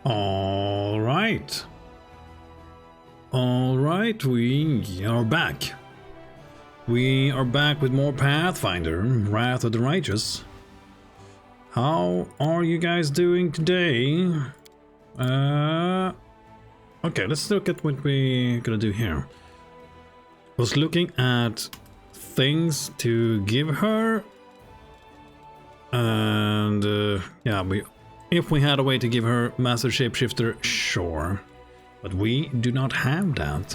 All right. All right, we are back. We are back with more Pathfinder, Wrath of the Righteous. How are you guys doing today? Okay, let's look at what we're gonna do here. I was looking at things to give her, and yeah, if we had a way to give her Master Shapeshifter, sure, but we do not have that.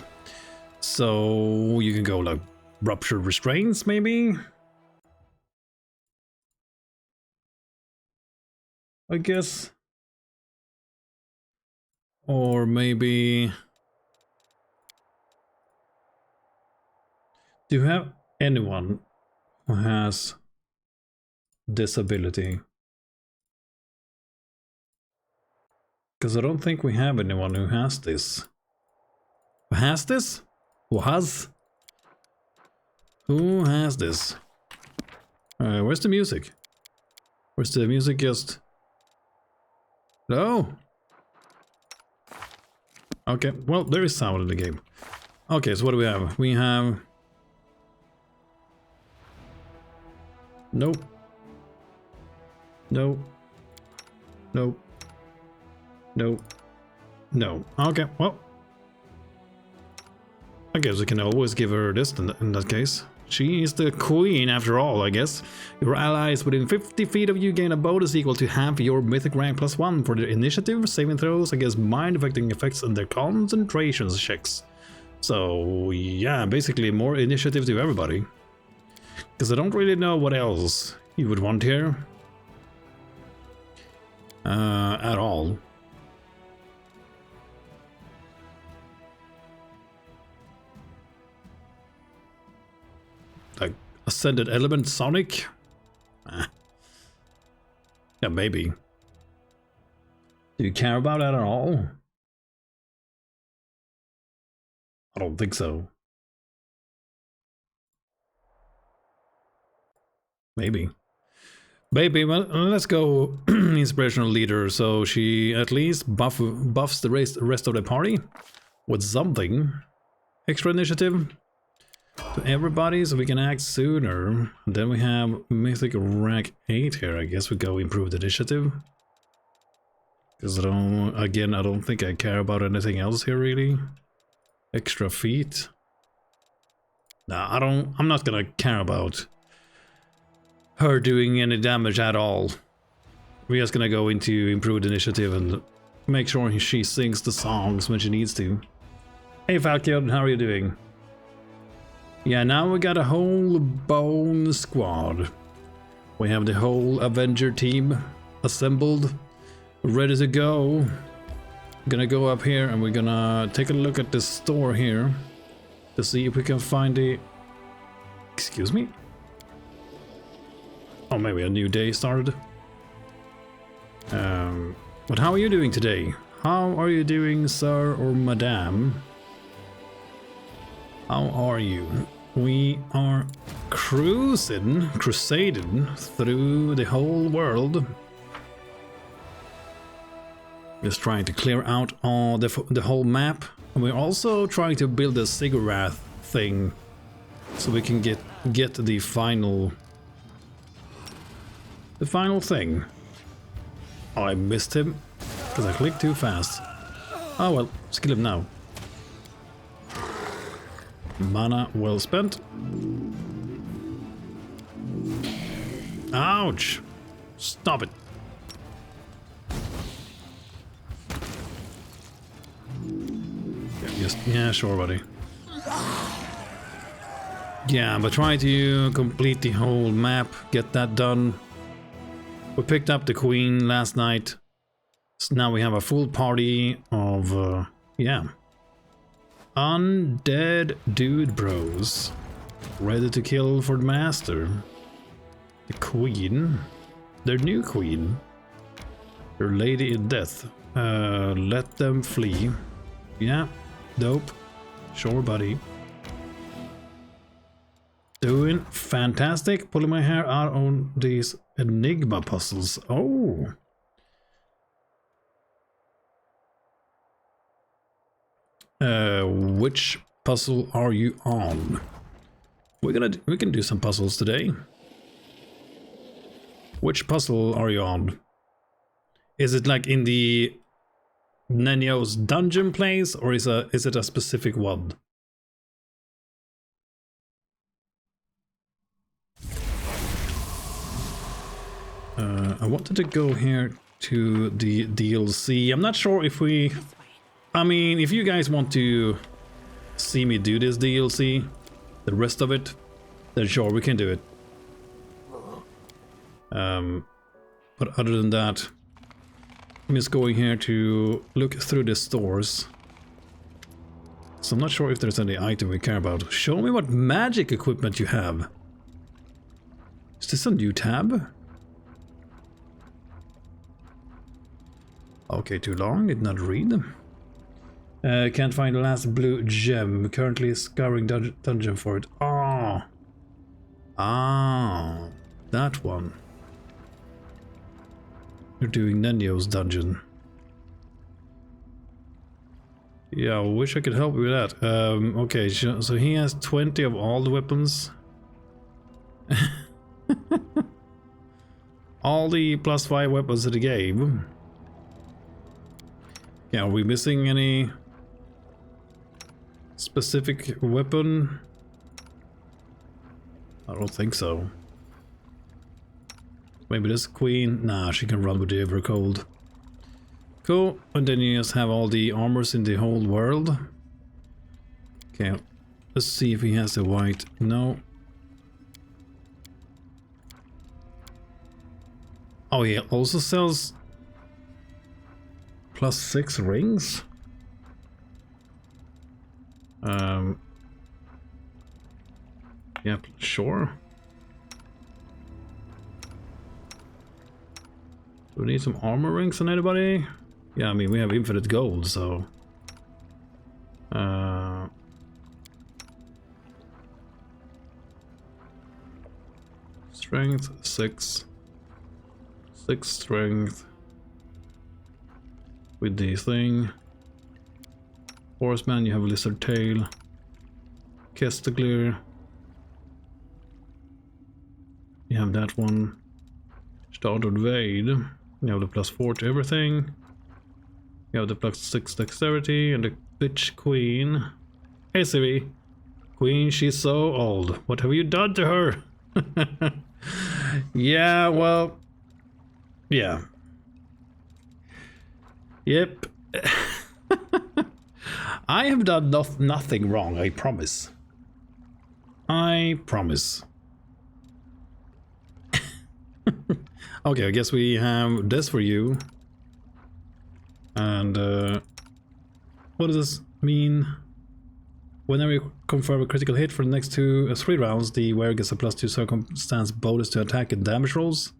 So you can go like Ruptured Restraints, maybe? I guess. Or maybe... Do you have anyone who has this ability? Because I don't think we have anyone who has this. Who has this? Who has? Who has this? Where's the music? Where's the music just... No? Okay, well, there is sound in the game. Okay, so what do we have? We have... Nope. Nope. Nope. Nope. No. Okay, well. I guess we can always give her this in that case. She is the queen after all, I guess. Your allies within 50 feet of you gain a bonus equal to half your mythic rank +1 for their initiative, saving throws against mind-affecting effects and their concentration checks. So yeah, basically more initiative to everybody. Because I don't really know what else you would want here. At all. Like Ascended Element Sonic? Yeah, maybe. Do you care about that at all? I don't think so. Maybe. Maybe, well, let's go Inspirational Leader, so she at least buffs the rest of the party with something. Extra initiative to everybody, so we can act sooner. Then we have Mythic rank 8 here. I guess we go improved initiative. Because I don't think I care about anything else here really. Extra feet. Nah, I'm not gonna care about her doing any damage at all. We're just gonna go into improved initiative and make sure she sings the songs when she needs to. Hey Falcon, how are you doing? Yeah, now we got a whole bone squad. We have the whole Avenger team assembled, ready to go. We're gonna go up here and we're gonna take a look at this store here to see if we can find the... Excuse me? Oh, maybe a new day started. But how are you doing today? How are you doing, sir or madame? How are you? We are crusading through the whole world. Just trying to clear out all the whole map. And we're also trying to build a Sigurath thing so we can get the final thing. Oh, I missed him because I clicked too fast. Oh well, skill him now. Mana well spent. Ouch! Stop it. Yeah, sure, buddy. Yeah, but try to complete the whole map, get that done. We picked up the queen last night, so now we have a full party of, yeah, undead dude bros, ready to kill for the master. The queen, their new queen, their lady in death. Let them flee. Yeah, dope. Sure, buddy. Doing fantastic. Pulling my hair out on these enigma puzzles. Oh. Which puzzle are you on? We can do some puzzles today. Which puzzle are you on? Is it like in the Nenio's dungeon place, or is it a specific one? I wanted to go here to the DLC. I'm not sure if we... I mean, if you guys want to see me do this DLC, the rest of it, then sure, we can do it. But other than that, I'm just going here to look through the stores. So I'm not sure if there's any item we care about. Show me what magic equipment you have. Is this a new tab? Okay, too long, did not read. Can't find the last blue gem. Currently scouring dungeon for it. Oh. Ah, that one. You're doing Nenio's dungeon. Yeah, I wish I could help you with that. Okay, so he has 20 of all the weapons. All the +5 weapons of the game. Yeah, are we missing any specific weapon? I don't think so. Maybe this queen? Nah, she can run with the Evercold. Cool, and then you just have all the armors in the whole world. Okay, let's see if he has the white. No. Oh, he also sells +6 rings? Yeah, sure. Do we need some armor rings on anybody? Yeah, I mean, we have infinite gold, so... Strength, 6. 6 strength. With the thing. Horseman, you have a lizard tail. Kesteglir. You have that one. Startled Vade. You have the +4 to everything. You have the +6 dexterity and the Lich Queen. Hey Siri. Queen, she's so old. What have you done to her? Yeah, well... Yeah. Yep. I have done nothing wrong, I promise. I promise. Okay, I guess we have this for you. And what does this mean? Whenever you confirm a critical hit for the next 3 rounds, the wearer gets a +2 circumstance bonus to attack and damage rolls.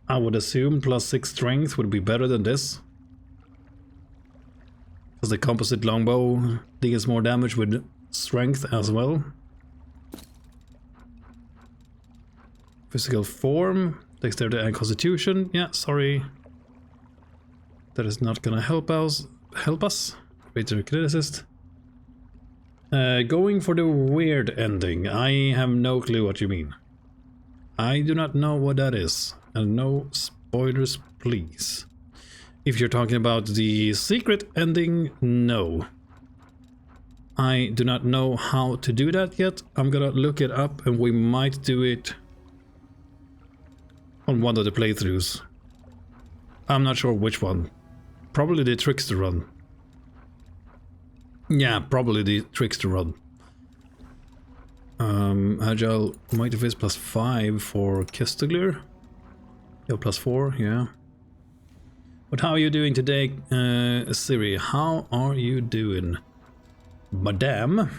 I would assume +6 strength would be better than this. Because the composite longbow deals more damage with strength as well. Physical form, dexterity and constitution. Yeah, sorry. That is not gonna help us. Greater criticist. Going for the weird ending. I have no clue what you mean. I do not know what that is. And no spoilers, please. If you're talking about the secret ending, no. I do not know how to do that yet. I'm gonna look it up and we might do it on one of the playthroughs. I'm not sure which one. Probably the trickster run. Yeah, probably the trickster run. Agile Mighty Fist +5 for Kesteglir. Yeah, +4, yeah. But how are you doing today, Siri? How are you doing, madame?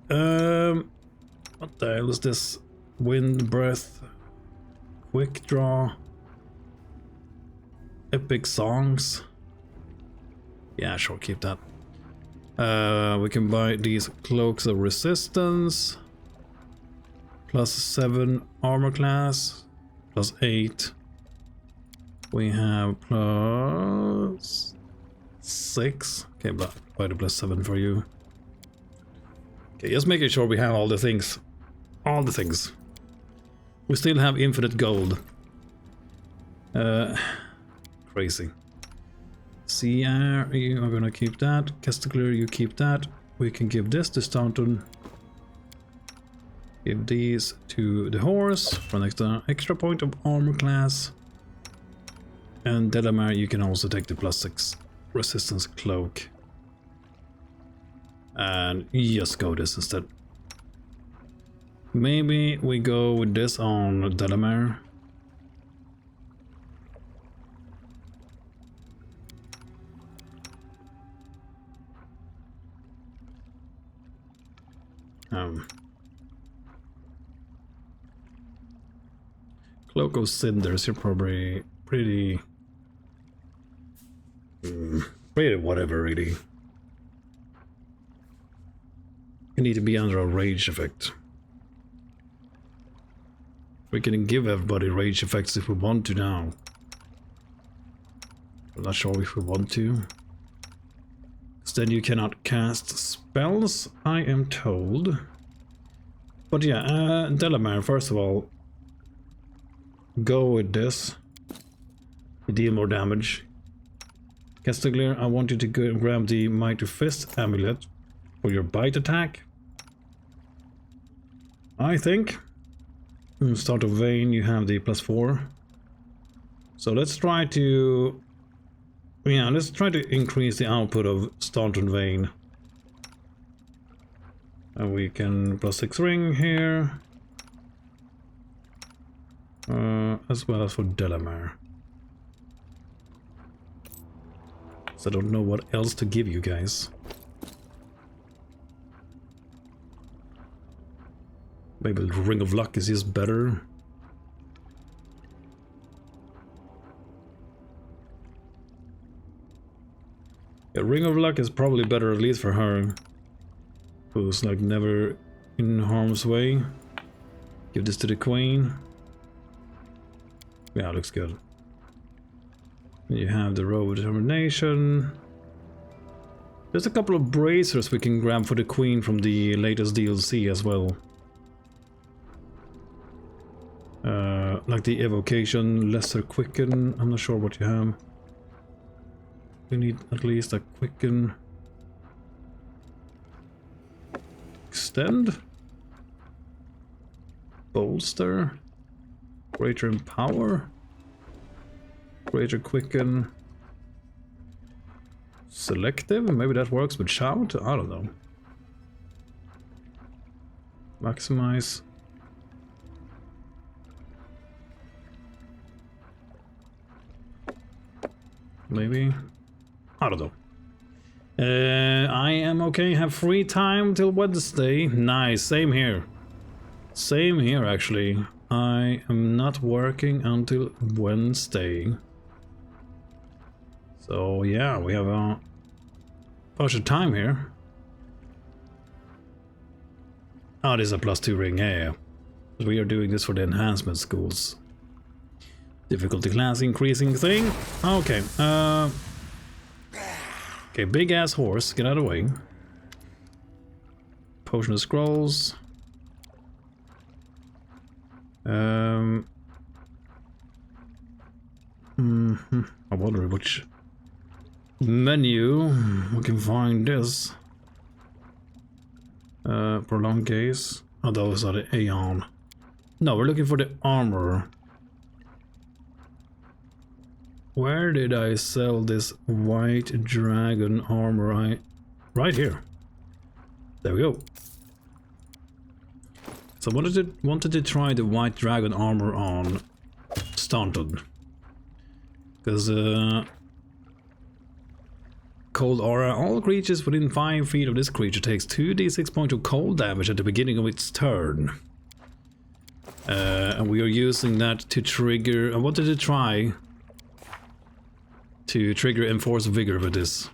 What the hell is this? Wind breath, quick draw, epic songs. Yeah, sure, keep that. We can buy these cloaks of resistance. +7 armor class. +8. We have +7 +6. Okay, but why the +7 for you? Okay, just making sure we have all the things. All the things. We still have infinite gold. Crazy. CR, you are gonna keep that. Castiglier, you keep that. We can give this to Staunton. Give these to the horse for an extra point of armor class. And Delamere, you can also take the +6 resistance cloak. And just go this instead. Maybe we go with this on Delamere. Cloak of Cinders, you're probably pretty whatever, really. You need to be under a rage effect. We can give everybody rage effects if we want to now. I'm not sure if we want to. Because then you cannot cast spells, I am told. But yeah, Delamere, first of all, go with this. You deal more damage. Castiglier, I want you to go and grab the Mighty Fist amulet for your bite attack. I think. Start of Vein, you have the +4. So let's try to... Yeah, let's try to increase the output of Staunton Vein. And we can +6 ring here. As well as for Delamere. So I don't know what else to give you guys. Maybe the Ring of Luck is just better. Yeah, Ring of Luck is probably better, at least for her. Who's like never in harm's way. Give this to the Queen. Yeah, looks good. You have the Robe of Determination. There's a couple of bracers we can grab for the Queen from the latest DLC as well. Like the Evocation, Lesser Quicken. I'm not sure what you have. We need at least a Quicken. Extend. Bolster. Greater Empower. Greater Quicken. Selective? Maybe that works with Shout? I don't know. Maximize. Maybe. I don't know. I am okay. Have free time till Wednesday. Nice. Same here. Same here, actually. I am not working until Wednesday. So yeah, we have a bunch of time here. Oh, this is a +2 ring. Yeah. We are doing this for the enhancement schools. Difficulty class increasing thing. Okay. Okay, big ass horse. Get out of the way. Potion of Scrolls. I wonder which menu we can find this. Prolonged gaze. Oh, those are the Aeon. No, we're looking for the armor. Where did I sell this white dragon armor? Right here. There we go. So wanted to try the white dragon armor on Staunton. Because cold aura, all creatures within 5 feet of this creature takes 2d6 points of cold damage at the beginning of its turn. And we are using that to trigger... I wanted to try to trigger Enforce Vigor with this.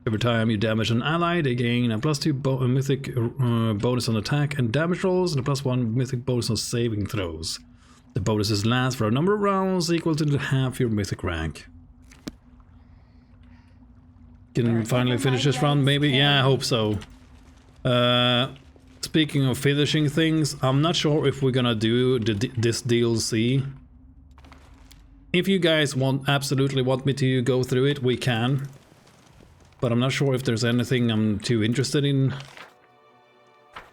Every time you damage an ally, they gain a +2 mythic bonus on attack and damage rolls, and a +1 mythic bonus on saving throws. The bonuses last for a number of rounds equal to half your mythic rank. Can finally finish this round, maybe? Yeah, I hope so. Speaking of finishing things, I'm not sure if we're gonna do this DLC. If you guys absolutely want me to go through it, we can. But I'm not sure if there's anything I'm too interested in.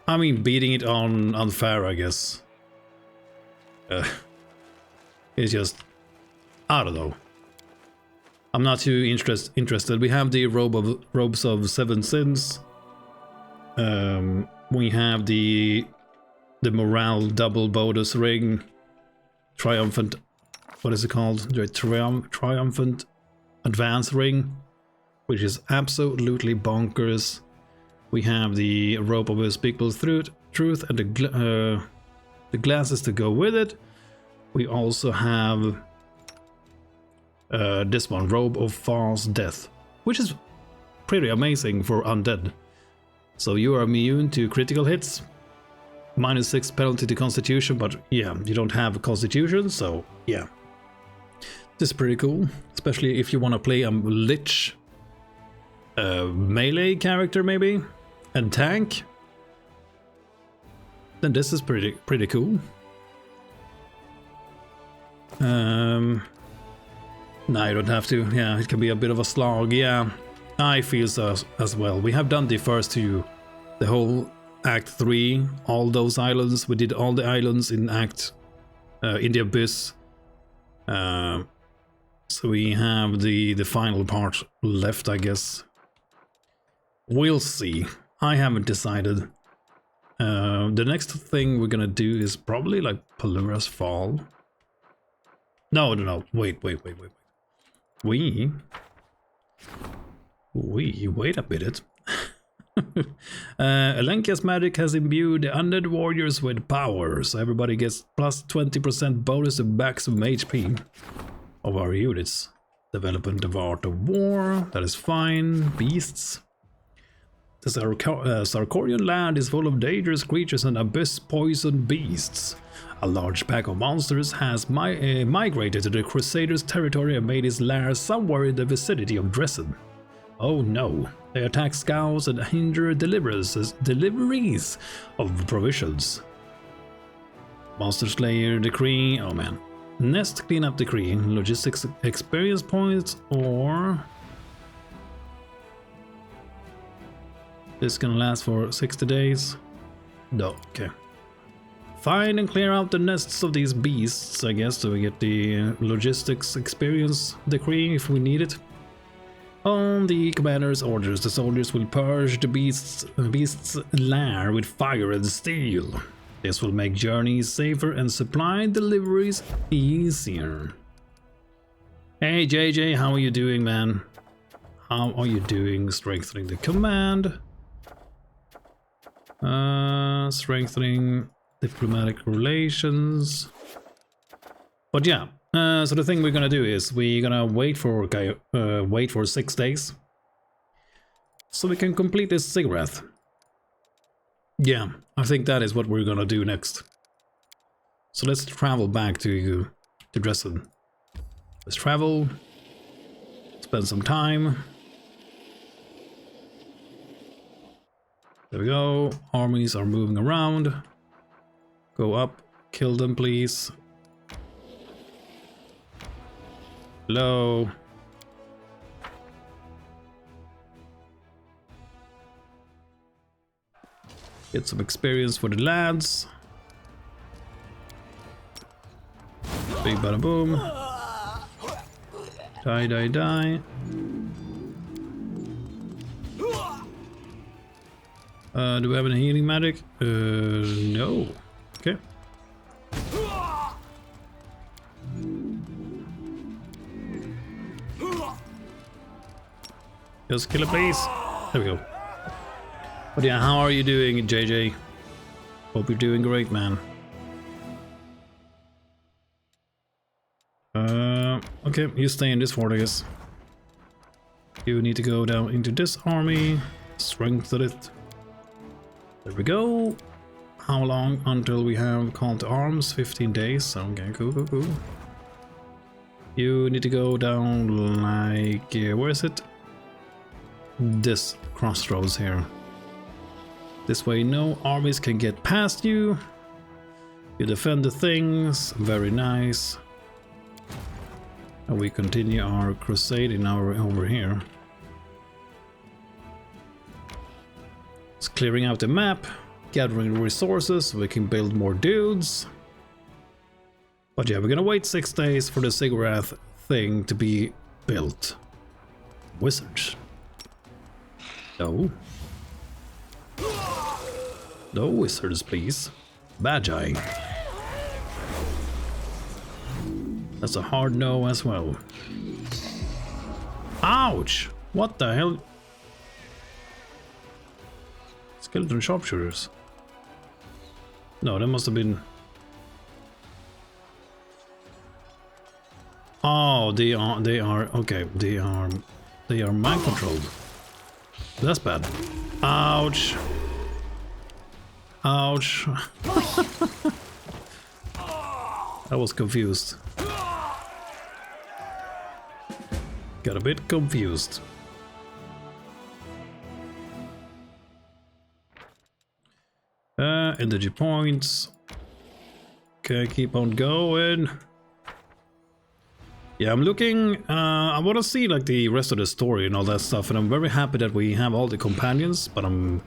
I mean, beating it on unfair, I guess. It's just... I don't know. I'm not too interested. We have the Robes of Seven Sins. We have the Morale Double Bonus Ring. Triumphant... What is it called? The Triumphant Advance Ring. Which is absolutely bonkers. We have the Robe of Unspeakable Truth and the glasses to go with it. We also have this one, Robe of False Death, which is pretty amazing for undead. So you are immune to critical hits, -6 penalty to Constitution, but yeah, you don't have a Constitution, so yeah. This is pretty cool, especially if you want to play a Lich melee character maybe, and tank. Then this is pretty cool. No, you don't have to. Yeah, it can be a bit of a slog. Yeah, I feel so as well. We have done the first two, the whole Act 3, all those islands. We did all the islands in in the Abyss. So we have the final part left, I guess. We'll see. I haven't decided. The next thing we're gonna do is probably like Pelura's Fall. No, wait. Wait a minute. Alenka's magic has imbued the undead warriors with power, so everybody gets plus 20% bonus to maximum HP of our units. Development of Art of War, that is fine. Beasts. The Sarkorian land is full of dangerous creatures and abyss poison beasts. A large pack of monsters has migrated to the Crusaders' territory and made its lair somewhere in the vicinity of Dresden. Oh no, they attack scouts and hinder deliveries of provisions. Monster Slayer decree, oh man. Nest cleanup decree, logistics experience points, or... This is gonna last for 60 days. No, okay. Find and clear out the nests of these beasts, I guess, so we get the logistics experience decree if we need it. On the commander's orders, the soldiers will purge the beast's lair with fire and steel. This will make journeys safer and supply deliveries easier. Hey JJ, how are you doing, man? How are you doing? Strengthening the command. Strengthening diplomatic relations. But yeah, so the thing we're gonna do is we're gonna wait for 6 days, so we can complete this Ziggurat. Yeah, I think that is what we're gonna do next. So let's travel back to Dresden. Let's travel, spend some time. There we go. Armies are moving around. Go up, kill them, please. Hello. Get some experience for the lads. Big bada boom. Die, die, die. Do we have any healing magic? No. Okay. Just kill it, please. There we go. But yeah, how are you doing, JJ? Hope you're doing great, man. Okay, you stay in this fort, I guess. You need to go down into this army, strengthen it. There we go. How long until we have call to arms? 15 days. Okay, cool. You need to go down like... where is it? this crossroads here. This way no armies can get past you. You defend the things, very nice. And we continue our crusade in our over here. It's clearing out the map, gathering resources so we can build more dudes. But yeah, we're gonna wait 6 days for the Sigurath thing to be built. Wizards. No. No wizards, please. Magi. That's a hard no as well. Ouch! What the hell? Skeleton sharpshooters. No, that must have been... Oh, they are, okay, they are mind controlled. That's bad. Ouch. Ouch. I was confused. Got a bit confused. Energy points. Okay, keep on going. Yeah, I'm looking, I want to see like the rest of the story and all that stuff, and I'm very happy that we have all the companions, but I'm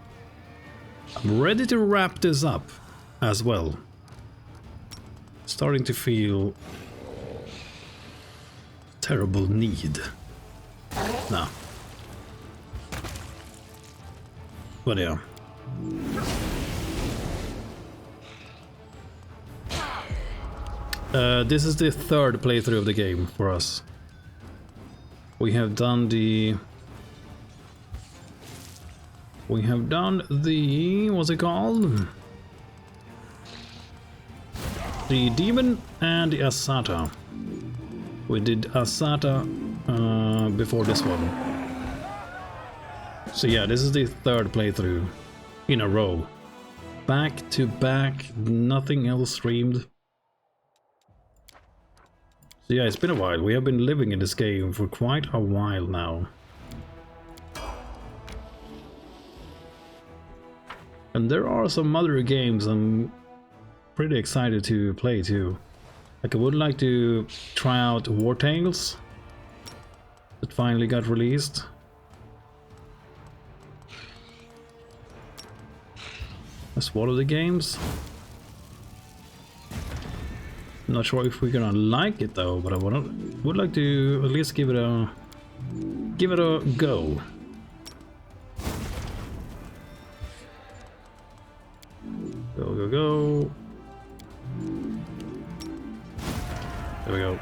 ready to wrap this up as well. Starting to feel terrible need. No. But yeah. This is the 3rd playthrough of the game for us. We have done the... what's it called? The Demon and the Asata. We did Asata before this one. So yeah, this is the 3rd playthrough in a row. Back to back, nothing else streamed. So yeah, it's been a while. We have been living in this game for quite a while now. And there are some other games I'm pretty excited to play too. Like I would like to try out War Tales that finally got released. That's one of the games. I'm not sure if we're gonna like it though, but I would like to at least give it a go. Go. There we go.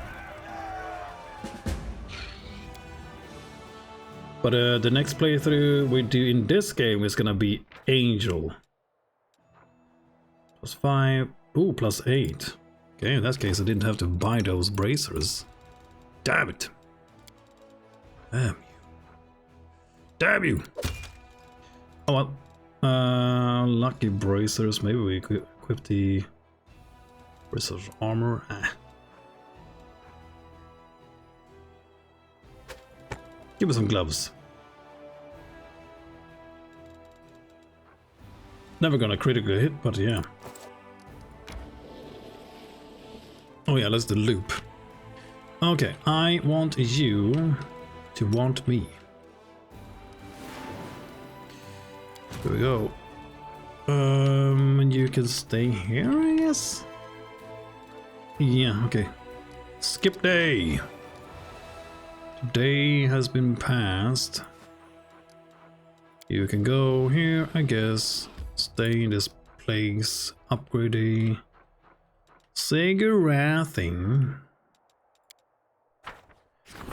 But the next playthrough we do in this game is gonna be Angel. +5. Ooh, +8. Okay, in that case I didn't have to buy those bracers. Damn it. Damn you. Damn you! Oh well. Lucky bracers. Maybe we could equip the bracers armor. Give me some gloves. Never gonna critically hit, but yeah. Oh yeah, that's the loop. Okay, I want you to want me. Here we go. And you can stay here, I guess? Yeah, okay. Skip day. Day has been passed. You can go here, I guess. Stay in this place. Upgrade a Sigurath thing.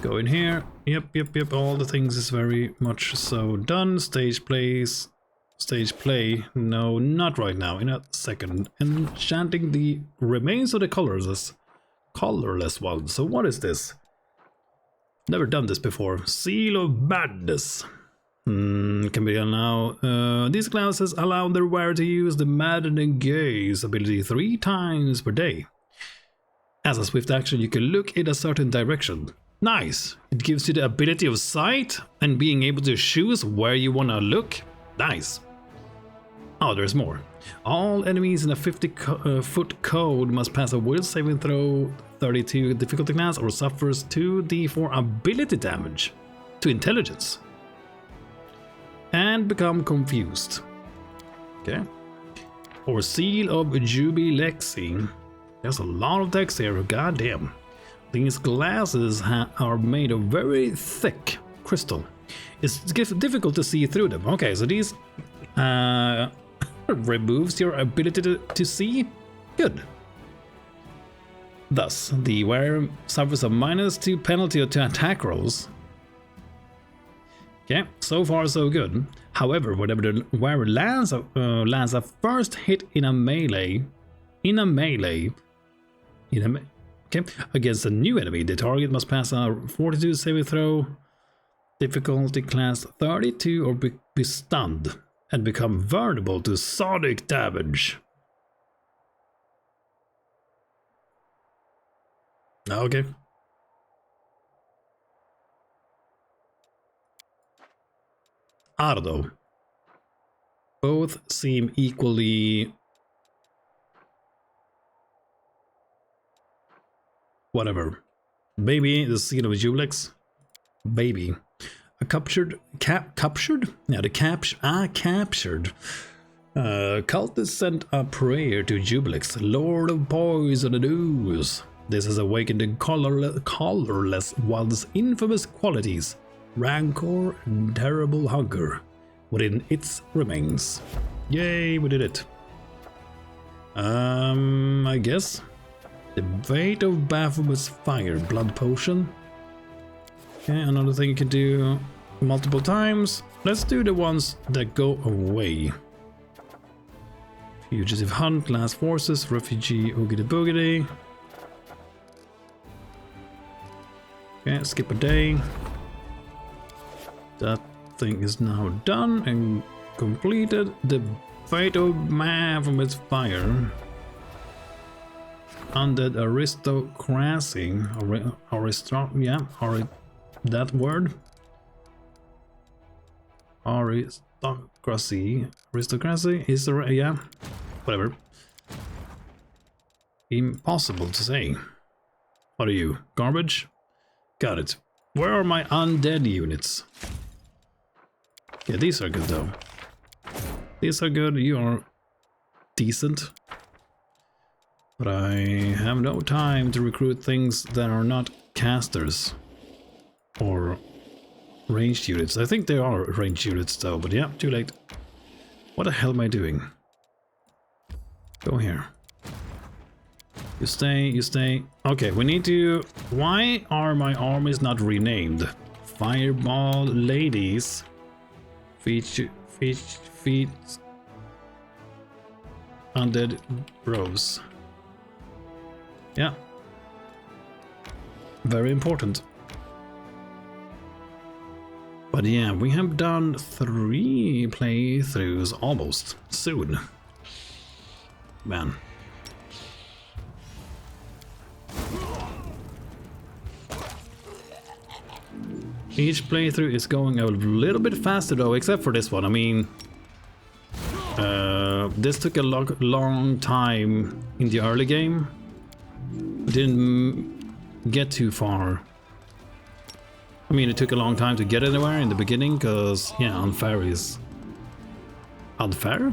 Go in here. Yep. All the things is very much so done. Stage plays. Stage play. No, not right now. In a second. Enchanting the remains of the colorless one. So what is this? Never done this before. Seal of Madness. Can be done now. These classes allow their wearer to use the Maddening Gaze ability 3 times per day. As a swift action, you can look in a certain direction. Nice. It gives you the ability of sight and being able to choose where you want to look. Nice. Oh, there's more. All enemies in a 50-foot code must pass a will saving throw 32 difficulty class or suffers 2d4 ability damage to intelligence and become confused. Okay. Or Seal of Jubilexy. There's a lot of text here, goddamn. These glasses are made of very thick crystal. It's difficult to see through them. Okay, so these removes your ability to see. Good. Thus, the wearer suffers a -2 penalty to attack rolls. Okay, so far so good. However, whenever the wearer lands a first hit in a melee, okay, against a new enemy, the target must pass a 42 saving throw, difficulty class 32, or be stunned and become vulnerable to sonic damage. Okay. I don't know. Both seem equally... whatever. Maybe the Seal of Julex. Baby. A captured... captured? Yeah, captured. Cultist sent a prayer to Jubilix, Lord of Poison and Ooze. This has awakened the colorless one's infamous qualities, rancor and terrible hunger, within its remains. Yay, we did it. I guess. The Fate of Baphomet's Fire, Blood Potion. Okay, another thing you can do multiple times. Let's do the ones that go away. Fugitive Hunt, Last Forces, Refugee, Oogity Boogity. Okay, skip a day. That thing is now done and completed. The Fate of Baphomet's Fire. Undead Aristocracy. That word. Aristocracy is the yeah, whatever. Impossible to say. What are you? Garbage? Got it. Where are my undead units? Yeah, these are good though. These are good. You are decent. But I have no time to recruit things that are not casters or ranged units. I think they are ranged units though, but yeah, too late. What the hell am I doing? Go here. You stay, you stay. Okay, we need to... Why are my armies not renamed? Fireball ladies. Feet. Undead bros. Yeah. Very important. But yeah, we have done 3 playthroughs almost. Soon. Man. Each playthrough is going a little bit faster though, except for this one. I mean, this took a long time in the early game. Didn't get too far. I mean, it took a long time to get anywhere in the beginning, because, yeah, unfair is... Unfair?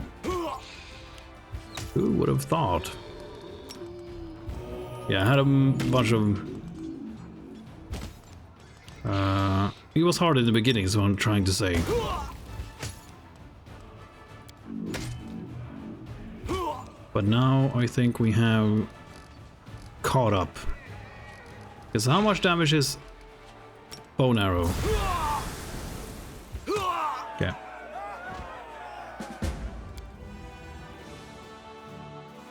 Who would have thought? Yeah, I had a bunch of... it was hard in the beginning, is what I'm trying to say. But now I think we have caught up. Because how much damage is bone arrow? Yeah.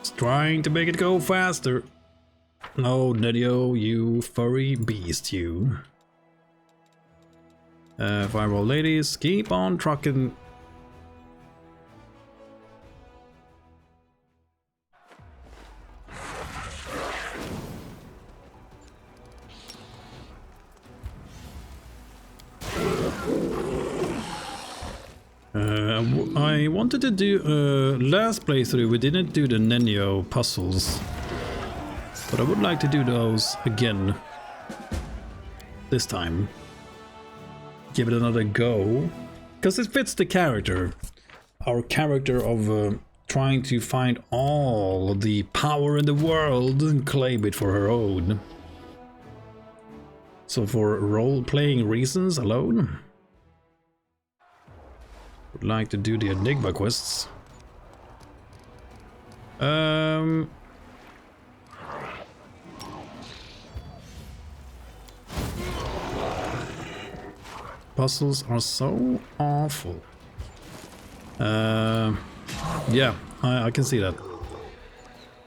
It's trying to make it go faster. No, Nedio, you furry beast, you. Fireball ladies, keep on trucking. I wanted to do last playthrough we didn't do the Nenio puzzles, but I would like to do those again this time. Give it another go, because it fits the character. Our character of trying to find all the power in the world and claim it for her own. So for role-playing reasons alone, would like to do the Enigma quests. Puzzles are so awful. Yeah, I can see that.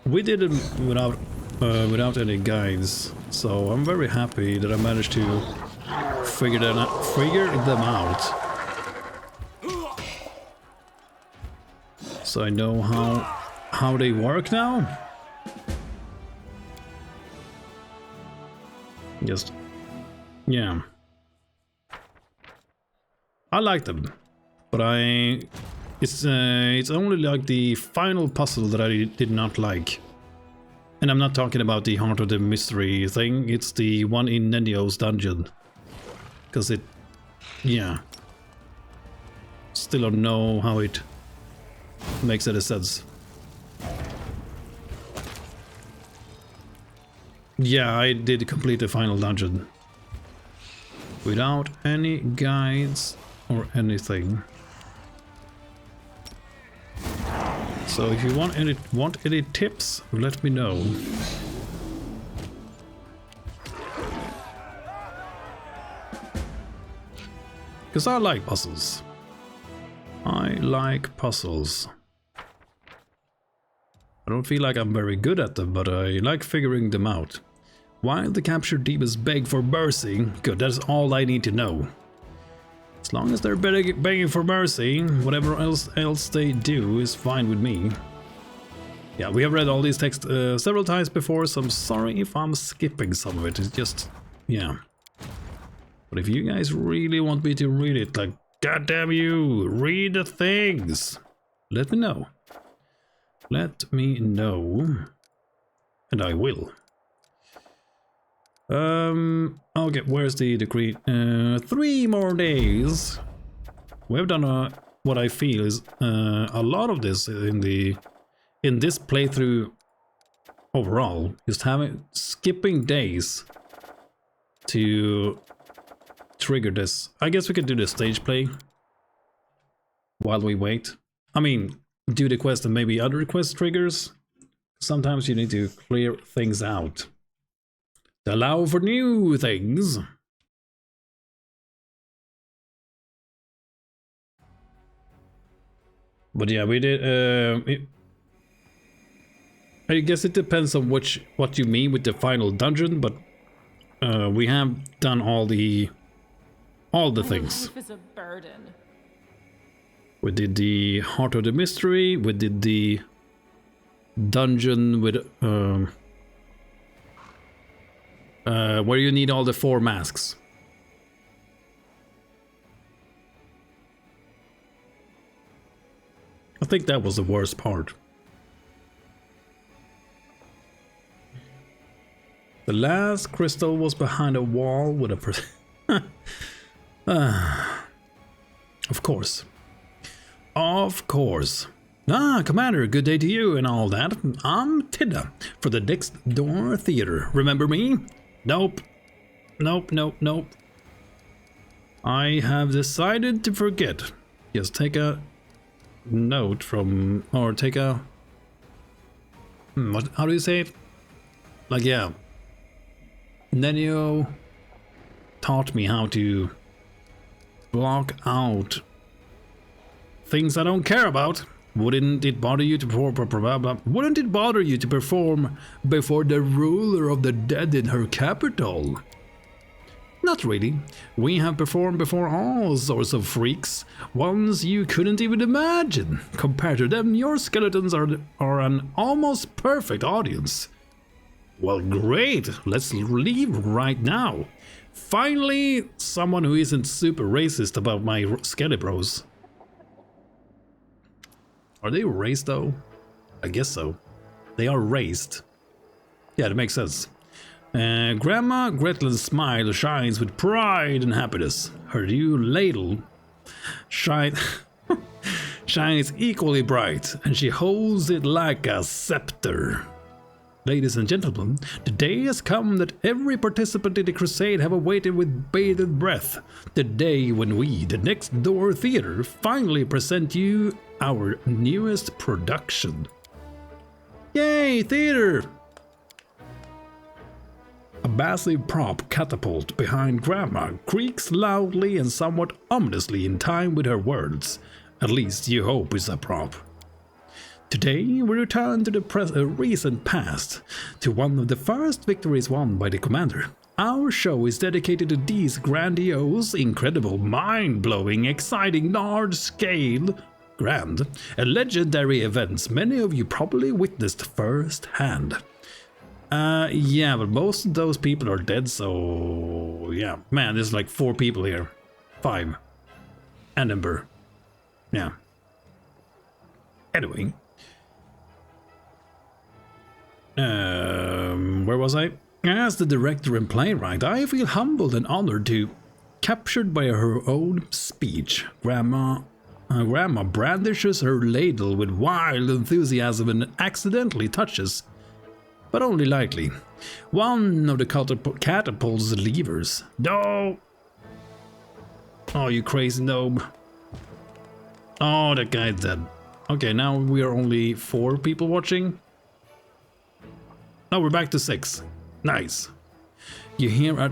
We did it without any guides, so I'm very happy that I managed to figure them out. So I know how they work now. Just, yeah. I like them, but it's only like the final puzzle that I did not like. And I'm not talking about the Heart of the Mystery thing, it's the one in Nenio's dungeon. Because it, yeah. Still don't know how it makes any sense. Yeah, I did complete the final dungeon without any guides or anything. So if you want any tips, let me know. Because I like puzzles. I like puzzles. I don't feel like I'm very good at them, but I like figuring them out. While the captured demons beg for mercy, good, that's all I need to know. As long as they're begging for mercy, whatever else they do is fine with me. Yeah, we have read all these texts several times before, so I'm sorry if I'm skipping some of it. It's just, yeah. But if you guys really want me to read it, like, goddamn you, read the things. Let me know. Let me know. And I will. Okay, where's the decree? 3 more days. We've done what I feel is a lot of this in this playthrough overall. Just skipping days to trigger this. I guess we could do the stage play while we wait. I mean, do the quest and maybe other quest triggers. Sometimes you need to clear things out. Allow for new things. But yeah, we did. I guess it depends on what you mean with the final dungeon, but we have done all the things. Life is a burden. We did the Heart of the Mystery. We did the dungeon with where you need all the 4 masks. I think that was the worst part. The last crystal was behind a wall with a of course. Of course. Ah, Commander, good day to you and all that. I'm Tidda for the Next Door Theater. Remember me? Nope. Nope, nope, nope. I have decided to forget. Just take a note from, or take a, how do you say it? Like, yeah. Nenio taught me how to block out things I don't care about. Wouldn't it bother you to perform before the ruler of the dead in her capital? Not really. We have performed before all sorts of freaks, ones you couldn't even imagine. Compared to them, your skeletons are an almost perfect audience. Well, great. Let's leave right now. Finally, someone who isn't super racist about my Skelly Bros. Are they raised though? I guess so. They are raised. Yeah, that makes sense. Grandma Gretlin's smile shines with pride and happiness. Her new ladle shines equally bright, and she holds it like a scepter. Ladies and gentlemen, the day has come that every participant in the crusade have awaited with bated breath. The day when we, the Next Door Theater, finally present you our newest production. Yay, theater! A massive prop catapult behind Grandma creaks loudly and somewhat ominously in time with her words. At least you hope it's a prop. Today we return to the recent past, to one of the first victories won by the commander. Our show is dedicated to these grandiose, incredible, mind-blowing, exciting, large-scale, grand, and legendary events many of you probably witnessed firsthand. Yeah, but most of those people are dead, so yeah. Man, there's like 4 people here. 5. And Ember. Yeah. Anyway. Where was I? As the director and playwright, I feel humbled and honored to, captured by her own speech. Grandma brandishes her ladle with wild enthusiasm and accidentally touches, but only lightly, one of the catapult's levers. No! Oh, you crazy noob. Oh, that guy's dead. Okay, now we are only 4 people watching. Oh, we're back to 6. Nice. You hear a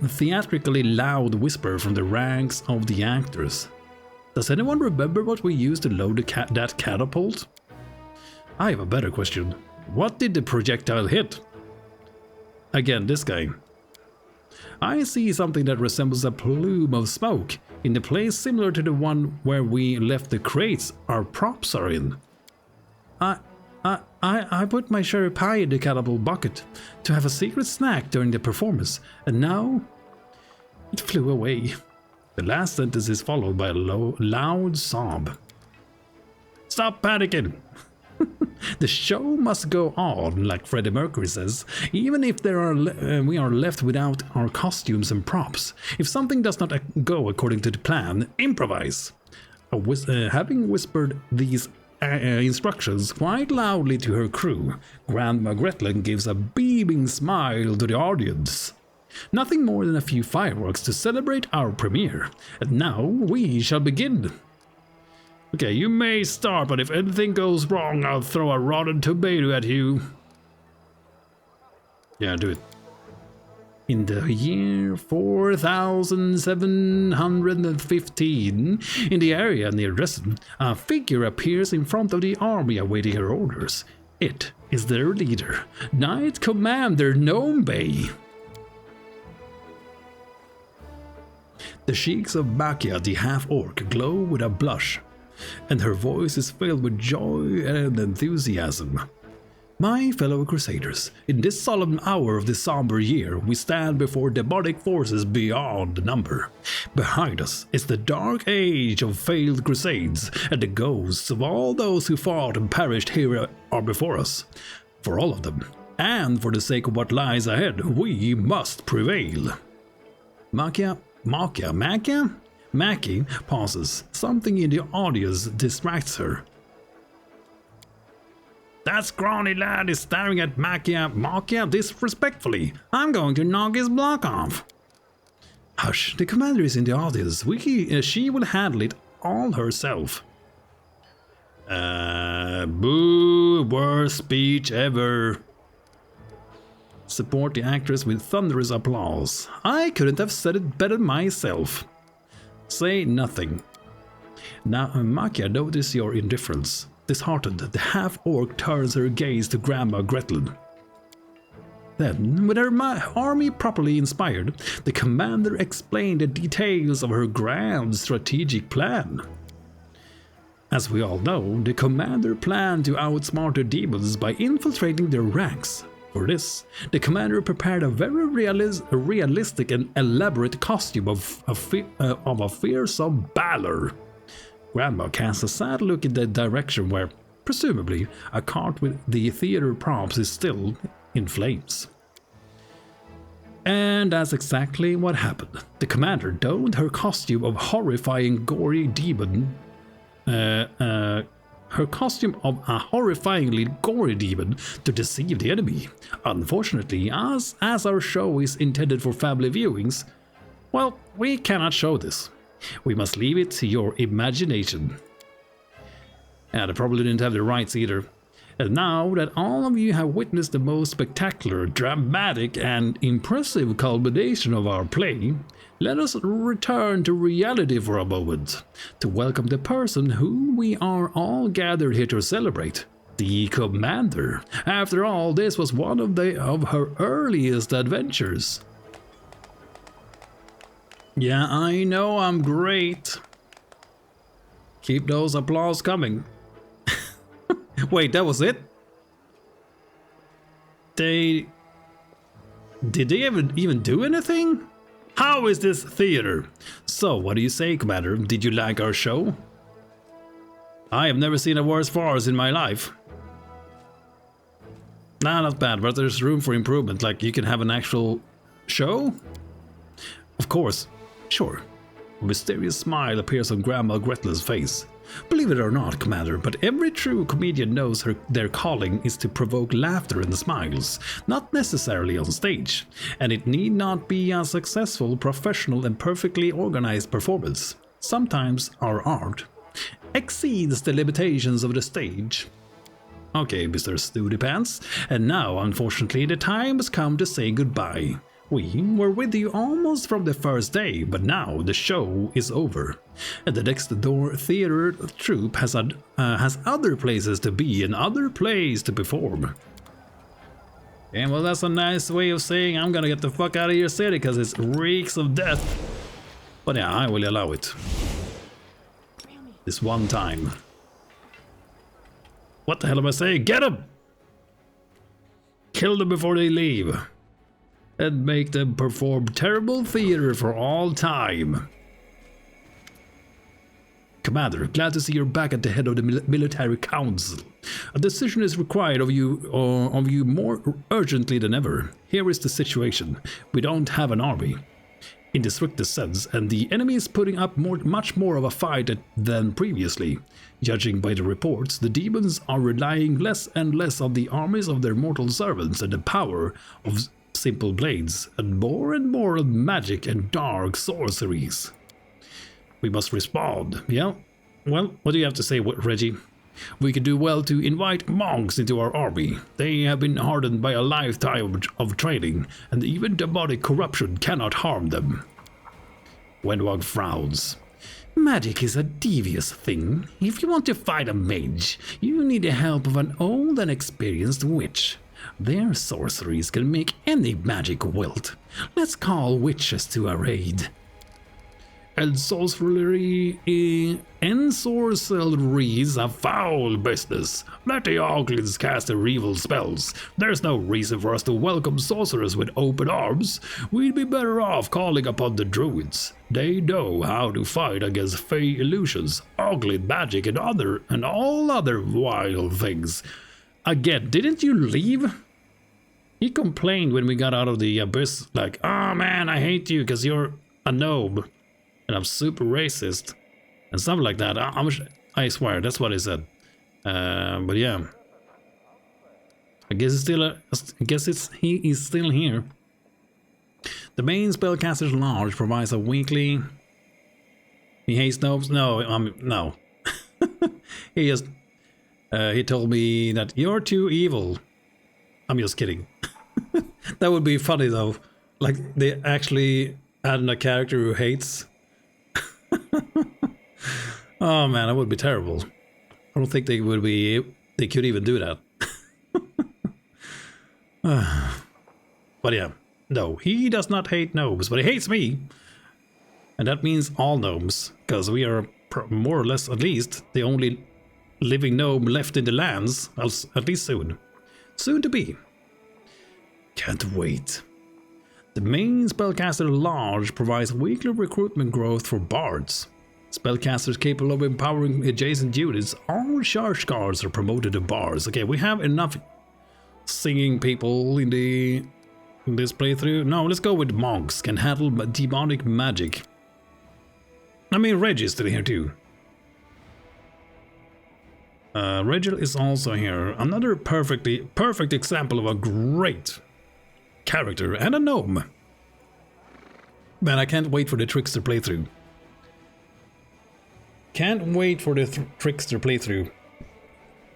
theatrically loud whisper from the ranks of the actors. Does anyone remember what we used to load that catapult? I have a better question. What did the projectile hit? Again, this guy. I see something that resembles a plume of smoke in the place similar to the one where we left the crates our props are in. I put my cherry pie in the catapult bucket to have a secret snack during the performance, and now it flew away. The last sentence is followed by a loud sob. Stop panicking! The show must go on, like Freddie Mercury says, even if we are left without our costumes and props. If something does not go according to the plan, improvise. Having whispered these instructions quite loudly to her crew, Grandma Gretlin gives a beaming smile to the audience. Nothing more than a few fireworks to celebrate our premiere, and now we shall begin. Okay, you may start, but if anything goes wrong, I'll throw a rotten tomato at you. Yeah, do it. In the year 4715, in the area near Dresden, a figure appears in front of the army awaiting her orders. It is their leader, Knight Commander Nombe. The cheeks of Makia, the half-orc, glow with a blush, and her voice is filled with joy and enthusiasm. My fellow Crusaders, in this solemn hour of the somber year, we stand before demonic forces beyond number. Behind us is the dark age of failed crusades, and the ghosts of all those who fought and perished here are before us. For all of them, and for the sake of what lies ahead, we must prevail. Mackie pauses. Something in the audience distracts her. That scrawny lad is staring at Makia disrespectfully. I'm going to knock his block off. Hush, the commander is in the audience. She will handle it all herself. Boo, worst speech ever. Support the actress with thunderous applause. I couldn't have said it better myself. Say nothing. Now, Makia, notice your indifference. Disheartened, the half-orc turns her gaze to Grandma Gretlin. Then, with her army properly inspired, the commander explained the details of her grand strategic plan. As we all know, the commander planned to outsmart the demons by infiltrating their ranks. For this, the commander prepared a very realistic and elaborate costume of a fearsome Balor. Grandma casts a sad look in the direction where, presumably, a cart with the theater props is still in flames. And that's exactly what happened. The commander donned her costume of horrifying gory demon. Her costume of a horrifyingly gory demon to deceive the enemy. Unfortunately, as our show is intended for family viewings, well, we cannot show this. We must leave it to your imagination. And they probably didn't have the rights either. And now that all of you have witnessed the most spectacular, dramatic, and impressive culmination of our play, let us return to reality for a moment, to welcome the person whom we are all gathered here to celebrate, the Commander. After all, this was one of her earliest adventures. Yeah, I know I'm great. Keep those applause coming. Wait, that was it? Did they even do anything? How is this theater? So, what do you say, Commander? Did you like our show? I have never seen a worse farce in my life. Nah, not bad, but there's room for improvement. Like, you can have an actual show? Of course. Sure. A mysterious smile appears on Grandma Gretla's face. Believe it or not, Commander, but every true comedian knows their calling is to provoke laughter and smiles, not necessarily on stage, and it need not be a successful, professional and perfectly organized performance. Sometimes our art exceeds the limitations of the stage. Okay, Mr. Snooty Pants, and now, unfortunately, the time has come to say goodbye. We were with you almost from the first day, but now the show is over. And the next door theater troupe has other places to be and other plays to perform. And well, that's a nice way of saying I'm gonna get the fuck out of your city because it reeks of death. But yeah, I will allow it. This one time. What the hell am I saying? Get them! Kill them before they leave. And make them perform terrible theater for all time. Commander, glad to see you're back at the head of the military council. A decision is required of you more urgently than ever. Here is the situation. We don't have an army, in the strictest sense, and the enemy is putting up much more of a fight than previously. Judging by the reports, the demons are relying less and less on the armies of their mortal servants and the power of simple blades, and more on magic and dark sorceries. We must respond. Yeah? Well, what do you have to say, Reggie? We could do well to invite monks into our army. They have been hardened by a lifetime of training, and even demonic corruption cannot harm them. Wendwag frowns. Magic is a devious thing. If you want to fight a mage, you need the help of an old and experienced witch. Their sorceries can make any magic wilt. Let's call witches to our aid. And sorcery is a foul business. Let the Oglins cast their evil spells. There's no reason for us to welcome sorcerers with open arms. We'd be better off calling upon the druids. They know how to fight against fey illusions, Oglin magic, and all other wild things. Again, didn't you leave? He complained when we got out of the abyss, like, oh man, I hate you because you're a gnome. And I'm super racist. And something like that. I swear, that's what he said. But yeah. I guess he is still here. The main spellcaster's lodge provides a weekly... He hates gnomes? No, no. He just... he told me that you're too evil. I'm just kidding. That would be funny though. Like they actually added a character who hates. Oh man, that would be terrible. I don't think they could even do that. But yeah, no, he does not hate gnomes, but he hates me. And that means all gnomes, because we are more or less, at least, the only living gnome left in the lands, at least soon. Soon to be. Can't wait. The main spellcaster lodge provides weekly recruitment growth for bards. Spellcasters capable of empowering adjacent units. All charge cards are promoted to bars. Okay, we have enough singing people in this playthrough. No, let's go with monks. Can handle demonic magic. I mean, Reggie's still here too. Regil is also here. Another perfect example of a great character and a gnome. Man, I can't wait for the Trickster playthrough. Can't wait for the Trickster playthrough.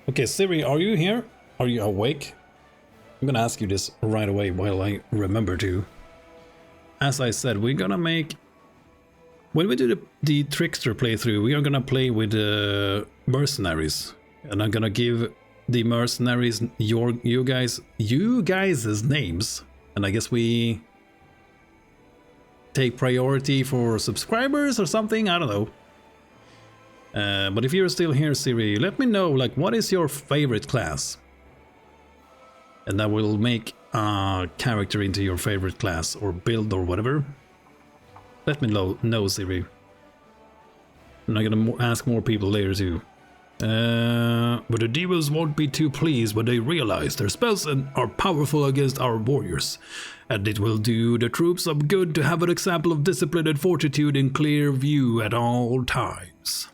Okay, Siri, are you here? Are you awake? I'm gonna ask you this right away while I remember to. As I said, we're gonna make... When we do the Trickster playthrough, we are gonna play with mercenaries. And I'm gonna give the mercenaries you guys' names. And I guess we take priority for subscribers or something, I don't know. But if you're still here, Siri, let me know, like, what is your favorite class? And I will make a character into your favorite class or build or whatever. Let me know, Siri. And I'm gonna ask more people later too. But the demons won't be too pleased when they realize their spells are powerful against our warriors. And it will do the troops some good to have an example of discipline and fortitude in clear view at all times.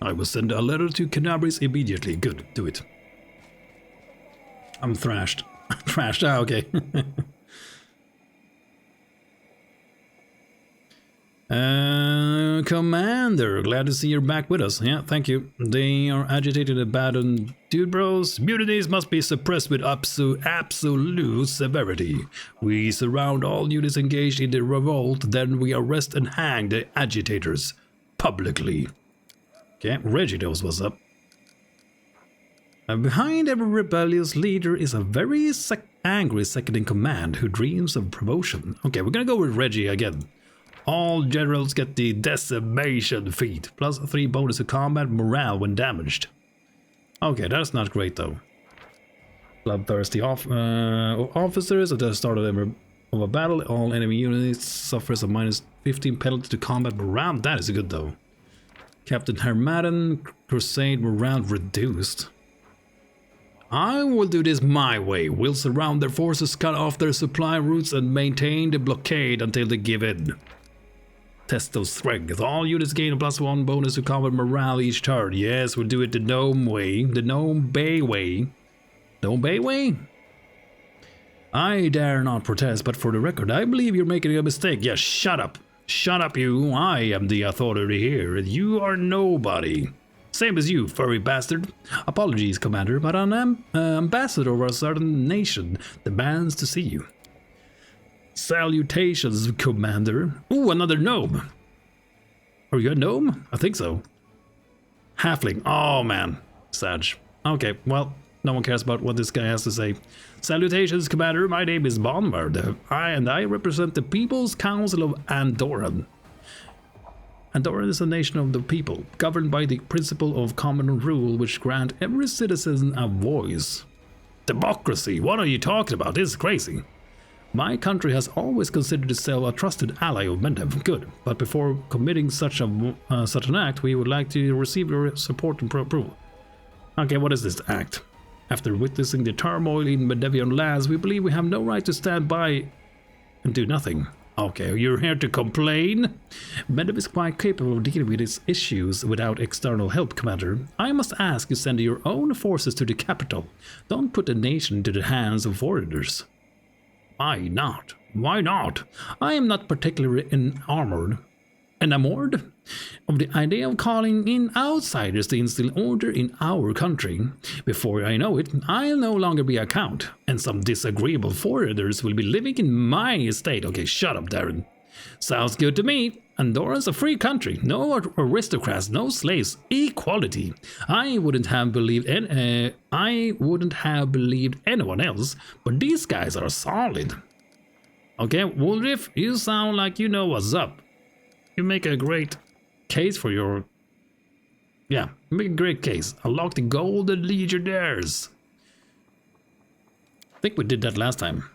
I will send a letter to Canabris immediately. Good, do it. I'm thrashed. Thrashed, okay. Commander, glad to see you're back with us. Yeah, thank you. They are agitated and abandoned dude bros. Mutinies must be suppressed with absolute severity. We surround all units engaged in the revolt, then we arrest and hang the agitators publicly. Okay, Reggie knows what's up. And behind every rebellious leader is a very angry second-in-command who dreams of promotion. Okay, we're gonna go with Reggie again. All generals get the decimation feat, plus 3 bonus to combat morale when damaged. Okay, that's not great though. Bloodthirsty officers at the start of a battle, all enemy units suffers a minus 15 penalty to combat morale. That is good though. Captain Hermaden, crusade morale reduced. I will do this my way. We'll surround their forces, cut off their supply routes, and maintain the blockade until they give in. Test of strength. All units gain a +1 bonus to combat morale each turn. Yes, we'll do it the gnome way. The gnome bay way. Gnome bay way? I dare not protest, but for the record, I believe you're making a mistake. Yes, shut up. Shut up, you. I am the authority here, and you are nobody. Same as you, furry bastard. Apologies, Commander, but an ambassador of a certain nation demands to see you. Salutations, Commander. Ooh, another gnome. Are you a gnome? I think so. Halfling. Oh, man. Sag. Okay, well, no one cares about what this guy has to say. Salutations, Commander. My name is Bonbard. I represent the People's Council of Andoran. Andoran is a nation of the people, governed by the principle of common rule, which grant every citizen a voice. Democracy? What are you talking about? This is crazy. My country has always considered itself a trusted ally of Mendev. Good, but before committing such an act, we would like to receive your support and approval. Okay, what is this act? After witnessing the turmoil in Mendevian lands, we believe we have no right to stand by and do nothing. Okay, you're here to complain? Mendev is quite capable of dealing with its issues without external help, Commander. I must ask you send your own forces to the capital. Don't put the nation into the hands of foreigners. Why not? Why not? I am not particularly enamored of the idea of calling in outsiders to instill order in our country. Before I know it, I'll no longer be a count, and some disagreeable foreigners will be living in my estate. Okay, shut up, Darren. Sounds good to me. Andorra's a free country. No aristocrats, no slaves. Equality. I wouldn't have believed anyone else, but these guys are solid. Okay, Woolriff, you sound like you know what's up. You make a great case for your... Yeah, you make a great case. Unlock the Golden Legionnaires. I think we did that last time.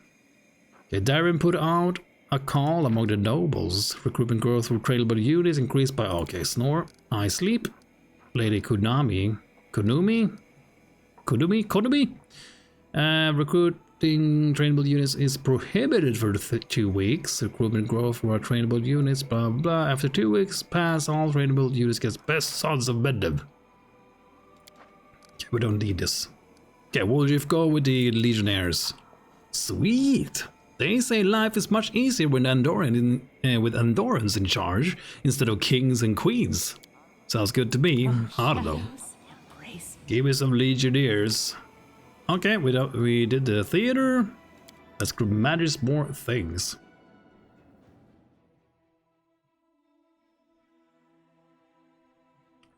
Okay, Darren put out a call among the nobles. Recruitment growth for tradable units increased by... Okay, snore. I sleep. Lady Kunumi. Recruiting trainable units is prohibited for 2 weeks. Recruitment growth for trainable units, blah blah. After 2 weeks pass, all trainable units get best sons of Medivh. Okay, we don't need this. Okay, we'll just go with the Legionnaires. Sweet! They say life is much easier with Andorans in charge instead of kings and queens. Sounds good to me. I don't know. Give me some Legionnaires. Okay, we did the theater. Let's manage more things.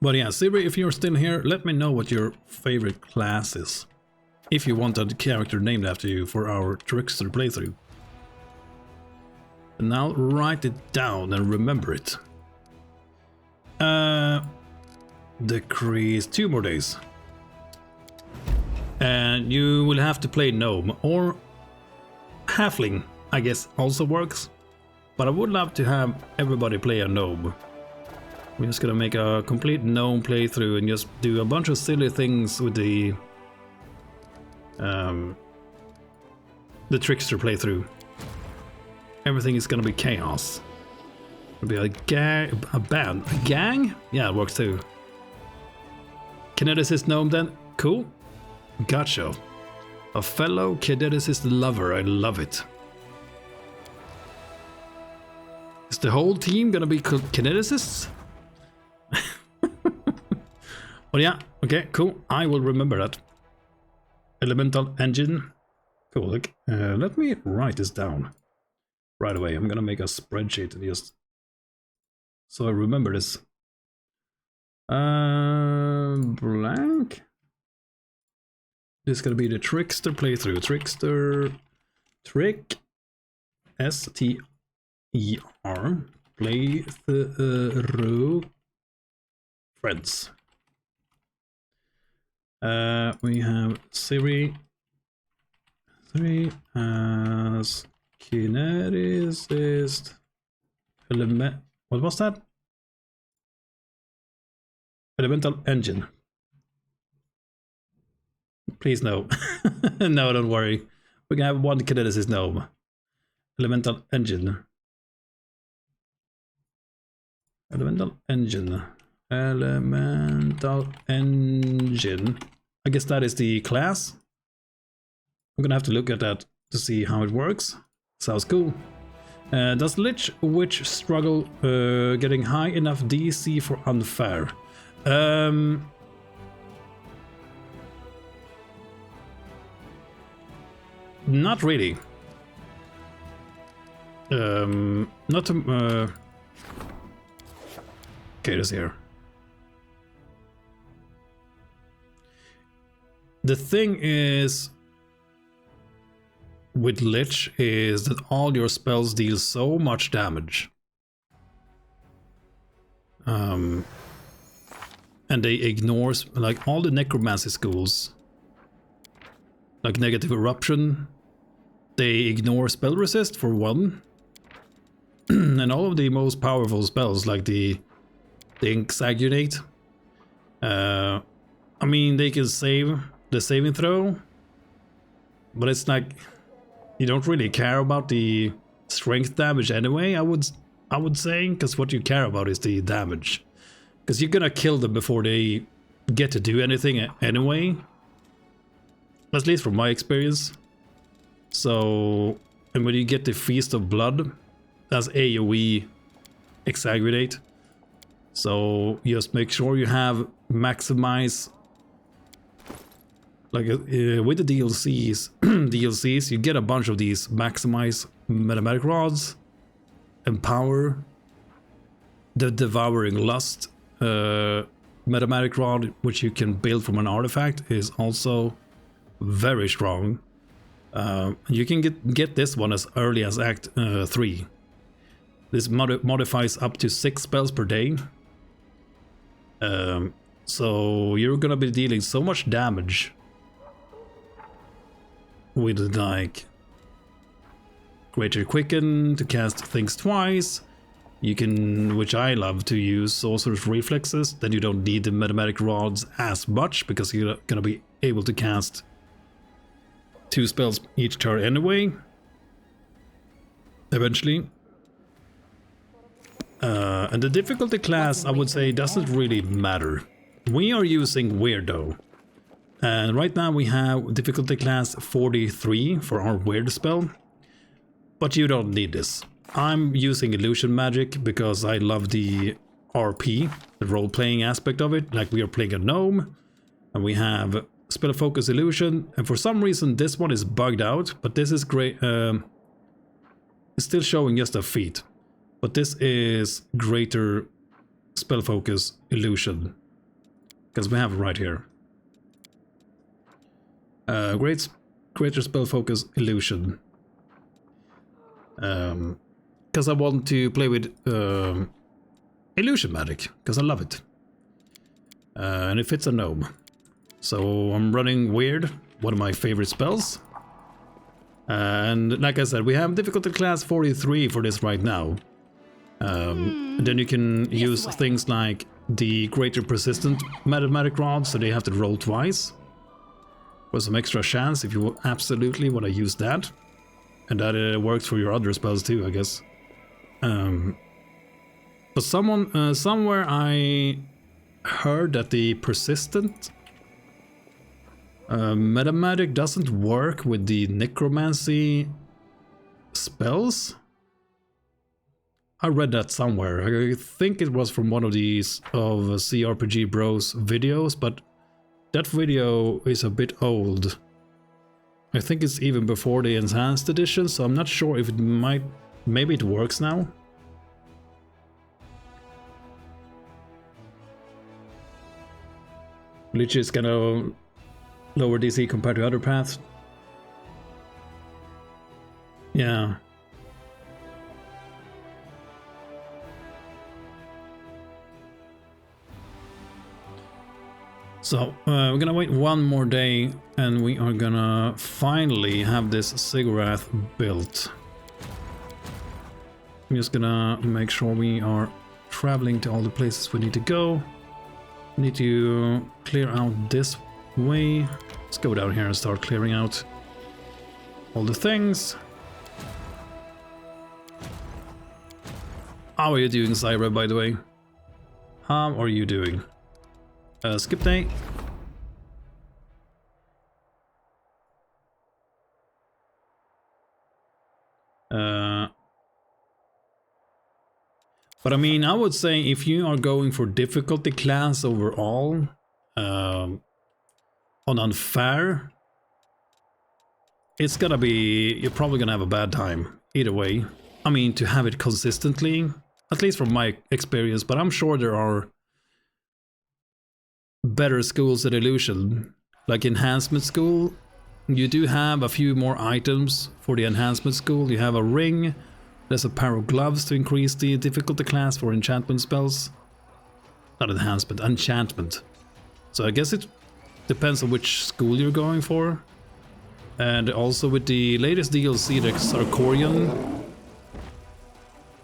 But yeah, Siri, if you're still here, let me know what your favorite class is. If you want a character named after you for our Trickster playthrough. And now write it down and remember it. Decrease 2 more days. And you will have to play Gnome or Halfling, I guess also works. But I would love to have everybody play a Gnome. We're just gonna make a complete Gnome playthrough and just do a bunch of silly things with the Trickster playthrough. Everything is gonna be chaos. It'll be a band. A gang? Yeah, it works too. Kineticist Gnome then? Cool. Gotcha. A fellow kineticist lover, I love it. Is the whole team gonna be kineticists? Well, yeah, okay, cool. I will remember that. Elemental engine. Cool, look, let me write this down right away. I'm gonna make a spreadsheet and just so I remember this. Blank. This is gonna be the Trickster playthrough. Trickster, Trick, S-T-E-R, playthrough, friends. We have Siri as kineticist element. What was that? Elemental engine. Please no. No, don't worry. We can have one kineticist gnome. Elemental engine. Elemental engine. Elemental engine. I guess that is the class. I'm gonna have to look at that to see how it works. Sounds cool. Does Lich Witch struggle getting high enough DC for unfair? Not really. Not to, okay, this here. The thing is with Lich is that all your spells deal so much damage. And they ignore, like, all the necromancy schools, like negative eruption, they ignore spell resist for one. And all of the most powerful spells, like the Exaggerate, I mean, they can save the saving throw, but it's like you don't really care about the strength damage anyway. I would say, because what you care about is the damage, because you're gonna kill them before they get to do anything anyway. At least from my experience. So, and when you get the Feast of Blood, that's AoE Exaggerate. So just make sure you have maximize, like with the DLCs, you get a bunch of these maximize metamatic rods, empower, the devouring lust metamatic rod, which you can build from an artifact, is also very strong. You can get this one as early as Act 3. This modifies up to 6 spells per day. So you're gonna be dealing so much damage with like greater quicken to cast things twice. You can, which I love to use, sorcerer's reflexes. Then you don't need the mathematic rods as much because you're gonna be able to cast 2 spells each turn anyway. Eventually. And the difficulty class, I would say, doesn't really matter. We are using Weirdo. And right now we have difficulty class 43 for our Weird spell. But you don't need this. I'm using illusion magic because I love the RP, the role-playing aspect of it. Like we are playing a gnome, and we have spell focus illusion, and for some reason this one is bugged out, but this is great. It's still showing just a feat, but this is greater spell focus illusion because we have it right here. Greater spell focus illusion. Because I want to play with illusion magic, because I love it. And it fits a gnome. So I'm running Weird, one of my favorite spells. And like I said, we have difficulty class 43 for this right now. And then you can use things like the greater persistent mathematic rod, so they have to roll twice. For some extra chance if you absolutely want to use that. And that works for your other spells too, I guess. But somewhere I heard that the persistent mathematic doesn't work with the necromancy spells. I read that somewhere. I think it was from one of these of CRPG Bros videos, but that video is a bit old. I think it's even before the enhanced edition, so I'm not sure if it might... Maybe it works now? Lich is gonna lower DC compared to other paths. Yeah. So, we're gonna wait one more day and we are gonna finally have this Ziggurat built. I'm just gonna make sure we are traveling to all the places we need to go. Need to clear out this way. Let's go down here and start clearing out all the things. How are you doing, Zyra, by the way? How are you doing? Skip day. But I mean, I would say if you are going for difficulty class overall, on unfair, it's gonna be, you're probably gonna have a bad time either way. I mean, to have it consistently, at least from my experience, but I'm sure there are better schools at Illusion. Like Enhancement School, you do have a few more items for the Enhancement School. You have a ring, there's a pair of gloves to increase the difficulty class for enchantment spells. Not enhancement, enchantment. So I guess it depends on which school you're going for. And also with the latest DLC, the Sarkorian.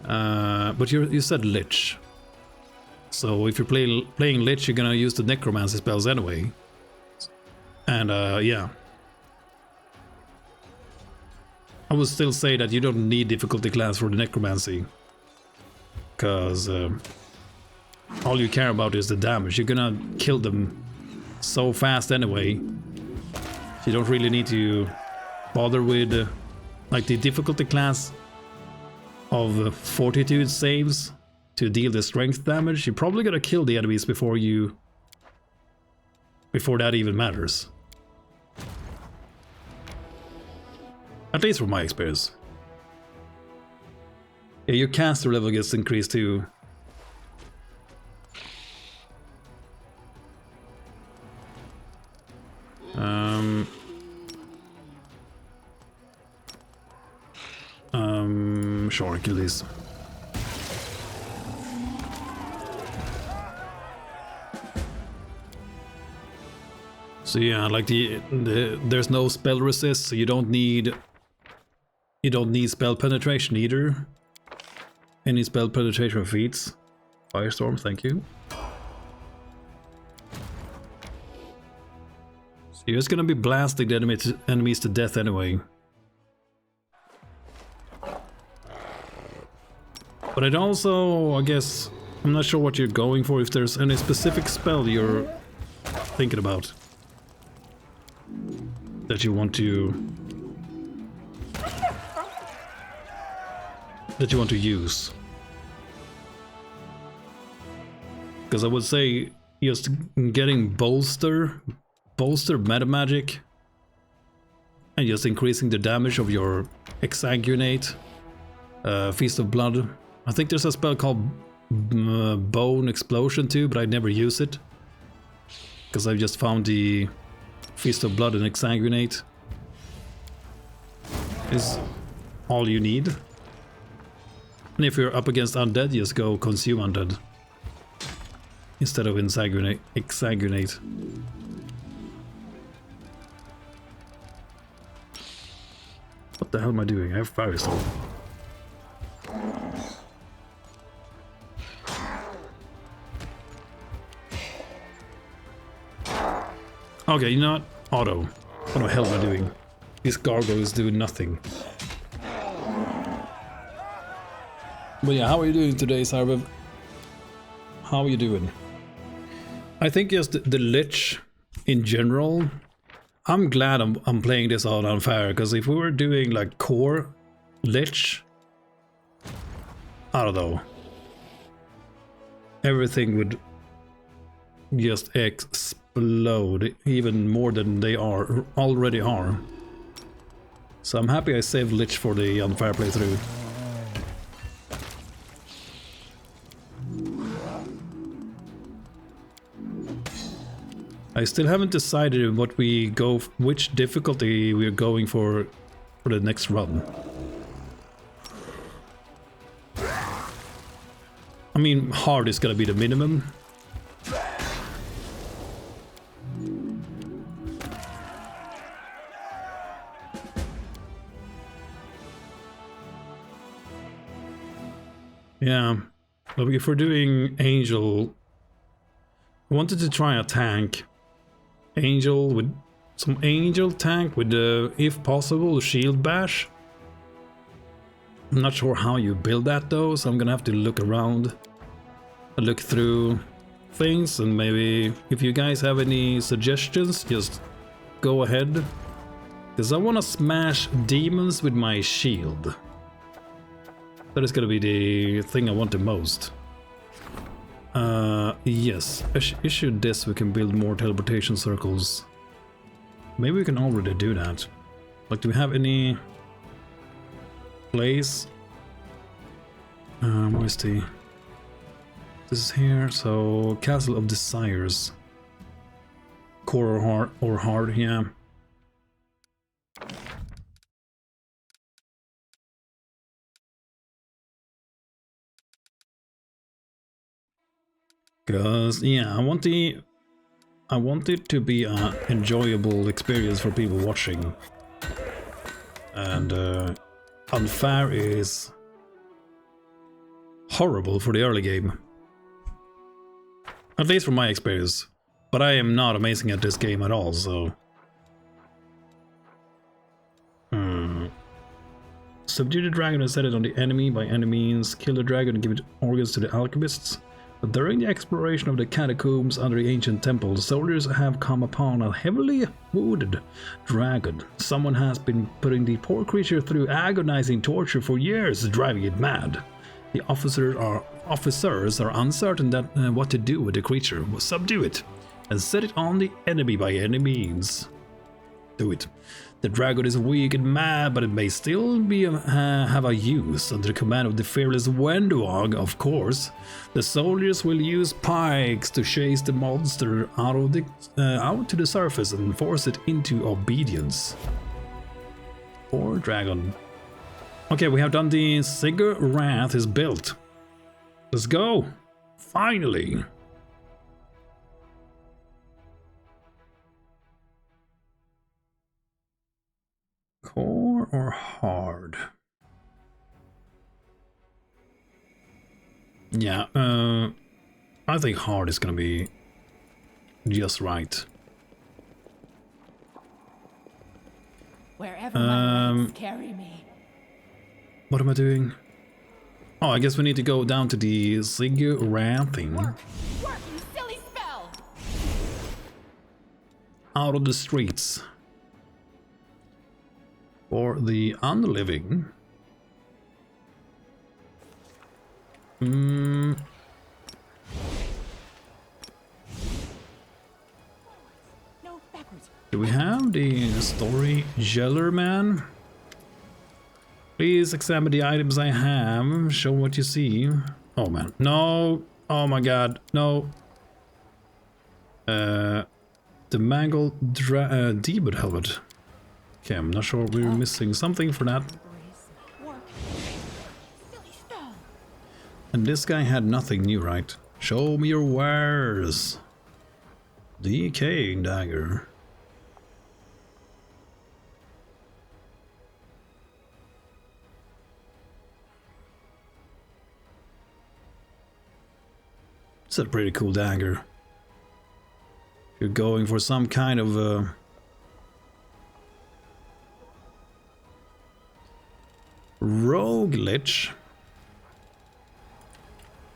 But you said Lich. So if you're playing Lich, you're gonna use the necromancy spells anyway. And yeah. I would still say that you don't need difficulty class for the necromancy. Because all you care about is the damage. You're gonna kill them so fast anyway. You don't really need to bother with like the difficulty class of fortitude saves to deal the strength damage. You're probably gonna kill the enemies before that even matters. At least from my experience. Yeah, your caster level gets increased too. Sure, kill these. So yeah, like there's no spell resist, so you don't need You don't need spell penetration either. Any spell penetration feats. Firestorm, thank you. So you're just gonna be blasting the enemies to death anyway. But it also, I guess, I'm not sure what you're going for, if there's any specific spell you're thinking about that you want to use. Because I would say just getting bolster meta magic and just increasing the damage of your exsanguinate, Feast of Blood. I think there's a spell called Bone Explosion too, but I never use it because I've just found the Feast of Blood and exsanguinate is all you need. And if you're up against undead, just go consume undead instead of exsanguinate. What the hell am I doing? I have Firestorm. Okay, you know what? Auto. What the hell am I doing? These gargoyles do nothing. But yeah, how are you doing today, Sarbev? How are you doing? I think just the Lich in general. I'm glad I'm playing this all unfair, because if we were doing like core Lich, I don't know. Everything would just explode even more than they already are. So I'm happy I saved Lich for the unfair playthrough. I still haven't decided which difficulty we're going for the next run. I mean, hard is gonna be the minimum. Yeah, but if we're doing Angel, I wanted to try a tank. Angel with some Angel tank with if possible, shield bash. I'm not sure how you build that though, so I'm gonna have to look around, look through things, and maybe if you guys have any suggestions, just go ahead. Because I want to smash demons with my shield. That is gonna be the thing I want the most. Yes, issue this, we can build more teleportation circles. Maybe we can already do that. Like, do we have any place? Where's the... This is here, so Castle of Desires. Core or hard, yeah. Because, yeah, I want it to be an enjoyable experience for people watching. And unfair is horrible for the early game. At least from my experience. But I am not amazing at this game at all, so... Subdue the dragon and set it on the enemy. By any means, kill the dragon and give it organs to the alchemists. But during the exploration of the catacombs under the ancient temple, soldiers have come upon a heavily wounded dragon. Someone has been putting the poor creature through agonizing torture for years, driving it mad. The officers are uncertain that what to do with the creature. Well, subdue it and set it on the enemy by any means. Do it. The dragon is weak and mad, but it may still be have a use. Under the command of the fearless Wenduog, of course, the soldiers will use pikes to chase the monster out to the surface and force it into obedience. Poor dragon. Okay, we have done the Sigurd Wrath is built. Let's go! Finally! Core or hard? Yeah, I think hard is gonna be just right. Wherever my legs carry me. What am I doing? Oh, I guess we need to go down to the ziggurat thing. Work, you silly spell! Out of the streets. For the unliving. No, backwards. Do we have the story Jeller Man? Please examine the items I have. Show what you see. Oh man. No. Oh my god. No. The mangled demon helmet. Okay, I'm not sure we're missing something for that. Work. Silly spell. And this guy had nothing new, right? Show me your wares. Decaying dagger. It's a pretty cool dagger. If you're going for some kind of rogue lich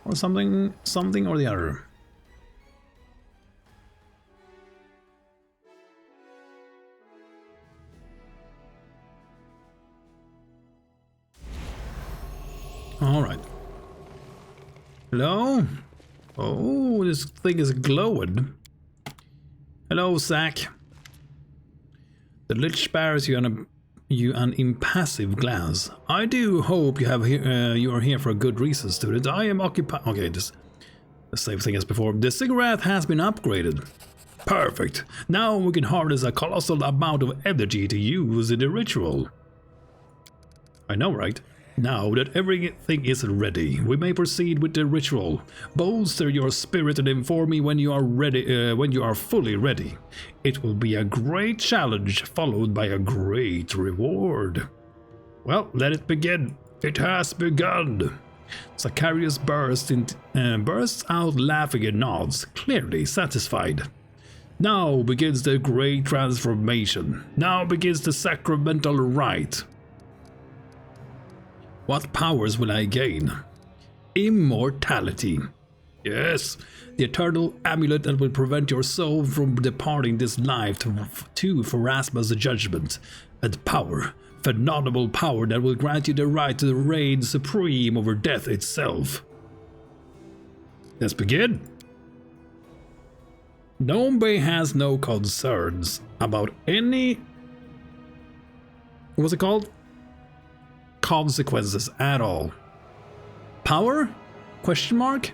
or something or the other. All right. Hello? Oh, this thing is glowing. Hello, Zack. The Lich bears you an impassive glance. I do hope you are here for a good reason, student. I am occupied. Okay, this the same thing as before. The cigarette has been upgraded. Perfect. Now we can harness a colossal amount of energy to use in the ritual. I know, right? Now that everything is ready, we may proceed with the ritual. Bolster your spirit and inform me when you are ready. When you are fully ready, it will be a great challenge followed by a great reward. Well, let it begin. It has begun. Zacharias bursts out laughing and nods, clearly satisfied. Now begins the great transformation. Now begins the sacramental rite. What powers will I gain? Immortality. Yes, the eternal amulet that will prevent your soul from departing this life to Pharasma's judgment. And power, phenomenal power that will grant you the right to reign supreme over death itself. Let's begin. Nombe has no concerns about any... What's it called? Consequences at all. Power? Question mark?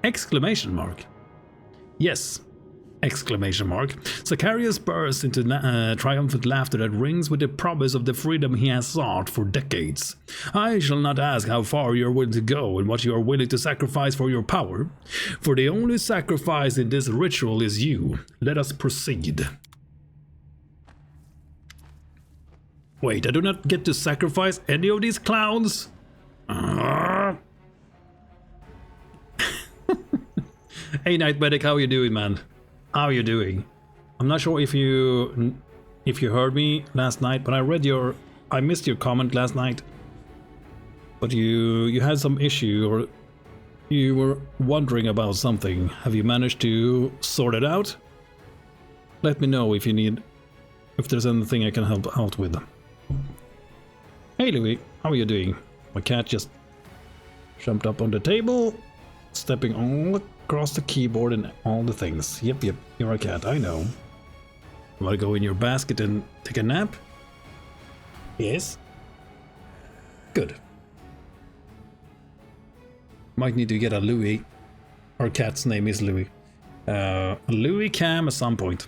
Exclamation mark. Yes. Exclamation mark. Zacharias bursts into triumphant laughter that rings with the promise of the freedom he has sought for decades. I shall not ask how far you are willing to go and what you are willing to sacrifice for your power, for the only sacrifice in this ritual is you. Let us proceed. Wait, I do not get to sacrifice any of these clowns? Hey, Night Medic, how you doing, man? How you doing? I'm not sure if you heard me last night, but I missed your comment last night. But you had some issue, or you were wondering about something. Have you managed to sort it out? Let me know if there's anything I can help out with. Hey Louis, how are you doing? My cat just jumped up on the table, stepping all across the keyboard and all the things. Yep, you're a cat, I know. Want to go in your basket and take a nap? Yes. Good. Might need to get a Louis. Our cat's name is Louis. Louis Cam at some point.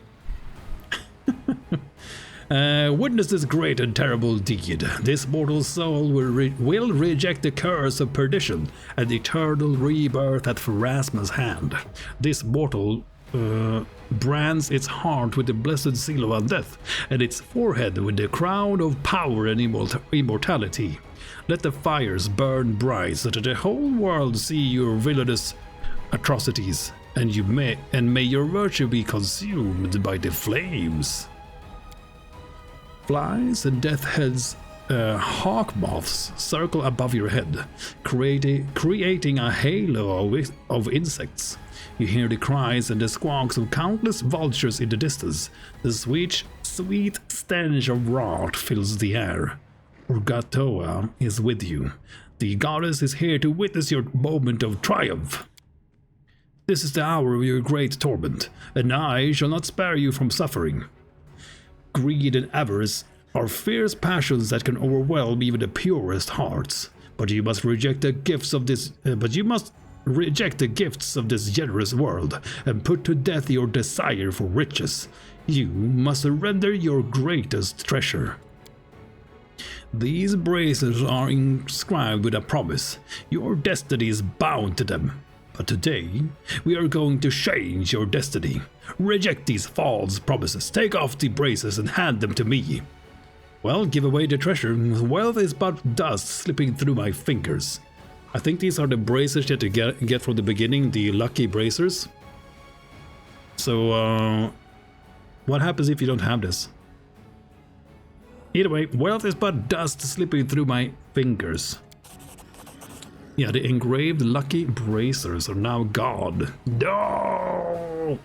Witness this great and terrible deed. This mortal soul will reject the curse of perdition and eternal rebirth at Pharasma's hand. This mortal brands its heart with the blessed seal of undeath, and its forehead with the crown of power and immortality. Let the fires burn bright, so that the whole world see your villainous atrocities, and may your virtue be consumed by the flames. Flies and death heads, hawk moths circle above your head, creating a halo of insects. You hear the cries and the squawks of countless vultures in the distance. The sweet stench of rot fills the air. Urgatoa is with you. The goddess is here to witness your moment of triumph. This is the hour of your great torment, and I shall not spare you from suffering. Greed and avarice are fierce passions that can overwhelm even the purest hearts. But you must reject the gifts of this. Generous world and put to death your desire for riches. You must surrender your greatest treasure. These bracelets are inscribed with a promise. Your destiny is bound to them. But today, we are going to change your destiny. Reject these false promises. Take off the bracelets and hand them to me. Well, give away the treasure. Wealth is but dust slipping through my fingers. I think these are the bracelets that you get from the beginning, the lucky bracers. So, what happens if you don't have this? Either way, wealth is but dust slipping through my fingers. Yeah, the engraved lucky bracers are now gone. No!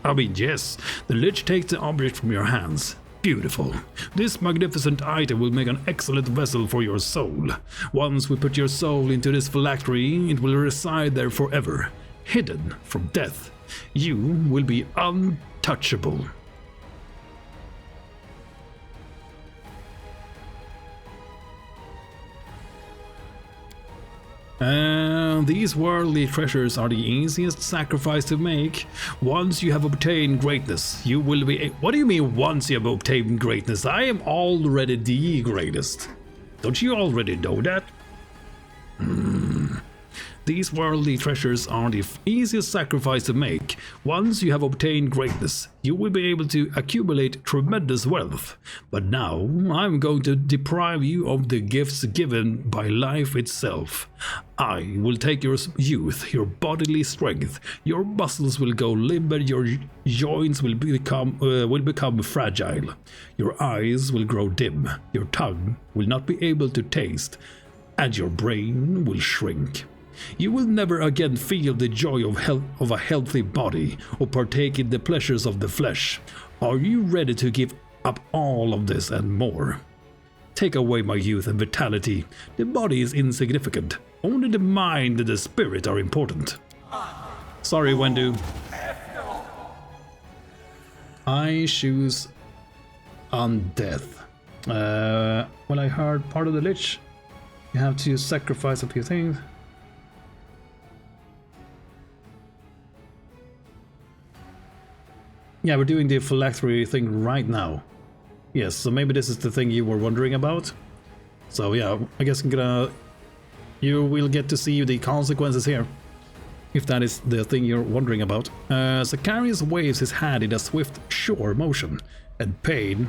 I mean, yes, the Lich takes the object from your hands. Beautiful. This magnificent item will make an excellent vessel for your soul. Once we put your soul into this phylactery, it will reside there forever, hidden from death. You will be untouchable. These worldly treasures are the easiest sacrifice to make. Once you have obtained greatness, you will be... What do you mean, once you have obtained greatness? I am already the greatest. Don't you already know that? These worldly treasures are the easiest sacrifice to make. Once you have obtained greatness, you will be able to accumulate tremendous wealth. But now, I'm going to deprive you of the gifts given by life itself. I will take your youth, your bodily strength, your muscles will go limp, and your joints will become fragile. Your eyes will grow dim, your tongue will not be able to taste, and your brain will shrink. You will never again feel the joy of a healthy body or partake in the pleasures of the flesh. Are you ready to give up all of this and more? Take away my youth and vitality. The body is insignificant. Only the mind and the spirit are important. Sorry, Wendu. I choose undeath. Well, I heard part of the Lich. You have to sacrifice a few things. Yeah, we're doing the phylactery thing right now. Yes, so maybe this is the thing you were wondering about. So yeah, I guess you will get to see the consequences here, if that is the thing you're wondering about. Zacharias waves his hand in a swift, sure motion, and pain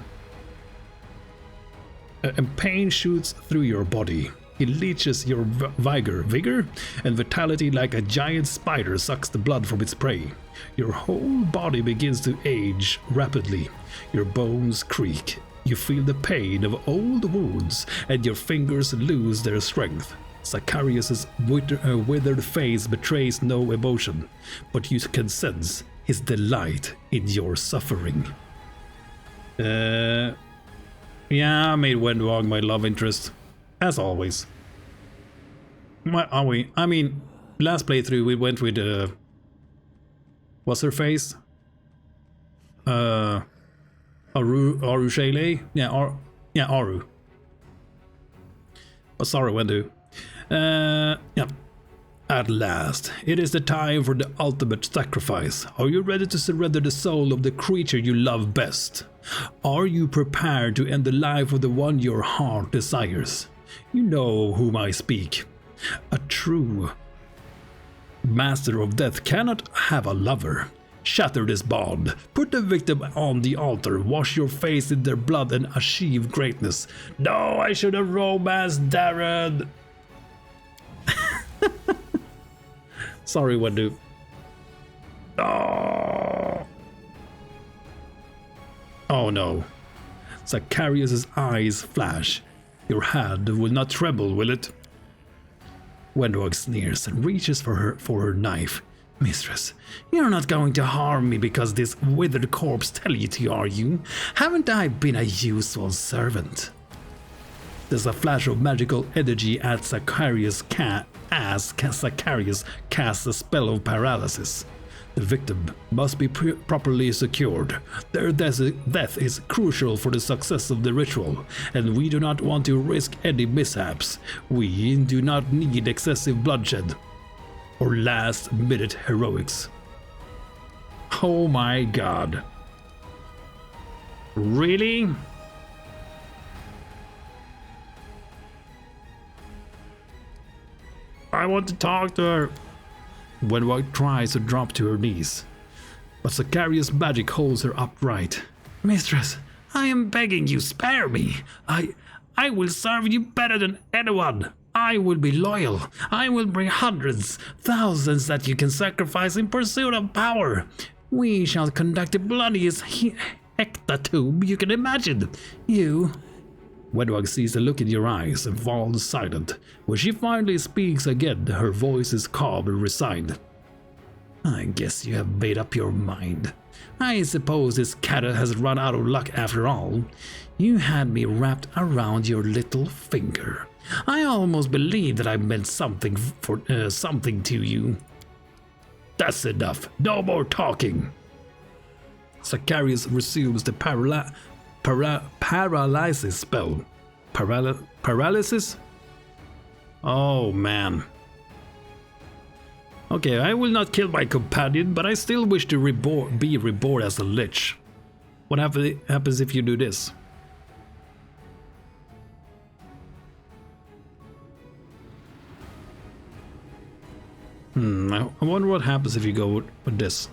shoots through your body. He leeches your vigor and vitality like a giant spider sucks the blood from its prey. Your whole body begins to age rapidly. Your bones creak. You feel the pain of old wounds, and your fingers lose their strength. Zacharias' withered face betrays no emotion, but you can sense his delight in your suffering. Yeah, I made Wenduog my love interest. As always. What are we? I mean, last playthrough we went with what's her face? Aru Shaylee? Yeah, Aru. Oh, sorry, Wendu. Yeah. At last, it is the time for the ultimate sacrifice. Are you ready to surrender the soul of the creature you love best? Are you prepared to end the life of the one your heart desires? You know whom I speak. A true master of death cannot have a lover. Shatter this bond. Put the victim on the altar. Wash your face in their blood and achieve greatness. No, I should have romanced Darren. Sorry, Wendu. Oh. Oh no. Zacharias' eyes flash. Your hand will not tremble, will it? Wendwag sneers and reaches for her knife. Mistress, you're not going to harm me because this withered corpse tell you to, are you? Haven't I been a useful servant? There's a flash of magical energy at Zacharias as Zacharias casts a spell of paralysis. The victim must be properly secured. Their death is crucial for the success of the ritual, and we do not want to risk any mishaps. We do not need excessive bloodshed or last-minute heroics. Oh my god. Really? I want to talk to her. Wenwag tries to drop to her knees, but Zacharias' magic holds her upright. Mistress, I am begging you, spare me. I will serve you better than anyone. I will be loyal. I will bring hundreds, thousands that you can sacrifice in pursuit of power. We shall conduct the bloodiest hecatomb you can imagine. You... Wenwag sees the look in your eyes and falls silent. When she finally speaks again, her voice is calm and resigned. I guess you have made up your mind. I suppose this cat has run out of luck after all. You had me wrapped around your little finger. I almost believed that I meant something to you. That's enough. No more talking. Zacharias resumes the paralysis spell. Paralysis? Oh man. Okay, I will not kill my companion, but I still wish to be reborn as a Lich. What happens if you do this? I wonder what happens if you go with this.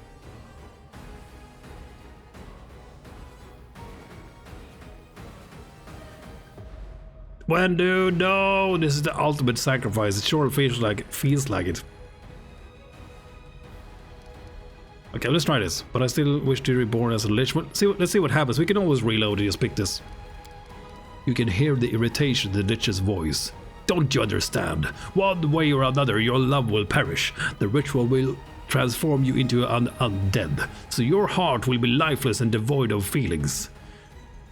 Wendu, no! This is the ultimate sacrifice. It sure feels like it. Okay, let's try this. But I still wish to be reborn as a Lich. Let's see what happens. We can always reload and just pick this. You can hear the irritation in the Lich's voice. Don't you understand? One way or another, your love will perish. The ritual will transform you into an undead, so your heart will be lifeless and devoid of feelings.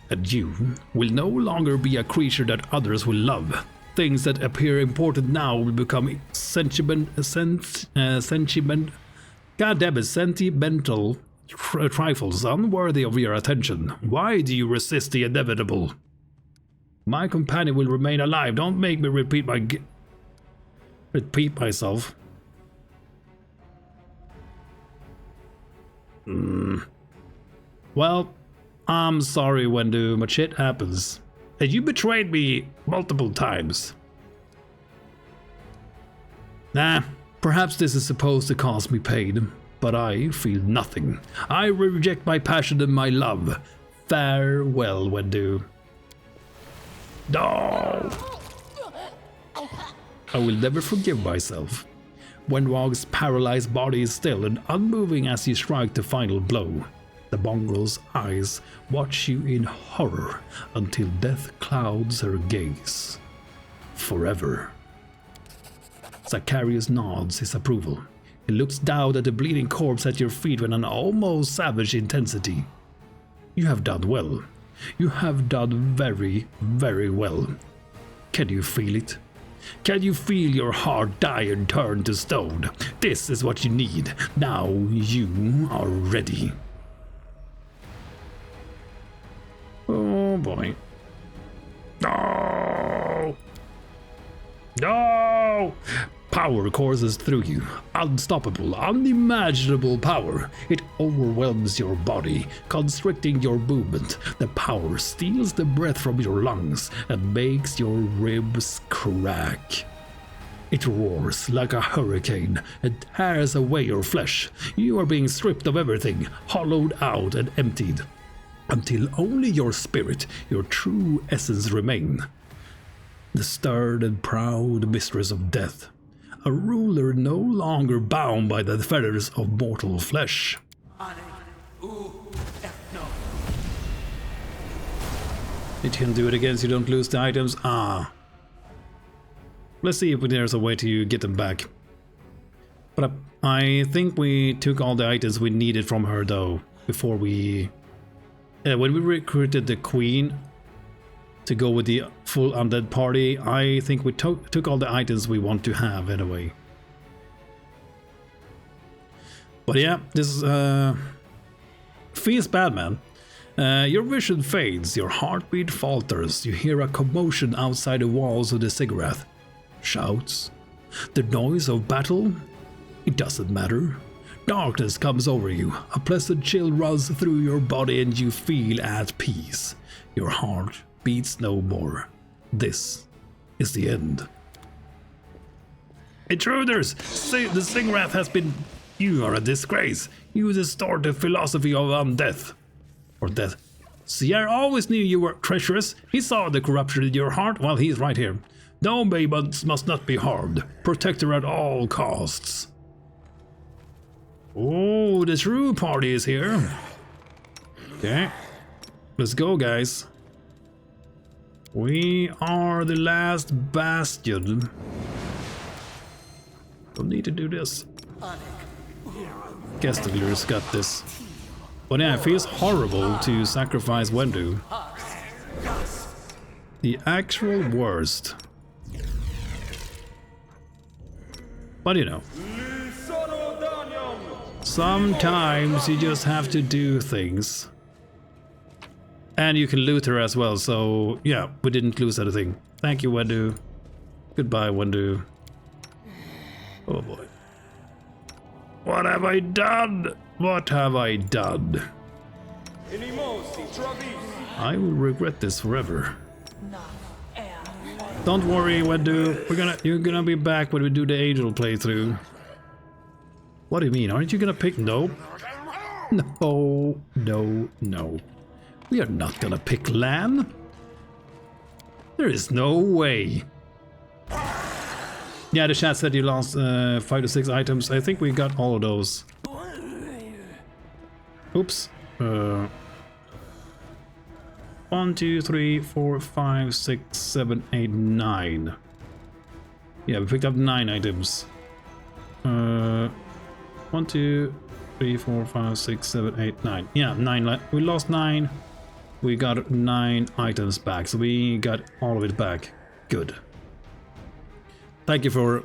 And you will no longer be a creature that others will love. Things that appear important now will become sentimental trifles unworthy of your attention. Why do you resist the inevitable? My companion will remain alive. Don't make me repeat myself. Well, I'm sorry, Wendu, but shit happens. And you betrayed me multiple times. Nah, perhaps this is supposed to cause me pain, but I feel nothing. I reject my passion and my love. Farewell, Wendu. No! I will never forgive myself. Wenwag's paralyzed body is still and unmoving as you strike the final blow. The mongrel's eyes watch you in horror until death clouds her gaze. Forever. Zacharias nods his approval. He looks down at the bleeding corpse at your feet with an almost savage intensity. You have done well. You have done very, very well. Can you feel it? Can you feel your heart die and turn to stone? This is what you need. Now you are ready. Oh boy. No! No! Power courses through you. Unstoppable, unimaginable power. It overwhelms your body, constricting your movement. The power steals the breath from your lungs and makes your ribs crack. It roars like a hurricane and tears away your flesh. You are being stripped of everything, hollowed out and emptied, until only your spirit, your true essence remain. The stern and proud mistress of death, a ruler no longer bound by the fetters of mortal flesh. It can do it again so you don't lose the items. Ah. Let's see if there's a way to get them back. But I think we took all the items we needed from her though, before we... when we recruited the queen to go with the full undead party, I think we took all the items we want to have anyway. But yeah, this feels bad, man. Your vision fades, your heartbeat falters, you hear a commotion outside the walls of the ziggurat. Shouts. The noise of battle? It doesn't matter. Darkness comes over you, a pleasant chill runs through your body and you feel at peace. Your heart beats no more. This is the end. Intruders! The ziggurat has been... You are a disgrace. You distort the philosophy of undeath. Or death. Sierra always knew you were treacherous. He saw the corruption in your heart. Well, he's right here. No maidens must not be harmed. Protect her at all costs. Oh, the true party is here. Okay. Let's go, guys. We are the last bastion. Don't need to do this. Guess the Glur's got this. But yeah, it feels horrible to sacrifice Wendu. The actual worst. But you know. Sometimes you just have to do things. And you can loot her as well, so yeah, we didn't lose anything. Thank you, Wendu. Goodbye, Wendu. Oh boy. What have I done? What have I done? I will regret this forever. Don't worry, Wendu. You're gonna be back when we do the Angel playthrough. What do you mean? Aren't you gonna pick? No. No. No. No. We are not gonna pick Lan. There is no way. Yeah, the chat said you lost 5 to 6 items. I think we got all of those. Oops. 1, 2, 3, 4, 5, 6, 7, 8, 9. Yeah, we picked up 9 items. 1, 2, 3, 4, 5, 6, 7, 8, 9. Yeah, 9. We lost 9. We got 9 items back, so we got all of it back. Good. Thank you for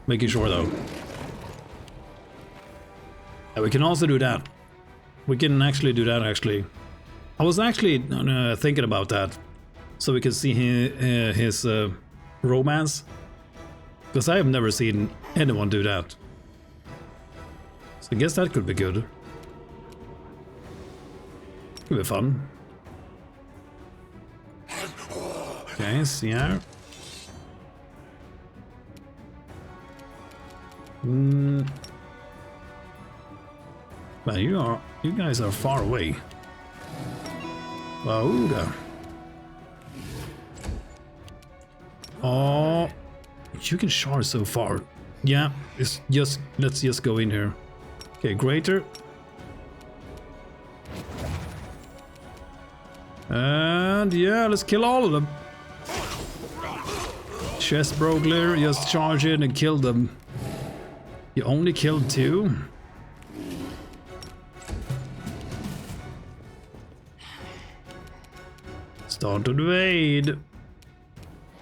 making sure, though. We can also do that. We can actually do that, actually. I was actually thinking about that. So we can see his romance. Because I have never seen anyone do that. So I guess that could be good. Could be fun. Okay, see here. Well, you guys are far away. Wauga. Oh, you can charge so far. Yeah, let's just go in here. Okay, greater. And yeah, let's kill all of them. Chest Brogler, just charge in and kill them. You only killed 2? Start to invade.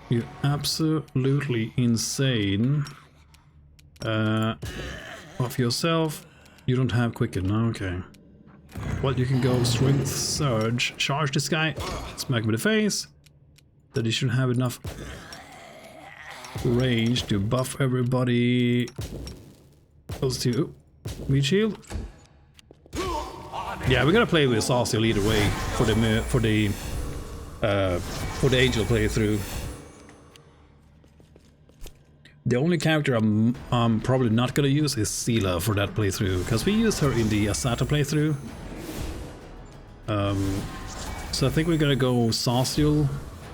You're absolutely insane. Off yourself. You don't have quicken, okay. Well, you can go strength surge, charge this guy, smack him in the face. Then you should have enough range to buff everybody. Those 2. Meat shield. Yeah, we're gonna play with Sauciel either way for the Angel playthrough. The only character I'm probably not gonna use is Sela for that playthrough, because we used her in the Asata playthrough. So I think we're gonna go Sauciel.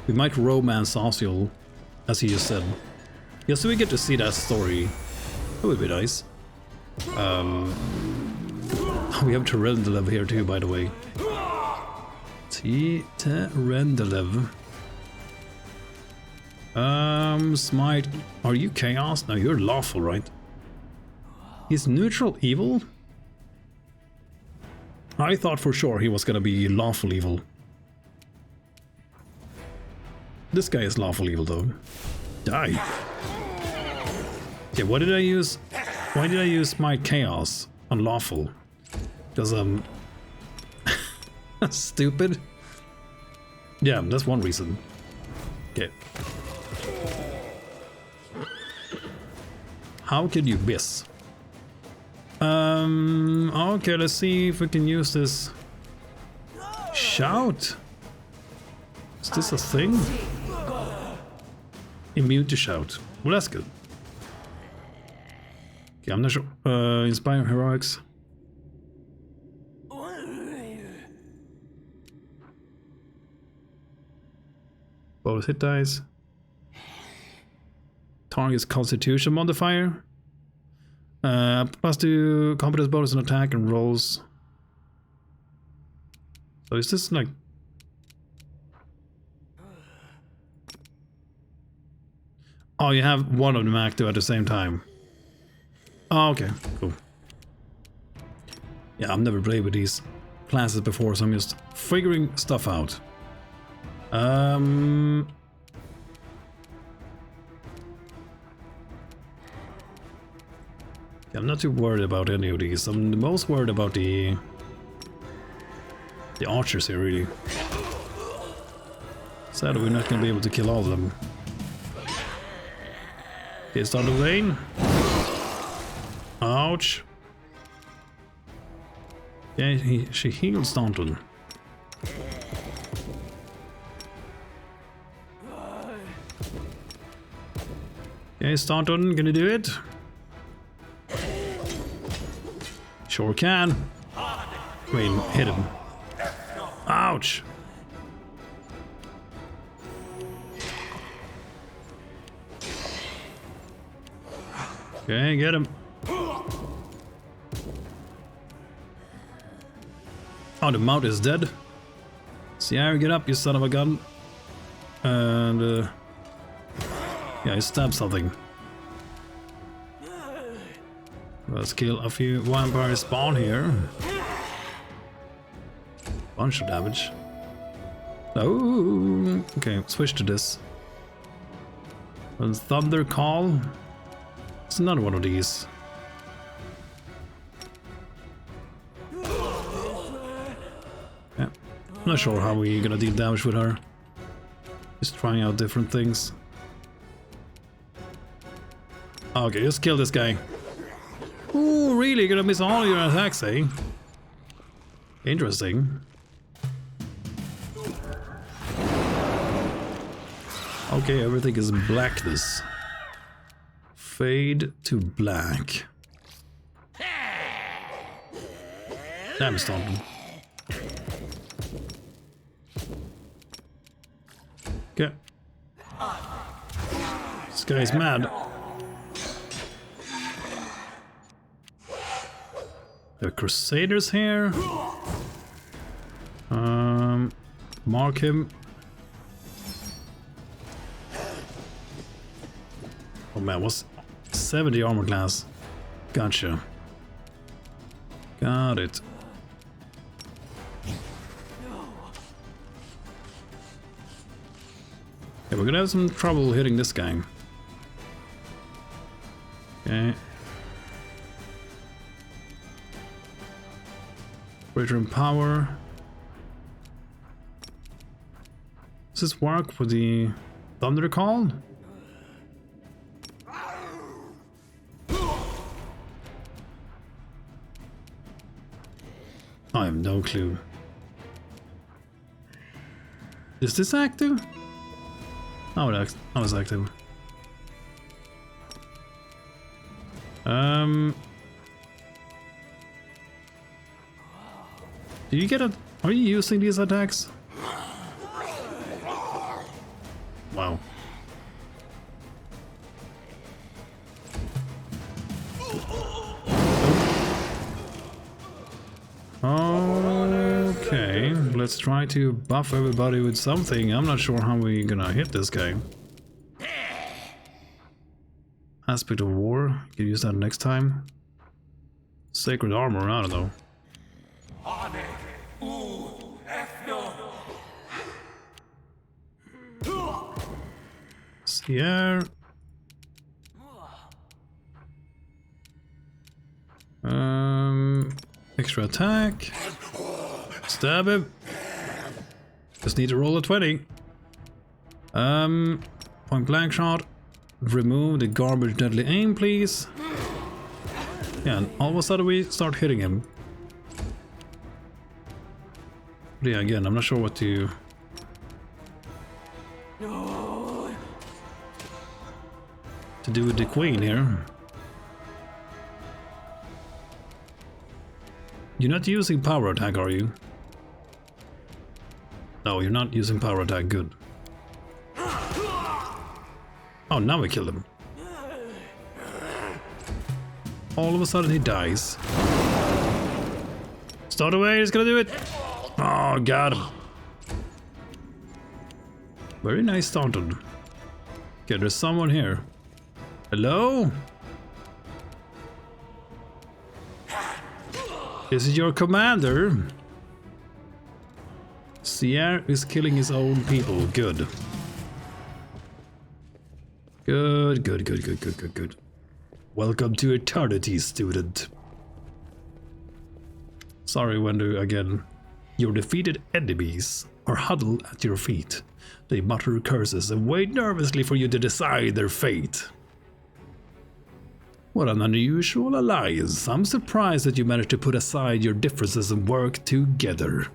We might romance Sauciel, as he just said. Yeah, so we get to see that story. That would be nice. We have Terendelev here too, by the way. Terendelev. Smite. Are you chaos? No, you're lawful, right? He's neutral evil? I thought for sure he was gonna be lawful evil. This guy is lawful evil though. Die. Okay, what did I use? Why did I use my chaos on lawful? Because stupid. Yeah, that's one reason. Okay. How can you miss? Okay, let's see if we can use this. Shout. Is this a thing? Immune to shout. Well, that's good. Okay, I'm not sure. Inspire heroics. Bonus hit dice. Target's constitution modifier. +2 competence bonus on attack and rolls. So is this like... Oh, you have one of them active at the same time. Oh, okay, cool. Yeah, I've never played with these classes before, so I'm just figuring stuff out. I'm not too worried about any of these. I'm the most worried about the archers here, really. Sad that we're not going to be able to kill all of them. Okay, start the lane. Ouch. Yeah, she healed Staunton. Okay, Staunton, gonna do it? Sure can. I mean, hit him. Ouch. Okay, get him. Oh, the mount is dead. Sierra, get up, you son of a gun. And, yeah, he stabbed something. Let's kill a few vampires spawn here. Bunch of damage. Oh, okay, switch to this. And Thunder Call. It's another one of these. Yeah, not sure how we're gonna deal damage with her. Just trying out different things. Okay, just kill this guy. Ooh, really? You're gonna miss all your attacks, eh? Interesting. Okay, everything is blackness. Fade to black. Damn, Staunton. Okay. This guy's mad. There are Crusaders here. Mark him. Oh man, what's 70 armor class? Gotcha. Got it. Yeah, we're gonna have some trouble hitting this guy. Okay. Greater in power. Does this work for the Thunder Call? I have no clue. Is this active? Oh, it was active. Do you get a... Are you using these attacks? Wow. Okay, let's try to buff everybody with something. I'm not sure how we're gonna hit this guy. Aspect of War, you can use that next time. Sacred Armor, I don't know. Here. Extra attack. Stab him. Just need to roll a 20. Point blank shot. Remove the garbage deadly aim, please. Yeah, and all of a sudden we start hitting him. But yeah, again, I'm not sure what to... to do with the queen here. You're not using power attack, are you? No, you're not using power attack, good. Oh, now we killed him. All of a sudden he dies. Start away, he's gonna do it! Oh, got him. Very nice started. Okay, there's someone here. Hello? This is your commander. Sierra is killing his own people. Good. Good. Welcome to eternity, student. Sorry, Wendu, again. Your defeated enemies are huddled at your feet. They mutter curses and wait nervously for you to decide their fate. What an unusual alliance. I'm surprised that you managed to put aside your differences and work together.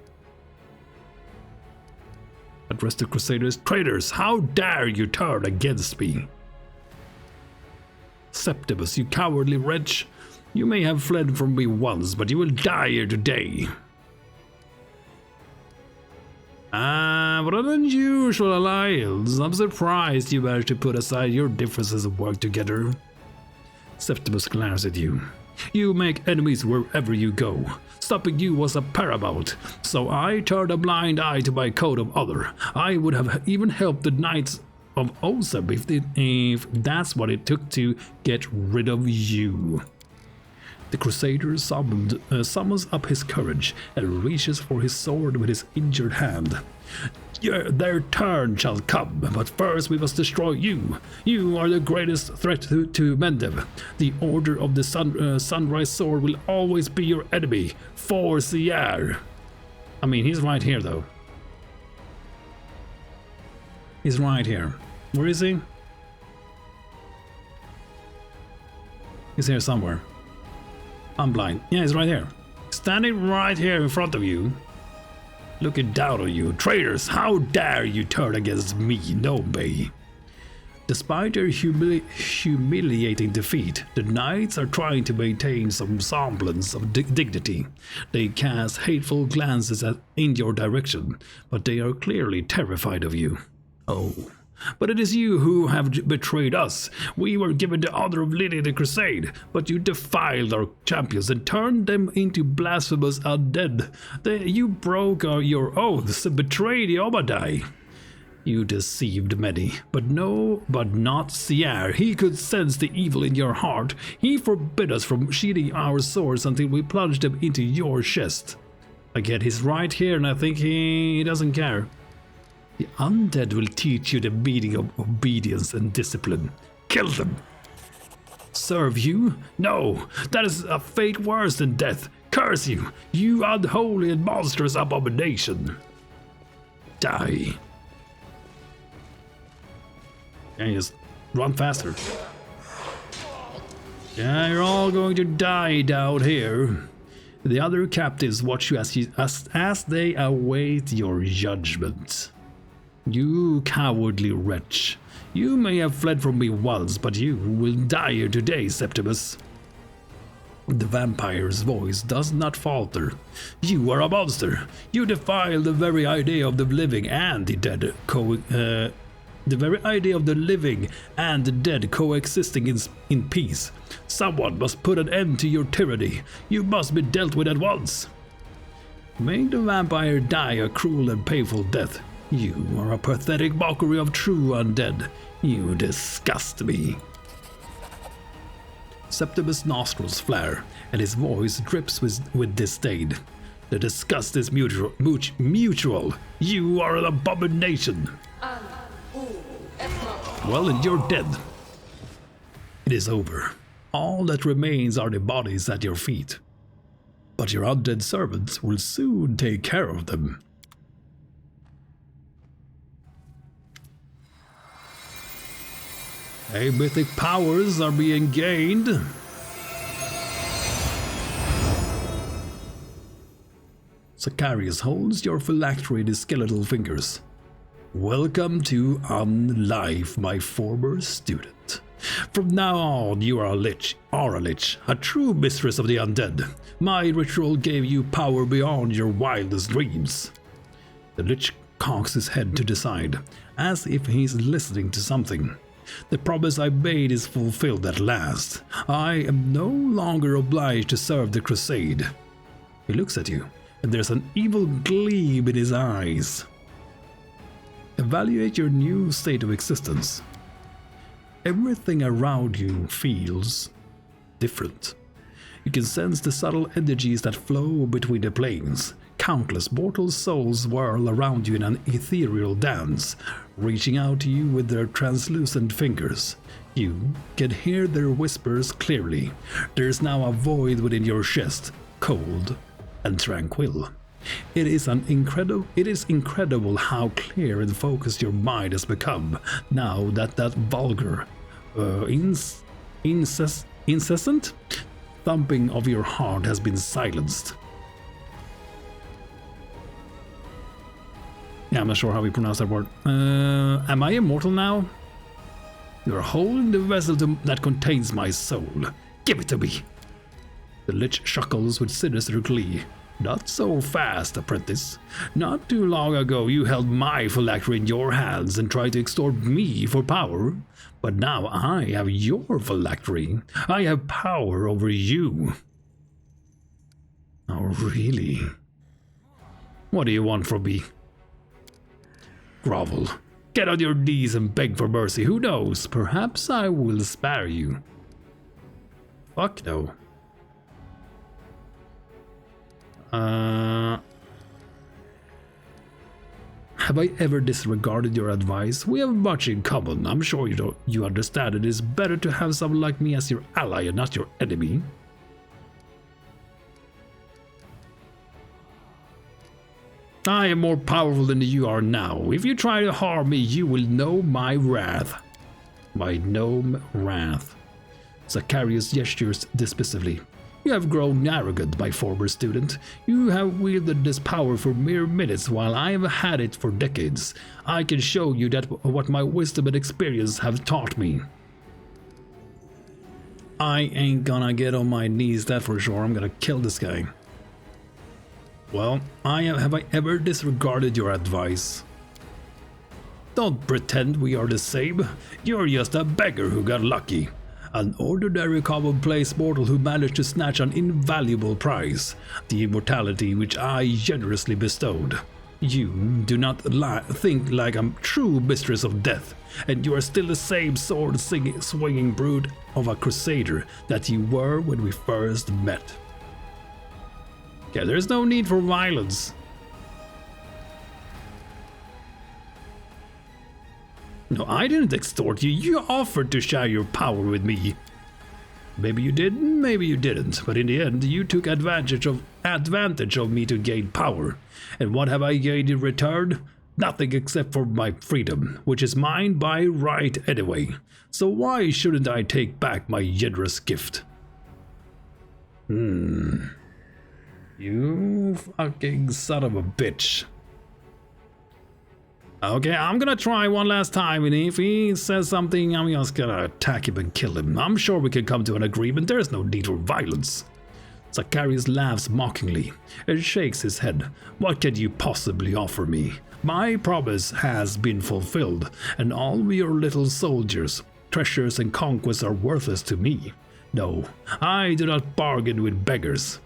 Address the Crusaders. Traitors, how dare you turn against me? Septimus, you cowardly wretch. You may have fled from me once, but you will die here today. What an unusual alliance. I'm surprised you managed to put aside your differences and work together. Septimus glares at you. You make enemies wherever you go. Stopping you was a paramount, so I turned a blind eye to my code of honor. I would have even helped the Knights of Oseb if that's what it took to get rid of you. The Crusader summons up his courage and reaches for his sword with his injured hand. Their turn shall come, but first we must destroy you. You are the greatest threat to Mendev. The Order of the Sunrise Sword will always be your enemy. For Sierra. I mean, he's right here, though. He's right here. Where is he? He's here somewhere. I'm blind. Yeah, he's right here. Standing right here in front of you. Looking down on you. Traitors, how dare you turn against me, Nombe? Despite their humiliating defeat, the knights are trying to maintain some semblance of dignity. They cast hateful glances in your direction, but they are clearly terrified of you. Oh, but it is you who have betrayed us. We were given the honor of leading the crusade, but you defiled our champions and turned them into blasphemous undead. You broke your oaths and betrayed the Obadai. You deceived many, but not Sierra. He could sense the evil in your heart. He forbid us from sheathing our swords until we plunged them into your chest. Again, he's right here, and I think he doesn't care. The undead will teach you the meaning of obedience and discipline. Kill them! Serve you? No, that is a fate worse than death. Curse you, you unholy and monstrous abomination. Die. Yeah, just run faster. Yeah, you're all going to die down here. The other captives watch you as they await your judgment. You cowardly wretch. You may have fled from me once, but you will die here today, Septimus. The vampire's voice does not falter. You are a monster. You defile the very idea of the living and the dead the very idea of the living and the dead coexisting in peace. Someone must put an end to your tyranny. You must be dealt with at once. Make the vampire die a cruel and painful death. You are a pathetic mockery of true undead. You disgust me. Septimus' nostrils flare, and his voice drips with disdain. The disgust is mutual. You are an abomination. Well, and you're dead. It is over. All that remains are the bodies at your feet. But your undead servants will soon take care of them. Hey, mythic powers are being gained. Zacharias holds your phylactery in his skeletal fingers. Welcome to Unlife, my former student. From now on, you are a Lich, a true mistress of the undead. My ritual gave you power beyond your wildest dreams. The Lich cocks his head to the side, as if he's listening to something. The promise I made is fulfilled at last. I am no longer obliged to serve the crusade. He looks at you, and there's an evil gleam in his eyes. Evaluate your new state of existence. Everything around you feels different. You can sense the subtle energies that flow between the planes. Countless mortal souls whirl around you in an ethereal dance, reaching out to you with their translucent fingers. You can hear their whispers clearly. There's now a void within your chest, cold and tranquil. It is incredible how clear and focused your mind has become now that vulgar, incessant thumping of your heart has been silenced. Yeah, I'm not sure how we pronounce that word. Am I immortal now? You're holding the vessel that contains my soul. Give it to me. The Lich chuckles with sinister glee. Not so fast, apprentice. Not too long ago you held my phylactery in your hands and tried to extort me for power. But now I have your phylactery. I have power over you. Oh, really? What do you want from me? Grovel. Get on your knees and beg for mercy. Who knows? Perhaps I will spare you. Fuck no. Have I ever disregarded your advice? We have much in common. I'm sure you understand it is better to have someone like me as your ally and not your enemy. I am more powerful than you are now. If you try to harm me, you will know my wrath. My gnome wrath. Zacharias gestures dismissively. You have grown arrogant, my former student. You have wielded this power for mere minutes while I have had it for decades. I can show you that what my wisdom and experience have taught me. I ain't gonna get on my knees, that for sure. I'm gonna kill this guy. Well, have I ever disregarded your advice? Don't pretend we are the same. You're just a beggar who got lucky. An ordinary commonplace mortal who managed to snatch an invaluable prize, the immortality which I generously bestowed. You do not think like a true mistress of death, and you are still the same sword-swinging brute of a crusader that you were when we first met. Yeah, there's no need for violence. No, I didn't extort you. You offered to share your power with me. Maybe you did, maybe you didn't. But in the end, you took advantage of me to gain power. And what have I gained in return? Nothing except for my freedom, which is mine by right anyway. So why shouldn't I take back my generous gift? You fucking son of a bitch. Okay, I'm gonna try one last time, and if he says something, I'm just gonna attack him and kill him. I'm sure we can come to an agreement. There's no need for violence. Zacharias laughs mockingly and shakes his head. What can you possibly offer me? My promise has been fulfilled, and all your little soldiers, treasures and conquests are worthless to me. No, I do not bargain with beggars.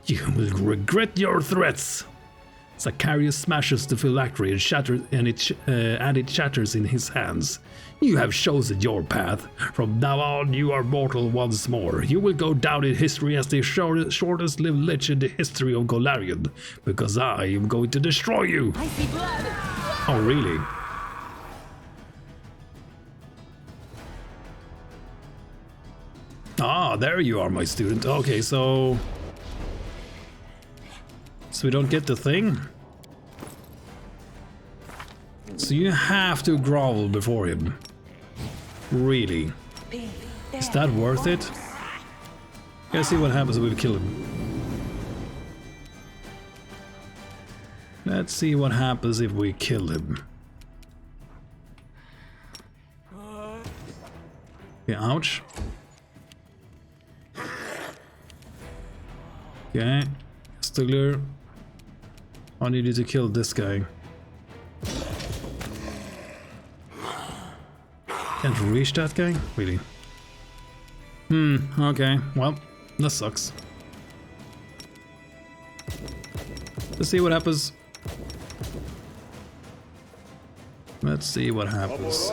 You will regret your threats. Zacharias smashes the phylactery and it shatters in his hands. You have chosen your path. From now on, you are mortal once more. You will go down in history as the shortest-lived Lich in the history of Golarion, because I am going to destroy you. I see blood. Oh, really? Ah, there you are, my student. Okay, so we don't get the thing? So you have to grovel before him. Really? Is that worth it? Let's see what happens if we kill him. Let's see what happens if we kill him. Okay, ouch. Okay, Stugler. I need you to kill this guy. Can't reach that guy? Really? Okay. Well, that sucks. Let's see what happens. Let's see what happens.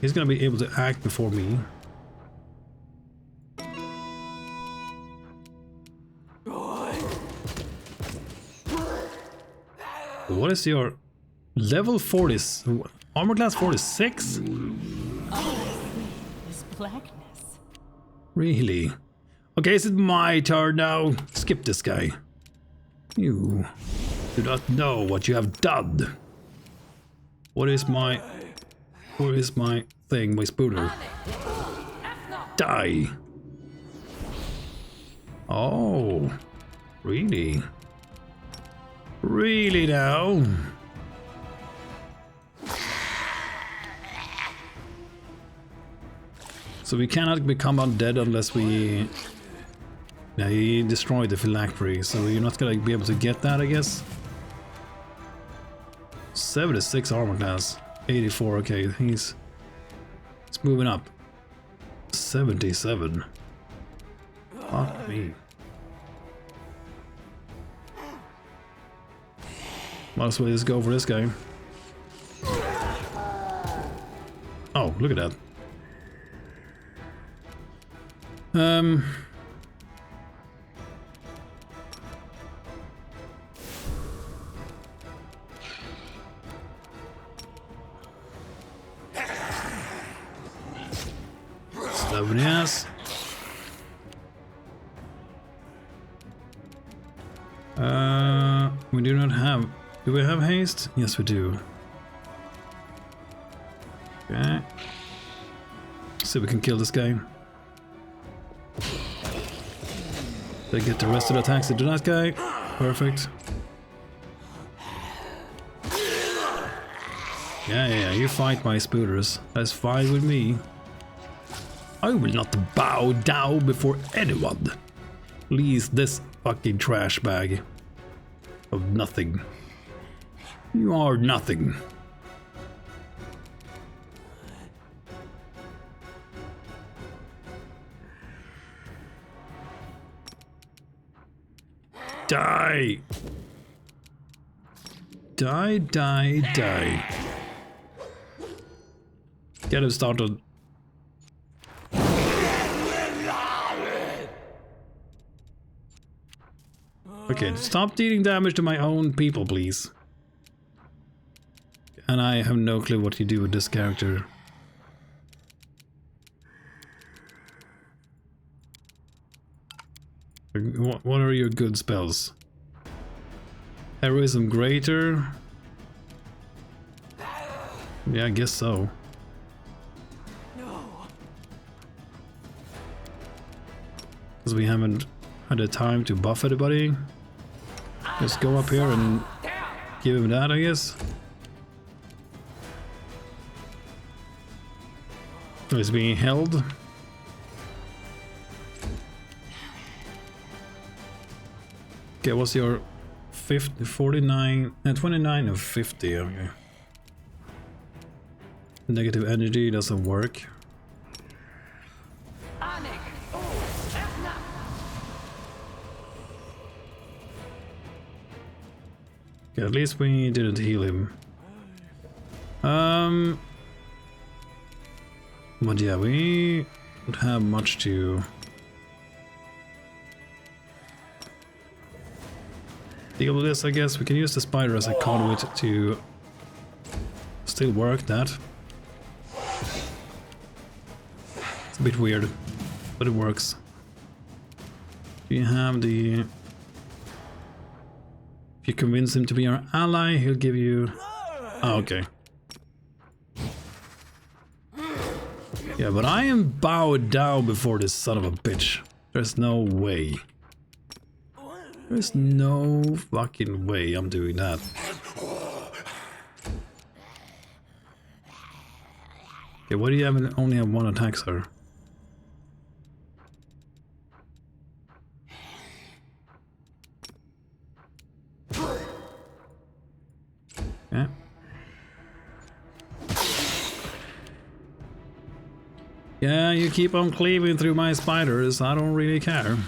He's gonna be able to act before me. What is your level 40? Armor class 46? This blackness. Really? Okay, is it my turn now? Skip this guy. You do not know what you have done. What is my thing, my spooner? Die. Oh, really? Really now? So we cannot become undead unless we... Yeah, he destroyed the phylactery, so you're not gonna be able to get that, I guess. 76 armor class. 84, okay, he's moving up. 77. Fuck me. Might as well just go for this guy. Oh, look at that. Stubborn ass. We do not have... Do we have haste? Yes, we do. Okay. See if we can kill this guy. Did I get the rest of the attacks into that guy? Perfect. Yeah, you fight my spooters. That's fine with me. I will not bow down before anyone. Least this fucking trash bag of nothing. You are nothing. Die! Die, die, die. Get him started. Okay, stop dealing damage to my own people, please. And I have no clue what you do with this character. What are your good spells? Heroism greater? Yeah, I guess so. No. because we haven't had the time to buff anybody. Just go up here and give him that, I guess. He's being held. Okay, what's your 50, 49, 29 of 50? Okay. Negative energy doesn't work. Okay, at least we didn't heal him. But yeah, we don't have much to deal with this, I guess. We can use the spider as a conduit to still work that. It's a bit weird, but it works. Do you have the... If you convince him to be our ally, he'll give you... Oh, okay. Yeah, but I am bowed down before this son of a bitch. There's no way. There's no fucking way I'm doing that. Okay, what do you have? Only have one attack, sir. Yeah. Yeah, you keep on cleaving through my spiders. I don't really care.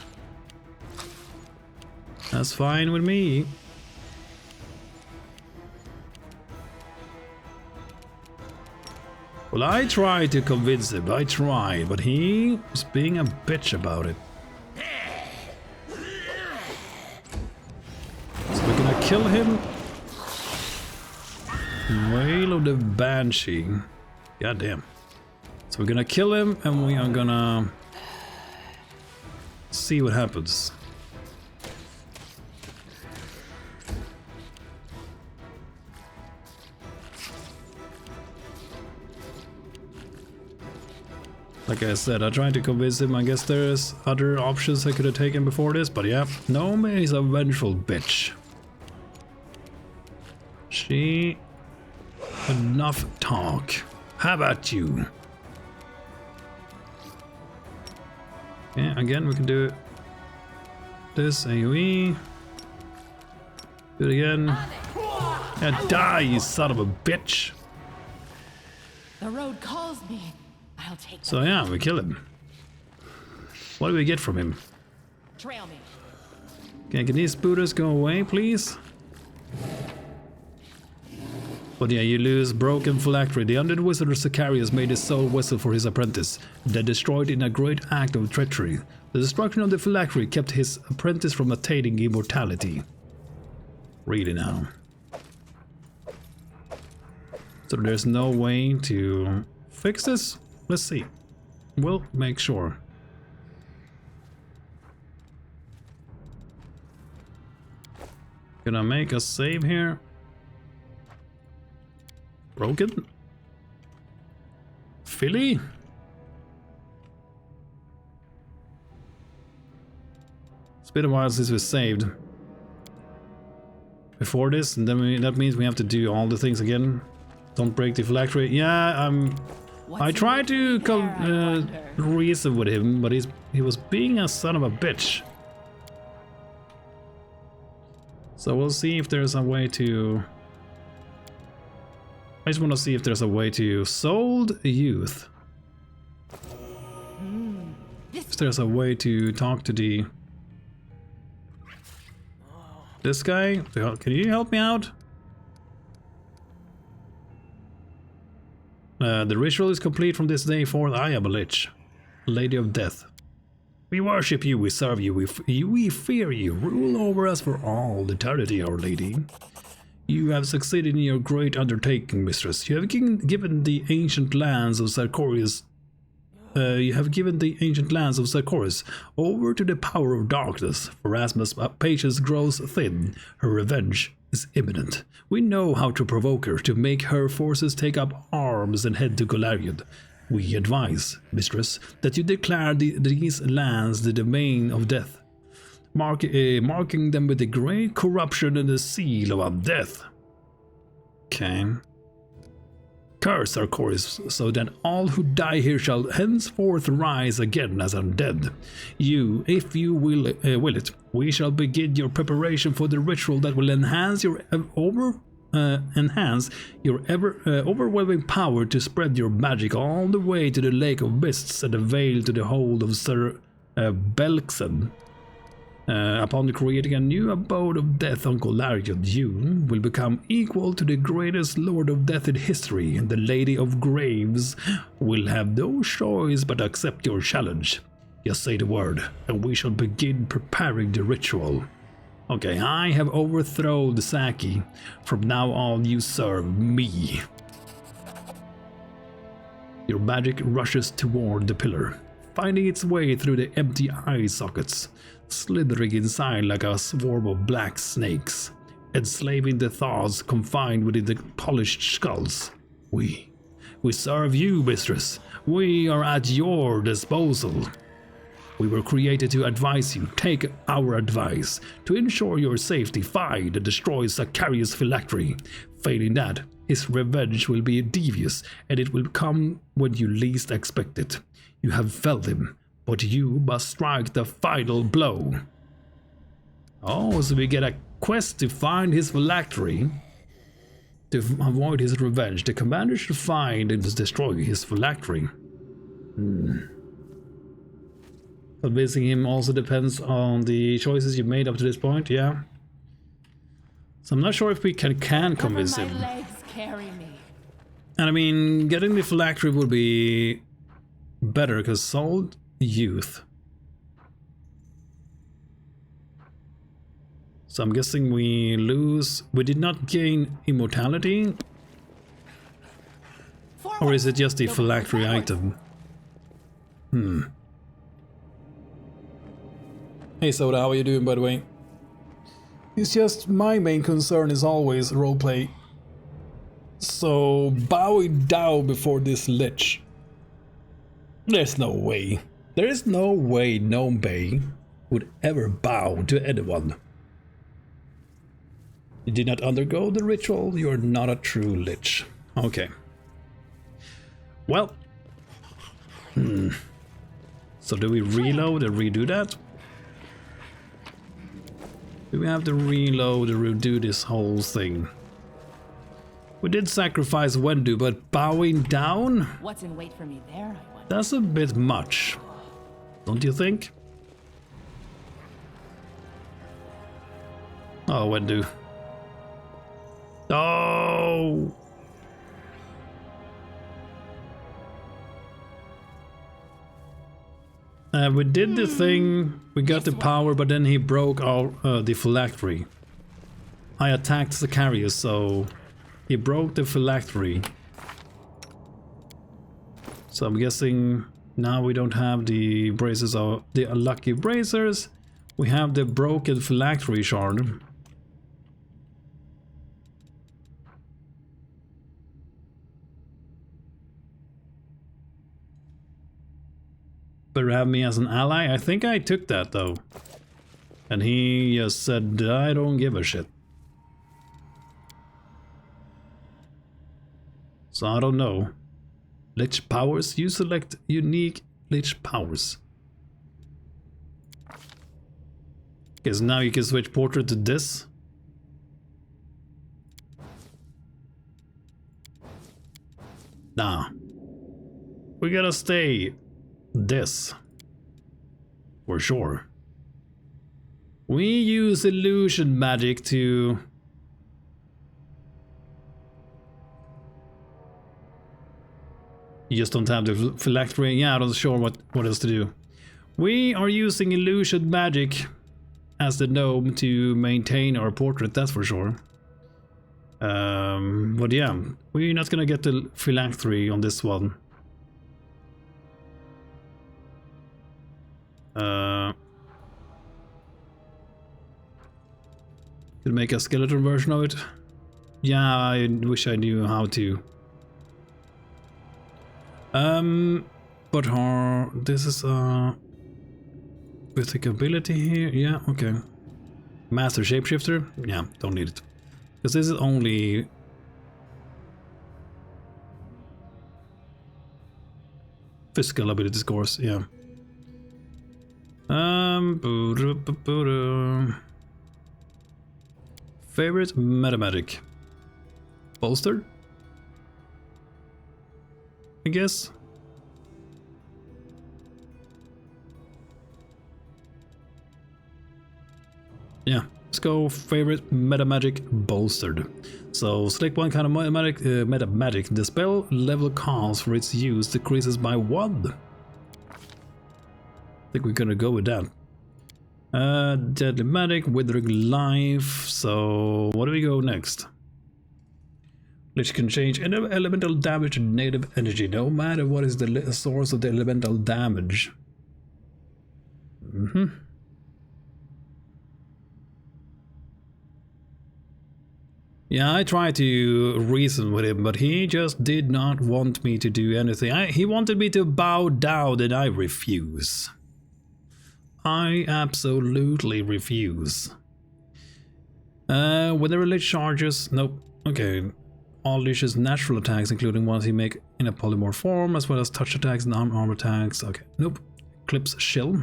That's fine with me. Well, I tried to convince him. I tried, but he was being a bitch about it. So we're gonna kill him. Wail of the Banshee. God damn. So we're gonna kill him and we are gonna see what happens. Like I said, I tried to convince him. I guess there's other options I could have taken before this, but yeah, no, man, he's a vengeful bitch. She... Enough talk. How about you? Yeah, again, we can do this AoE. Do it again. Yeah, die, you son of a bitch. The road calls me. I'll take So yeah, we kill him. What do we get from him? Trail me. Okay, can these spooters go away, please? But yeah, you lose broken phylactery. The undead wizard Sicarius made his soul vessel for his apprentice, then destroyed in a great act of treachery. The destruction of the phylactery kept his apprentice from attaining immortality. Really now. So there's no way to fix this? Let's see. We'll make sure. Gonna make a save here. Broken? Philly? It's been a while since we saved. Before this, and then that means we have to do all the things again. Don't break the phylactery. Yeah, I tried to reason with him, but he was being a son of a bitch. So we'll see if there's a way to... I just want to see if there's a way to sold youth. If there's a way to talk to this guy. Can you help me out? The ritual is complete from this day forth. I am a Lich, Lady of Death. We worship you, we serve you, we fear you. Rule over us for all eternity, Our Lady. You have succeeded in your great undertaking, mistress. You have given the ancient lands of Sarkorius. Over to the power of darkness. For Rasmus' patience grows thin. Her revenge is imminent. We know how to provoke her, to make her forces take up arms and head to Golarion. We advise, mistress, that you declare these lands the domain of death, marking them with the great corruption and the seal of death. Okay. Curse our course, so that all who die here shall henceforth rise again as undead. You, if you will it, we shall begin your preparation for the ritual that will enhance your overwhelming power to spread your magic all the way to the Lake of Mists and the Vale to the hold of Sir Belkzen. Upon creating a new abode of death on Golarion, you will become equal to the greatest Lord of Death in history, and the Lady of Graves will have no choice but accept your challenge. Just say the word, and we shall begin preparing the ritual. Okay, I have overthrown the Saki. From now on, you serve me. Your magic rushes toward the pillar, finding its way through the empty eye sockets, slithering inside like a swarm of black snakes, enslaving the thoughts confined within the polished skulls. We serve you, mistress. We are at your disposal. We were created to advise you. Take our advice. To ensure your safety, find and destroy Sacarius' phylactery. Failing that, his revenge will be devious, and it will come when you least expect it. You have felled him, but you must strike the final blow. Oh, so we get a quest to find his phylactery. To avoid his revenge, the commander should find and destroy his phylactery. Convincing him also depends on the choices you've made up to this point, yeah. So I'm not sure if we can convince him. My legs carry me. And I mean, getting the phylactery would be better, because Souled Youth. So I'm guessing we lose. We did not gain immortality? Forward. Or is it just the phylactery item? Hey Soda, how are you doing, by the way? It's just my main concern is always roleplay. So, bowing down before this Lich. There's no way. There is no way Gnome Bay would ever bow to anyone. You did not undergo the ritual, you are not a true Lich. Okay. Well. So do we reload and redo that? Do we have to reload and redo this whole thing? We did sacrifice Wendu, but bowing down? What's in wait for me there, I wonder? That's a bit much. Don't you think? Oh, Wendu. Oh! We did the thing, we got the power, but then he broke our the phylactery. I attacked Sacarius, so he broke the phylactery. So I'm guessing now we don't have the braces of the unlucky bracers. We have the broken phylactery shard. Better have me as an ally. I think I took that though. And he just said, I don't give a shit. So I don't know. Lich powers. You select unique Lich powers. Okay, so now you can switch portrait to this. Nah. We gotta stay this. For sure. We use illusion magic to... You just don't have the phylactery. Yeah, I'm not sure what else to do. We are using illusion magic as the gnome to maintain our portrait, that's for sure. But yeah, we're not gonna get the phylactery on this one. Could make a skeleton version of it. Yeah, I wish I knew how to. But her, this is a mythic ability here. Yeah, okay. Master Shapeshifter. Yeah, don't need it. Because this is only physical ability scores, yeah. Favorite mathematic? Bolstered? I guess. Yeah, let's go favorite metamagic bolstered. So select one kind of metamagic. The spell level cost for its use decreases by 1. I think we're gonna go with that. Deadly magic, withering life. So what do we go next? Lich can change elemental damage to negative energy, no matter what is the source of the elemental damage. Yeah, I tried to reason with him, but he just did not want me to do anything. He wanted me to bow down, and I refuse. I absolutely refuse. Whenever Lich charges... Nope. Okay. All Lich's natural attacks, including ones he make in a polymorph form, as well as touch attacks and arm attacks. Okay. Nope. Eclipse Shield.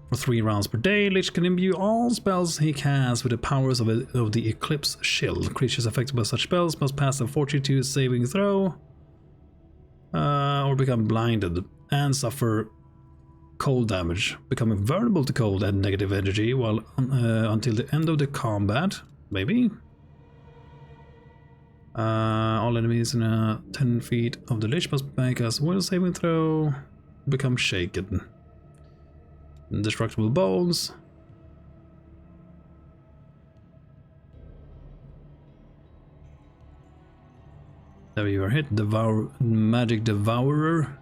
For 3 rounds per day, Lich can imbue all spells he casts with the powers of the Eclipse Shield. Creatures affected by such spells must pass a Fortitude saving throw, or become blinded and suffer cold damage, becoming vulnerable to cold and negative energy while until the end of the combat. Maybe. All enemies in 10 feet of the Lich must make a will saving throw, become shaken. Indestructible bones. There you are hit. Magic Devourer.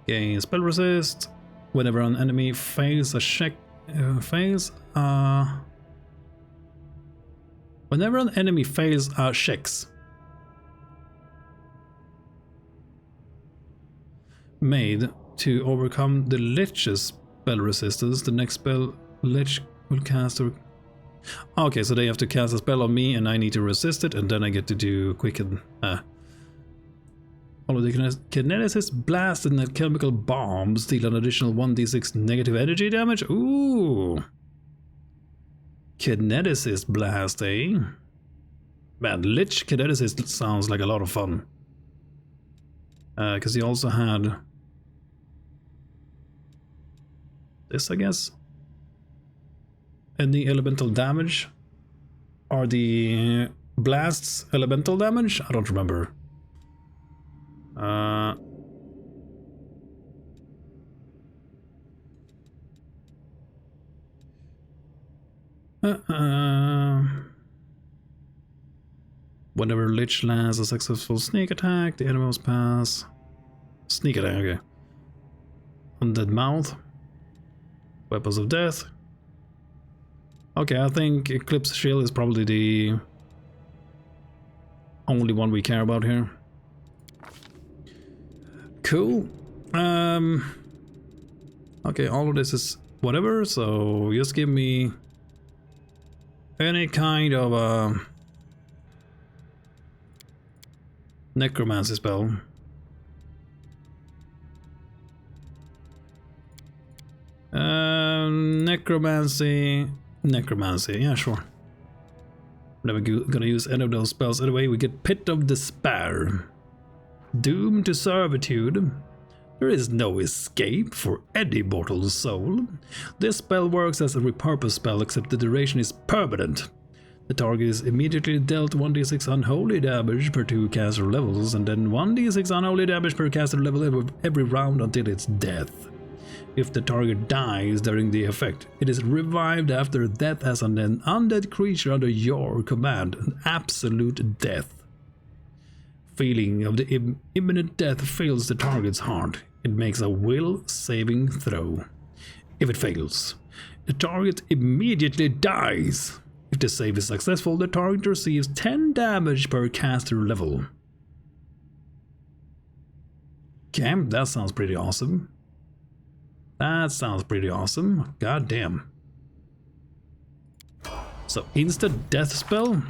Gain spell resist. Whenever an enemy fails a check, whenever an enemy fails checks made to overcome the Lich's spell resistance, the next spell Lich will cast or... Okay, so they have to cast a spell on me and I need to resist it, and then I get to do quicken. All of the kineticist blast and the chemical bombs deal an additional 1d6 negative energy damage. Ooh. Kineticist blast, eh? Man, Lich kineticist sounds like a lot of fun. Because he also had this, I guess. Any elemental damage? Are the blasts elemental damage? I don't remember. Whenever Lich lands a successful sneak attack, the enemy must pass. Sneak attack, okay. Undead Mouth. Weapons of Death. Okay, I think Eclipse Shield is probably the only one we care about here. Cool. Okay, all of this is whatever, so just give me any kind of necromancy spell. Necromancy, yeah, sure. Never gonna use any of those spells anyway. We get Pit of Despair. Doomed to servitude. There is no escape for any mortal soul. This spell works as a repurpose spell, except the duration is permanent. The target is immediately dealt 1d6 unholy damage per 2 caster levels, and then 1d6 unholy damage per caster level every round until its death. If the target dies during the effect, it is revived after death as an undead creature under your command, an absolute death. Feeling of the imminent death fills the target's heart. It makes a will saving throw. If it fails, the target immediately dies. If the save is successful, the target receives 10 damage per caster level. Okay, that sounds pretty awesome. That sounds pretty awesome. God damn. So, instant death spell?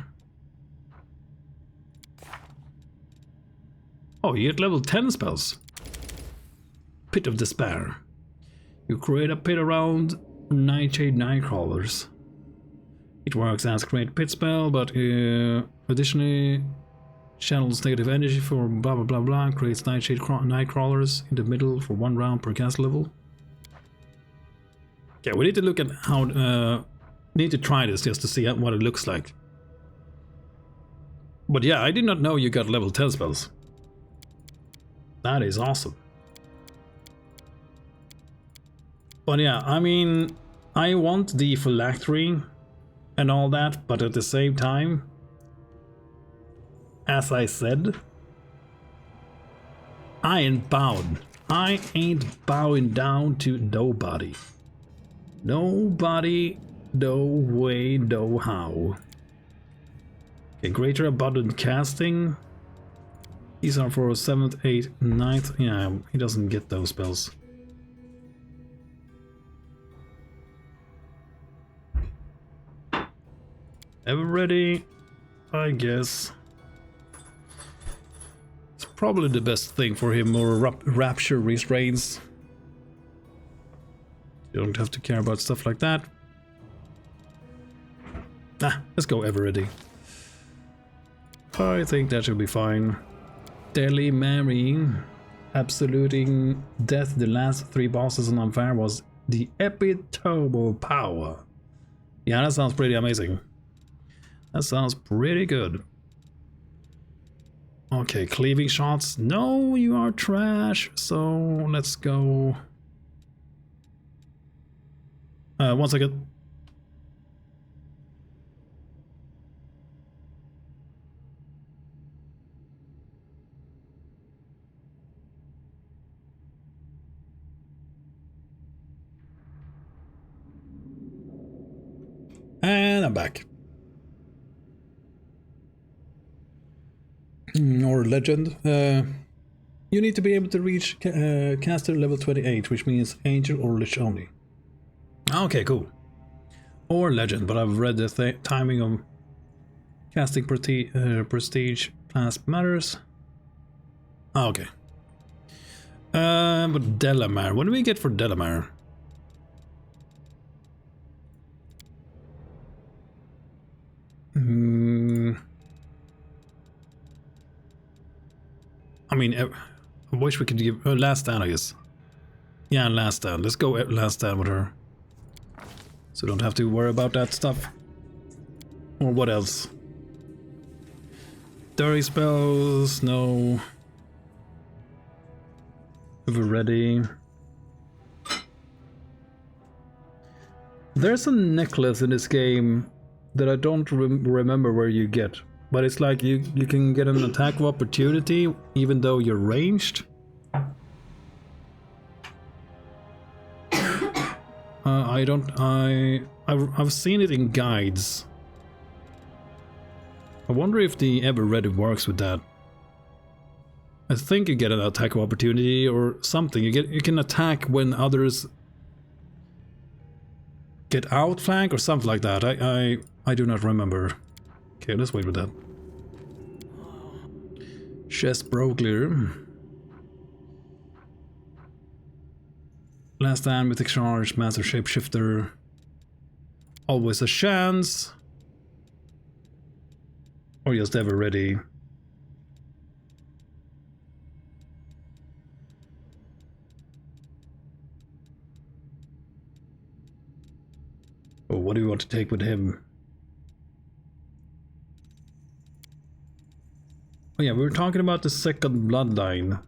Oh, you get level 10 spells. Pit of Despair. You create a pit around Nightshade Nightcrawlers. It works as create pit spell, but additionally channels negative energy for blah blah blah blah. Creates Nightshade Nightcrawlers in the middle for 1 round per cast level. Okay, we need to look at how. Need to try this just to see what it looks like. But yeah, I did not know you got level 10 spells. That is awesome. But yeah, I mean, I want the phylactery and all that, but at the same time, as I said, I ain't bowed. I ain't bowing down to nobody. Nobody, no way, no how. Okay, greater abundant casting. These are for 7th, 8th, 9th. Yeah, he doesn't get those spells. Ever ready? I guess. It's probably the best thing for him, or rapture restraints. You don't have to care about stuff like that. Let's go ever ready. I think that should be fine. Deadly Mary, absoluting death. The last 3 bosses on Unfair was the epitomal power. Yeah, that sounds pretty amazing. That sounds pretty good. Okay, cleaving shots. No, you are trash. So let's go. 1 second. And I'm back. Or legend. You need to be able to reach caster level 28, which means angel or lich only. Okay, cool. Or legend, but I've read the timing of casting prestige class matters. Okay. But Delamere. What do we get for Delamere? I mean, I wish we could give last stand, I guess. Yeah, last stand. Let's go last stand with her. So don't have to worry about that stuff. Or what else? Dirty spells, no. Ever ready. There's a necklace in this game that I don't remember where you get. But it's like you can get an attack of opportunity even though you're ranged. I've seen it in guides. I wonder if the Ever Ready works with that. I think you get an attack of opportunity or something. You can attack when others get outflanked or something like that. I do not remember. Okay, let's wait with that. Chest Brogler. Last time Mythic Charge, Master Shapeshifter. Always a chance. Or just Ever Ready. Oh, what do you want to take with him? Oh yeah, we were talking about the second bloodline.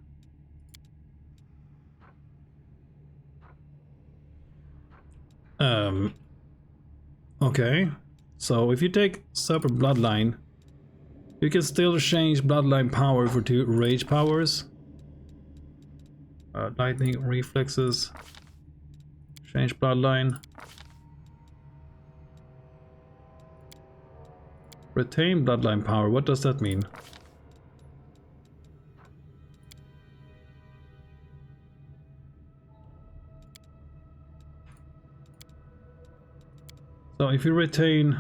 Okay. So if you take Super Bloodline, you can still change Bloodline power for 2 rage powers. Lightning reflexes. Change Bloodline. Retain Bloodline power, what does that mean? So if you retain...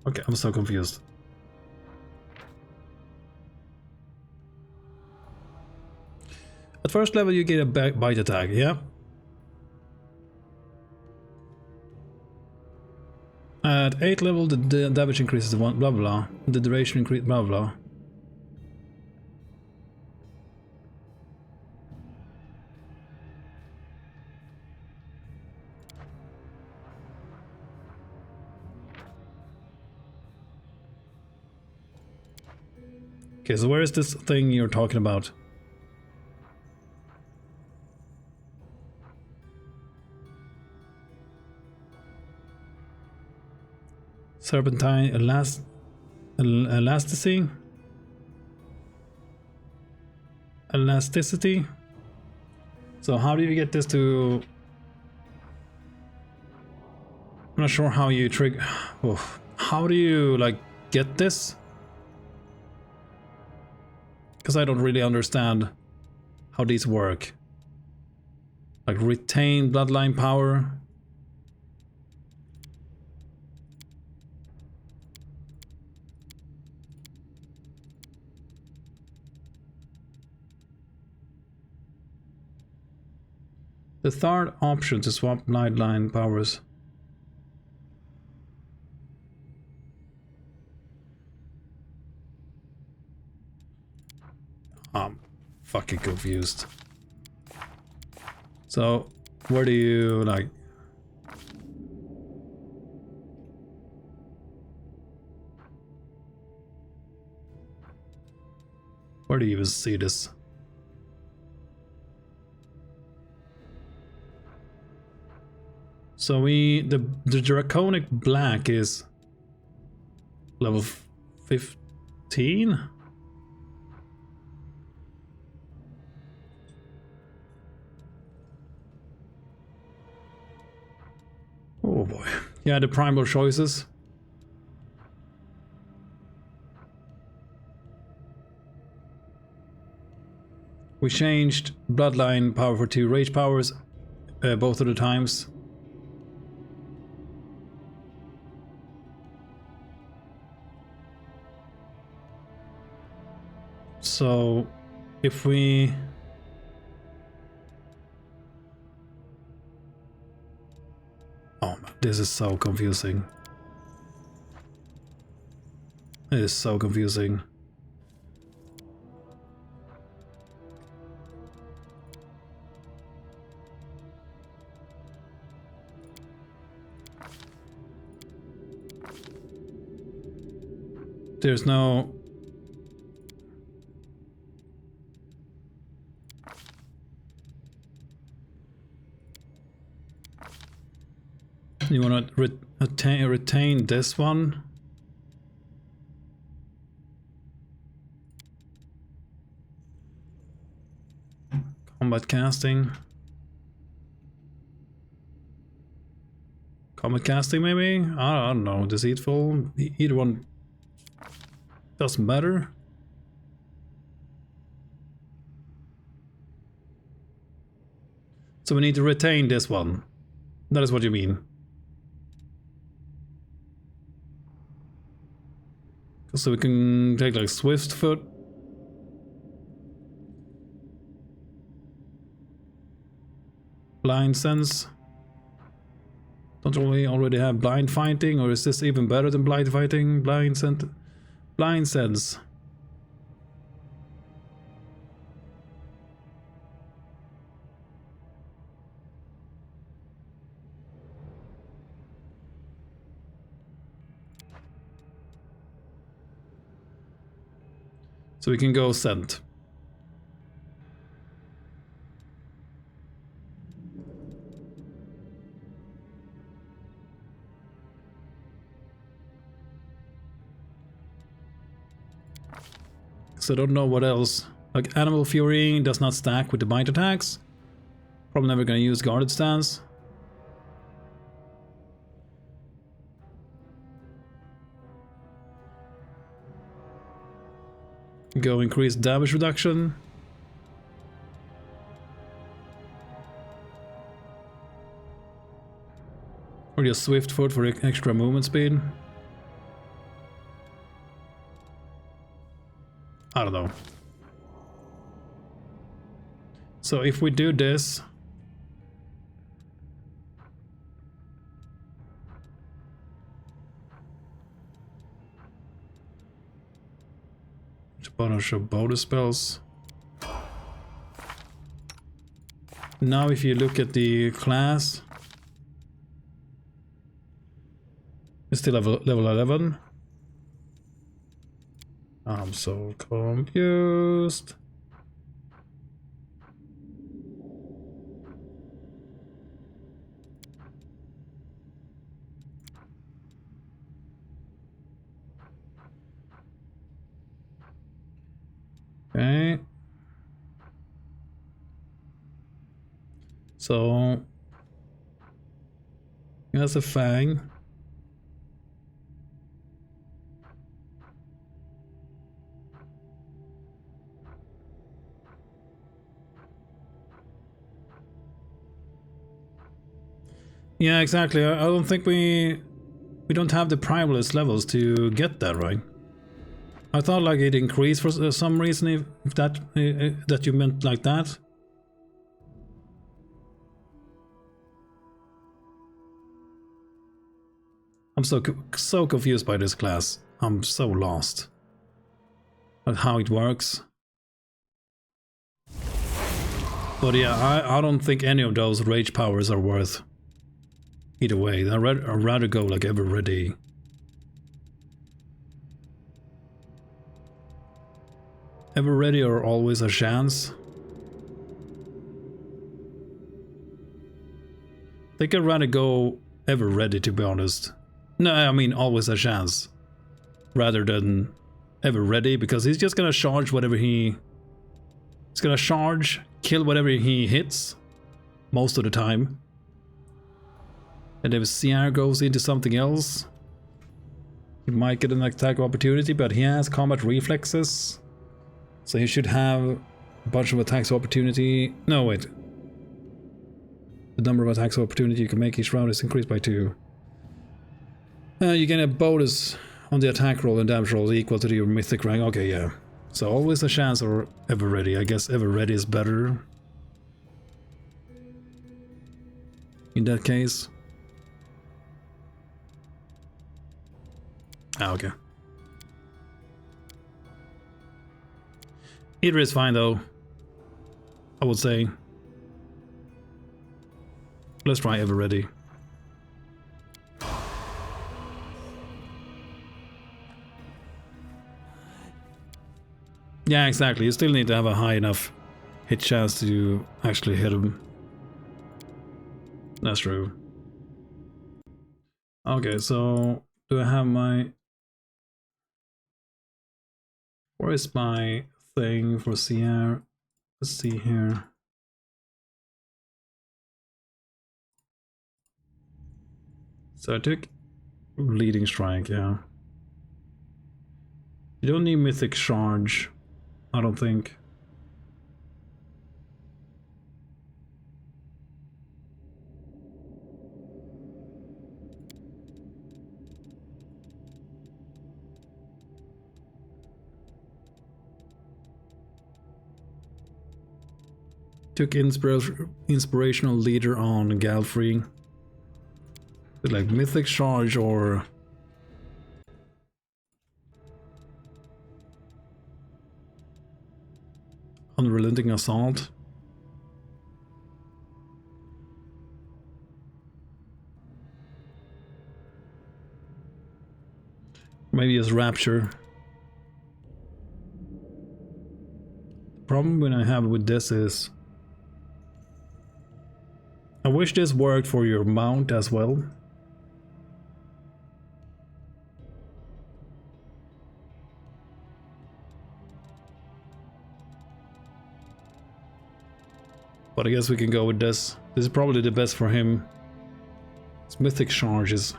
Okay, I'm so confused. At first level you get a bite attack, yeah? At 8th level the damage increases to 1, blah blah. The duration increases, blah blah. Okay, so where is this thing you're talking about? Serpentine elasticity? Elasticity? So how do you get this to... I'm not sure how you trigger... Oh, how do you, like, get this? Because I don't really understand how these work. Like, retain bloodline power. The third option to swap bloodline powers. I'm fucking confused. So, where do you, like... Where do you even see this? So the Draconic Black is level 15? Oh boy. Yeah, the primal choices. We changed bloodline power for 2 rage powers both of the times. So if we... Oh, this is so confusing. It is so confusing. There's no... You want to retain this one? Combat casting. Combat casting maybe? I don't know. Deceitful? Either one doesn't matter. So we need to retain this one. That is what you mean. So we can take like Swift Foot. Blind Sense. Don't we already have Blind Fighting, or is this even better than Blind Fighting? Blind Sense. So we can go Scent. So I don't know what else. Like Animal Fury does not stack with the bite attacks. Probably never gonna use Guarded Stance. Go increase damage reduction. Or just swift foot for extra movement speed? I don't know. So if we do this... Bunch of bonus spells. Now if you look at the class, it's still level 11. I'm so confused. Okay. So that's a fang. Yeah, exactly. I don't think we don't have the primalist levels to get that, right? I thought like it increased for some reason. If that that you meant like that. I'm so confused by this class. I'm so lost at how it works. But yeah, I don't think any of those rage powers are worth either way. I'd rather go like ever ready. Ever ready or always a chance? I think I'd rather go ever ready, to be honest. No, I mean always a chance. Rather than ever ready, because he's just gonna charge whatever he's gonna charge, kill whatever he hits. Most of the time. And if CR goes into something else, he might get an attack opportunity, but he has combat reflexes. So he should have a bunch of attacks of opportunity. No, wait. The number of attacks of opportunity you can make each round is increased by 2. You get a bonus on the attack roll and damage roll equal to your mythic rank. Okay, yeah. So always a chance or ever ready. I guess ever ready is better. In that case. Ah, okay. Either is fine though, I would say. Let's try ever ready. Yeah, exactly. You still need to have a high enough hit chance to actually hit him. That's true. Okay, so do I have my... Where is my thing for CR? Let's see here. So I took Leading Strike, yeah. You don't need Mythic Charge, I don't think. Took Inspirational Leader on Galfrey. Like Mythic Charge or... Unrelenting Assault. Maybe as Rapture. The problem I have with this is... I wish this worked for your mount as well. But I guess we can go with this. This is probably the best for him. It's Mythic Charges.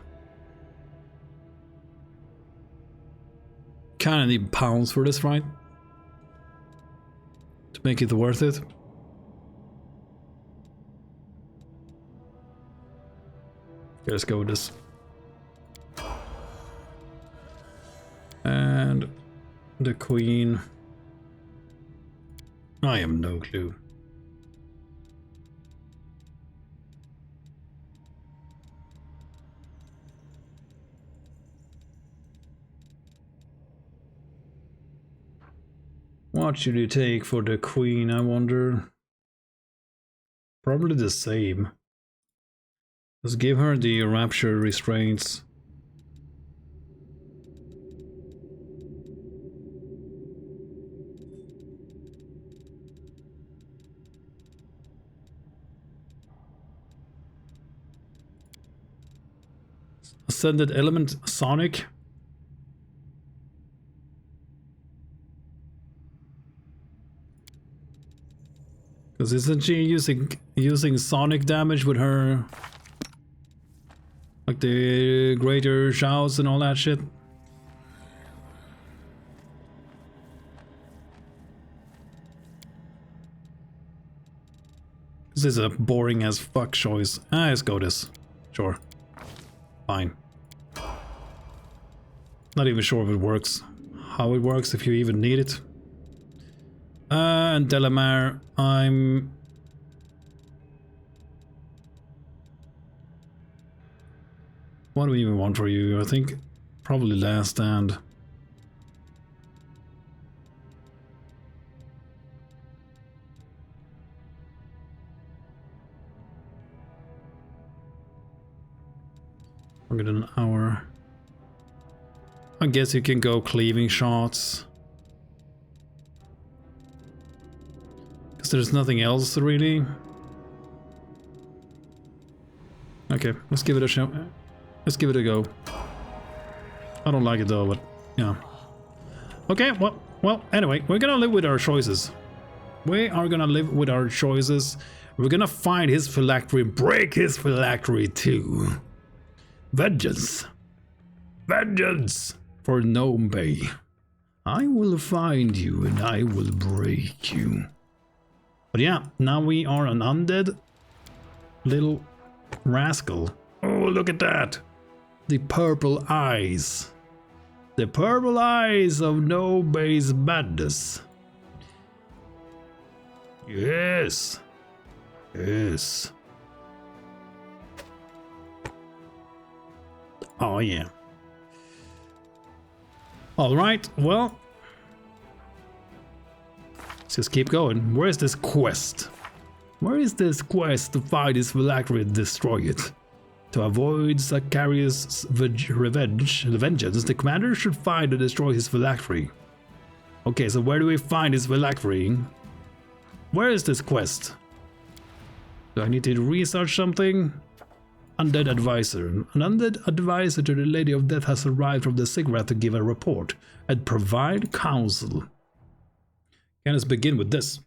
Kinda need pounds for this, right? To make it worth it. Let's go with this. And the queen. I have no clue. What should you take for the queen, I wonder? Probably the same. Let's give her the rapture restraints. Ascended element Sonic. Because isn't she using sonic damage with her, like the greater shouts and all that shit? This is a boring as fuck choice. Let's go this. Sure. Fine. Not even sure if it works. How it works, if you even need it. And Delamere, what do we even want for you? I think probably Last Stand. We're getting an hour. I guess you can go cleaving shots. Because there's nothing else really. Okay, let's give it a shot. Let's give it a go. I don't like it though, but yeah. Okay, well, anyway, we're gonna live with our choices. We are gonna live with our choices. We're gonna find his phylactery, break his phylactery too. Vengeance. Vengeance for Gnome Bay. I will find you and I will break you. But yeah, now we are an undead little rascal. Oh, look at that. The purple eyes. The purple eyes of Gnome Bay's madness. Yes. Yes. Oh yeah. Alright, well. Let's just keep going. Where's this quest? Where is this quest to find his phylactery and destroy it? To avoid Zacharias' vengeance, the commander should find and destroy his phylactery. Okay, so where do we find his phylactery? Where is this quest? Do I need to research something? Undead advisor. An undead advisor to the Lady of Death has arrived from the Ziggurat to give a report and provide counsel. Okay, let's begin with this.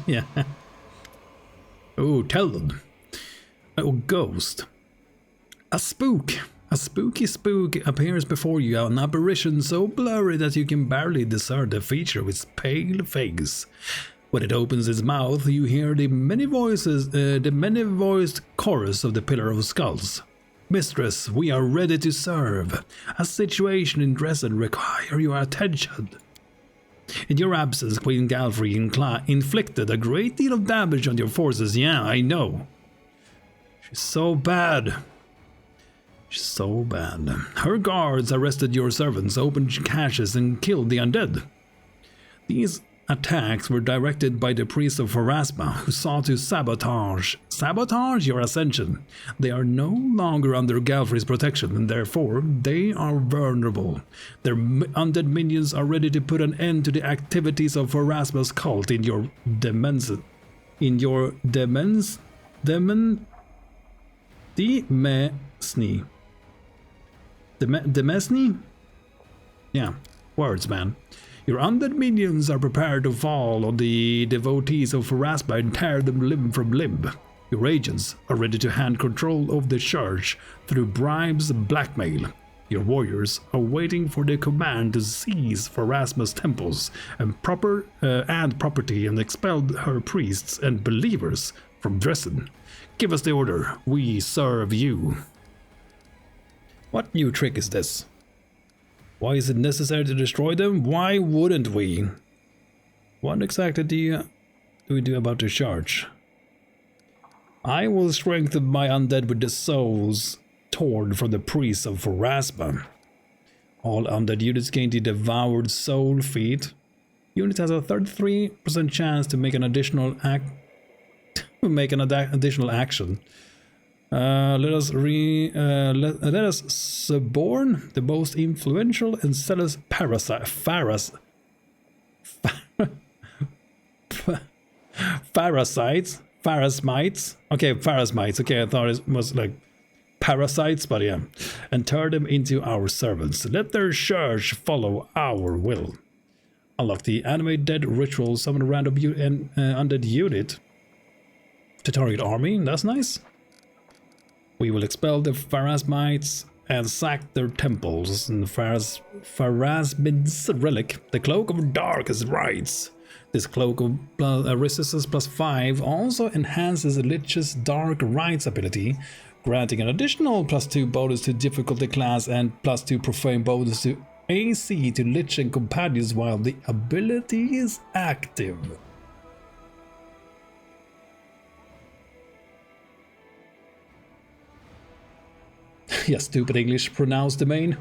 Yeah. Oh, tell them. Oh, ghost. A spook. A spooky spook appears before you, an apparition so blurry that you can barely discern the feature of its pale face. When it opens its mouth, you hear the many-voiced chorus of the Pillar of Skulls. Mistress, we are ready to serve. A situation in Dresden requires your attention. In your absence, Queen Galfrey inflicted a great deal of damage on your forces. Yeah, I know. She's so bad. She's so bad. Her guards arrested your servants, opened caches, and killed the undead. These attacks were directed by the priest of Pharasma, who sought to sabotage your ascension. They are no longer under Galfrey's protection, and therefore they are vulnerable. Their undead minions are ready to put an end to the activities of Pharasma's cult in your Demesny? Yeah, words, man. Your undead minions are prepared to fall on the devotees of Pharasma and tear them limb from limb. Your agents are ready to hand control of the church through bribes and blackmail. Your warriors are waiting for the command to seize Pharasma's temples and property and expel her priests and believers from Dresden. Give us the order. We serve you. What new trick is this? Why is it necessary to destroy them? Why wouldn't we? What exactly do we do about the charge? I will strengthen my undead with the souls torn from the priests of Pharasma. All undead units gain the devoured soul feat. Unit has a 33% chance to make an additional additional action. Let us suborn the most influential and zealous parasites. Pharasmites. Okay, Pharasmites. Okay, I thought it was like parasites, but yeah. And turn them into our servants. Let their church follow our will. Unlock the animate dead ritual. Summon a random undead unit to target army. That's nice. We will expel the Pharasmites and sack their temples. And Pharasmin's relic, the Cloak of Darkest Rites. This cloak of resistance +5 also enhances the Lich's Dark Rites ability, granting an additional +2 bonus to difficulty class and +2 profane bonus to AC to Lich and companions while the ability is active. Yeah, stupid English pronounced domain.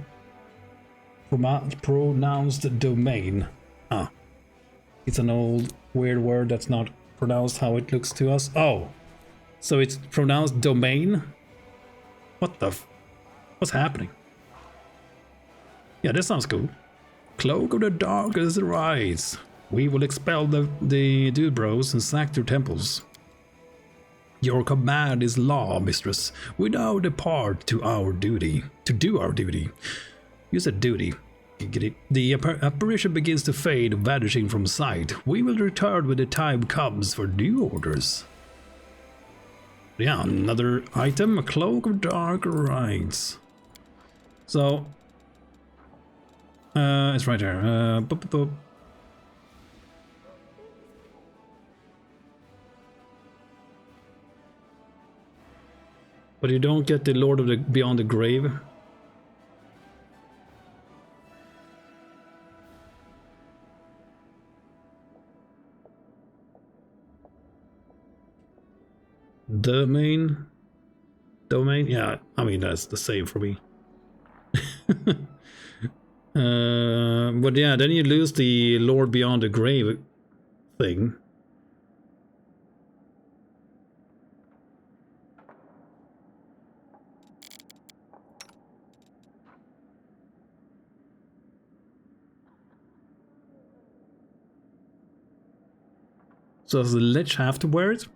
Pronounced domain. Ah. It's an old weird word that's not pronounced how it looks to us. Oh, so it's pronounced domain? What the what's happening? Yeah, this sounds cool. Cloak of the Darkest Rites. We will expel the dude bros and sack their temples. Your command is law, mistress. We now depart to our duty. To do our duty. You said duty. The apparition begins to fade, vanishing from sight. We will return when the time comes for new orders. Yeah, another item, a Cloak of Dark Rites. So, it's right here. But you don't get the Lord of the Beyond the Grave. Domain, yeah, I mean that's the same for me. But yeah, then you lose the Lord Beyond the Grave thing. So does the Lich have to wear it?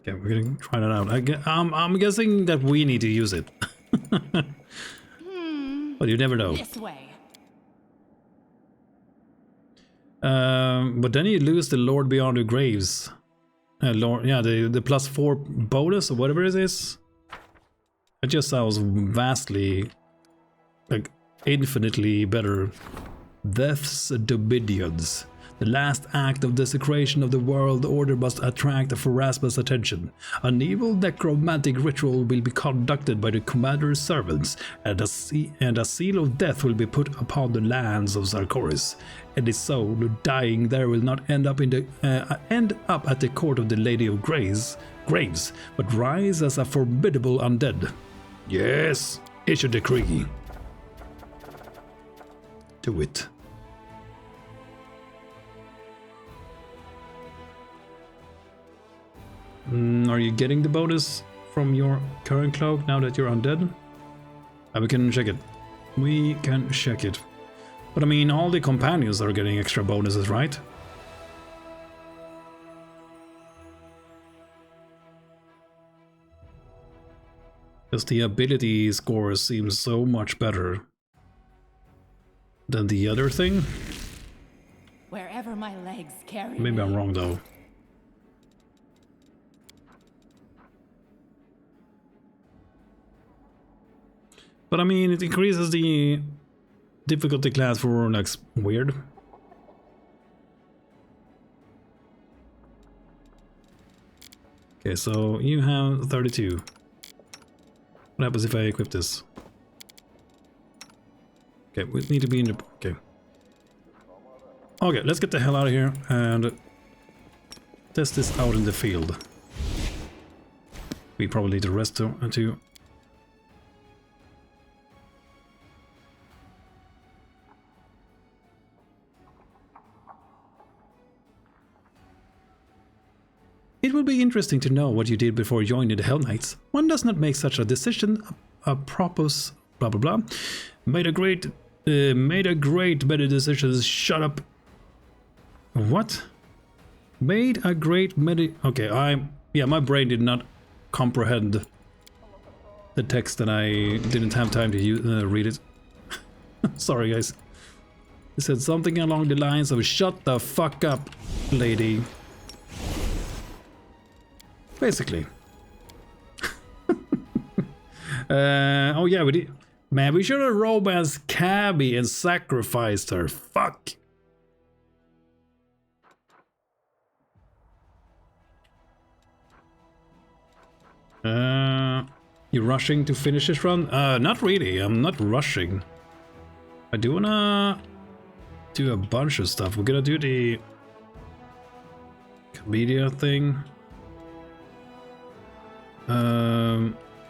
Okay, we're gonna try that out. I'm guessing that we need to use it. But you never know. This way. But then you lose the Lord Beyond the Graves. Lord, yeah, the +4 bonus or whatever it is. It just sounds vastly, like, infinitely better. Death's Dominions. The last act of desecration of the world order must attract Pharasma's attention. An evil necromantic ritual will be conducted by the commander's servants, and a seal of death will be put upon the lands of Sarkoris. And his soul, dying there, will not end up at the court of the Lady of Graves, but rise as a formidable undead. Yes, issue decree. Do it. Are you getting the bonus from your current cloak now that you're undead? We can check it. We can check it. But I mean, all the companions are getting extra bonuses, right? Because the ability score seems so much better than the other thing. Wherever my legs carry Maybe me. I'm wrong though. But I mean, it increases the difficulty class for like weird. Okay, so you have 32. What happens if I equip this? Okay, we need to be in the... Okay. Okay, let's get the hell out of here and test this out in the field. We probably need to rest too. It would be interesting to know what you did before joining the Hell Knights. One does not make such a decision. Propos, blah blah blah. Made a great better decisions. Shut up. What? Made a great Okay, my brain did not comprehend the text and I didn't have time to read it. Sorry, guys. It said something along the lines of "Shut the fuck up, lady." Basically. Oh yeah, we did. Man, we should have romanced Cabby and sacrificed her. Fuck. You rushing to finish this run? Not really. I'm not rushing. I do wanna do a bunch of stuff. We're gonna do the media thing.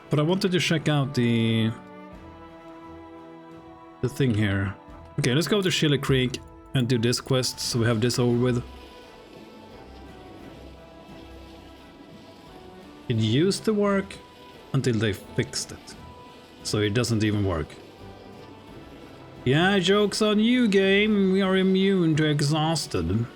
But I wanted to check out the thing here. Okay, let's go to Chili Creek and do this quest so we have this over with. It used to work until they fixed it, so it doesn't even work. Yeah, joke's on you, game. We are immune to exhausted.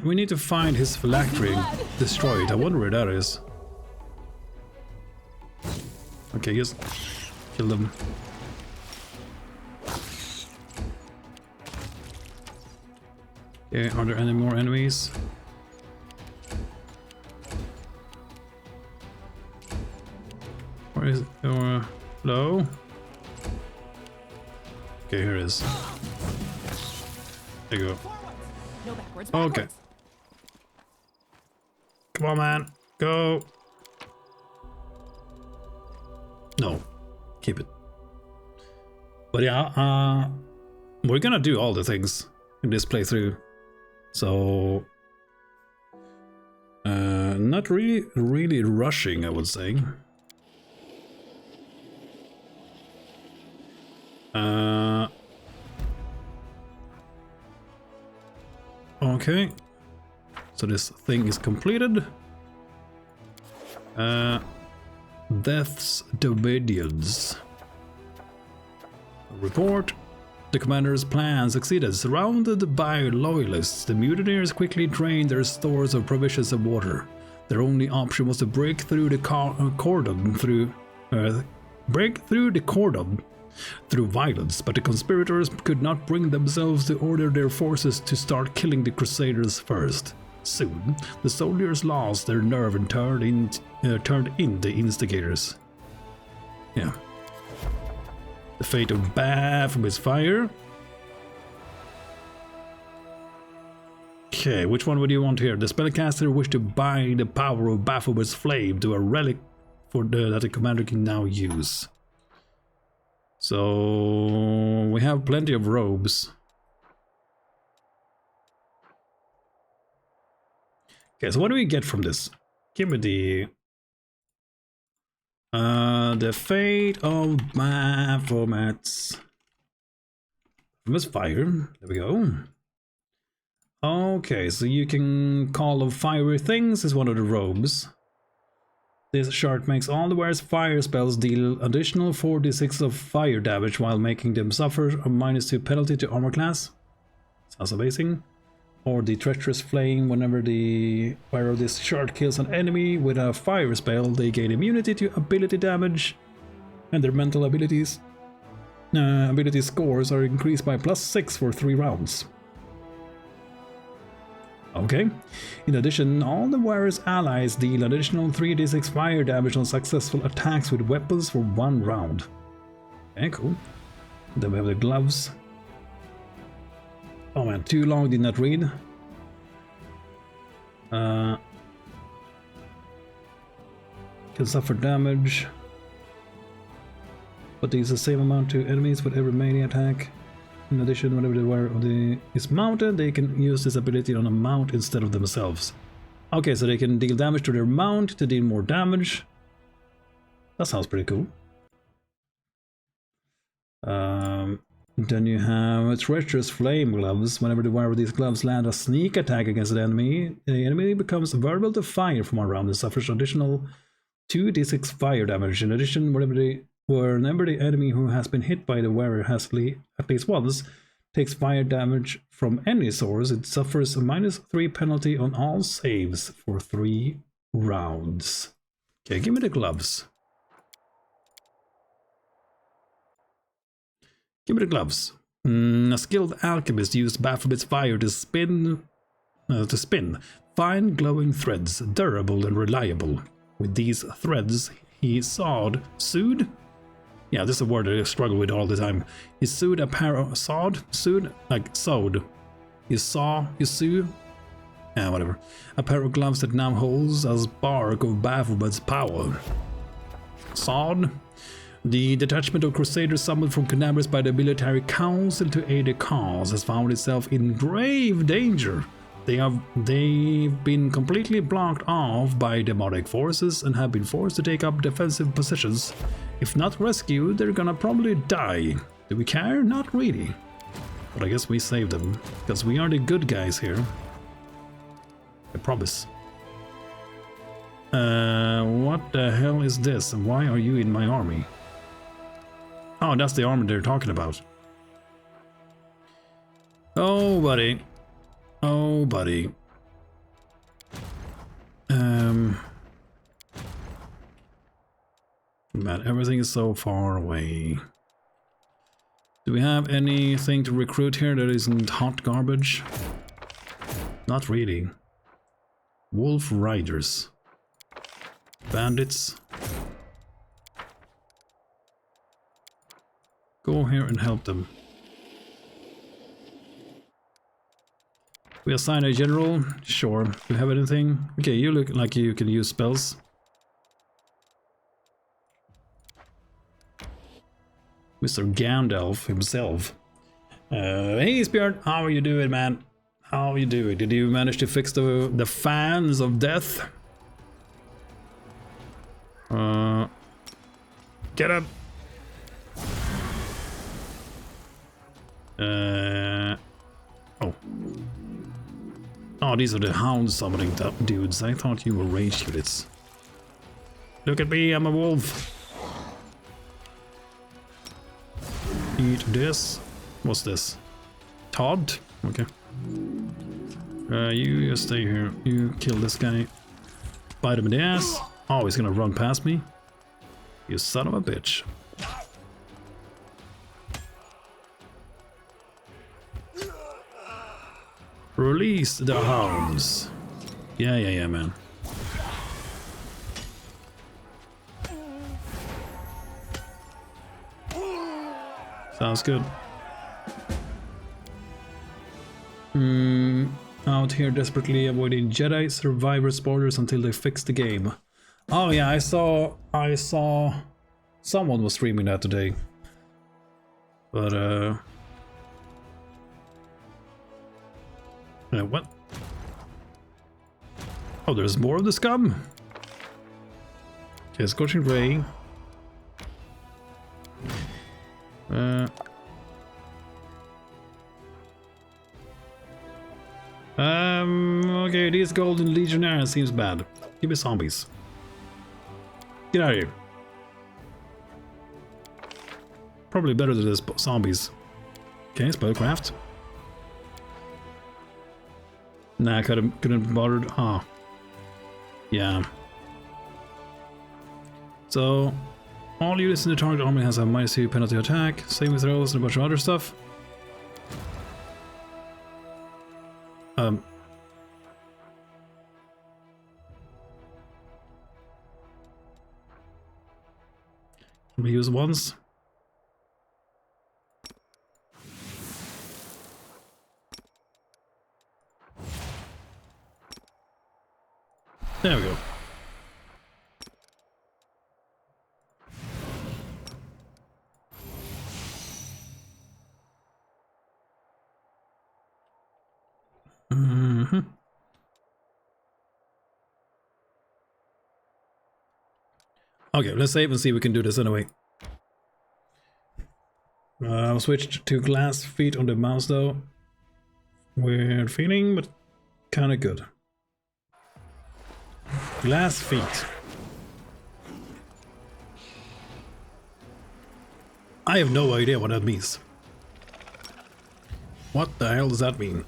We need to find his phylactery, destroy it. I wonder where that is. Okay, just kill them. Okay, are there any more enemies? Where is it? Hello? Okay, here it is. There you go. No backwards, Okay. Come on, man. Go. No. Keep it. But yeah, we're gonna do all the things in this playthrough. So... not really rushing, I would say. Okay, so this thing is completed. Death's Dominions. Report. The commander's plan succeeded. Surrounded by loyalists, the mutineers quickly drained their stores of provisions and water. Their only option was to break through the cordon through violence, but the conspirators could not bring themselves to order their forces to start killing the Crusaders first. Soon, the soldiers lost their nerve and turned in the instigators. Yeah. The fate of Baphomet's fire. Okay, which one would you want here? The spellcaster wished to bind the power of Baphomet's flame to a relic that the commander can now use. So we have plenty of robes. Okay, so what do we get from this? Give me the fate of Baphomet's fire. There we go. Okay, so you can call of fiery things is one of the robes. This shard makes all the wearer's fire spells deal additional 4d6 of fire damage while making them suffer a -2 penalty to armor class. Sounds amazing. Or the treacherous flame, whenever the wearer of this shard kills an enemy with a fire spell, they gain immunity to ability damage, and their mental ability scores are increased by +6 for 3 rounds. Okay. In addition, all the wearer's allies deal additional 3d6 fire damage on successful attacks with weapons for 1 round. Okay, cool. Then we have the gloves. Oh man, too long, did not read. Can suffer damage, but deals the same amount to enemies with every melee attack. In addition, whenever the wearer is mounted, they can use this ability on a mount instead of themselves. Okay, so they can deal damage to their mount to deal more damage. That sounds pretty cool. Then you have treacherous flame gloves. Whenever the wearer of these gloves land a sneak attack against the enemy becomes vulnerable to fire from around and suffers additional 2d6 fire damage. In addition, whenever the enemy who has been hit by the wearer has at least once takes fire damage from any source, it suffers a -3 penalty on all saves for 3 rounds. Okay, give me the gloves. Give me the gloves. A skilled alchemist used Baphomet's fire to spin fine glowing threads, durable and reliable. With these threads, he sewed? Yeah, this is a word I struggle with all the time. He sewed a pair of sewed. You sew? Yeah, whatever. A pair of gloves that now holds a spark of Baphomet's power. Sawed? The detachment of Crusaders summoned from Canabras by the military council to aid the cause has found itself in grave danger. They've been completely blocked off by demonic forces and have been forced to take up defensive positions. If not rescued, they're gonna probably die. Do we care? Not really. But I guess we saved them, because we are the good guys here. I promise. What the hell is this? And why are you in my army? Oh, that's the armor they're talking about. Oh, buddy. Oh, buddy. Man, everything is so far away. Do we have anything to recruit here that isn't hot garbage? Not really. Wolf Riders. Bandits. Go here and help them. We assign a general? Sure. Do you have anything? Okay, you look like you can use spells. Mr. Gandalf himself. Hey Björn, how are you doing, man? How are you doing? Did you manage to fix the fans of death? Get up! Oh, these are the hound summoning dudes. I thought you were rage units. Look at me, I'm a wolf. Eat this. What's this? Todd? Okay. You just stay here. You kill this guy. Bite him in the ass. Oh, he's gonna run past me. You son of a bitch. Release the hounds. Yeah, man. Sounds good. Out here desperately avoiding Jedi survivor spoilers until they fix the game. Oh yeah, I saw someone was streaming that today. But what? Oh, there's more of the scum? Okay, Scorching Ray. Okay, these Golden Legionnaires seems bad. Give me zombies. Get out of here. Probably better than the zombies. Okay, spellcraft. Nah, couldn't bothered. Ah. Yeah. So, all units in the target army has a -2 penalty attack, saving throws, and a bunch of other stuff. Can we use once? There we go. Okay, let's save and see if we can do this anyway. I'll switch to glass feet on the mouse though. Weird feeling, but kind of good. Glass feet. I have no idea what that means. What the hell does that mean?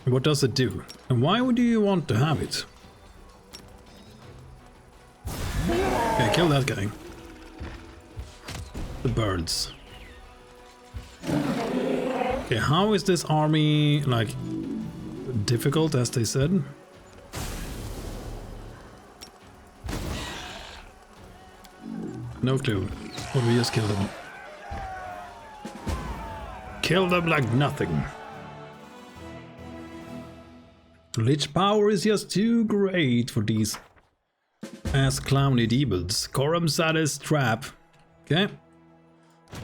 What does it do? And why would you want to have it? Okay, kill that guy. The birds. Okay, how is this army, like, difficult as they said? No clue. What we just kill them? Kill them like nothing. Lich power is just too great for these ass clowny demons. Coram Sadis trap. Okay.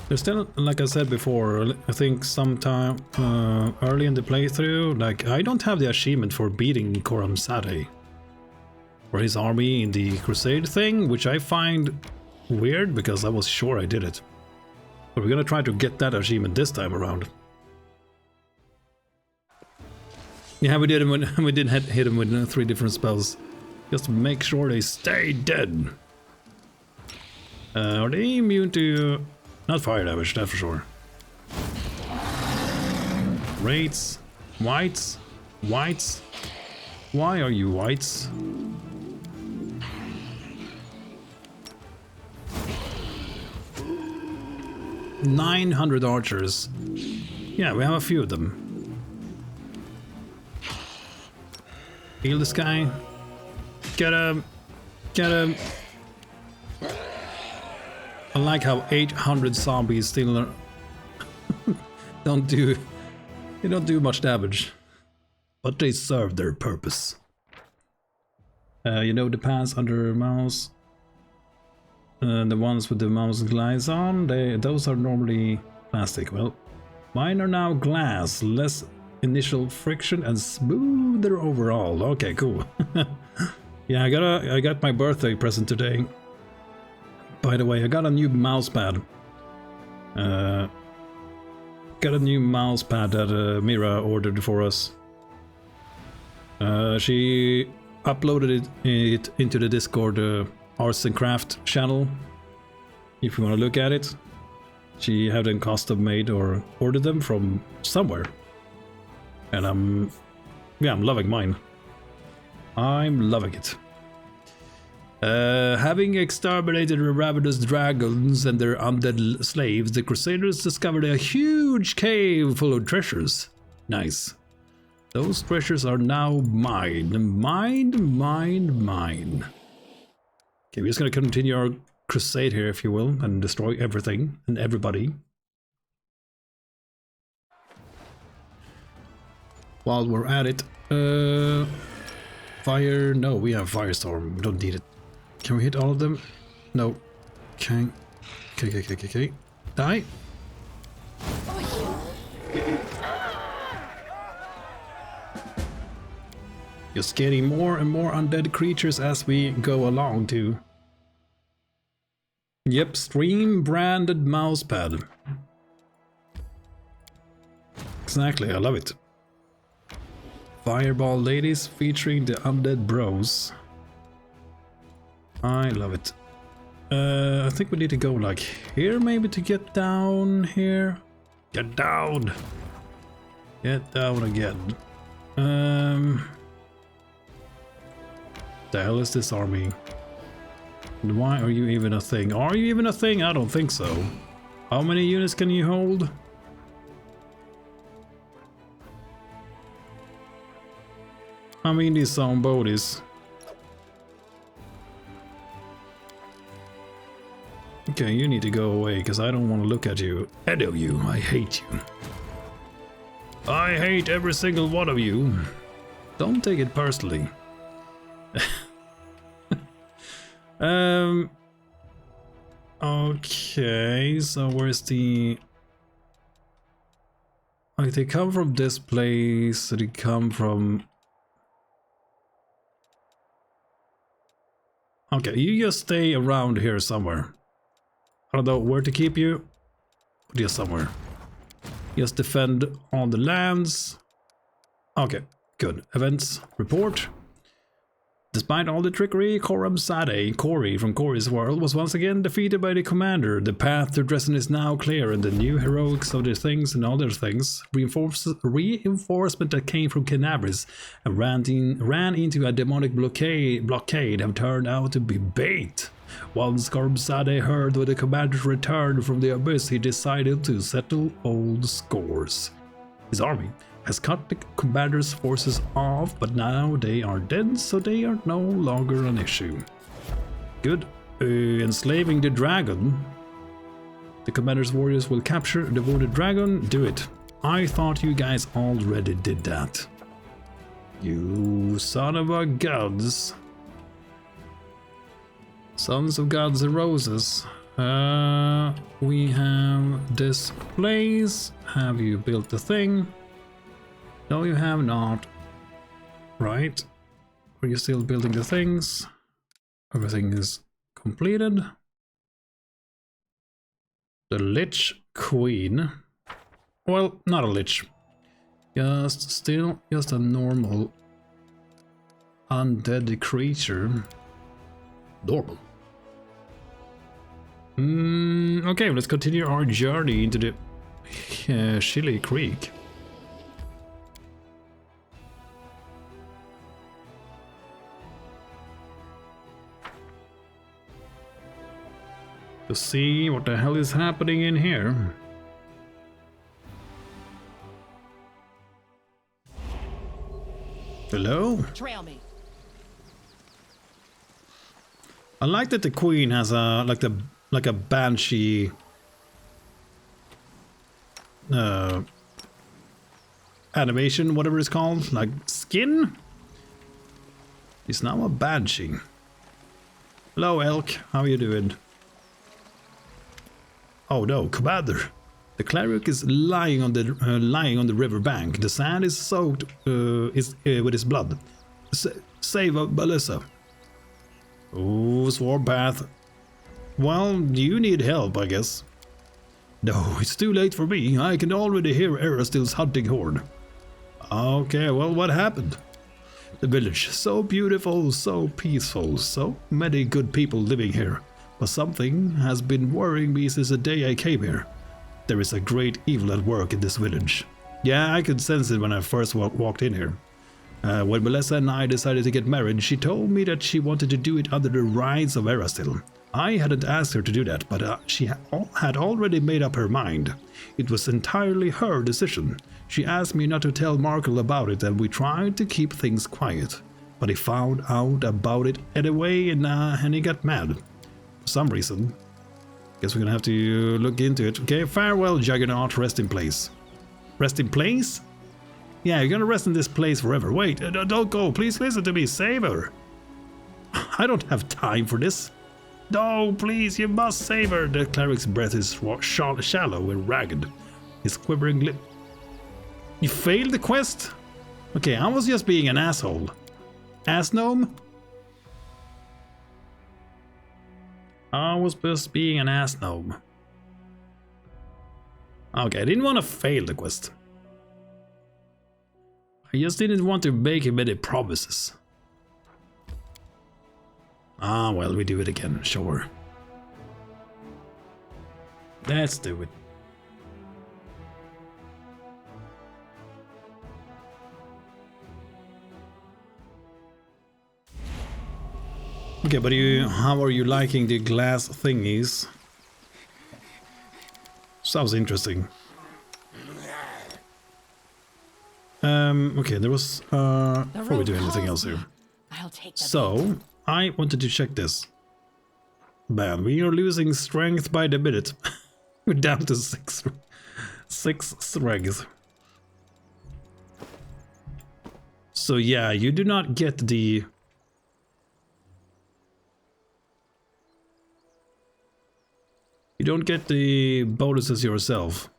There's still, like I said before, I think sometime early in the playthrough, like I don't have the achievement for beating Coram Sade or his army in the crusade thing, which I find weird because I was sure I did it. But we're gonna try to get that achievement this time around. Yeah, we did him when we did hit him with 3 different spells, just to make sure they stay dead. Are they immune to not fire damage? That's for sure. Rates, whites, whites. Why are you whites? $900 archers. Yeah, we have a few of them. Heal this guy. Get him. Get him. I like how 800 zombies still don't do much damage, but they serve their purpose. You know the pads under mouse, the ones with the mouse glides on, those are normally plastic. Well, mine are now glass, less initial friction and smoother overall. Okay, cool. Yeah, I got my birthday present today. By the way, I got a new mouse pad. Got a new mouse pad that Mira ordered for us. She uploaded it into the Discord Arts and Craft channel. If you want to look at it, she had them custom made or ordered them from somewhere. And I'm loving mine. I'm loving it. Having exterminated the ravenous dragons and their undead slaves, the Crusaders discovered a huge cave full of treasures. Nice. Those treasures are now mine. Mine. Okay, we're just gonna continue our crusade here, if you will, and destroy everything and everybody. While we're at it, fire, no, we have firestorm, we don't need it. Can we hit all of them? No. Okay. Okay. Die. Just getting more and more undead creatures as we go along too. Yep, stream branded mousepad. Exactly, I love it. Fireball ladies featuring the undead bros. I love it. I think we need to go like here maybe to get down here. Get down! Get down again. The hell is this army? And why are you even a thing? Are you even a thing? I don't think so. How many units can you hold? I mean these zombies. Okay, you need to go away because I don't want to look at you. I know you. I hate you. I hate every single one of you. Don't take it personally. Okay, so where's the... Like, they come from this place, they come from... Okay, you just stay around here somewhere. I don't know where to keep you, but just somewhere. Just defend all the lands. Okay, good. Events report. Despite all the trickery, Corey from Corey's world was once again defeated by the commander. The path to Dresden is now clear, and the new heroics of the things and other things reinforcement that came from Canabris and ran into a demonic blockade have turned out to be bait. Once Cormsade heard of the commander's return from the abyss, he decided to settle old scores. His army has cut the commander's forces off, but now they are dead, so they are no longer an issue. Good. Enslaving the dragon. The commander's warriors will capture the wounded dragon. Do it. I thought you guys already did that. You son of a gods. Sons of gods and roses. We have this place. Have you built the thing? No, you have not. Right. Are you still building the things? Everything is completed. The Lich Queen. Well, not a Lich. Just a normal undead creature. Normal. Okay, let's continue our journey into the Chili Creek. To see what the hell is happening in here. Hello? Trail me. I like that the queen has a like a banshee animation, whatever it's called, like skin. It's now a banshee. Hello, elk. How are you doing? Oh no, Commander! The cleric is lying on the river bank. The sand is soaked with his blood. Save Melissa. Oh, swarm path. Well, you need help, I guess. No, it's too late for me. I can already hear Erastil's hunting horn. Okay, well, what happened? The village, so beautiful, so peaceful, so many good people living here. But something has been worrying me since the day I came here. There is a great evil at work in this village. Yeah, I could sense it when I first walked in here. When Melissa and I decided to get married, she told me that she wanted to do it under the rites of Erastil. I hadn't asked her to do that, but she had already made up her mind. It was entirely her decision. She asked me not to tell Markle about it, and we tried to keep things quiet. But he found out about it anyway, and he got mad. For some reason. Guess we're gonna have to look into it. Okay, farewell, Juggernaut. Rest in place. Rest in place? Yeah, you're gonna rest in this place forever. Wait, don't go. Please listen to me. Save her. I don't have time for this. No, please, you must save her. The cleric's breath is shallow and ragged. His quivering lip. You failed the quest? Okay, I was just being an asshole. Ass gnome? I was just being an ass gnome. Okay, I didn't want to fail the quest. I just didn't want to make him any promises. Ah, well, we do it again, sure. Let's do it. Okay, but how are you liking the glass thingies? Sounds interesting. Okay, there was before we do anything else here. I'll take the bait. So, I wanted to check this. Man, we are losing strength by the minute. We're down to six strength. So yeah, you do not get the... You don't get the bonuses yourself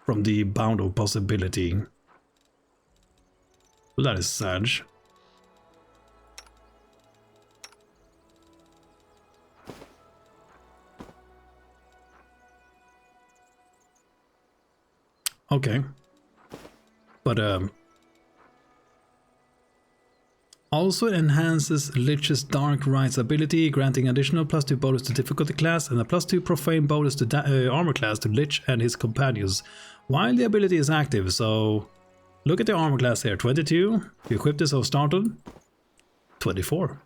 from the bound of possibility. Well, that is sad. Okay. But also enhances Lich's Dark Rites ability, granting additional +2 bonus to difficulty class and a +2 profane bonus to armor class to Lich and his companions while the ability is active. So look at the armor class here, 22. You equip this on started, 24.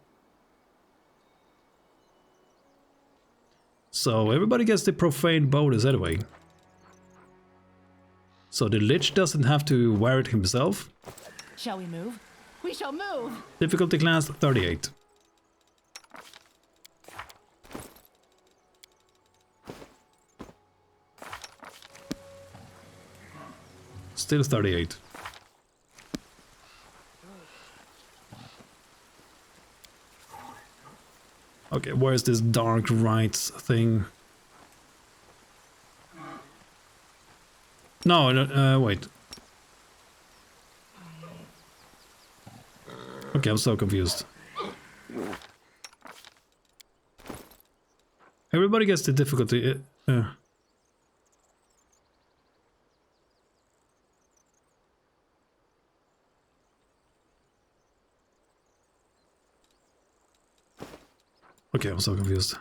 So everybody gets the profane bonus anyway. So the Lich doesn't have to wear it himself. Shall we move? We shall move! Difficulty class 38. Still 38. Okay, where's this Dark Rites thing? No, wait. Okay, I'm so confused. Everybody gets the difficulty. Okay, I'm so confused.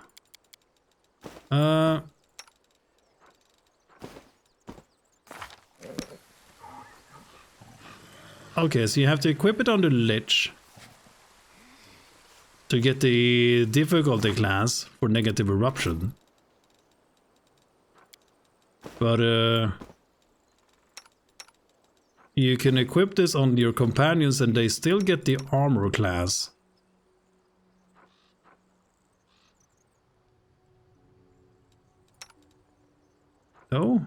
Okay, so you have to equip it on the Lich to get the difficulty class for negative eruption. But you can equip this on your companions and they still get the armor class. Oh?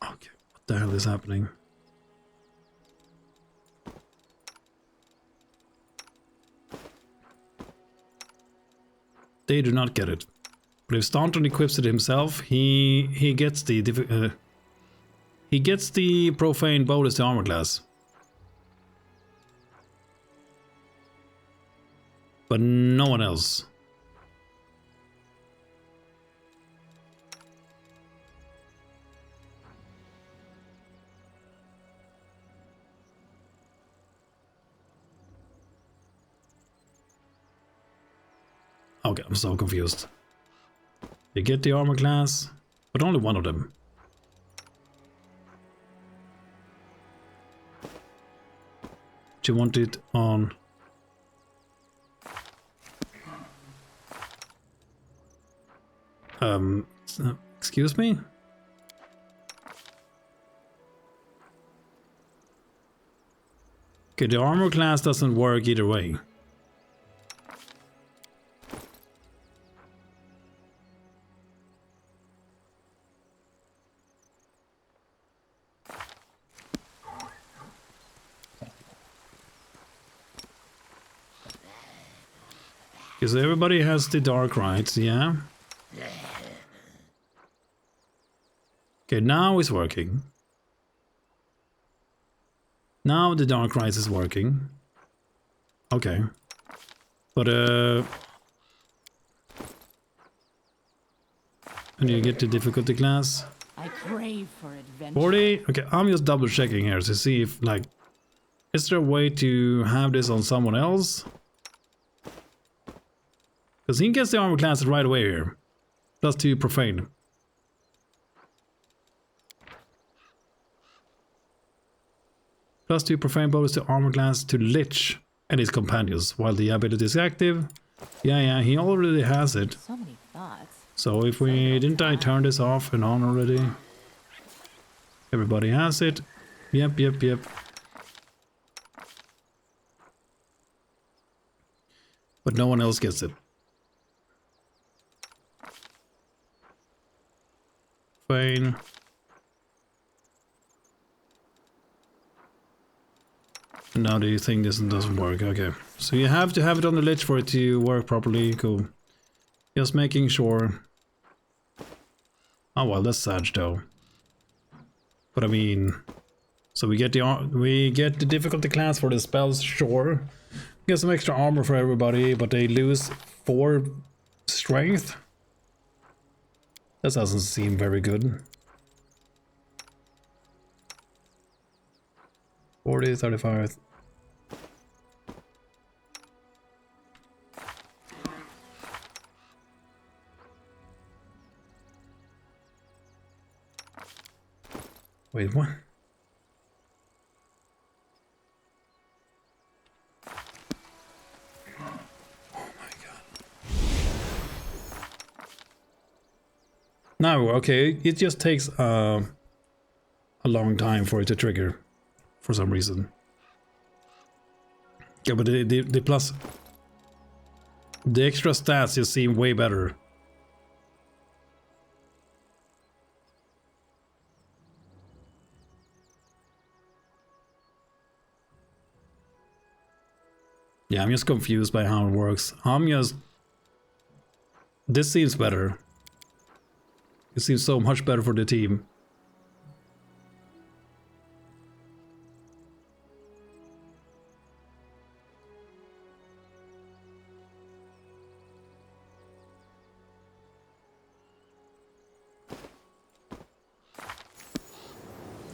Okay, what the hell is happening? They do not get it. But if Staunton equips it himself, he gets the profane bonus to armor class. But no one else. Okay, I'm so confused. You get the armor class, but only one of them. Do you want it on... excuse me? Okay, the armor class doesn't work either way. Because everybody has the dark rights, yeah? Okay, now it's working. Now the dark rights is working. Okay. But and you get the difficulty class. I crave for adventure. 40? Okay, I'm just double checking here to see if, like, is there a way to have this on someone else? Because he gets the armor class right away here. Plus 2 profane. Plus 2 profane bonus to armor class to Lich and his companions while the ability is active. Yeah, he already has it. So many thoughts. So if we didn't I turn this off and on already? Everybody has it. Yep. But no one else gets it. Fine. Now do you think this doesn't work? Okay. So you have to have it on the Lich for it to work properly. Cool. Just making sure. Oh well, that's sad though. But I mean, so we get the difficulty class for the spells, sure. Get some extra armor for everybody, but they lose 4 strength. That doesn't seem very good. 40, 35. Wait, what? No, okay, it just takes a long time for it to trigger, for some reason. Yeah, but the plus, the extra stats just seem way better. Yeah, I'm just confused by how it works. This seems better. It seems so much better for the team.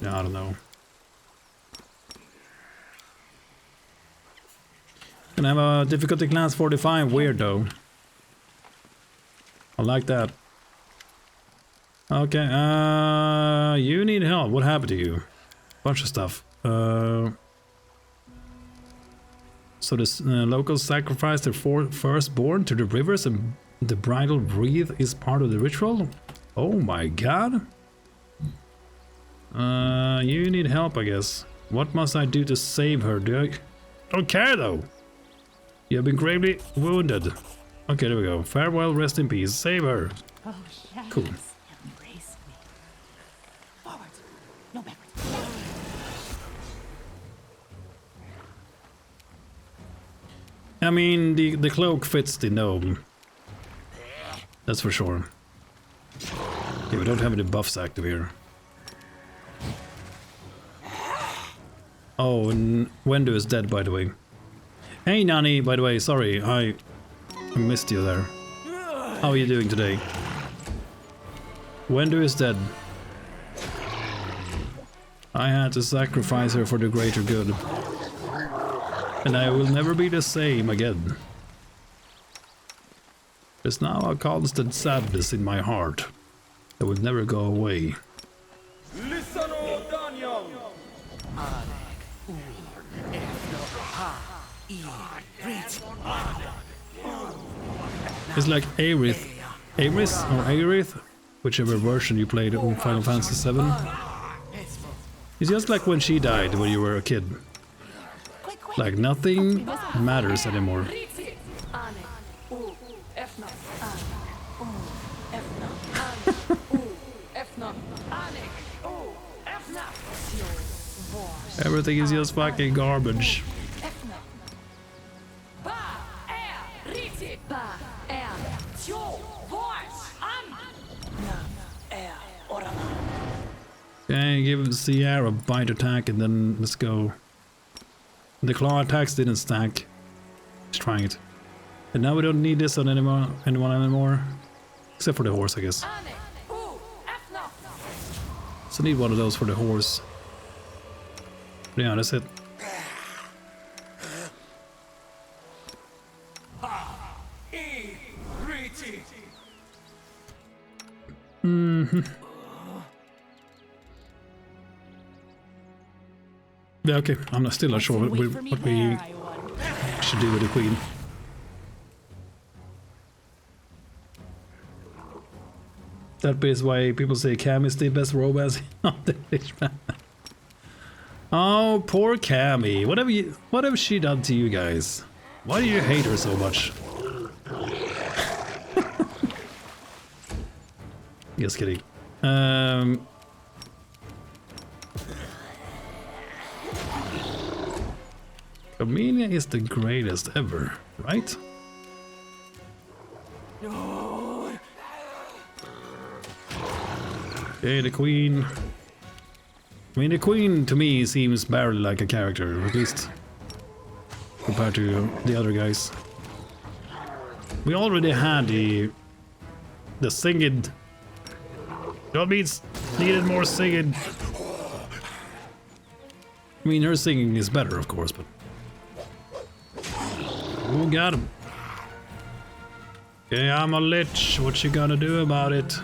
Yeah, I don't know. Can I have a difficulty class 45? Weird though. I like that. Okay, you need help. What happened to you? Bunch of stuff. So the locals sacrifice their firstborn to the rivers and the bridal wreath is part of the ritual? Oh my god. You need help, I guess. What must I do to save her? Don't care though. You have been gravely wounded. Okay, there we go. Farewell, rest in peace. Save her. Oh, yes. Cool. Embrace me. Forwards, no backwards. I mean, the cloak fits the gnome. That's for sure. Yeah, we don't have any buffs active here. Oh, and Wendu is dead, by the way. Hey, Nani, by the way, sorry, I missed you there. How are you doing today? Wendu is dead. I had to sacrifice her for the greater good. And I will never be the same again. There's now a constant sadness in my heart that will never go away. It's like Aerith or Aerith, whichever version you played in Final Fantasy VII. It's just like when she died when you were a kid. Like nothing matters anymore. Everything is just fucking garbage. Okay, give Sierra a bite attack and then let's go. The claw attacks didn't stack. Just trying it. And now we don't need this on anyone anymore. Except for the horse, I guess. So I need one of those for the horse. Yeah, that's it. Yeah, okay. I'm not still not sure what we should do with the queen. That is why people say Cam is the best romance on the Lich man. Oh, poor Cammy. What have she done to you guys? Why do you hate her so much? Just kidding. Amelia is the greatest ever, right? Okay, the queen. I mean, the queen to me seems barely like a character, at least compared to the other guys. We already had the singing. That means needed more singing. I mean, her singing is better, of course, but who got him? Okay, I'm a lich. What you gonna do about it?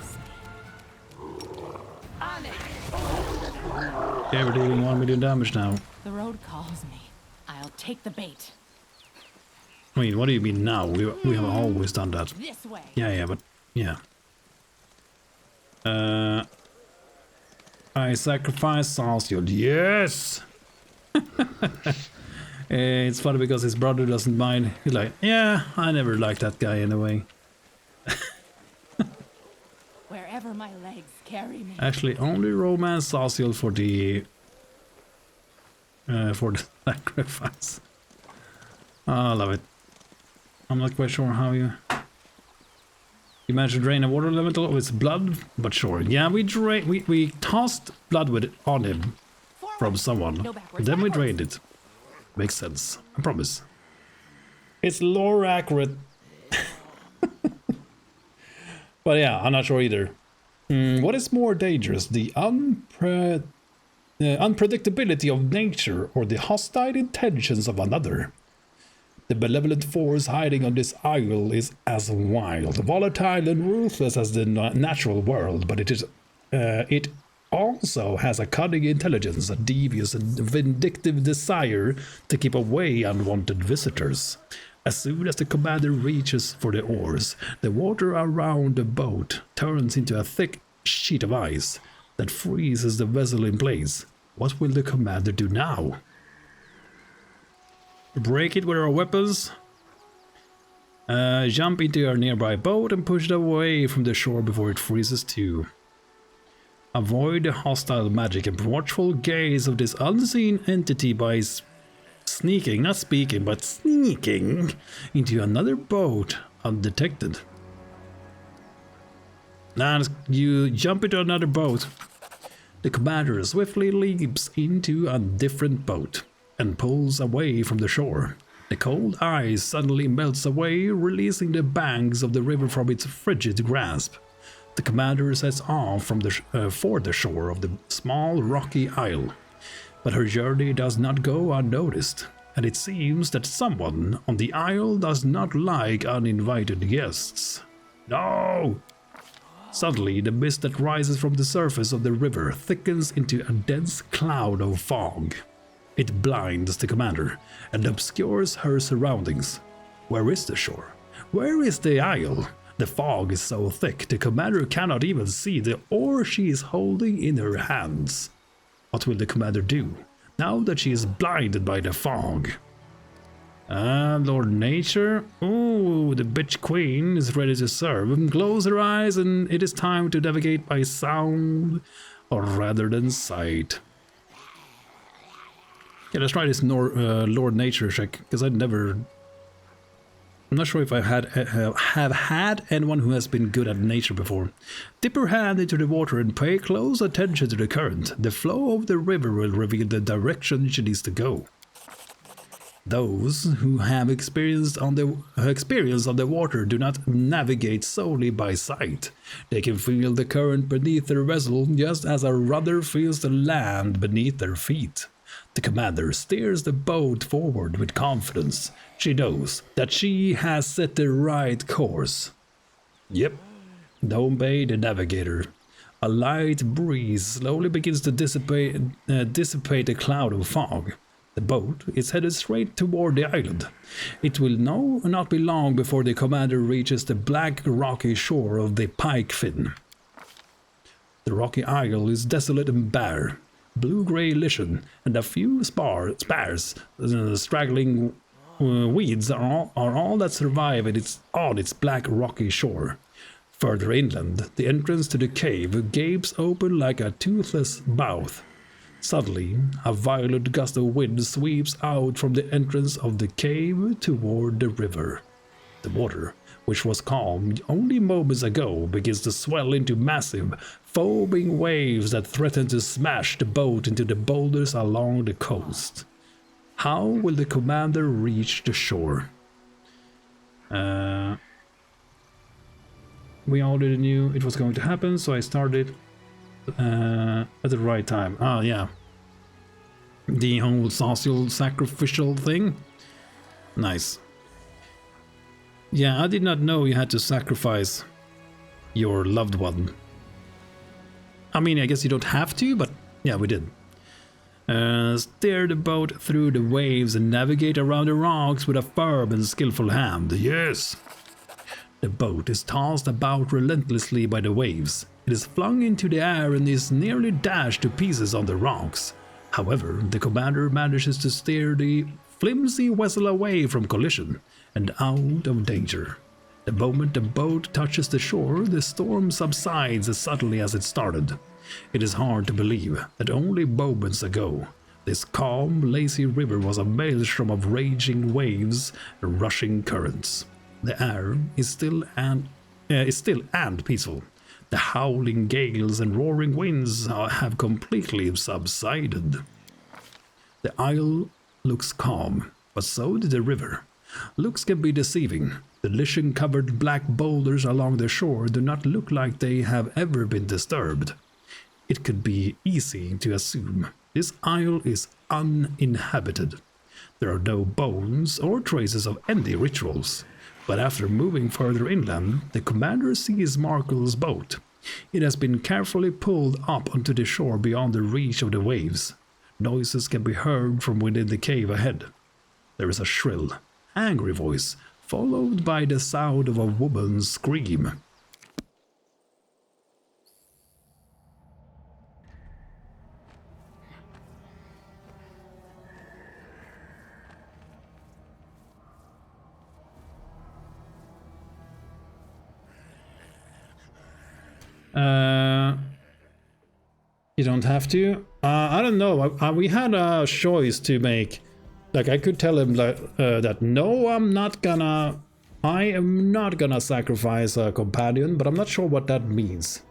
Okay, we're dealing 1 million damage now. The road calls me. I'll take the bait. I mean, what do you mean now? We have always done that. This way. Yeah, but yeah. I sacrifice Salsfield. Yes. It's funny because his brother doesn't mind. He's like, yeah, I never liked that guy anyway. Wherever my legs carry me. Actually, only romance Salsfield for the sacrifice. Oh, I love it. I'm not quite sure how you managed to drain a water elemental with blood, but sure. Yeah, we tossed blood with it on him from someone, and then we drained it. Makes sense. I promise. It's lore accurate. But yeah, I'm not sure either. What is more dangerous, the unpredictability of nature or the hostile intentions of another? The malevolent force hiding on this isle is as wild, volatile and ruthless as the natural world, but it also has a cunning intelligence, a devious and vindictive desire to keep away unwanted visitors. As soon as the commander reaches for the oars, the water around the boat turns into a thick sheet of ice that freezes the vessel in place. What will the commander do now? Break it with our weapons, jump into our nearby boat and push it away from the shore before it freezes too. Avoid the hostile magic and watchful gaze of this unseen entity by sneaking, not speaking, but sneaking into another boat undetected. Now you jump into another boat. The commander swiftly leaps into a different boat and pulls away from the shore. The cold ice suddenly melts away, releasing the banks of the river from its frigid grasp. The commander sets off from for the shore of the small rocky isle. But her journey does not go unnoticed, and it seems that someone on the isle does not like uninvited guests. No! Suddenly, the mist that rises from the surface of the river thickens into a dense cloud of fog. It blinds the commander and obscures her surroundings. Where is the shore? Where is the isle? The fog is so thick the commander cannot even see the oar she is holding in her hands. What will the commander do now that she is blinded by the fog? Lord Nature. Oh, the bitch queen is ready to serve. Close her eyes and it is time to navigate by sound or rather than sight. Yeah, let's try this Lord Nature check, because I'm not sure if I have had anyone who has been good at nature before. Dip your hand into the water and pay close attention to the current. The flow of the river will reveal the direction she needs to go. Those who have experience on the water do not navigate solely by sight. They can feel the current beneath their vessel just as a rudder feels the land beneath their feet. The commander steers the boat forward with confidence. She knows that she has set the right course. Yep, obey the navigator. A light breeze slowly begins to dissipate the cloud of fog. The boat is headed straight toward the island. It will not be long before the commander reaches the black rocky shore of the Pike Fin. The rocky isle is desolate and bare. Blue-gray lichen and a few sparse, straggling weeds are all that survive on its black rocky shore. Further inland, the entrance to the cave gapes open like a toothless mouth. Suddenly, a violent gust of wind sweeps out from the entrance of the cave toward the river. The water, which was calm only moments ago, begins to swell into massive, foaming waves that threaten to smash the boat into the boulders along the coast. How will the commander reach the shore? We already knew it was going to happen, so I started at the right time. Ah, yeah. The whole social sacrificial thing. Nice. Yeah, I did not know you had to sacrifice your loved one. I mean, I guess you don't have to, but yeah, we did. Steer the boat through the waves and navigate around the rocks with a firm and skillful hand. Yes! The boat is tossed about relentlessly by the waves. It is flung into the air and is nearly dashed to pieces on the rocks. However, the commander manages to steer the flimsy vessel away from collision and out of danger. The moment the boat touches the shore, the storm subsides as suddenly as it started. It is hard to believe that only moments ago, this calm, lazy river was a maelstrom of raging waves and rushing currents. The air is still and peaceful. The howling gales and roaring winds have completely subsided. The isle looks calm, but so did the river. Looks can be deceiving. The lichen-covered black boulders along the shore do not look like they have ever been disturbed. It could be easy to assume this isle is uninhabited. There are no bones or traces of any rituals. But after moving further inland, the commander sees Markle's boat. It has been carefully pulled up onto the shore beyond the reach of the waves. Noises can be heard from within the cave ahead. There is a shrill, angry voice, followed by the sound of a woman's scream. You don't have to. I don't know. We had a choice to make. Like, I could tell him that no, I am not gonna sacrifice a companion, but I'm not sure what that means.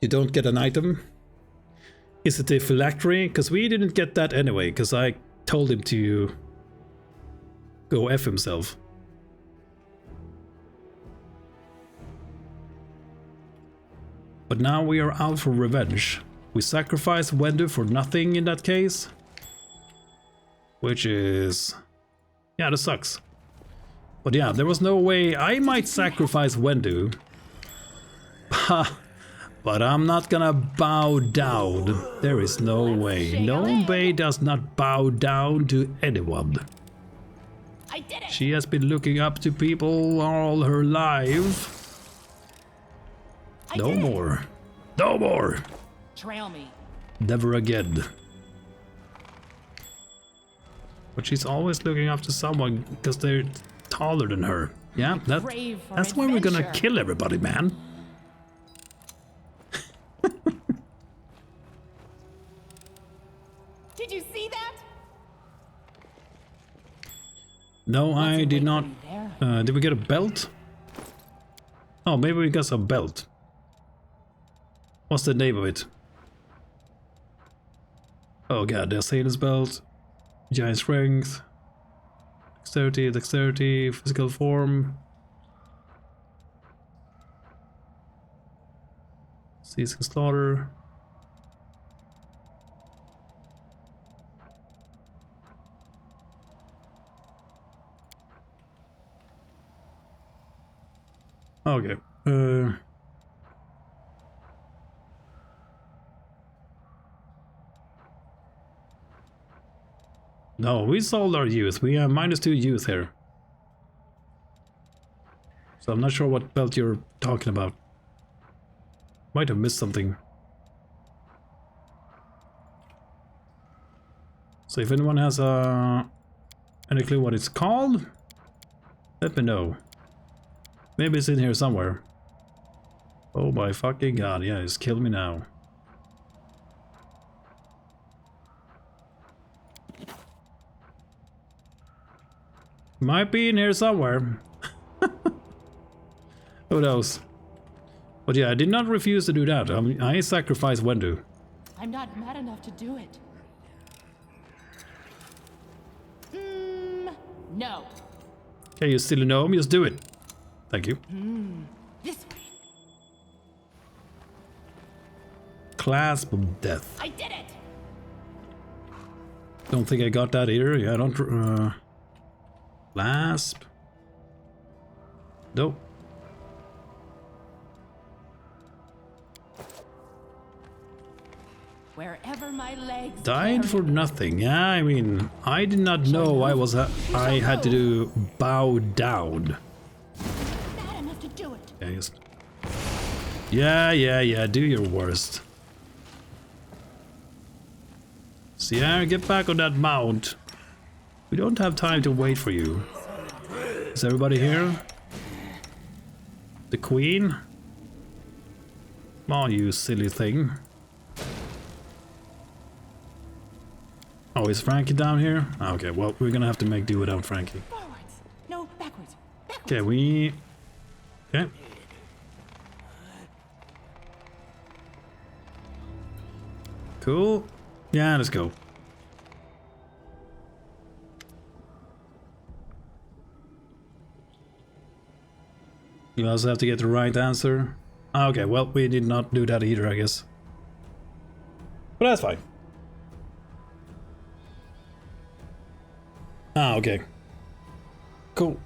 You don't get an item? Is it a phylactery? Because we didn't get that anyway, because I told him to go F himself. But now we are out for revenge. We sacrifice Wendu for nothing in that case. Which is... yeah, that sucks. But yeah, there was no way I might sacrifice Wendu. But I'm not gonna bow down. There is no way. Nombe does not bow down to anyone. I did it. She has been looking up to people all her life. No more. No more. Trail me. Never again. But she's always looking up to someone because they're taller than her. Yeah, that's why we're gonna kill everybody, man. Did you see that? No, I did not. Did we get a belt? Oh, maybe we got a belt. What's the name of it? Oh god, the sailor's belt. Giant strength. Dexterity, physical form. Seizing slaughter. Okay. No, we sold our youth. We have -2 youth here. So I'm not sure what belt you're talking about. Might have missed something. So if anyone has any clue what it's called, let me know. Maybe it's in here somewhere. Oh my fucking god, yeah, just kill me now. Might be in here somewhere. Who knows? But yeah, I did not refuse to do that. I sacrificed Wendu. I'm not mad enough to do it. No. Okay, you still know him, just do it. Thank you. This way. Clasp of Death. I did it! Don't think I got that either. Yeah, I don't... Clasp. Nope. Wherever my legs Died for nothing. Yeah, I mean, I did not know I had to do bow down. Bad enough to do it. Yeah, just... Yeah, do your worst. Sierra, get back on that mount. We don't have time to wait for you. Is everybody here? The queen? Come on, you silly thing. Oh, is Frankie down here? Okay, well, we're gonna have to make do without Frankie. Forwards. No, backwards. Okay, we... Okay. Cool. Yeah, let's go. You also have to get the right answer. Okay, well, we did not do that either, I guess. But that's fine. Okay. Cool.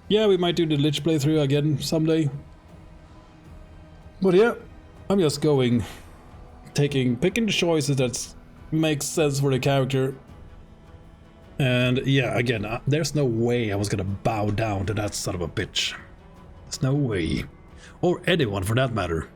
Yeah, we might do the Lich playthrough again someday. But yeah, I'm just picking the choices that makes sense for the character. And yeah, again, there's no way I was gonna bow down to that son of a bitch. There's no way. Or anyone for that matter.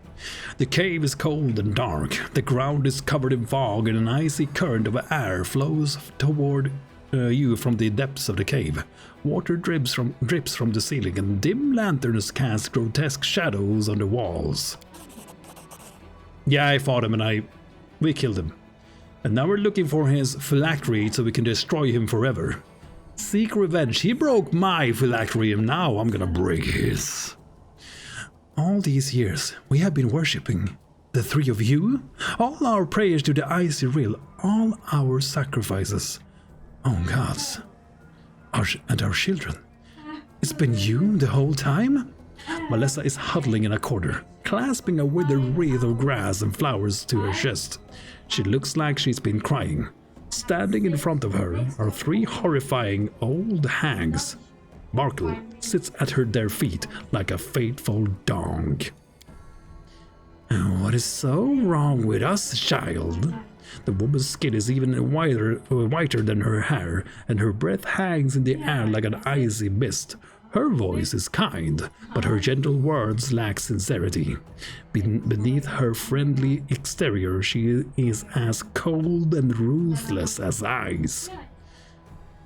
The cave is cold and dark. The ground is covered in fog and an icy current of air flows toward you from the depths of the cave. Water drips from the ceiling and dim lanterns cast grotesque shadows on the walls. Yeah, I fought him and we killed him. And now we're looking for his phylactery so we can destroy him forever. Seek revenge. He broke my phylactery and now I'm gonna break his. All these years we have been worshipping the three of you. All our prayers to the icy rill. All our sacrifices. Oh gods. And our children. It's been you the whole time? Melissa is huddling in a corner, clasping a withered wreath of grass and flowers to her chest. She looks like she's been crying. Standing in front of her are three horrifying old hags. Markle sits at their feet like a faithful dog. What is so wrong with us, child? The woman's skin is even whiter than her hair, and her breath hangs in the air like an icy mist. Her voice is kind, but her gentle words lack sincerity. Beneath her friendly exterior, she is as cold and ruthless as ice.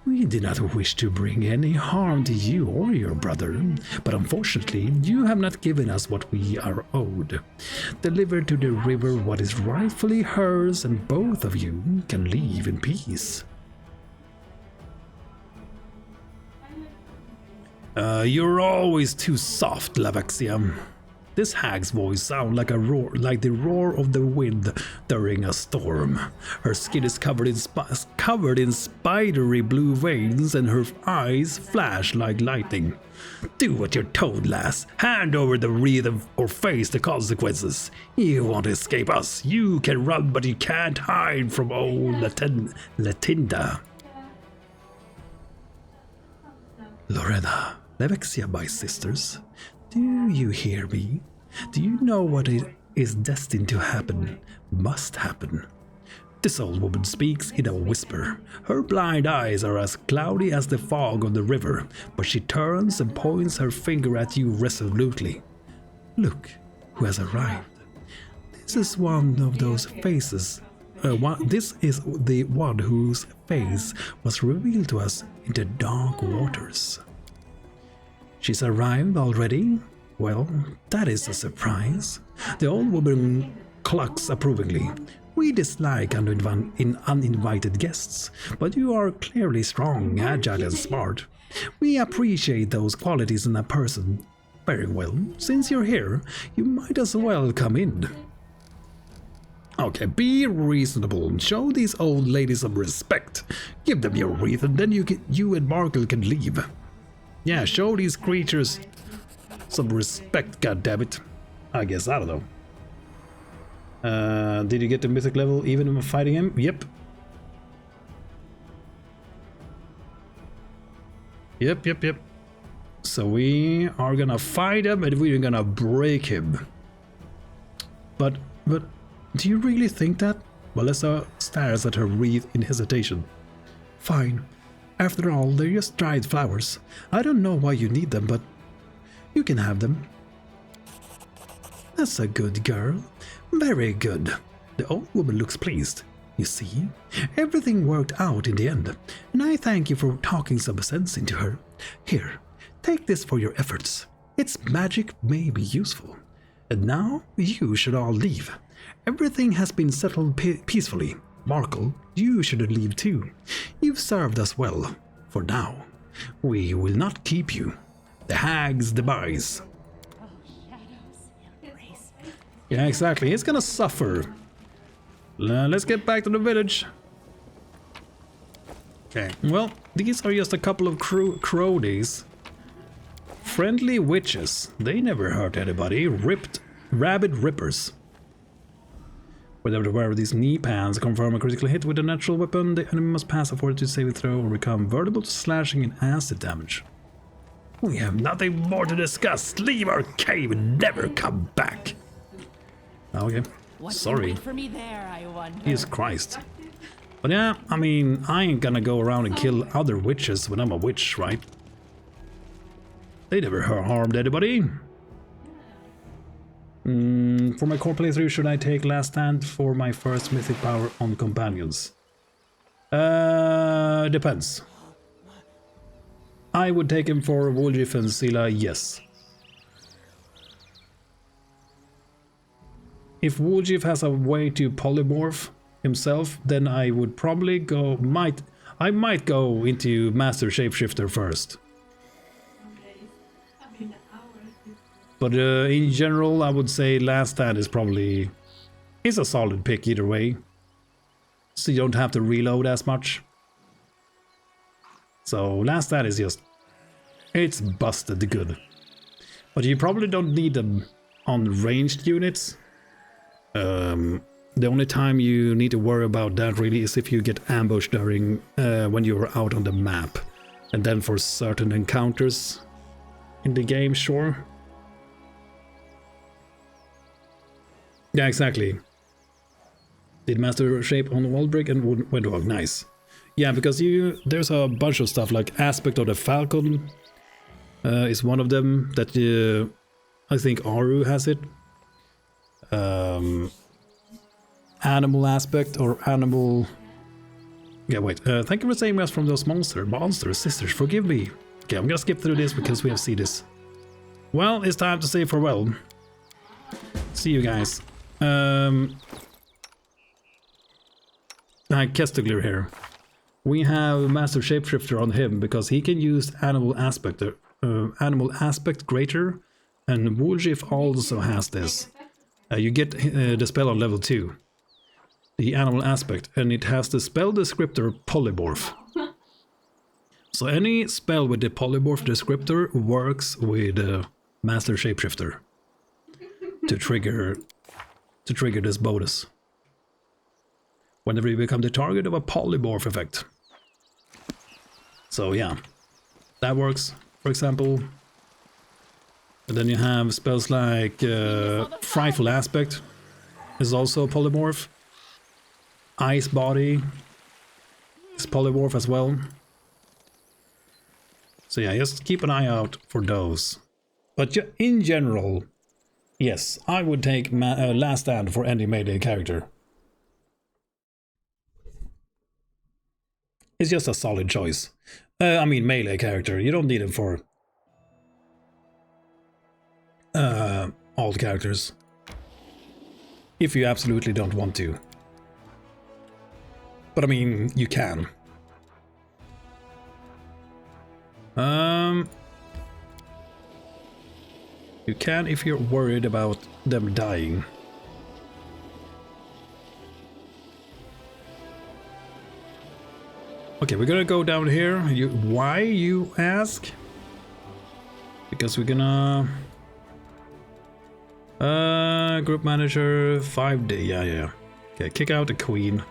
We did not wish to bring any harm to you or your brother, but unfortunately, you have not given us what we are owed. Deliver to the river what is rightfully hers, and both of you can leave in peace. You're always too soft, Lavaxia. This hag's voice sounds like a roar, like the roar of the wind during a storm. Her skin is covered in spidery blue veins, and her eyes flash like lightning. Do what you're told, lass. Hand over the wreath or face the consequences. You want to escape us. You can run, but you can't hide from old Latinda. Lorena, Levexia, my sisters. Do you hear me? Do you know what is destined to happen? Must happen. This old woman speaks in a whisper. Her blind eyes are as cloudy as the fog on the river, but she turns and points her finger at you resolutely. Look who has arrived. This is one of those faces. This is the one whose face was revealed to us in the dark waters. She's arrived already? Well, that is a surprise. The old woman clucks approvingly. We dislike uninvited guests, but you are clearly strong, agile, and smart. We appreciate those qualities in a person. Very well, since you're here, you might as well come in. Okay, be reasonable. Show these old ladies some respect. Give them your wreath, and then you and Markle can leave. Yeah, show these creatures some respect, goddammit. I guess, I don't know. Did you get the mythic level even when fighting him? Yep. Yep. So we are gonna fight him and we're gonna break him. But do you really think that? Melissa stares at her wreath in hesitation. Fine. After all, they're just dried flowers. I don't know why you need them, but you can have them. That's a good girl. Very good. The old woman looks pleased. You see, everything worked out in the end, and I thank you for talking some sense into her. Here, take this for your efforts. Its magic may be useful. And now, you should all leave. Everything has been settled peacefully. Markle, you should leave too. You've served us well. For now, we will not keep you. The hag's demise. Oh, shadows, embrace me. Yeah, exactly. He's gonna suffer. Let's get back to the village. Okay, well, these are just a couple of cronies. Friendly witches. They never hurt anybody. Rabid rippers. Whenever they wear these knee pads, confirm a critical hit with a natural weapon, the enemy must pass a fortitude saving throw or become vulnerable to slashing and acid damage. We have nothing more to discuss. Leave our cave and never come back. Okay. Sorry. For me there, I wonder. Jesus Christ. But yeah, I mean, I ain't gonna go around and kill other witches when I'm a witch, right? They never harmed anybody. For my core playthrough, should I take Last Stand for my first mythic power on companions? Depends. I would take him for Woljif and Scylla, yes. If Woljif has a way to polymorph himself, then I would probably go, I might go into Master Shapeshifter first. But in general, I would say Last Stand is a solid pick either way. So you don't have to reload as much. So Last Stand is just, it's busted good. But you probably don't need them on ranged units. The only time you need to worry about that really is if you get ambushed during when you're out on the map. And then for certain encounters in the game, sure. Yeah, exactly. Did Master Shape on the wall brick and went wrong. Nice. Yeah, because there's a bunch of stuff like Aspect of the Falcon is one of them that I think Aru has it. Animal Aspect or Animal... Yeah, wait. Thank you for saving us from those monsters, sisters. Forgive me. Okay, I'm gonna skip through this because we have seen this. Well, it's time to say farewell. See you guys. Kestigler here. We have Master Shapeshifter on him because he can use Animal Aspect Greater And Woolshift also has this. You get the spell on level 2. The animal aspect, and it has the spell descriptor polymorph. So any spell with the polymorph descriptor works with Master Shapeshifter to trigger this bonus whenever you become the target of a polymorph effect. So yeah, that works, for example. And then you have spells like Frightful Aspect is also a polymorph. Ice Body is polymorph as well. So yeah, just keep an eye out for those. But in general, yes, I would take Last Stand for any melee character. It's just a solid choice. I mean melee character, you don't need him for all characters. If you absolutely don't want to. But I mean, you can. You can if you're worried about them dying. Okay, we're gonna go down here. Why, you ask? Because we're gonna... group manager, 5D, yeah. Okay, kick out the queen.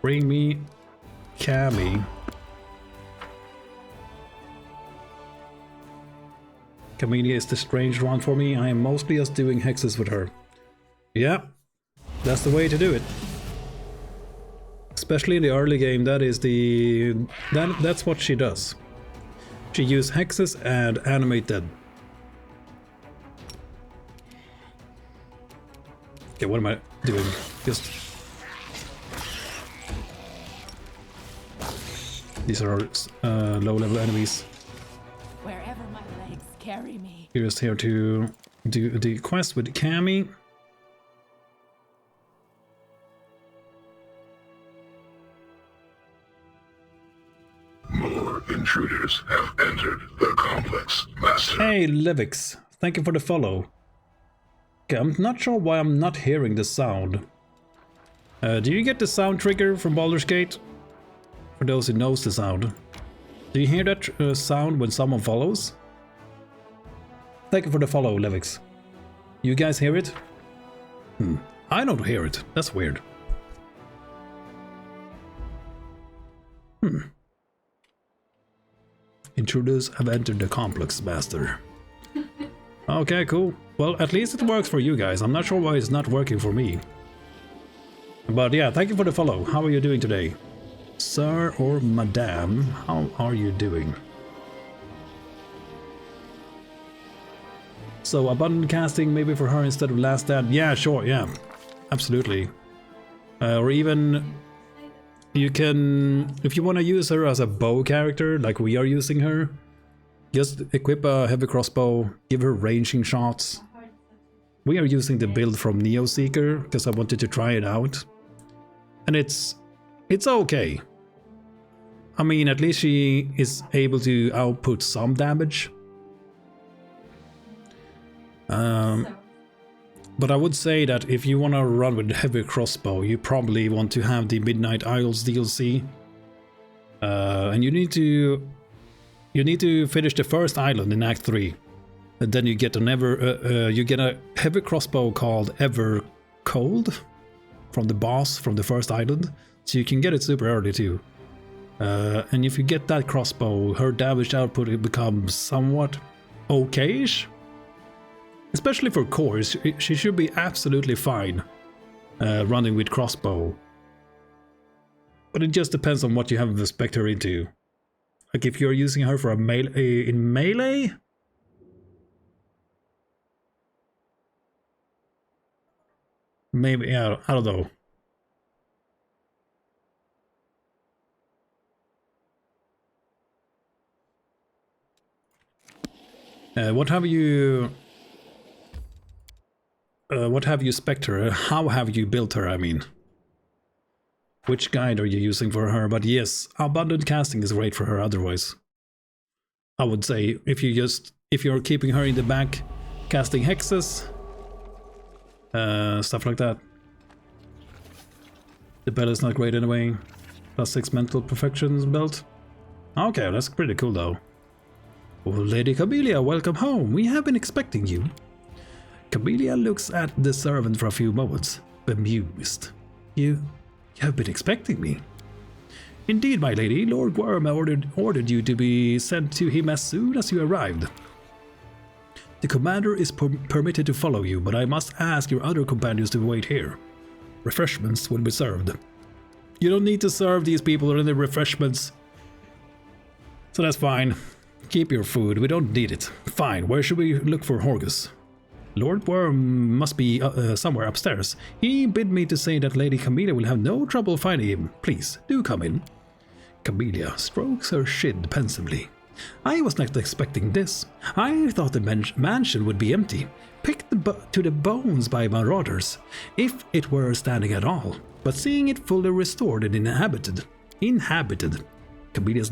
Bring me Cammy. Camellia is the strange one for me. I am mostly just doing hexes with her. Yeah, that's the way to do it. Especially in the early game, that's what she does. She uses hexes and animate dead. Okay, what am I doing? Just... These are low-level enemies. Wherever my legs carry me. You're just here to do the quest with Cammy. More intruders have entered the complex, Master. Hey, Levix. Thank you for the follow. Okay, I'm not sure why I'm not hearing the sound. Do you get the sound trigger from Baldur's Gate? For those who knows the sound. Do you hear that sound when someone follows? Thank you for the follow, Levix. You guys hear it? I don't hear it. That's weird. Intruders have entered the complex, Master. Okay, cool. Well, at least it works for you guys. I'm not sure why it's not working for me. But yeah, thank you for the follow. How are you doing today? Sir or Madame, how are you doing? So, abundant casting maybe for her instead of Last Stand? Yeah, sure, yeah. Absolutely. Or even... You can... If you want to use her as a bow character, like we are using her, just equip a heavy crossbow, give her ranging shots. We are using the build from Neoseeker, because I wanted to try it out. And it's okay. I mean, at least she is able to output some damage. But I would say that if you want to run with heavy crossbow, you probably want to have the Midnight Isles DLC. And you need to finish the first island in Act 3. And then you get a heavy crossbow called Ever Cold from the boss from the first island. So you can get it super early too. And if you get that crossbow, her damage output becomes somewhat okay-ish. Especially for cores, she should be absolutely fine running with crossbow. But it just depends on what you have to spec her into. Like if you're using her for a melee? Maybe, yeah, I don't know. What have you spec'd her? How have you built her, I mean? Which guide are you using for her? But yes, abundant casting is great for her otherwise. I would say if you're keeping her in the back, casting hexes, stuff like that. The belt is not great anyway. +6 mental perfection belt. Okay, that's pretty cool though. Well, Lady Camellia, welcome home. We have been expecting you. Camellia looks at the servant for a few moments, bemused. You have been expecting me? Indeed, my lady. Lord Worm ordered you to be sent to him as soon as you arrived. The commander is permitted to follow you, but I must ask your other companions to wait here. Refreshments will be served. You don't need to serve these people any refreshments. So that's fine. Keep your food, we don't need it. Fine, where should we look for Horgus? Lord Worm must be somewhere upstairs. He bid me to say that Lady Camellia will have no trouble finding him. Please, do come in. Camellia strokes her shin pensively. I was not expecting this. I thought the mansion would be empty, picked to the bones by marauders, if it were standing at all. But seeing it fully restored and inhabited. Camellia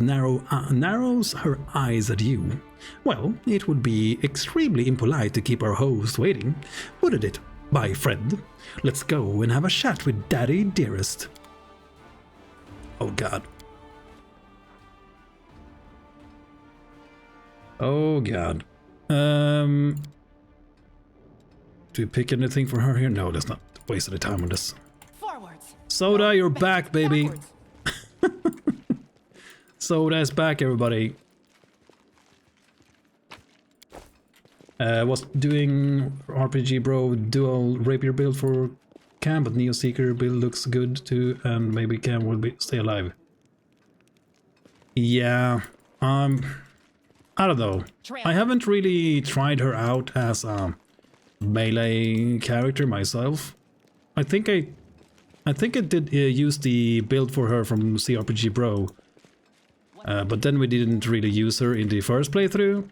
narrows her eyes at you. Well, it would be extremely impolite to keep our host waiting, wouldn't it, my friend? Let's go and have a chat with Daddy Dearest. Oh God. Oh God. Do we pick anything for her here? No, let's not waste any time on this. Forwards. Soda, you're back, baby. Backwards. Soda's back, everybody. Was doing RPG Bro dual rapier build for Cam, but Neo Seeker build looks good too, and maybe Cam will stay alive. Yeah, I don't know. I haven't really tried her out as a melee character myself. I think I did use the build for her from CRPG Bro. But then we didn't really use her in the first playthrough.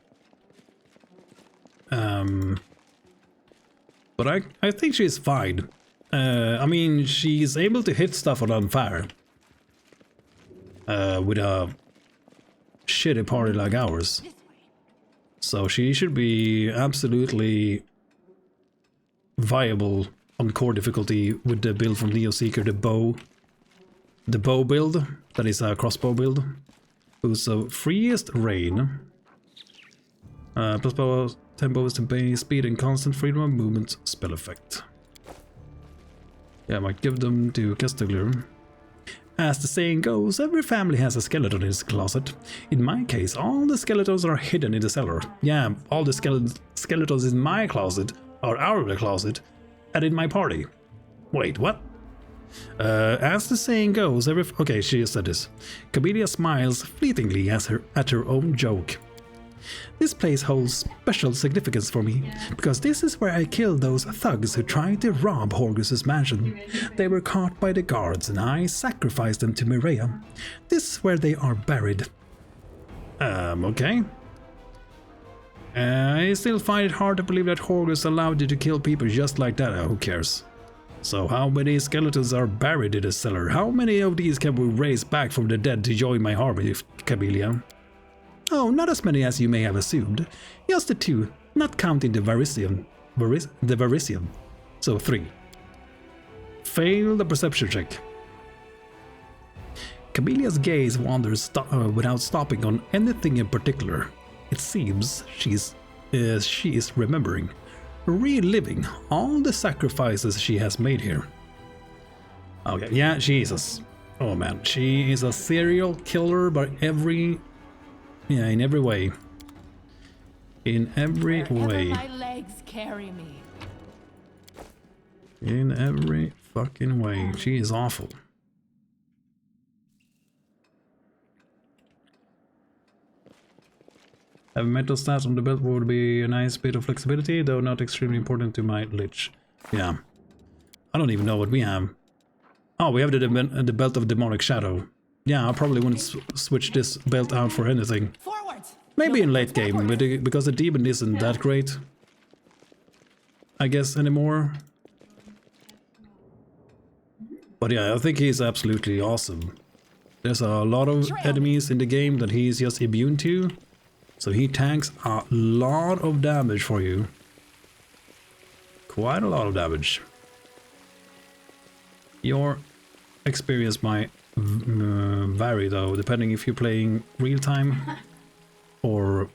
But I think she's fine. I mean, she's able to hit stuff on fire. With a shitty party like ours. So she should be absolutely viable on core difficulty with the build from Neo Seeker, the bow build. That is a crossbow build. So freest rain, plus power, tempo is to base speed and constant freedom of movement spell effect. Yeah, I might give them to Castiglier. As the saying goes, every family has a skeleton in its closet. In my case, all the skeletons are hidden in the cellar. Yeah, all the skeletons in my closet are out of the closet and in my party. Wait, what? As the saying goes, okay, she said this. Camellia smiles fleetingly at her own joke. This place holds special significance for me, because this is where I killed those thugs who tried to rob Horgus's mansion. They were caught by the guards and I sacrificed them to Mireia. This is where they are buried. Okay. I still find it hard to believe that Horgus allowed you to kill people just like that. Who cares? So how many skeletons are buried in the cellar? How many of these can we raise back from the dead to join my army, Camellia? Oh, not as many as you may have assumed. Just the 2, not counting the Varisian. So 3. Fail the perception check. Camellia's gaze wanders without stopping on anything in particular. It seems she is remembering, reliving all the sacrifices she has made here. Okay, yeah, Jesus. Oh man, she is a serial killer by in every way. In every way. My legs carry me. In every fucking way. She is awful. Having mental stats on the belt would be a nice bit of flexibility, though not extremely important to my Lich. Yeah. I don't even know what we have. Oh, we have the belt of demonic shadow. Yeah, I probably wouldn't switch this belt out for anything. Forwards. Maybe in late game, because the demon isn't that great, I guess, anymore. But yeah, I think he's absolutely awesome. There's a lot of enemies in the game that he's just immune to. So he tanks a lot of damage for you. Quite a lot of damage. Your experience might vary though, depending if you're playing real time or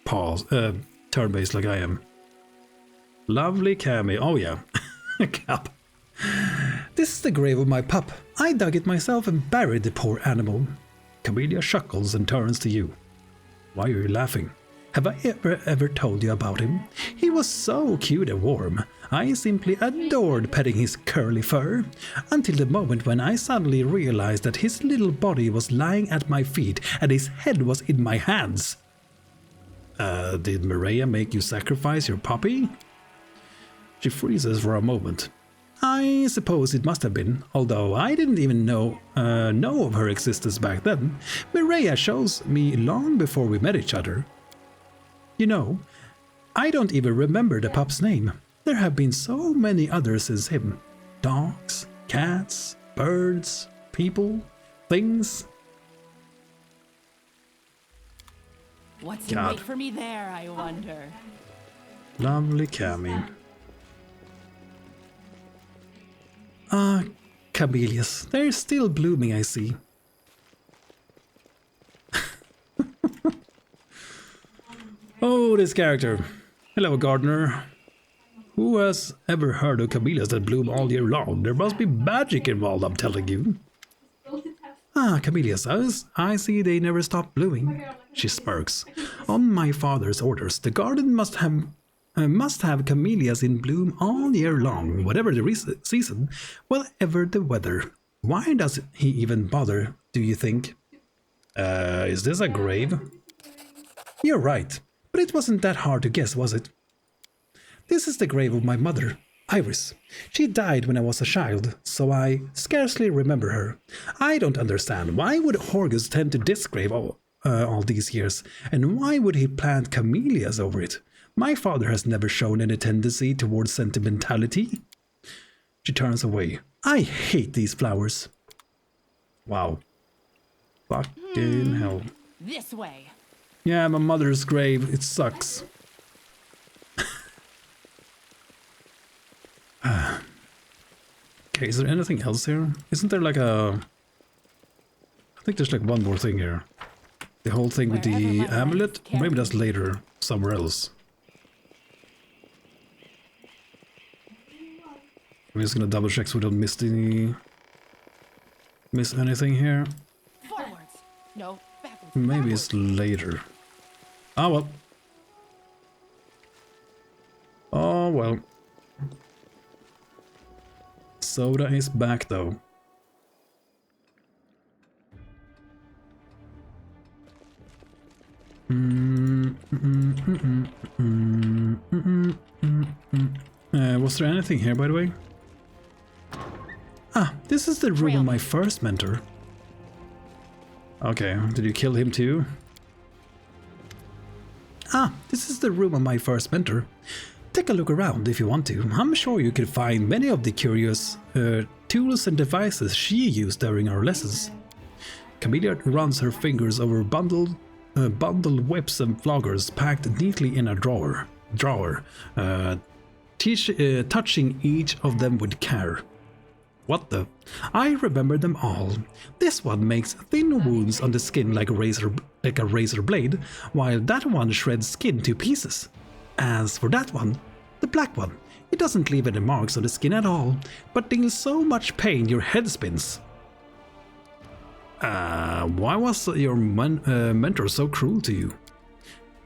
turn-based like I am. Lovely Cammy. Oh yeah. Cap. This is the grave of my pup. I dug it myself and buried the poor animal. Camellia chuckles and turns to you. Why are you laughing? Have I ever told you about him? He was so cute and warm. I simply adored petting his curly fur, until the moment when I suddenly realized that his little body was lying at my feet and his head was in my hands. Did Mireia make you sacrifice your puppy? She freezes for a moment. I suppose it must have been, although I didn't even know of her existence back then. Mireia chose me long before we met each other. You know, I don't even remember the pup's name. There have been so many others since him. Dogs, cats, birds, people, things. What's in wait for me there, I wonder? Lovely Cammy. Camellias. They're still blooming, I see. Oh, this character. Hello, gardener. Who has ever heard of camellias that bloom all year long? There must be magic involved, I'm telling you. Camellias. I see they never stop blooming. She smirks. On my father's orders, the garden must have camellias in bloom all year long, whatever the season, whatever the weather. Why does he even bother, do you think? Is this a grave? You're right, but it wasn't that hard to guess, was it? This is the grave of my mother, Iris. She died when I was a child, so I scarcely remember her. I don't understand. Why would Horgus tend to this grave all these years, and why would he plant camellias over it? My father has never shown any tendency towards sentimentality. She turns away. I hate these flowers. Wow. Fucking hell. This way. Yeah, my mother's grave. It sucks. Okay, is there anything else here? Isn't there like a... I think there's like one more thing here. The whole thing with the amulet? Or maybe that's later, somewhere else. I'm just gonna double check so we don't miss anything here. Forwards. No, backwards. Maybe it's later. Ah well. Oh well. Soda is back though. Was there anything here, by the way? Ah, this is the room of my first mentor. Okay, did you kill him too? Ah, this is the room of my first mentor. Take a look around if you want to. I'm sure you could find many of the curious tools and devices she used during our lessons. Camellia runs her fingers over bundled whips and floggers packed neatly in a drawer, touching each of them with care. What the? I remember them all. This one makes thin wounds on the skin like a razor blade, while that one shreds skin to pieces. As for that one, the black one, it doesn't leave any marks on the skin at all, but deals so much pain your head spins. Why was your mentor so cruel to you?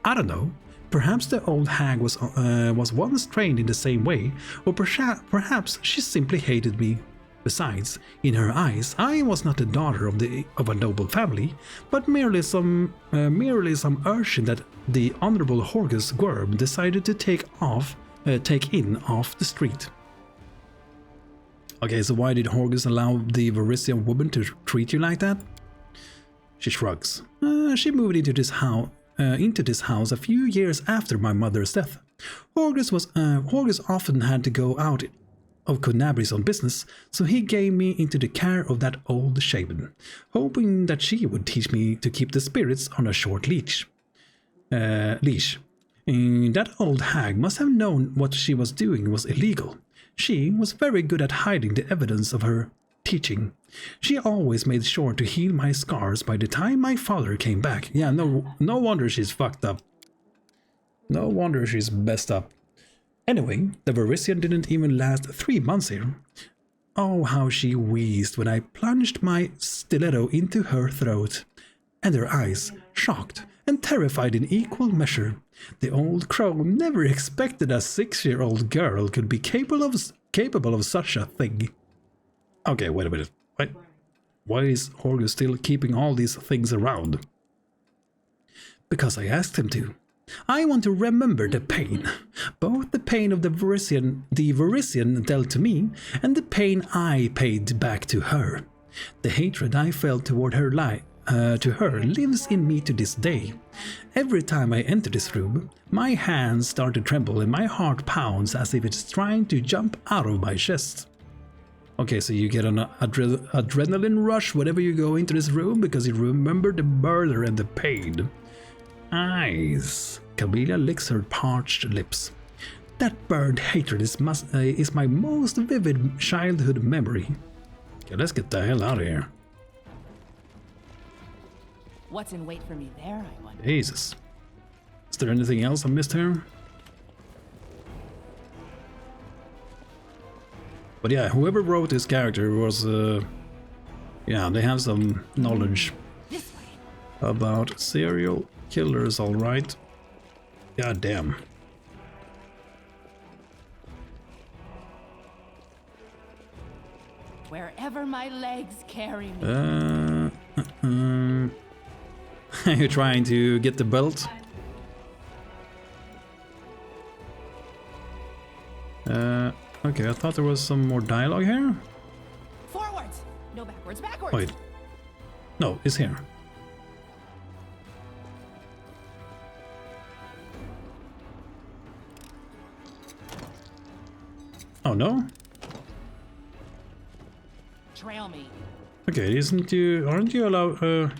I don't know. Perhaps the old hag was once trained in the same way, or perhaps she simply hated me. Besides, in her eyes, I was not the daughter of a noble family, but merely some urchin that the Honorable Horgus Worm decided to take in off the street. Okay, so why did Horgus allow the Varisian woman to treat you like that? She shrugs. She moved into this house a few years after my mother's death. Horgus often had to go out of Conabris on business, so he gave me into the care of that old shaman, hoping that she would teach me to keep the spirits on a short leash. That old hag must have known what she was doing was illegal. She was very good at hiding the evidence of her teaching. She always made sure to heal my scars by the time my father came back. Yeah, no wonder she's fucked up. No wonder she's messed up. Anyway, the Varisian didn't even last 3 months here. Oh, how she wheezed when I plunged my stiletto into her throat. And her eyes, shocked and terrified in equal measure. The old crow never expected a 6-year-old girl could be capable of such a thing. Okay, wait a minute. Why is Horgus still keeping all these things around? Because I asked him to. I want to remember the pain. Both the pain of the Varisian dealt to me, and the pain I paid back to her. The hatred I felt toward her lives in me to this day. Every time I enter this room, my hands start to tremble and my heart pounds as if it's trying to jump out of my chest. Okay, so you get an adrenaline rush whenever you go into this room because you remember the murder and the pain. Eyes. Camellia licks her parched lips. That burned hatred is my most vivid childhood memory. Okay, let's get the hell out of here. What's in wait for me there, I wonder? Jesus. Is there anything else I missed here? But yeah, whoever wrote this character was, yeah, they have some knowledge This way. about serial killers, alright. God damn. Wherever my legs carry me. Are you trying to get the belt? Okay, I thought there was some more dialogue here. Forwards! No backwards, backwards! Wait. No, it's here. Oh no? Trail me. Okay, aren't you allowed,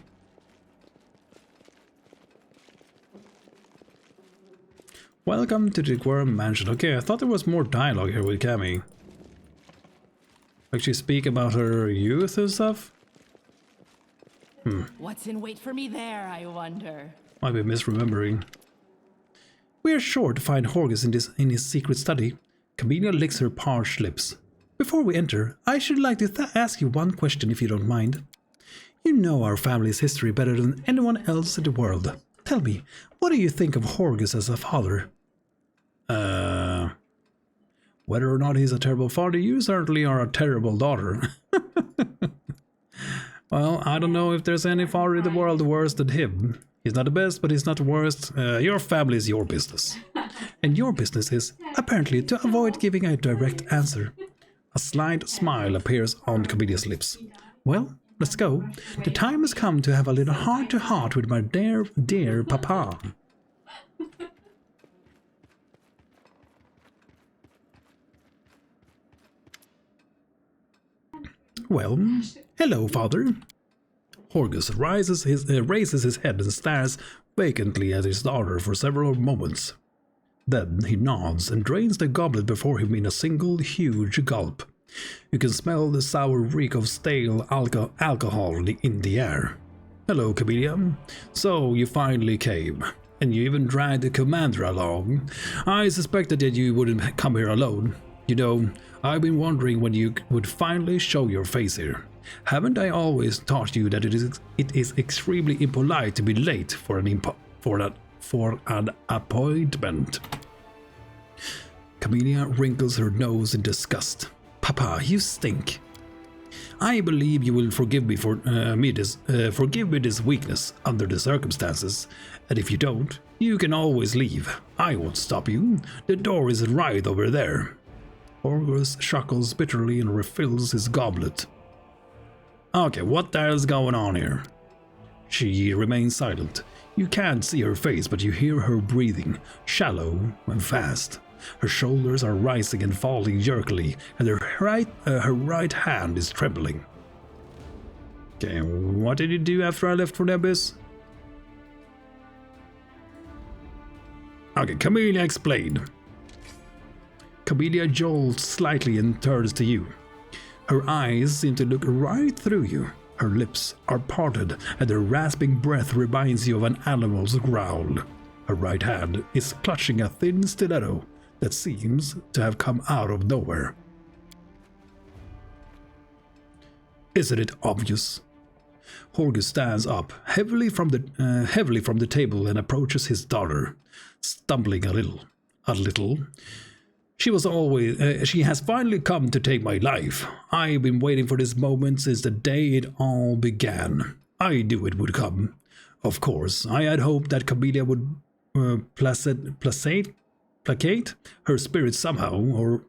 Welcome to the Worm Mansion. Okay, I thought there was more dialogue here with Cammy. Like she speak about her youth and stuff? What's in wait for me there, I wonder? Might be misremembering. We are sure to find Horgus in his secret study. Camellia licks her parched lips. Before we enter, I should like to ask you one question if you don't mind. You know our family's history better than anyone else in the world. Tell me, what do you think of Horgus as a father? Whether or not he's a terrible father, you certainly are a terrible daughter. Well, I don't know if there's any father in the world worse than him. He's not the best, but he's not the worst. Your family is your business. And your business is, apparently, to avoid giving a direct answer. A slight smile appears on Camelia's lips. Well, let's go. The time has come to have a little heart-to-heart with my dear papa. Well, hello, father. Horgus raises his head and stares vacantly at his daughter for several moments. Then he nods and drains the goblet before him in a single huge gulp. You can smell the sour reek of stale alcohol in the air. Hello, Camellia. So you finally came, and you even dragged the commander along. I suspected that you wouldn't come here alone. You know, I've been wondering when you would finally show your face here. Haven't I always taught you that it is extremely impolite to be late for an appointment? Camellia wrinkles her nose in disgust. Papa, you stink. I believe you will forgive me this weakness under the circumstances, and if you don't, you can always leave. I won't stop you. The door is right over there. Horgus chuckles bitterly and refills his goblet. Okay, what the hell's going on here? She remains silent. You can't see her face, but you hear her breathing, shallow and fast. Her shoulders are rising and falling jerkily, and her right hand is trembling. Okay, what did you do after I left for the abyss? Okay, Camellia, explain. Camellia jolts slightly and turns to you. Her eyes seem to look right through you. Her lips are parted, and her rasping breath reminds you of an animal's growl. Her right hand is clutching a thin stiletto that seems to have come out of nowhere. Isn't it obvious? Horgus stands up heavily from the table and approaches his daughter, stumbling a little. She has finally come to take my life. I've been waiting for this moment since the day it all began. I knew it would come. Of course, I had hoped that Camellia would placate her spirit somehow, or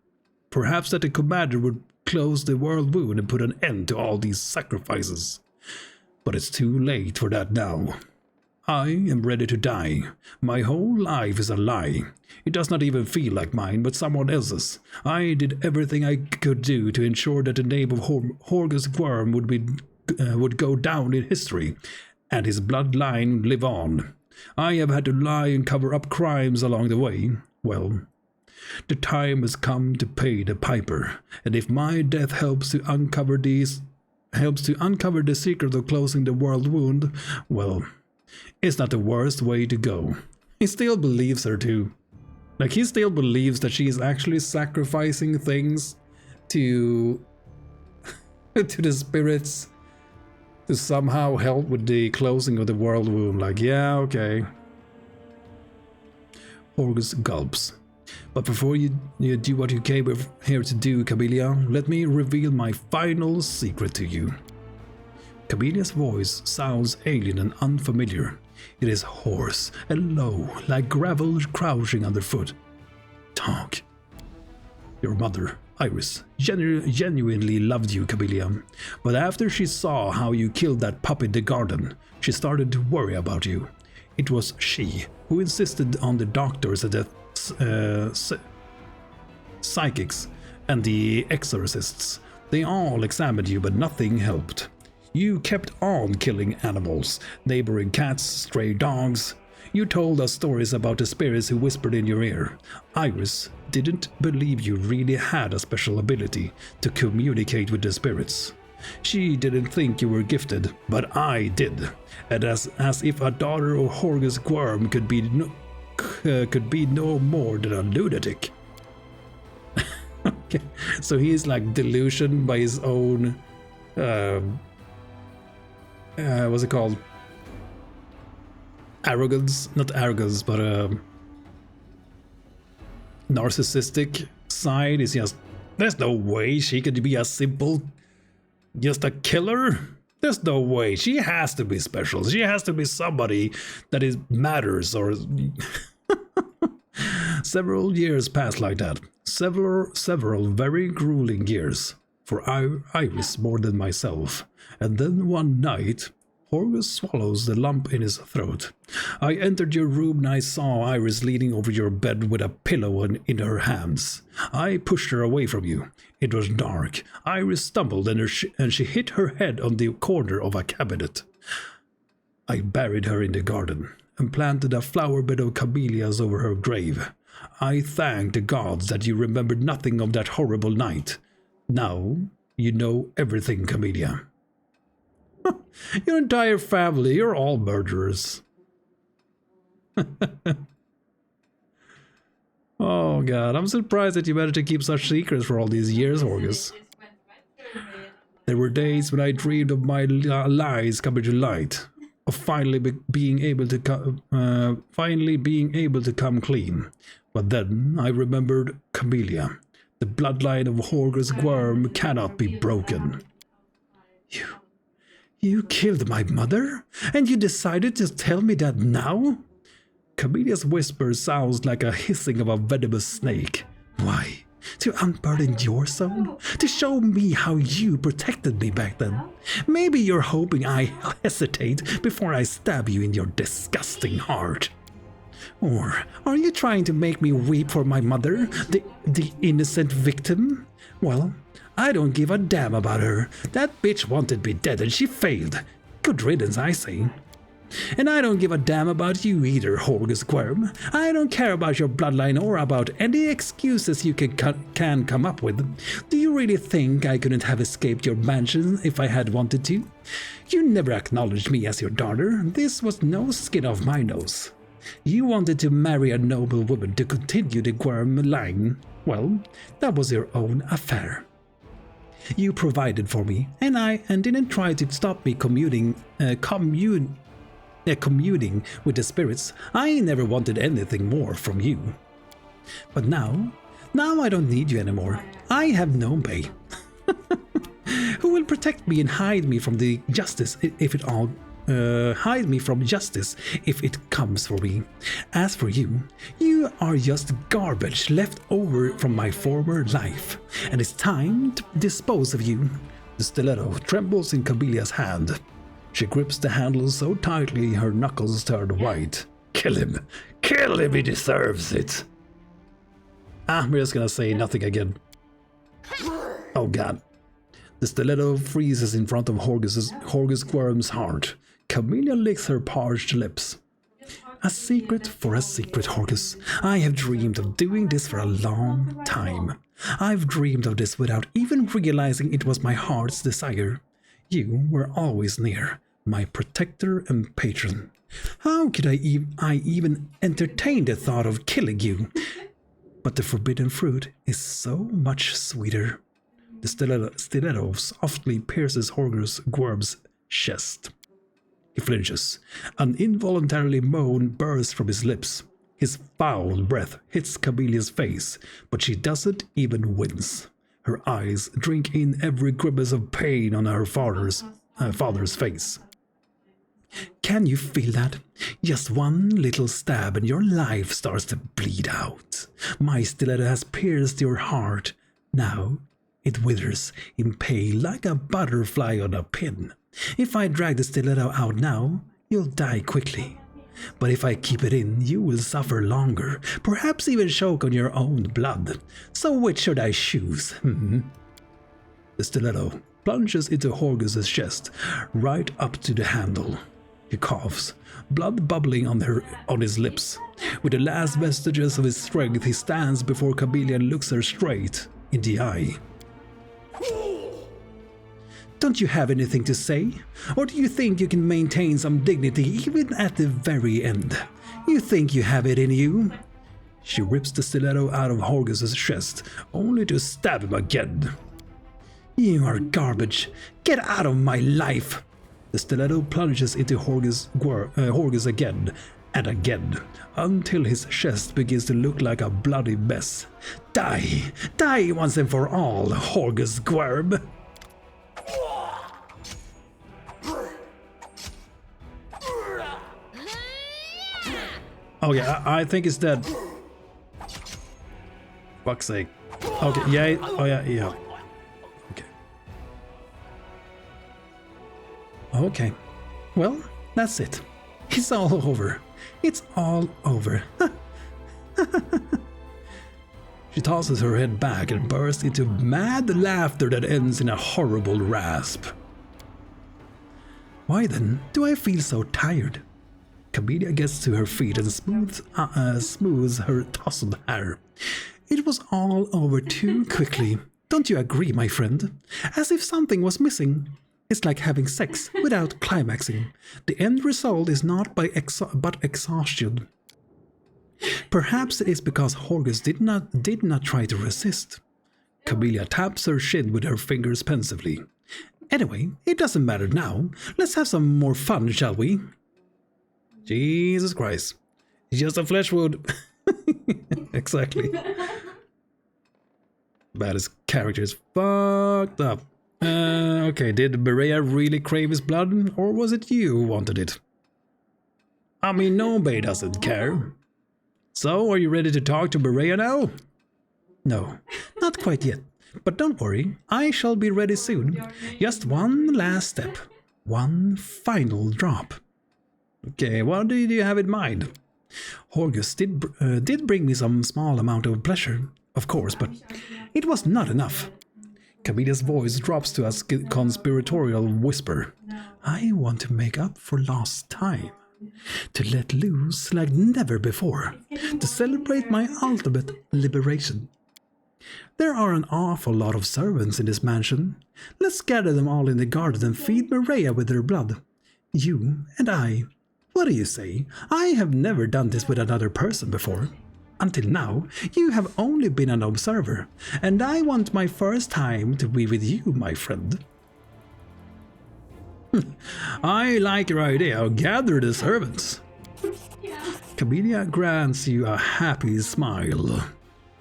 perhaps that the commander would close the world wound and put an end to all these sacrifices. But it's too late for that now. I am ready to die. My whole life is a lie. It does not even feel like mine, but someone else's. I did everything I could do to ensure that the name of Horgus Worm would go down in history, and his bloodline live on. I have had to lie and cover up crimes along the way. Well, the time has come to pay the piper, and if my death helps to uncover the secret of closing the world wound, well, it's not the worst way to go. He still believes her too. Like, he still believes that she is actually sacrificing things to to the spirits to somehow help with the closing of the world wound. Like, yeah, okay. Horgus gulps. But before you do what you came here to do, Camellia, let me reveal my final secret to you. Camelia's voice sounds alien and unfamiliar. It is hoarse and low, like gravel crouching underfoot. Talk. Your mother, Iris, genuinely loved you, Camellia, but after she saw how you killed that pup in the garden, she started to worry about you. It was she who insisted on the doctors and the psychics and the exorcists. They all examined you, but nothing helped. You kept on killing animals, neighboring cats, stray dogs. You told us stories about the spirits who whispered in your ear. Iris didn't believe you really had a special ability to communicate with the spirits. She didn't think you were gifted, but I did. And as if a daughter of Horgus Worm could be no more than a lunatic. Okay, so he's like delusioned by his own what's it called? Arrogance, not arrogance, but narcissistic side is just, there's no way she could be a simple, just a killer. There's no way. She has to be special. She has to be somebody that matters. Or several years passed like that. Several very grueling years for Iris more than myself. And then one night, Horgus swallows the lump in his throat. I entered your room and I saw Iris leaning over your bed with a pillow in her hands. I pushed her away from you. It was dark. Iris stumbled and she hit her head on the corner of a cabinet. I buried her in the garden and planted a flower bed of camellias over her grave. I thank the gods that you remembered nothing of that horrible night. Now you know everything, Camellia. Your entire family, you're all murderers. Oh god, I'm surprised that you managed to keep such secrets for all these years, Horgus. There were days when I dreamed of my lies coming to light, of finally being able to come clean. But then I remembered Camellia. The bloodline of Horgus Worm cannot be broken. You killed my mother? And you decided to tell me that now? Camelia's whisper sounds like a hissing of a venomous snake. Why? To unburden your soul? To show me how you protected me back then? Maybe you're hoping I hesitate before I stab you in your disgusting heart. Or are you trying to make me weep for my mother, the innocent victim? Well, I don't give a damn about her. That bitch wanted me dead and she failed. Good riddance, I say. And I don't give a damn about you either, Horgus Quirm. I don't care about your bloodline or about any excuses you can come up with. Do you really think I couldn't have escaped your mansion if I had wanted to? You never acknowledged me as your daughter. This was no skin off my nose. You wanted to marry a noble woman to continue the Quirm line. Well, that was your own affair. You provided for me, and didn't try to stop me commuting with the spirits. I never wanted anything more from you. But now I don't need you anymore. I have Nombe, who will protect me and hide me from justice if it comes for me. As for you, you are just garbage left over from my former life, and it's time to dispose of you. The stiletto trembles in Cabelia's hand. She grips the handle so tightly her knuckles turn white. Kill him! Kill him! He deserves it! We're just gonna say nothing again. Oh god. The stiletto freezes in front of Horgus Quirm's heart. Camelia licks her parched lips. A secret for a secret, Horgus. I have dreamed of doing this for a long time. I've dreamed of this without even realizing it was my heart's desire. You were always near, my protector and patron. How could I even entertain the thought of killing you? But the forbidden fruit is so much sweeter. The stiletto softly pierces Horgus Quirm's chest. He flinches. An involuntary moan bursts from his lips. His foul breath hits Cabelia's face, but she doesn't even wince. Her eyes drink in every grimace of pain on her father's face. Can you feel that? Just one little stab and your life starts to bleed out. My stiletto has pierced your heart. Now it withers in pain like a butterfly on a pin. If I drag the stiletto out now, you'll die quickly. But if I keep it in, you will suffer longer, perhaps even choke on your own blood. So which should I choose? The stiletto plunges into Horgus's chest, right up to the handle. He coughs, blood bubbling on his lips. With the last vestiges of his strength, he stands before Cabelia and looks her straight in the eye. Don't you have anything to say? Or do you think you can maintain some dignity even at the very end? You think you have it in you? She rips the stiletto out of Horgus's chest, only to stab him again. You are garbage. Get out of my life! The stiletto plunges into Horgus again and again, until his chest begins to look like a bloody mess. Die! Die once and for all, Horgus Quirm! Okay, I think it's dead. Fuck's sake. Okay, yeah, oh yeah. Okay. Okay. Well, that's it. It's all over. It's all over. She tosses her head back and bursts into mad laughter that ends in a horrible rasp. Why then do I feel so tired? Cabelia gets to her feet and smooths her tousled hair. It was all over too quickly. Don't you agree, my friend? As if something was missing. It's like having sex without climaxing. The end result is not but exhaustion. Perhaps it is because Horgus did not try to resist. Cabelia taps her chin with her fingers pensively. Anyway, it doesn't matter now. Let's have some more fun, shall we? Jesus Christ. It's just a flesh wound. Exactly. Baddest character is fucked up. Okay, did Berea really crave his blood, or was it you who wanted it? I mean, nobody doesn't care. So, are you ready to talk to Berea now? No, not quite yet. But don't worry, I shall be ready soon. Just one last step. One final drop. Okay, what did you have in mind? Horgus did bring me some small amount of pleasure, of course, but it was not enough. Cabelia's voice drops to a conspiratorial whisper. I want to make up for lost time. To let loose like never before, to celebrate my ultimate liberation. There are an awful lot of servants in this mansion. Let's gather them all in the garden and feed Maria with their blood. You and I. What do you say? I have never done this with another person before. Until now, you have only been an observer, and I want my first time to be with you, my friend. I like your idea of gather the servants. Camellia grants you a happy smile.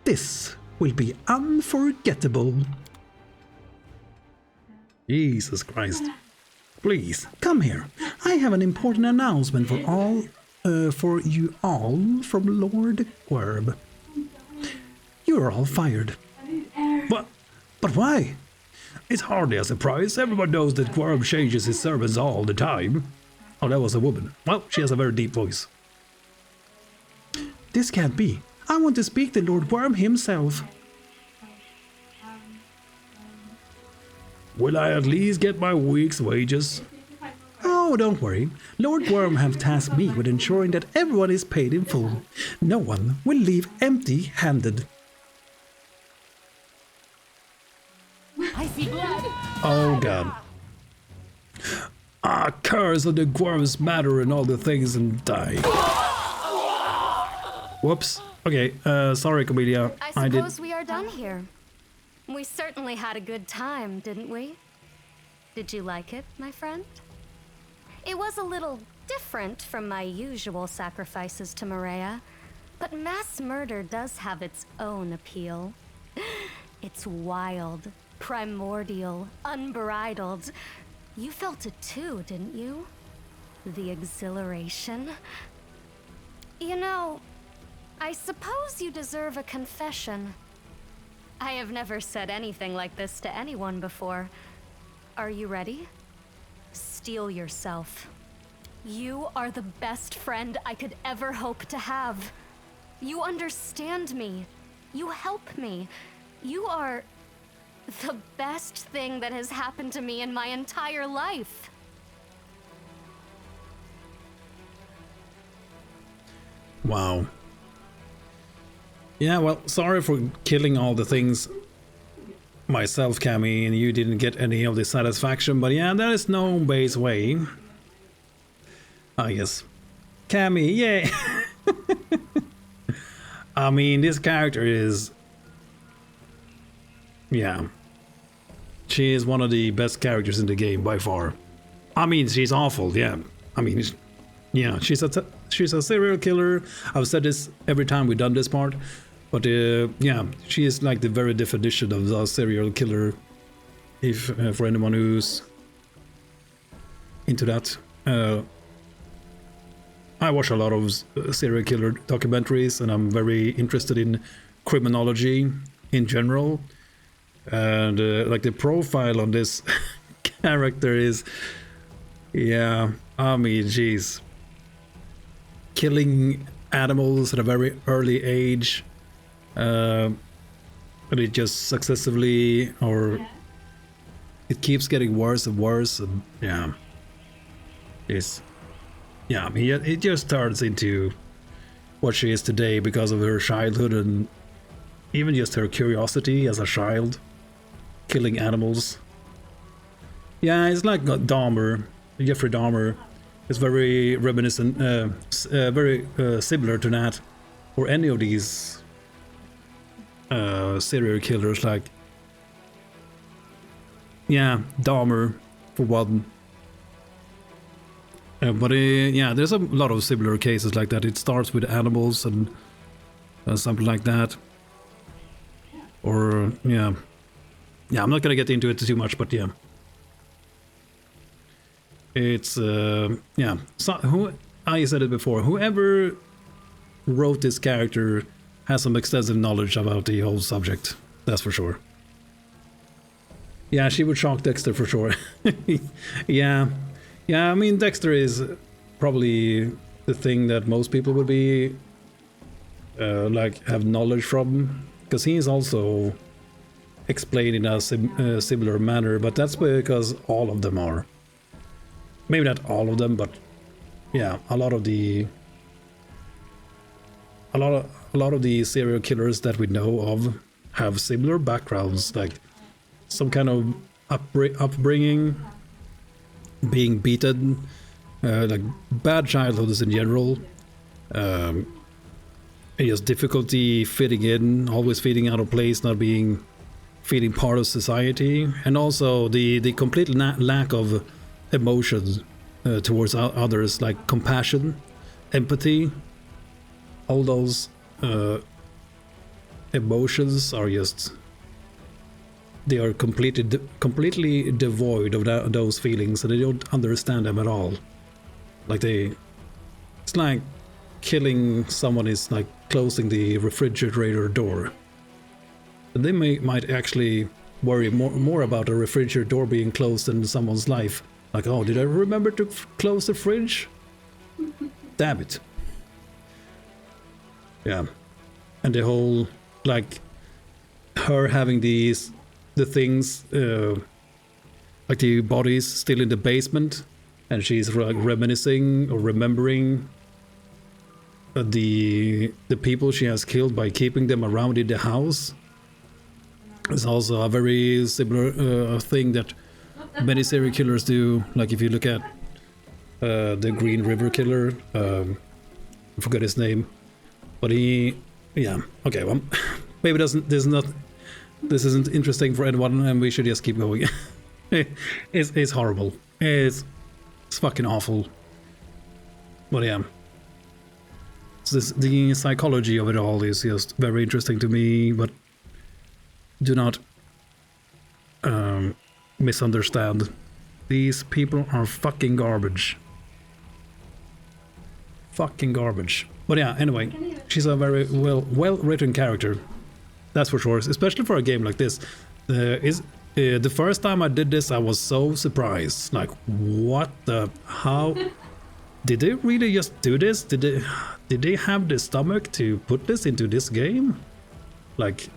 This will be unforgettable. Jesus Christ. Please, come here. I have an important announcement for you all from Lord Worm. You're all fired. But why? It's hardly a surprise. Everyone knows that Worm changes his servants all the time. Oh, that was a woman. Well, she has a very deep voice. This can't be. I want to speak to Lord Worm himself. Will I at least get my week's wages? Oh, don't worry. Lord Worm has tasked me with ensuring that everyone is paid in full. No one will leave empty-handed. I see blood. Oh god. Ah, curse on the Worm's matter and all the things and die. Whoops. Okay, sorry, Camellia. I suppose we are done here. We certainly had a good time, didn't we? Did you like it, my friend? It was a little different from my usual sacrifices to Maria, but mass murder does have its own appeal. It's wild, primordial, unbridled. You felt it too, didn't you? The exhilaration. You know, I suppose you deserve a confession. I have never said anything like this to anyone before. Are you ready? Steel yourself. You are the best friend I could ever hope to have. You understand me. You help me. You are the best thing that has happened to me in my entire life. Wow. Yeah, well, sorry for killing all the things myself, Cammy, and you didn't get any of the satisfaction, but yeah, that is no base way. I guess. Cammy, yeah. I mean, this character is... Yeah. She is one of the best characters in the game, by far. I mean, she's awful, yeah. I mean, yeah, she's a serial killer. I've said this every time we've done this part. But yeah, she is like the very definition of a serial killer. If for anyone who's into that, I watch a lot of serial killer documentaries, and I'm very interested in criminology in general. And like the profile on this character is, yeah, I mean, jeez, killing animals at a very early age. But it just successively, or it keeps getting worse and worse, and yeah, I mean, it just turns into what she is today because of her childhood and even just her curiosity as a child, killing animals. Yeah, it's like Dahmer, Jeffrey Dahmer. It's very reminiscent, very similar to that, or any of these serial killers, like, yeah, Dahmer for one. But yeah, there's a lot of similar cases like that. It starts with animals and something like that. Or yeah, I'm not gonna get into it too much, but yeah, it's yeah. So I said it before. Whoever wrote this character has some extensive knowledge about the whole subject, that's for sure. Yeah, she would shock Dexter for sure. Yeah, I mean, Dexter is probably the thing that most people would be like have knowledge from, because he is also explained in a similar manner, but that's because all of them are. Maybe not all of them, but yeah, a lot of the serial killers that we know of have similar backgrounds, like some kind of upbringing, being beaten, like bad childhoods in general, and just difficulty fitting in, always feeling out of place, not feeling part of society, and also the complete lack of emotions towards others, like compassion, empathy. All those emotions are just, they are completely devoid of those feelings, and they don't understand them at all. Like it's like killing someone is like closing the refrigerator door. And they might actually worry more about a refrigerator door being closed in someone's life. Like, oh, did I remember to close the fridge? Damn it. Yeah. And the whole, like, her having the things, like the bodies still in the basement, and she's like reminiscing or remembering the people she has killed by keeping them around in the house. It's also a very similar thing that many serial killers do. Like if you look at the Green River Killer, I forgot his name, but yeah, okay, well, maybe this isn't interesting for anyone, and we should just keep going. It's horrible. It's fucking awful. But yeah, the psychology of it all is just very interesting to me. But do not misunderstand. These people are fucking garbage. Fucking garbage. But yeah, anyway, she's a very well written character. That's for sure, especially for a game like this. The first time I did this, I was so surprised. Like, what the? How? Did they really just do this? Did they have the stomach to put this into this game? Like,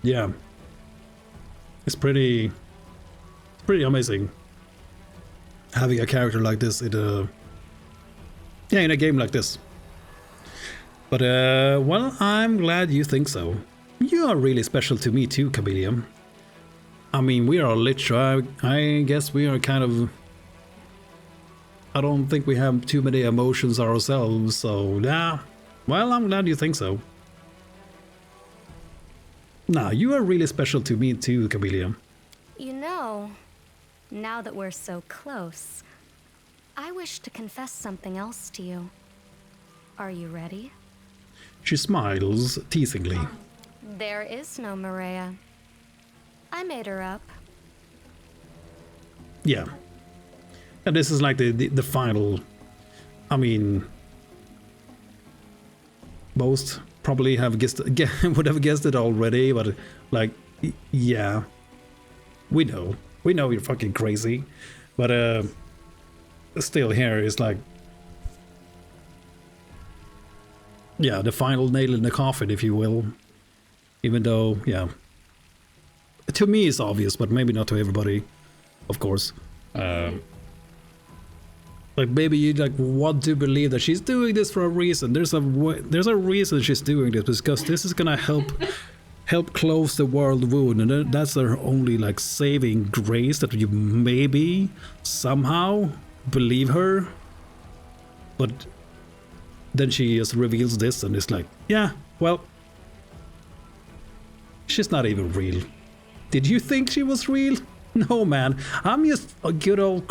yeah, it's pretty amazing having a character like this in a game like this. But well, I'm glad you think so. You are really special to me too, Chameleon. I mean, we are a Lich. I guess we are kind of. I don't think we have too many emotions ourselves, so yeah. Well, I'm glad you think so. Nah, you are really special to me too, Chameleon. You know, now that we're so close, I wish to confess something else to you. Are you ready? She smiles teasingly. There is no Maria. I made her up. Yeah. And this is like the final. I mean, most probably have would have guessed it already, but like, yeah, we know you're fucking crazy, but still here is like, yeah, the final nail in the coffin, if you will. Even though, yeah, to me it's obvious, but maybe not to everybody, of course. Like maybe you like want to believe that she's doing this for a reason. There's a reason she's doing this, because this is gonna help close the world wound, and that's her only like saving grace, that you maybe somehow believe her. But then she just reveals this, and it's like, yeah, well, she's not even real. Did you think she was real? No, man. I'm just a good old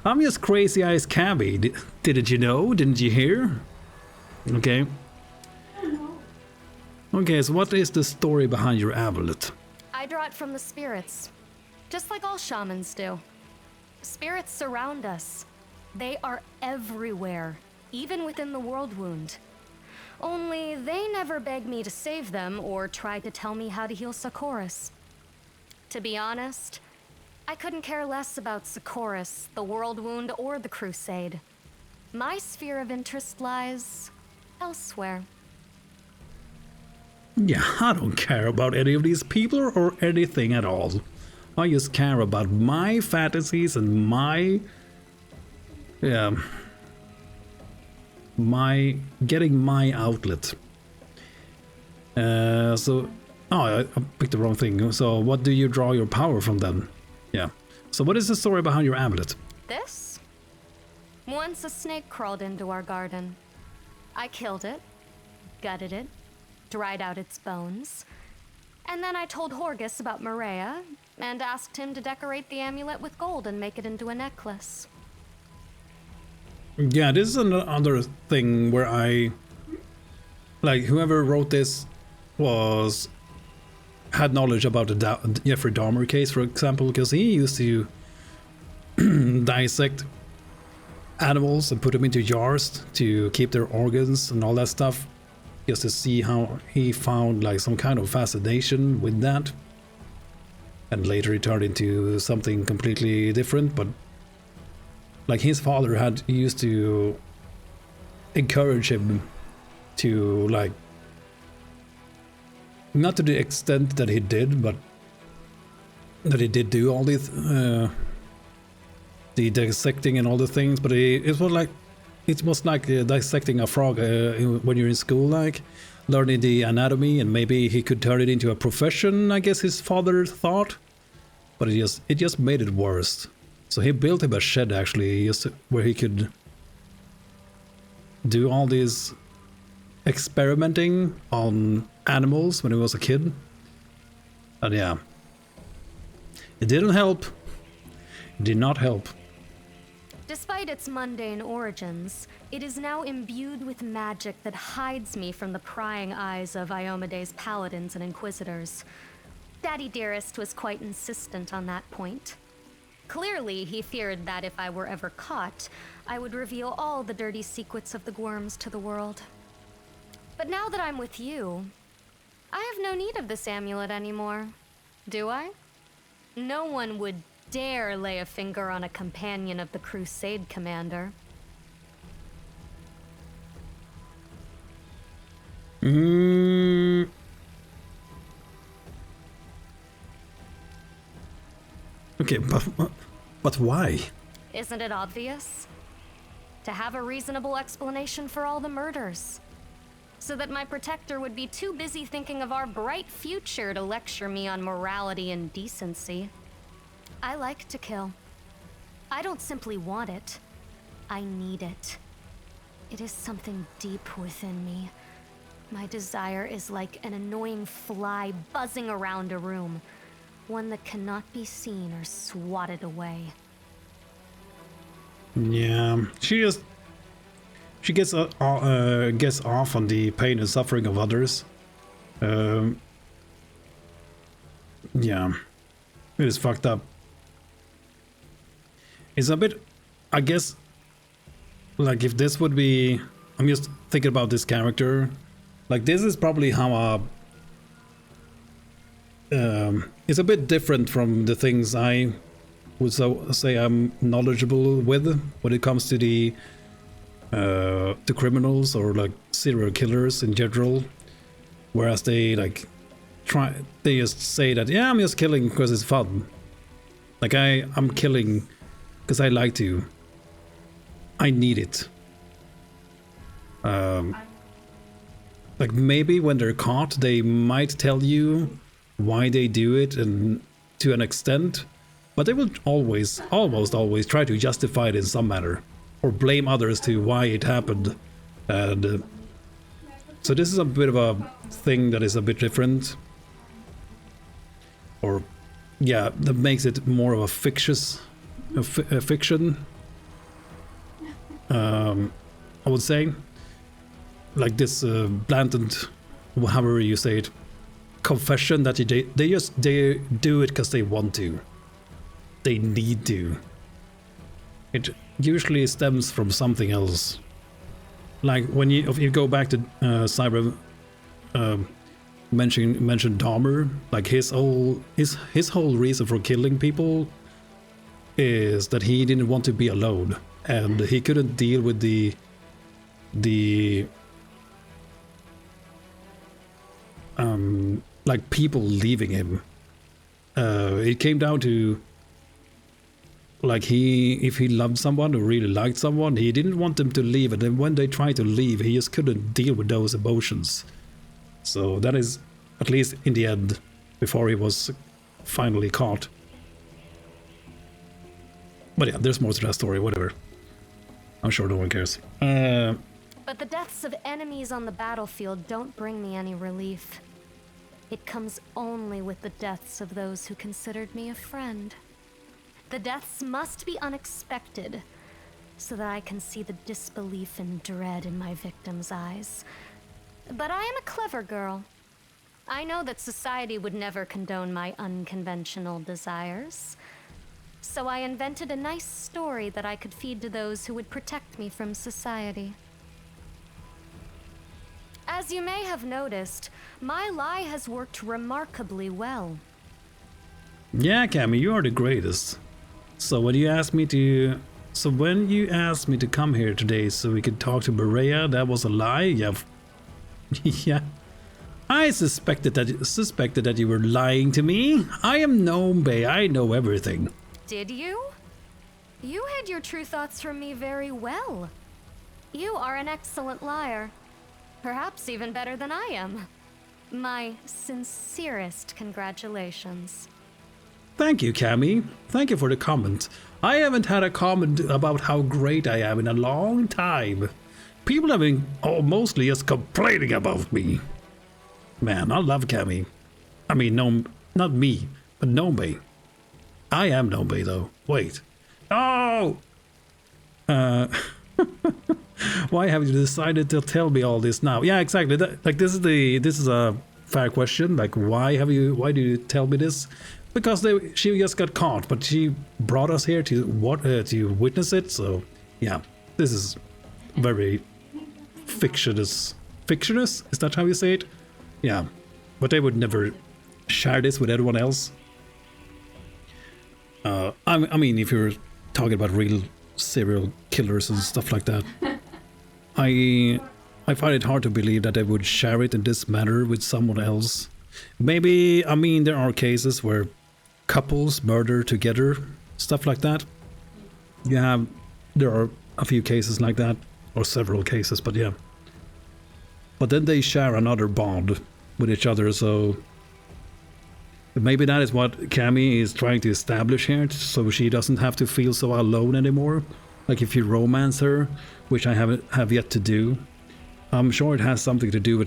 I'm just crazy eyes Cabby. Didn't you know? Didn't you hear? Okay. Okay, so what is the story behind your amulet? I draw it from the spirits, just like all shamans do. Spirits surround us. They are everywhere, even within the world wound. Only they never beg me to save them or try to tell me how to heal Socorus. To be honest, I couldn't care less about Socorus, the world wound, or the crusade. My sphere of interest lies elsewhere. Yeah, I don't care about any of these people or anything at all. I just care about my fantasies and my getting my outlet. I picked the wrong thing. So what do you draw your power from then? Yeah. So what is the story behind your amulet? This? Once a snake crawled into our garden. I killed it, gutted it, dried out its bones, and then I told Horgus about Maria and asked him to decorate the amulet with gold and make it into a necklace. Yeah, this is another thing where whoever wrote this had knowledge about the Jeffrey Dahmer case, for example, because he used to dissect animals and put them into jars to keep their organs and all that stuff, just to see how he found like some kind of fascination with that. And later it turned into something completely different, but like his father used to encourage him to like, not to the extent that he did, but that he did do all these the dissecting and all the things, but it was like dissecting a frog when you're in school, like learning the anatomy, and maybe he could turn it into a profession, I guess his father thought, but it just made it worse. So he built him a shed actually, just where he could do all this experimenting on animals when he was a kid. And yeah, it didn't help. It did not help. Despite its mundane origins, it is now imbued with magic that hides me from the prying eyes of Iomede's paladins and inquisitors. Daddy Dearest was quite insistent on that point. Clearly, he feared that if I were ever caught, I would reveal all the dirty secrets of the Gwyrms to the world. But now that I'm with you, I have no need of this amulet anymore, do I? No one would dare lay a finger on a companion of the Crusade Commander. Okay, but why? Isn't it obvious? To have a reasonable explanation for all the murders. So that my protector would be too busy thinking of our bright future to lecture me on morality and decency. I like to kill. I don't simply want it. I need it. It is something deep within me. My desire is like an annoying fly buzzing around a room. One that cannot be seen or swatted away. Yeah, she gets off on the pain and suffering of others. Yeah, it is fucked up. It's a bit, I guess, like if this would be, I'm just thinking about this character, like this is probably how it's a bit different from the things I would say I'm knowledgeable with when it comes to the criminals or like serial killers in general, whereas they just say that, yeah, I'm just killing because it's fun. Like I'm killing because I like to. I need it. Like maybe when they're caught, they might tell you why they do it, and to an extent, but they will almost always try to justify it in some manner, or blame others to why it happened. And so this is a bit of a thing that is a bit different, or yeah, that makes it more of a fiction. I would say, like this blatant, however you say it, confession that they do it because they want to. They need to. It usually stems from something else. Like if you go back to Cyber, mentioned Dahmer, like his whole reason for killing people is that he didn't want to be alone, and he couldn't deal with the like people leaving him. It came down to like if he loved someone or really liked someone, he didn't want them to leave, and then when they tried to leave, he just couldn't deal with those emotions. So that is, at least in the end, before he was finally caught. But yeah, there's more to that story, whatever. I'm sure no one cares. But the deaths of enemies on the battlefield don't bring me any relief. It comes only with the deaths of those who considered me a friend. The deaths must be unexpected, so that I can see the disbelief and dread in my victims' eyes. But I am a clever girl. I know that society would never condone my unconventional desires. So I invented a nice story that I could feed to those who would protect me from society. As you may have noticed, my lie has worked remarkably well. Yeah, Cammy, you are the greatest. So when you asked me to come here today so we could talk to Maria, that was a lie? Yeah. Yeah. I suspected that you were lying to me. I am Nombe. I know everything. Did you? You hid your true thoughts from me very well. You are an excellent liar. Perhaps even better than I am. My sincerest congratulations. Thank you, Cammy. Thank you for the comment. I haven't had a comment about how great I am in a long time. People have been mostly just complaining about me. Man, I love Cammy. I mean, no, not me, but Nombe. I am Nombe, though. Wait. Oh! Why have you decided to tell me all this now? Yeah, exactly. This is a fair question. Like, why do you tell me this? Because she just got caught, but she brought us here to witness it. So, yeah, this is very fictitious. Fictitious? Is that how you say it? Yeah, but they would never share this with everyone else. I mean, if you're talking about real serial killers and stuff like that, I find it hard to believe that they would share it in this manner with someone else. Maybe, I mean, there are cases where couples murder together, stuff like that. Yeah, there are a few cases like that, or several cases, but yeah. But then they share another bond with each other, so maybe that is what Cammy is trying to establish here, so she doesn't have to feel so alone anymore. Like if you romance her, which I have yet to do, I'm sure it has something to do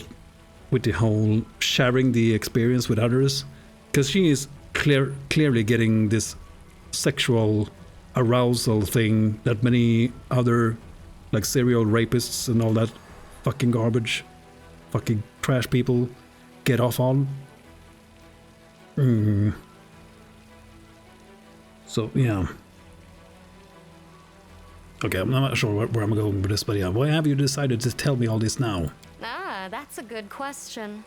with the whole sharing the experience with others, because she is clearly getting this sexual arousal thing that many other like serial rapists and all that fucking garbage, fucking trash people get off on. So yeah. Okay, I'm not sure where I'm going with this, but yeah, why have you decided to tell me all this now? Ah, that's a good question.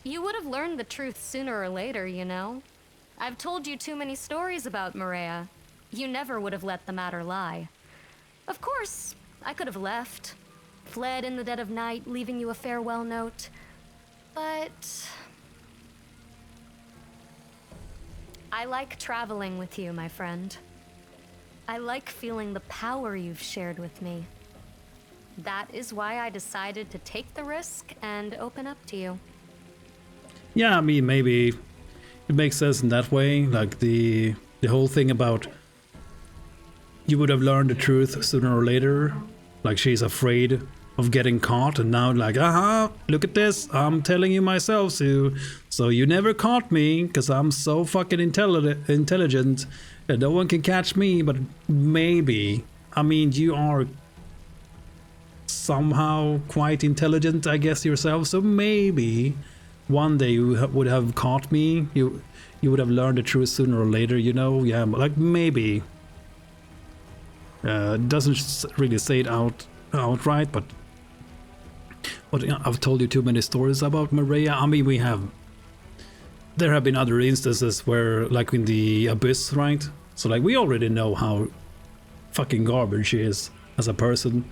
You would have learned the truth sooner or later, you know. I've told you too many stories about Maria. You never would have let the matter lie. Of course, I could have left, fled in the dead of night, leaving you a farewell note. But I like traveling with you, my friend. I like feeling the power you've shared with me. That is why I decided to take the risk and open up to you. Yeah, I mean, maybe it makes sense in that way. Like the whole thing about you would have learned the truth sooner or later. Like she's afraid of getting caught, and now like, aha, look at this, I'm telling you myself, Sue. So you never caught me because I'm so fucking intelligent and no one can catch me. But maybe, I mean, you are somehow quite intelligent, I guess, yourself. So maybe one day you would have caught me. You would have learned the truth sooner or later, you know. Yeah, like maybe. Doesn't really say it outright, but you know, I've told you too many stories about Maria. I mean, there have been other instances where, like in the Abyss, right? So like we already know how fucking garbage she is as a person.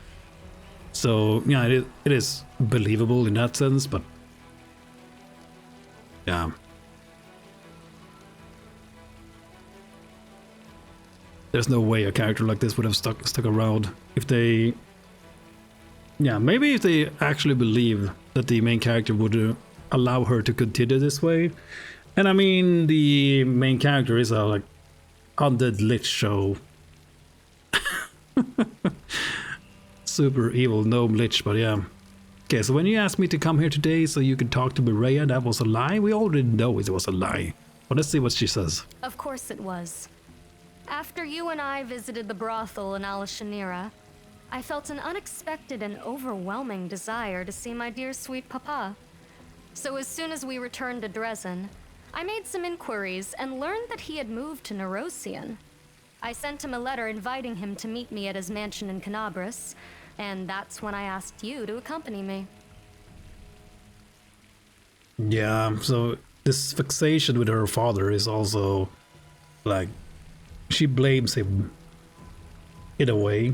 So yeah, it is believable in that sense, but yeah. There's no way a character like this would have stuck around if they... Yeah, maybe if they actually believe that the main character would allow her to continue this way. And I mean, the main character is a like undead Lich, so super evil gnome Lich, but yeah. Okay, so when you asked me to come here today so you could talk to Mireia, that was a lie? We already know it was a lie. But let's see what she says. Of course it was. After you and I visited the brothel in Alishanira, I felt an unexpected and overwhelming desire to see my dear sweet papa. So as soon as we returned to Dresden, I made some inquiries and learned that he had moved to Nerosian. I sent him a letter inviting him to meet me at his mansion in Canabris, and that's when I asked you to accompany me. Yeah, so this fixation with her father is also like she blames him in a way,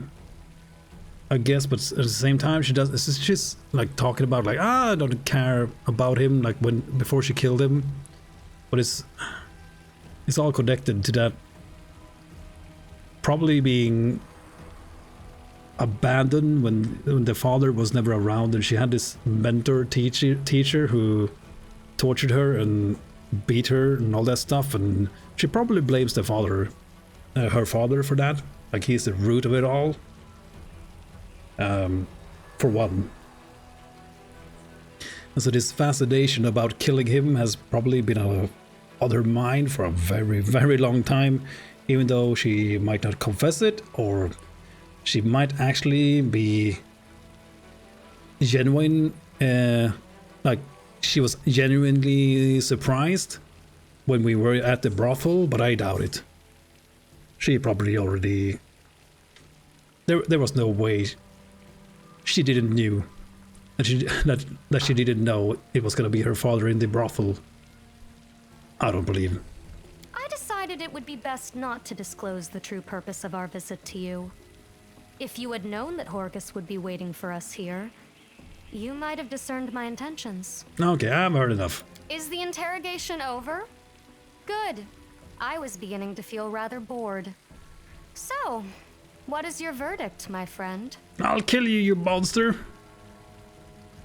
I guess, but at the same time she's like talking about like I don't care about him like before she killed him, but it's all connected to that probably being abandoned when the father was never around, and she had this mentor teacher who tortured her and beat her and all that stuff, and she probably blames the father, her father, for that. Like he's the root of it all. For one. And so this fascination about killing him has probably been on her mind for a very, very long time, even though she might not confess it, or she might actually be genuine, like she was genuinely surprised when we were at the brothel, but I doubt it. She probably already... There was no way she didn't knew that she didn't know it was gonna be her father in the brothel. I don't believe. I decided it would be best not to disclose the true purpose of our visit to you. If you had known that Horgus would be waiting for us here, you might have discerned my intentions. Okay, I've heard enough. Is the interrogation over? Good. I was beginning to feel rather bored. So, what is your verdict, my friend? I'll kill you, you monster.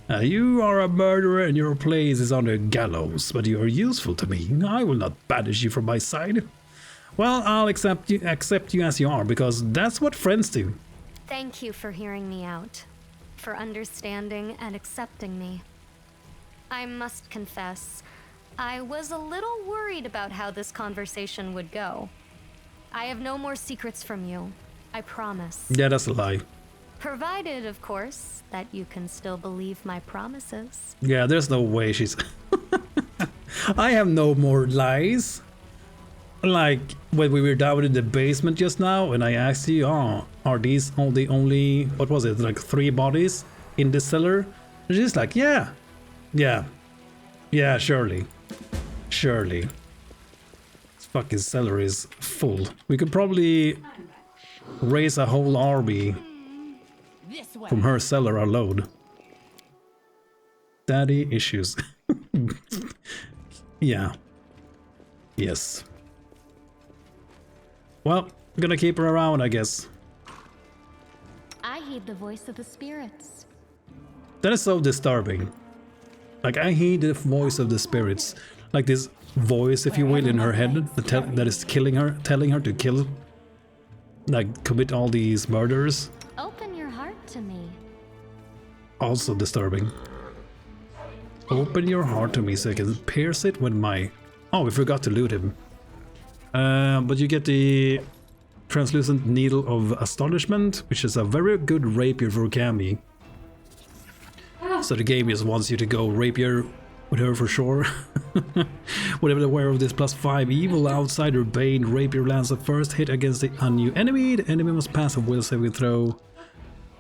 You are a murderer and your place is on the gallows, but you are useful to me. I will not banish you from my side. Well, I'll accept you as you are, because that's what friends do. Thank you for hearing me out, for understanding and accepting me. I must confess, I was a little worried about how this conversation would go. I have no more secrets from you, I promise. Yeah, that's a lie. Provided, of course, that you can still believe my promises. Yeah, there's no way she's... I have no more lies. Like, when we were down in the basement just now, and I asked you, oh, are these all the only, what was it, like 3 bodies in the cellar? And she's like, yeah, surely. This fucking cellar is full. We could probably raise a whole army from her cellar alone. Daddy issues. Yeah. Yes. Well, I'm gonna keep her around, I guess. I heed the voice of the spirits. That is so disturbing. Like, I heed the voice of the spirits. Like this voice, if you will, in her head that is killing her, telling her to kill, like, commit all these murders. Open your heart to me. Also disturbing. Open your heart to me so I can pierce it with my... Oh, we forgot to loot him. But you get the translucent needle of astonishment, which is a very good rapier for Cammy. So the game just wants you to go rapier with her for sure. Whenever aware of this +5 evil outsider Bane, rapier lands the first hit against a new enemy. The enemy must pass a will saving throw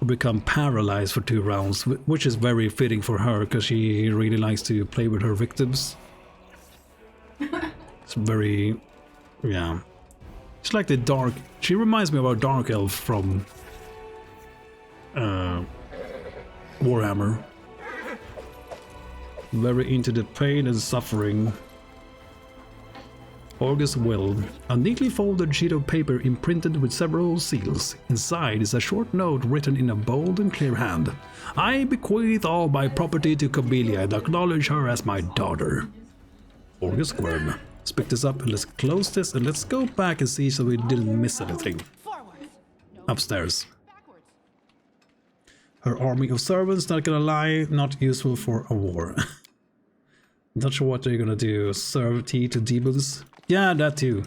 or become paralyzed for 2 rounds, which is very fitting for her because she really likes to play with her victims. It's very... yeah. It's like the dark... She reminds me of a dark elf from... Warhammer. Very into the pain and suffering. August will. A neatly folded sheet of paper imprinted with several seals. Inside is a short note written in a bold and clear hand. I bequeath all my property to Camellia and acknowledge her as my daughter. August Worm. Let's pick this up and let's close this and let's go back and see so we didn't miss anything. Upstairs. Her army of servants, not gonna lie, not useful for a war. Not sure what they're gonna do. Serve tea to demons? Yeah, that too.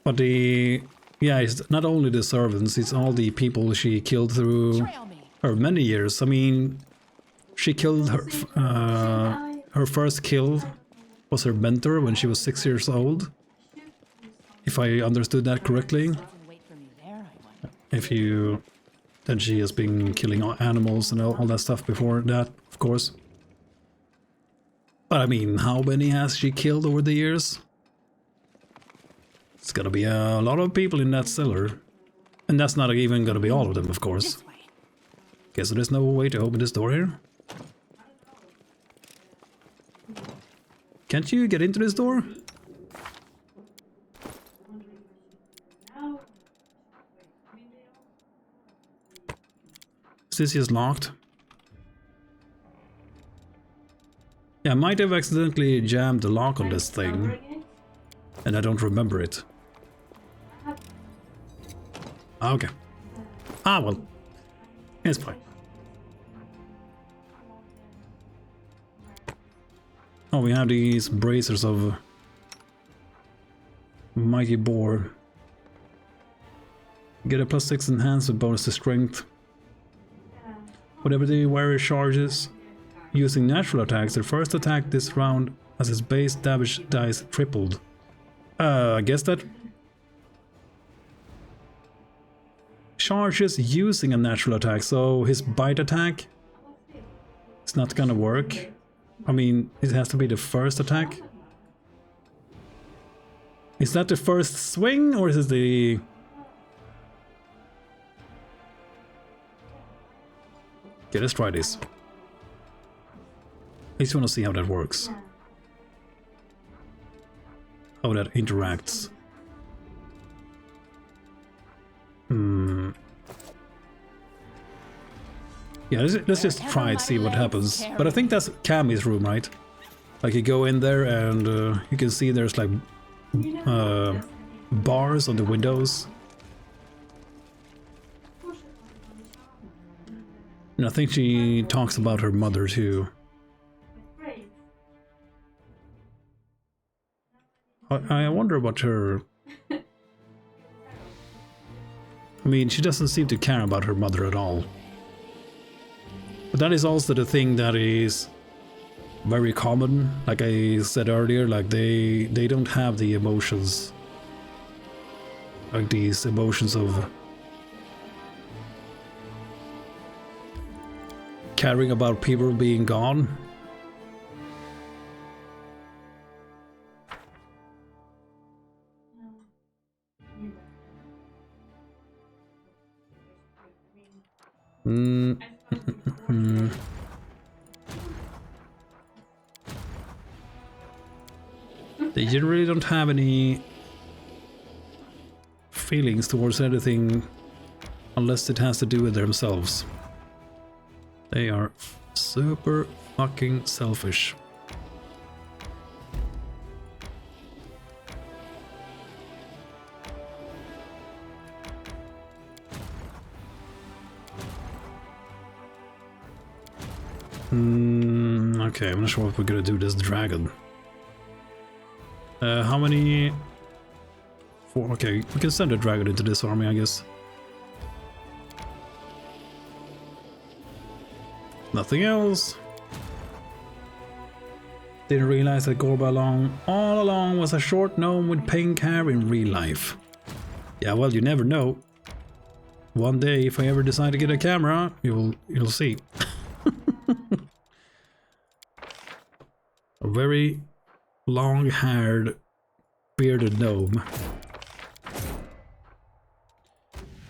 But it's not only the servants, it's all the people she killed through her many years. I mean, she killed her first kill was her mentor when she was 6 years old. If I understood that correctly. Then she has been killing animals and all that stuff before that, of course. But I mean, how many has she killed over the years? It's gonna be a lot of people in that cellar. And that's not even gonna be all of them, of course. Okay, so there's no way to open this door here? Can't you get into this door? Is this just locked? Yeah, I might have accidentally jammed the lock on this thing. And I don't remember it. Okay. Ah, well. It's fine. Oh, we have these bracers of Mighty Boar. Get a +6 enhancement bonus to strength. Whatever the wearer charges. Using natural attacks, their first attack this round has its base damage dice tripled. I guess that charges using a natural attack, so his bite attack is not gonna work. I mean, it has to be the first attack. Is that the first swing, or is it the... Okay, let's try this. I just want to see how that works. How that interacts. Yeah, let's just try it, see what happens. But I think that's Cammy's room, right? Like you go in there and you can see there's like bars on the windows. And I think she talks about her mother too. I wonder what her... I mean, she doesn't seem to care about her mother at all. But that is also the thing that is very common, like I said earlier, like they don't have the emotions. Like these emotions of caring about people being gone. They generally don't have any feelings towards anything unless it has to do with themselves. They are super fucking selfish. Okay, I'm not sure what we're gonna do this dragon. How many? 4. Okay, we can send a dragon into this army, I guess. Nothing else. Didn't realize that Gorba all along was a short gnome with pink hair in real life. Yeah, well, you never know. One day, if I ever decide to get a camera, you'll see. A very long-haired, bearded gnome.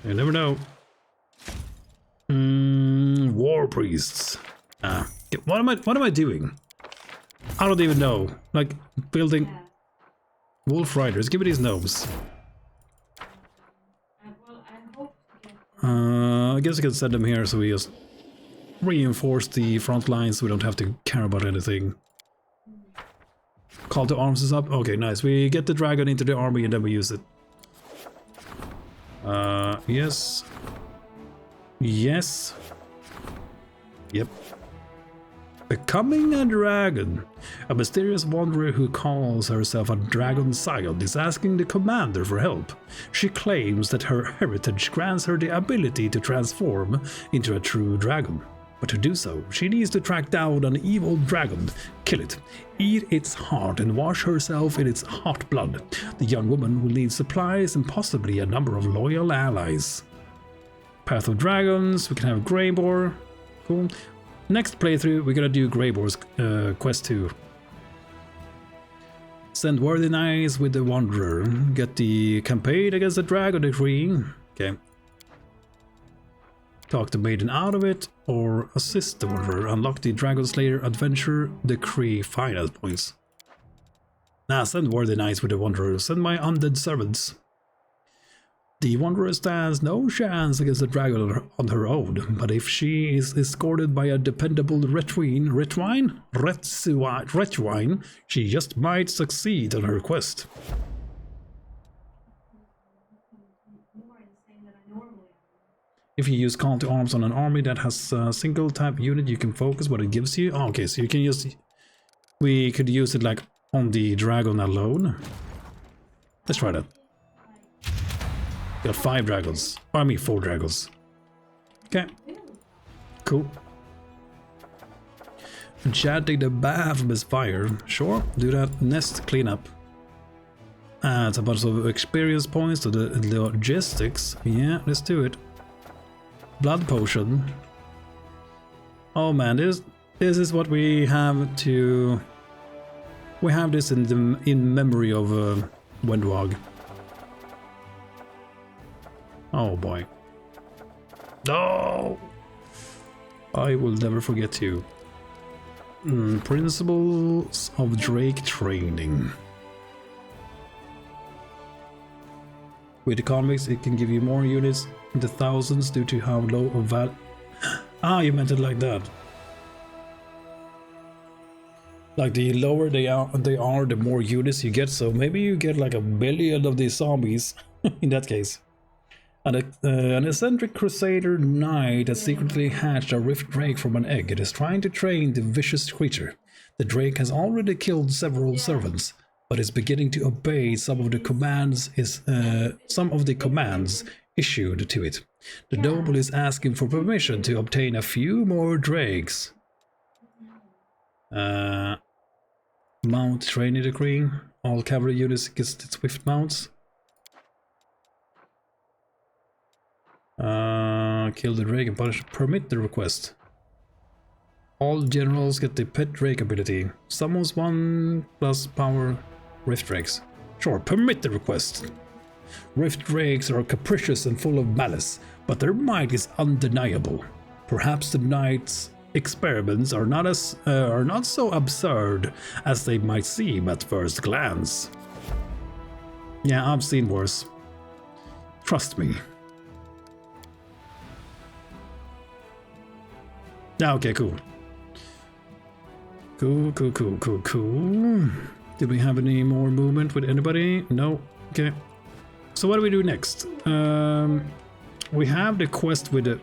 You never know. War priests. What am I doing? I don't even know. Like building. Wolf Riders, give me these gnomes. I guess I can send them here so we just reinforce the front lines so we don't have to care about anything. Call to arms is up. Okay, nice. We get the dragon into the army and then we use it. Yes. Yes. Yep. Becoming a dragon. A mysterious wanderer who calls herself a dragon scion is asking the commander for help. She claims that her heritage grants her the ability to transform into a true dragon. But to do so, she needs to track down an evil dragon, kill it, eat its heart and wash herself in its hot blood. The young woman will need supplies and possibly a number of loyal allies. Path of Dragons, we can have Greybore. Cool. Next playthrough, we're gonna do Greybore's quest 2. Send worthy knights with the Wanderer. Get the campaign against the Dragon Decree. Okay. Talk the maiden out of it, or assist the Wanderer. Unlock the Dragon Slayer Adventure Decree finance points. Nah, send worthy knights with the Wanderer. Send my undead servants. The Wanderer stands no chance against the dragon on her own, but if she is escorted by a dependable Retwine, she just might succeed on her quest. If you use call to arms on an army that has a single type unit, you can focus what it gives you. Oh, okay, so you can use... We could use it like on the dragon alone. Let's try that. Got 5 dragons. I mean 4 dragons. Okay. Cool. Enchanting the bath from his fire. Sure, do that. Nest cleanup. Adds a bunch of experience points to the logistics. Yeah, let's do it. Blood potion. Oh man, this is what we have to... We have this in memory of Wendwag. Oh boy. No! I will never forget you. Principles of Drake Training. With the convicts, it can give you more units in the thousands due to how low of value. Ah, you meant it like that. Like the lower they are, the more units you get. So maybe you get like 1 billion of these zombies in that case. An eccentric crusader knight has secretly hatched a rift drake from an egg. It is trying to train the vicious creature. The drake has already killed several servants, but is beginning to obey some of the commands issued to it. The noble is asking for permission to obtain a few more drakes. Mount training decree. All cavalry units get swift mounts. Kill the drake and punish. Permit the request. All generals get the pet drake ability. Summons 1+ power rift drakes. Sure, permit the request. Rift drakes are capricious and full of malice, but their might is undeniable. Perhaps the knight's experiments are not so absurd as they might seem at first glance. Yeah, I've seen worse. Trust me. Okay, cool. Cool. Did we have any more movement with anybody? No. Okay. So what do we do next? We have the quest with the...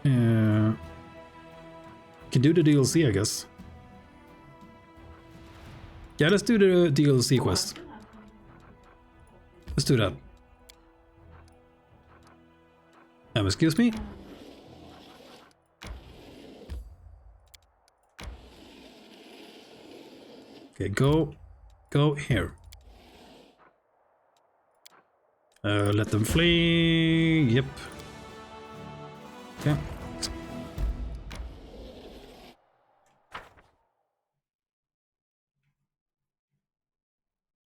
can do the DLC, I guess. Yeah, let's do the DLC quest. Let's do that. Excuse me? Okay, go here. Let them flee. Yep. Okay.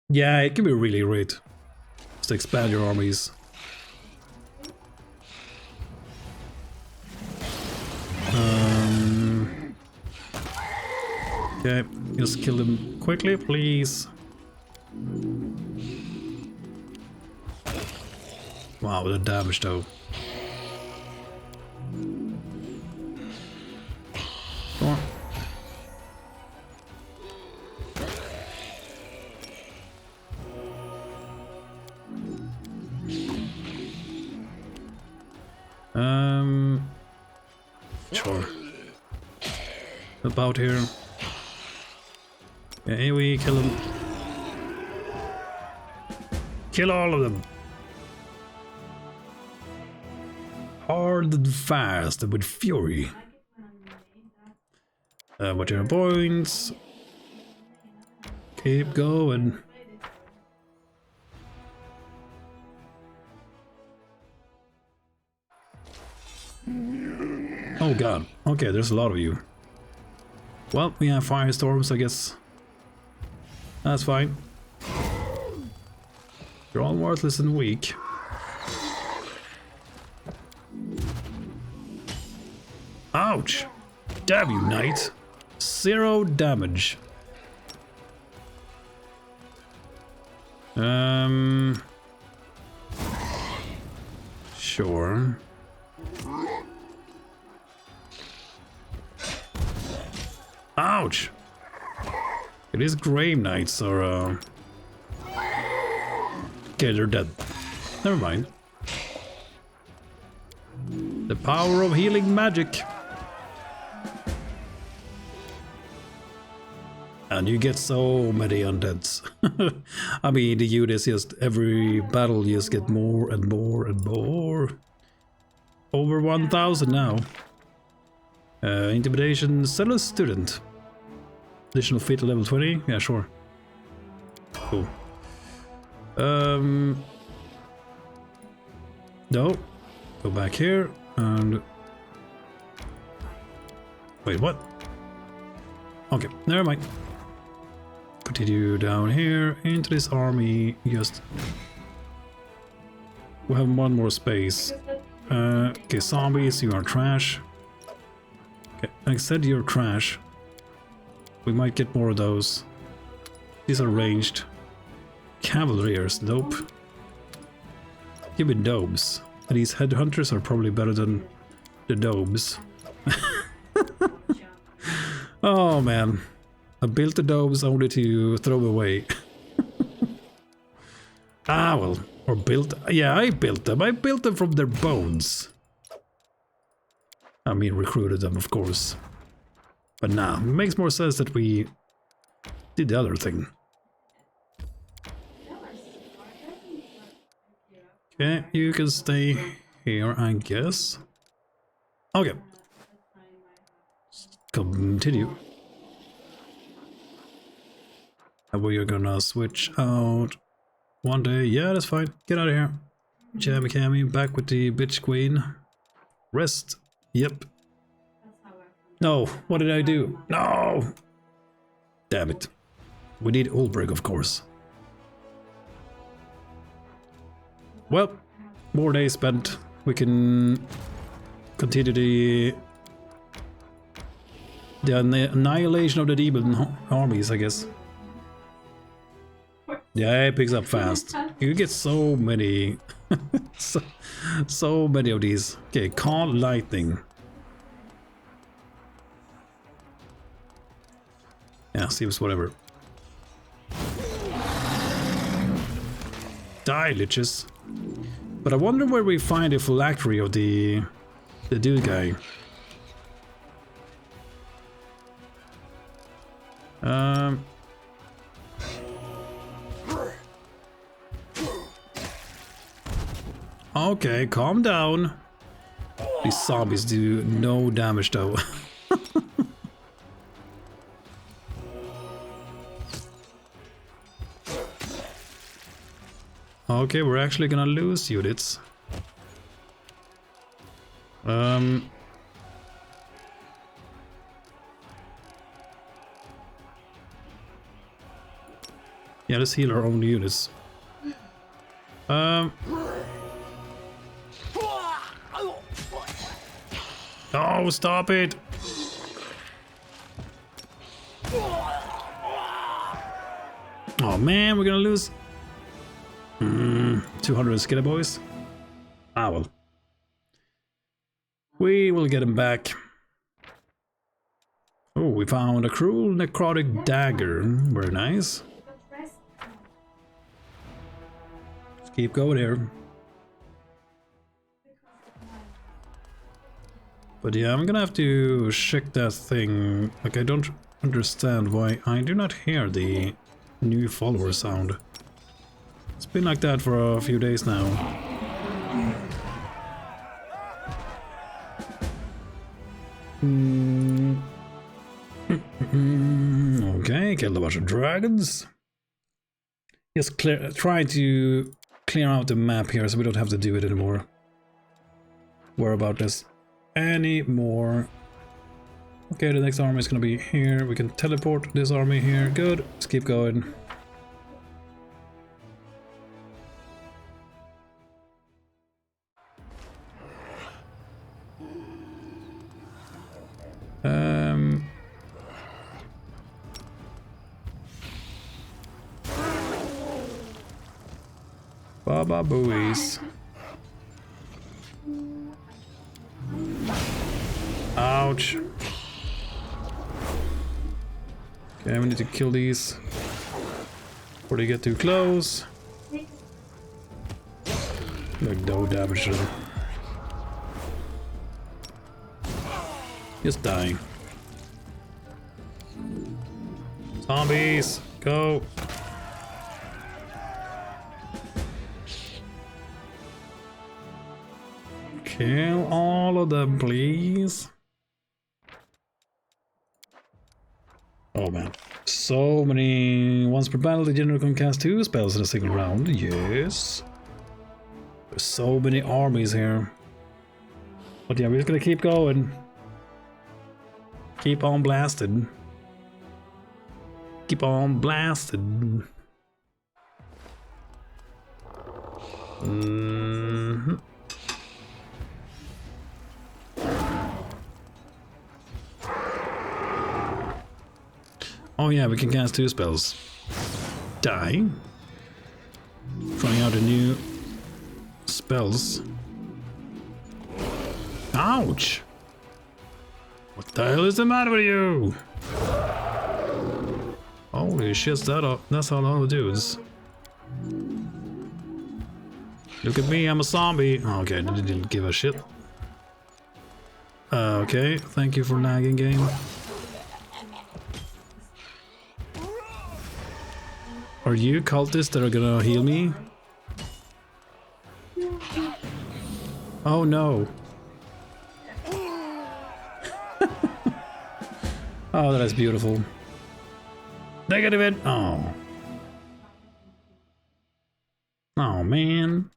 Yeah, it can be really great. Just to expand your armies. Okay, just kill them quickly, please. Wow, the damage though. Come on. Sure. About here. Yeah, here we kill them. Kill all of them. Hard and fast and with fury. What are your points? Keep going. Oh god. Okay, there's a lot of you. Well, we have firestorms, I guess. That's fine. You're all worthless and weak. Ouch! Damn you, knight. 0 damage. Sure. Ouch! It is Grave Knights or okay, they're dead. Never mind. The power of healing magic. And you get so many undeads. I mean, the units just every battle you just get more and more and more. Over 1,000 now. Intimidation, Zealous Student. Additional feat to level 20? Yeah, sure. Cool. No. Go back here and... Wait, what? Okay, never mind. Continue down here into this army. Just... We have one more space. Okay, zombies, you are trash. Okay, I said you're trash. We might get more of those. These are ranged. Cavaliers, nope. Give me domes. These headhunters are probably better than the domes. Oh man. I built the domes only to throw away. Ah well. Or built... Yeah, I built them. I built them from their bones. I mean, recruited them, of course. But nah, it makes more sense that we did the other thing. Okay, you can stay here, I guess. Okay. Continue. And we're gonna switch out one day. Yeah, that's fine. Get out of here. Jammy Cammy, back with the bitch queen. Rest. Yep. No, what did I do? No! Damn it. We need Ulbrich, of course. Well, more days spent. We can continue the annihilation of the demon armies, I guess. Yeah, it picks up fast. You get so many, so many of these. Okay, call lightning. Yeah, seems whatever. Die, liches. But I wonder where we find the phylactery of the dude guy. Okay, calm down. These zombies do no damage though. Okay, we're actually gonna lose units. Yeah, let's heal our own units. Oh, stop it! Oh man, we're gonna lose. 200 skiller boys. Ah well. We will get him back. Oh, we found a cruel necrotic dagger. Very nice. Let's keep going here. But yeah, I'm gonna have to check that thing. Like, I don't understand why I do not hear the new follower sound. It's been like that for a few days now. Okay, killed a bunch of dragons. Just try to clear out the map here so we don't have to do it anymore. Worry about this anymore. Okay, the next army is gonna be here. We can teleport this army here. Good. Let's keep going. Baba buoys. Ouch. Okay, we need to kill these before they get too close. Like no damage to them. Just dying. Zombies, go. Kill all of them, please. Oh man. So many. Once per battle, the general can cast 2 spells in a single round. Yes. There's so many armies here. But yeah, we're just gonna keep going. Keep on blasted. Keep on blasted. Mm-hmm. Oh yeah, we can cast 2 spells. Die. Trying out the new spells. Ouch! What the hell is the matter with you? Holy shit, that's a lot of dudes. Look at me, I'm a zombie. Oh, okay, didn't give a shit. Okay, thank you for lagging, game. Are you cultists that are gonna heal me? Oh no. Oh, that is beautiful. Negative it. Oh. Oh man.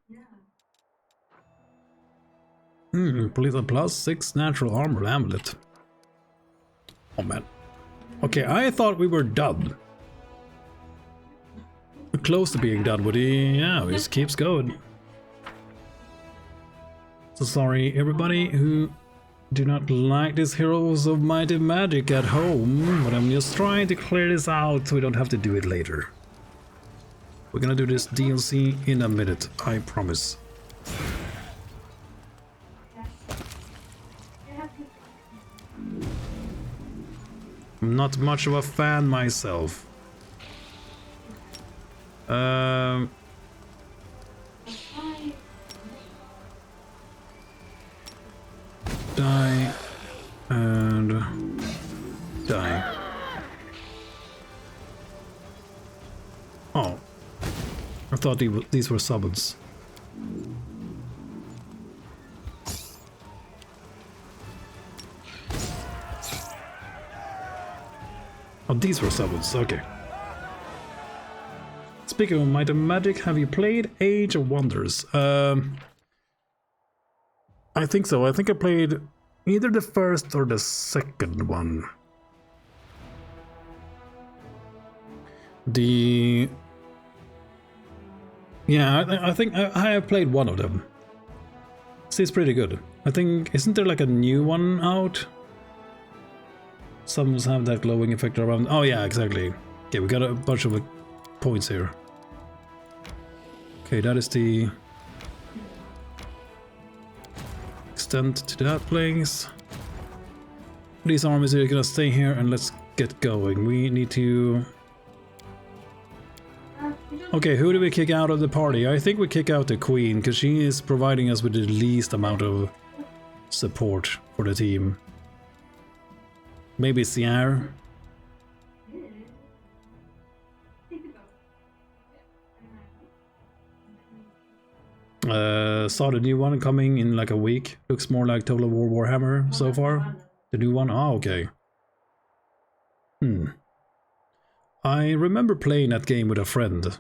Please a +6 natural armor amulet. Oh man. Okay, I thought we were done. We're close to being done, but yeah, it just keeps going. So sorry everybody who do not like these Heroes of Might and Magic at home, but I'm just trying to clear this out so we don't have to do it later. We're gonna do this DLC in a minute, I promise. I'm not much of a fan myself. Die and die. Oh, I thought these were summons. Oh, these were summons, okay. Speaking of Might and Magic, have you played Age of Wonders? I think so. I think I played either the first or the second one. Yeah, I think I have played one of them. See, it's pretty good. I think, isn't there like a new one out? Some have that glowing effect around. Oh yeah, exactly. Okay, we got a bunch of points here. Okay, that is the extend to that place. These armies are gonna stay here and let's get going. We need to... Okay, who do we kick out of the party? I think we kick out the queen, because she is providing us with the least amount of support for the team. Maybe Sierra? Saw the new one coming in like a week. Looks more like Total War Warhammer so far. The new one? Oh, okay. I remember playing that game with a friend.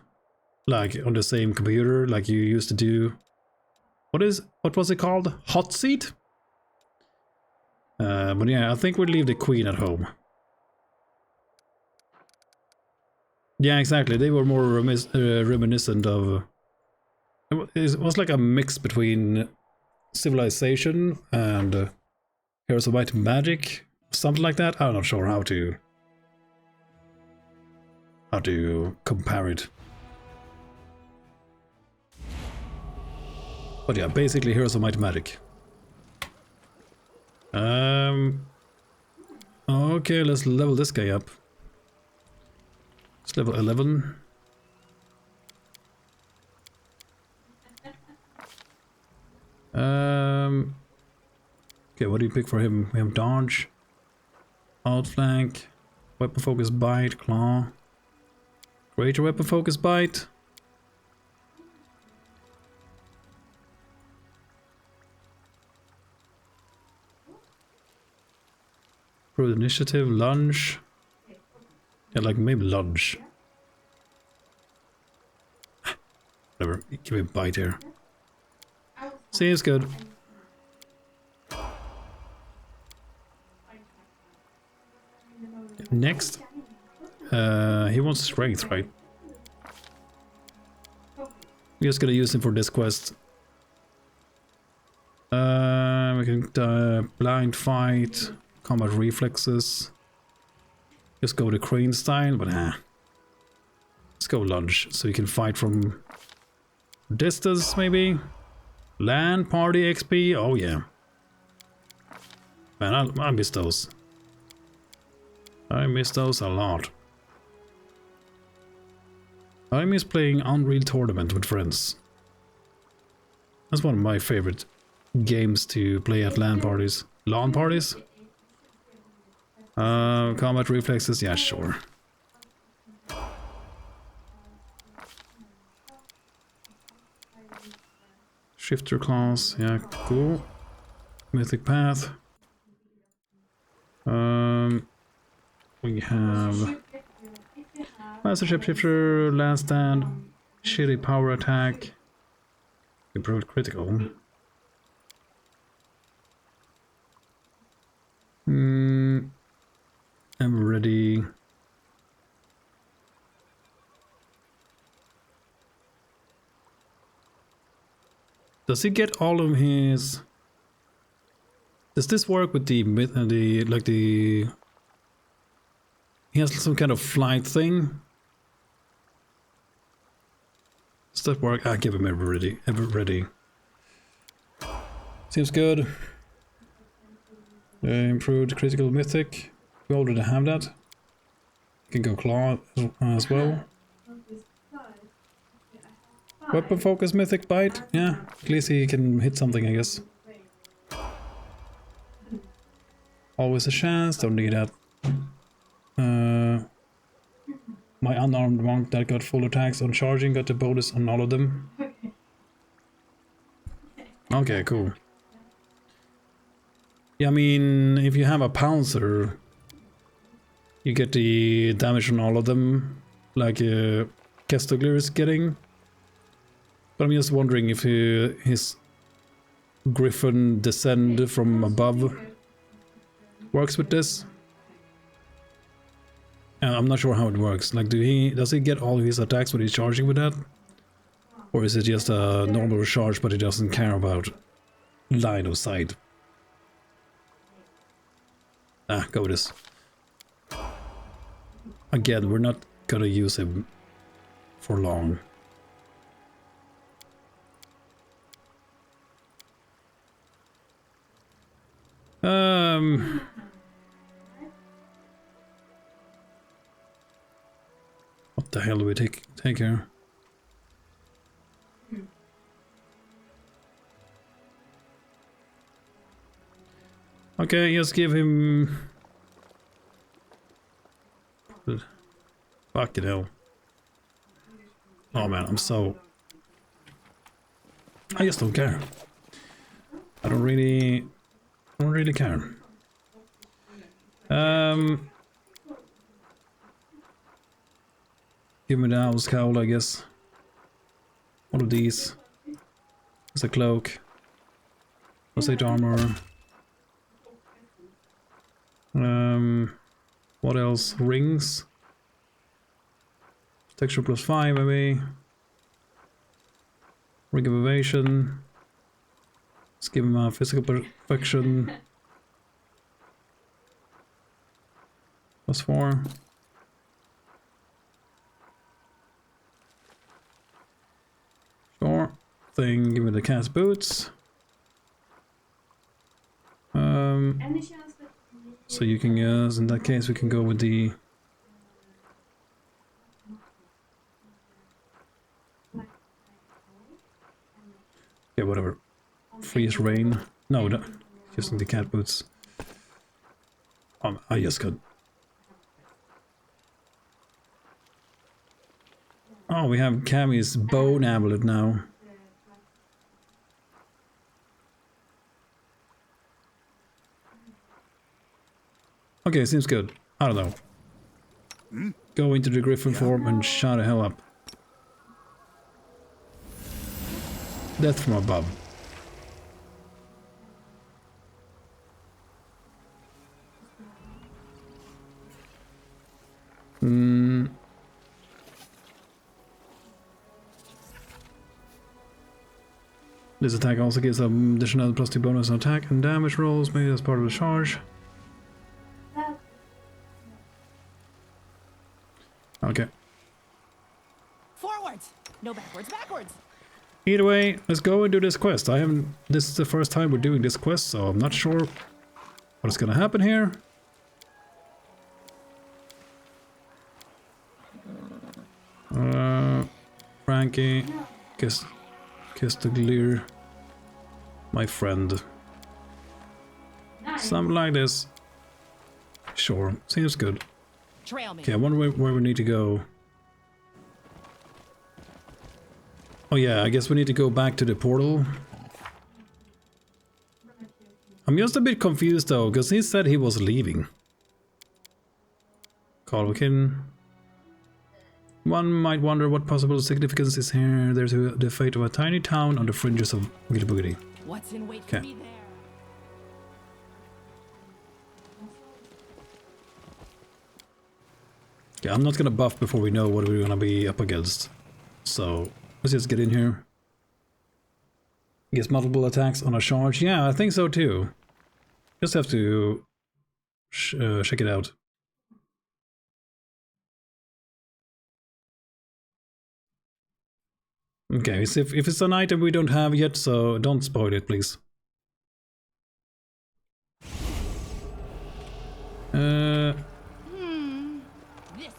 Like on the same computer, like you used to do. What was it called? Hot Seat? But yeah, I think we'll leave the queen at home. Yeah, exactly. They were more reminiscent of... It was like a mix between Civilization and Heroes of Might and Magic. Something like that. I'm not sure how to compare it. But yeah, basically Heroes of Might and Magic. Okay, let's level this guy up. It's level 11. Okay, what do you pick for him? We have dodge, outflank, weapon focus bite, claw, greater weapon focus bite. Improved initiative, lunge. Yeah, like maybe lunge. Whatever, give me a bite here. Seems good. Next, he wants strength, right? We're just gonna use him for this quest. We can blind fight, combat reflexes. Just go the crane style, but let's go lunge, so you can fight from distance, maybe. Land party XP, oh yeah. Man, I miss those. I miss those a lot. I miss playing Unreal Tournament with friends. That's one of my favorite games to play at LAN parties. LAN parties? Combat reflexes, yeah, sure. Shifter class, yeah, cool. Mythic path. We have Master Shapeshifter, Last Stand, Shitty Power Attack, Improved Critical. I'm ready. Does he get all of his... Does this work with the he has some kind of flight thing? Does that work? I'll give him ever ready. Seems good. Improved critical mythic. We already have that. You can go claw as well. Weapon focus mythic bite. Yeah, at least he can hit something, I guess. Always a chance, don't need that. My unarmed monk that got full attacks on charging got the bonus on all of them. Okay, cool. Yeah, I mean, if you have a pouncer, you get the damage on all of them, like Kestogler is getting. But I'm just wondering if his Griffin descend from above works with this. I'm not sure how it works. Like, does he get all his attacks when he's charging with that? Or is it just a normal charge, but he doesn't care about line of sight? Go with this. Again, we're not gonna use him for long. What the hell do we take here? Okay, just give him... Fucking hell. Oh man, I just don't care. I don't really care. Give me the house cowl, I guess. One of these. It's a cloak. Osate armor. What else? Rings. Texture +5 maybe. Ring of evasion. Let's give him a physical perfection. +4. Sure. Thing, give me the cat's boots. So you can use, in that case we can go with the... Yeah, whatever. Freeze rain. No, using the cat boots. I just could. Oh, we have Cammy's bone amulet now. Okay, seems good. I don't know. Go into the griffin form and shut the hell up. Death from above. This attack also gives an additional +2 bonus on attack and damage rolls made as part of the charge. Okay. Forwards! No backwards, backwards! Either way, let's go and do this quest. This is the first time we're doing this quest, so I'm not sure what is gonna happen here. Frankie, kiss the Gleer, my friend. Something like this. Sure, seems good. Trail me. Okay, I wonder where we need to go. Oh yeah, I guess we need to go back to the portal. I'm just a bit confused though, because he said he was leaving. Calvin. One might wonder what possible significance is here. There's the fate of a tiny town on the fringes of Wiggity Boogity. What's in wait for me there? Yeah, I'm not gonna buff before we know what we're gonna be up against. So, let's just get in here. Gets multiple attacks on a charge. Yeah, I think so too. Just have to check it out. Okay, so if it's an item we don't have yet, so don't spoil it, please. This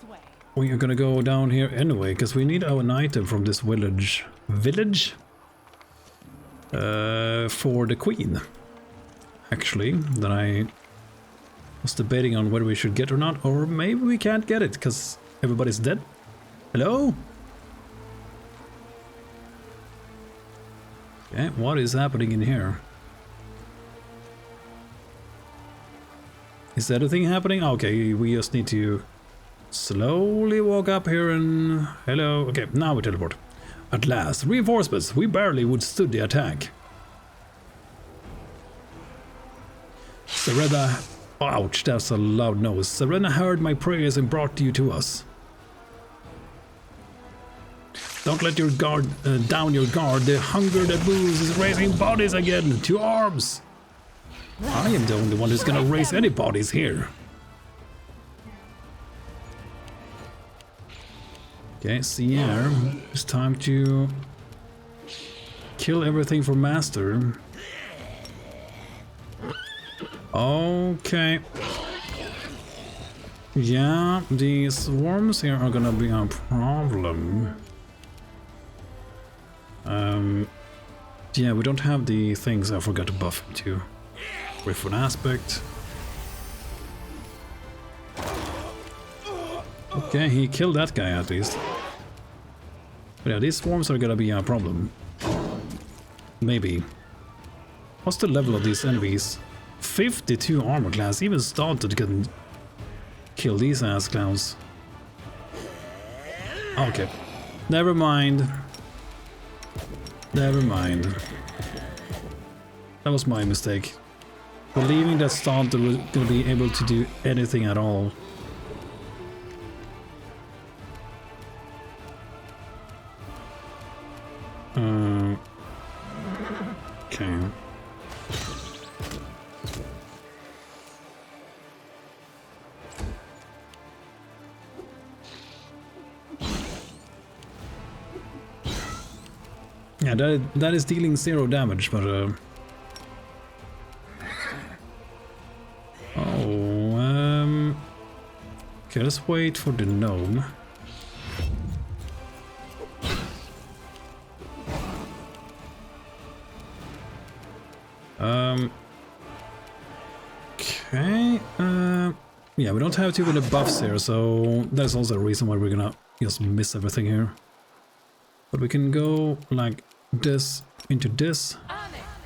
way. We are gonna go down here anyway, because we need an item from this village. Village? For the queen. Actually, that I was debating on whether we should get or not, or maybe we can't get it, because everybody's dead. Hello? Okay, what is happening in here? Is anything happening? Okay, we just need to slowly walk up here and... Hello. Okay, now we teleport. At last, reinforcements. We barely withstood the attack. Serena... Ouch, that's a loud noise. Serena heard my prayers and brought you to us. Don't let your guard down your guard. The hunger that moves is raising bodies again. To arms! I am the only one who's gonna raise any bodies here. Okay, Sierra, it's time to kill everything for Master. Okay. Yeah, the swarms here are gonna be a problem. Yeah, we don't have the things I forgot to buff him to. Griffin aspect. Okay, he killed that guy at least. But yeah, these swarms are gonna be a problem. Maybe. What's the level of these enemies? 52 armor class. Even Stunted can kill these ass clowns. Okay. Never mind. Never mind. That was my mistake. Believing that Stunted was gonna be able to do anything at all. Okay. Yeah, that is dealing 0 damage, but okay, let's wait for the gnome. Okay, yeah, we don't have too many buffs here, so that's also a reason why we're gonna just miss everything here. But we can go like this into this.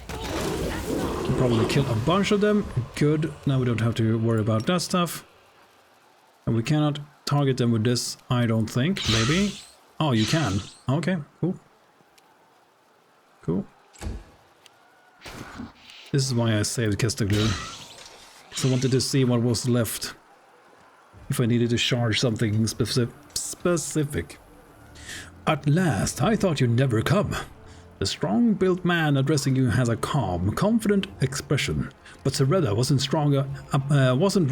Can probably kill a bunch of them. Good, now we don't have to worry about that stuff. And we cannot target them with this, I don't think. Maybe. Oh, you can. Okay, cool. Cool. This is why I saved Kestaglu. So I wanted to see what was left. If I needed to charge something specific. At last, I thought you'd never come. The strong-built man addressing you has a calm, confident expression. But Sereda wasn't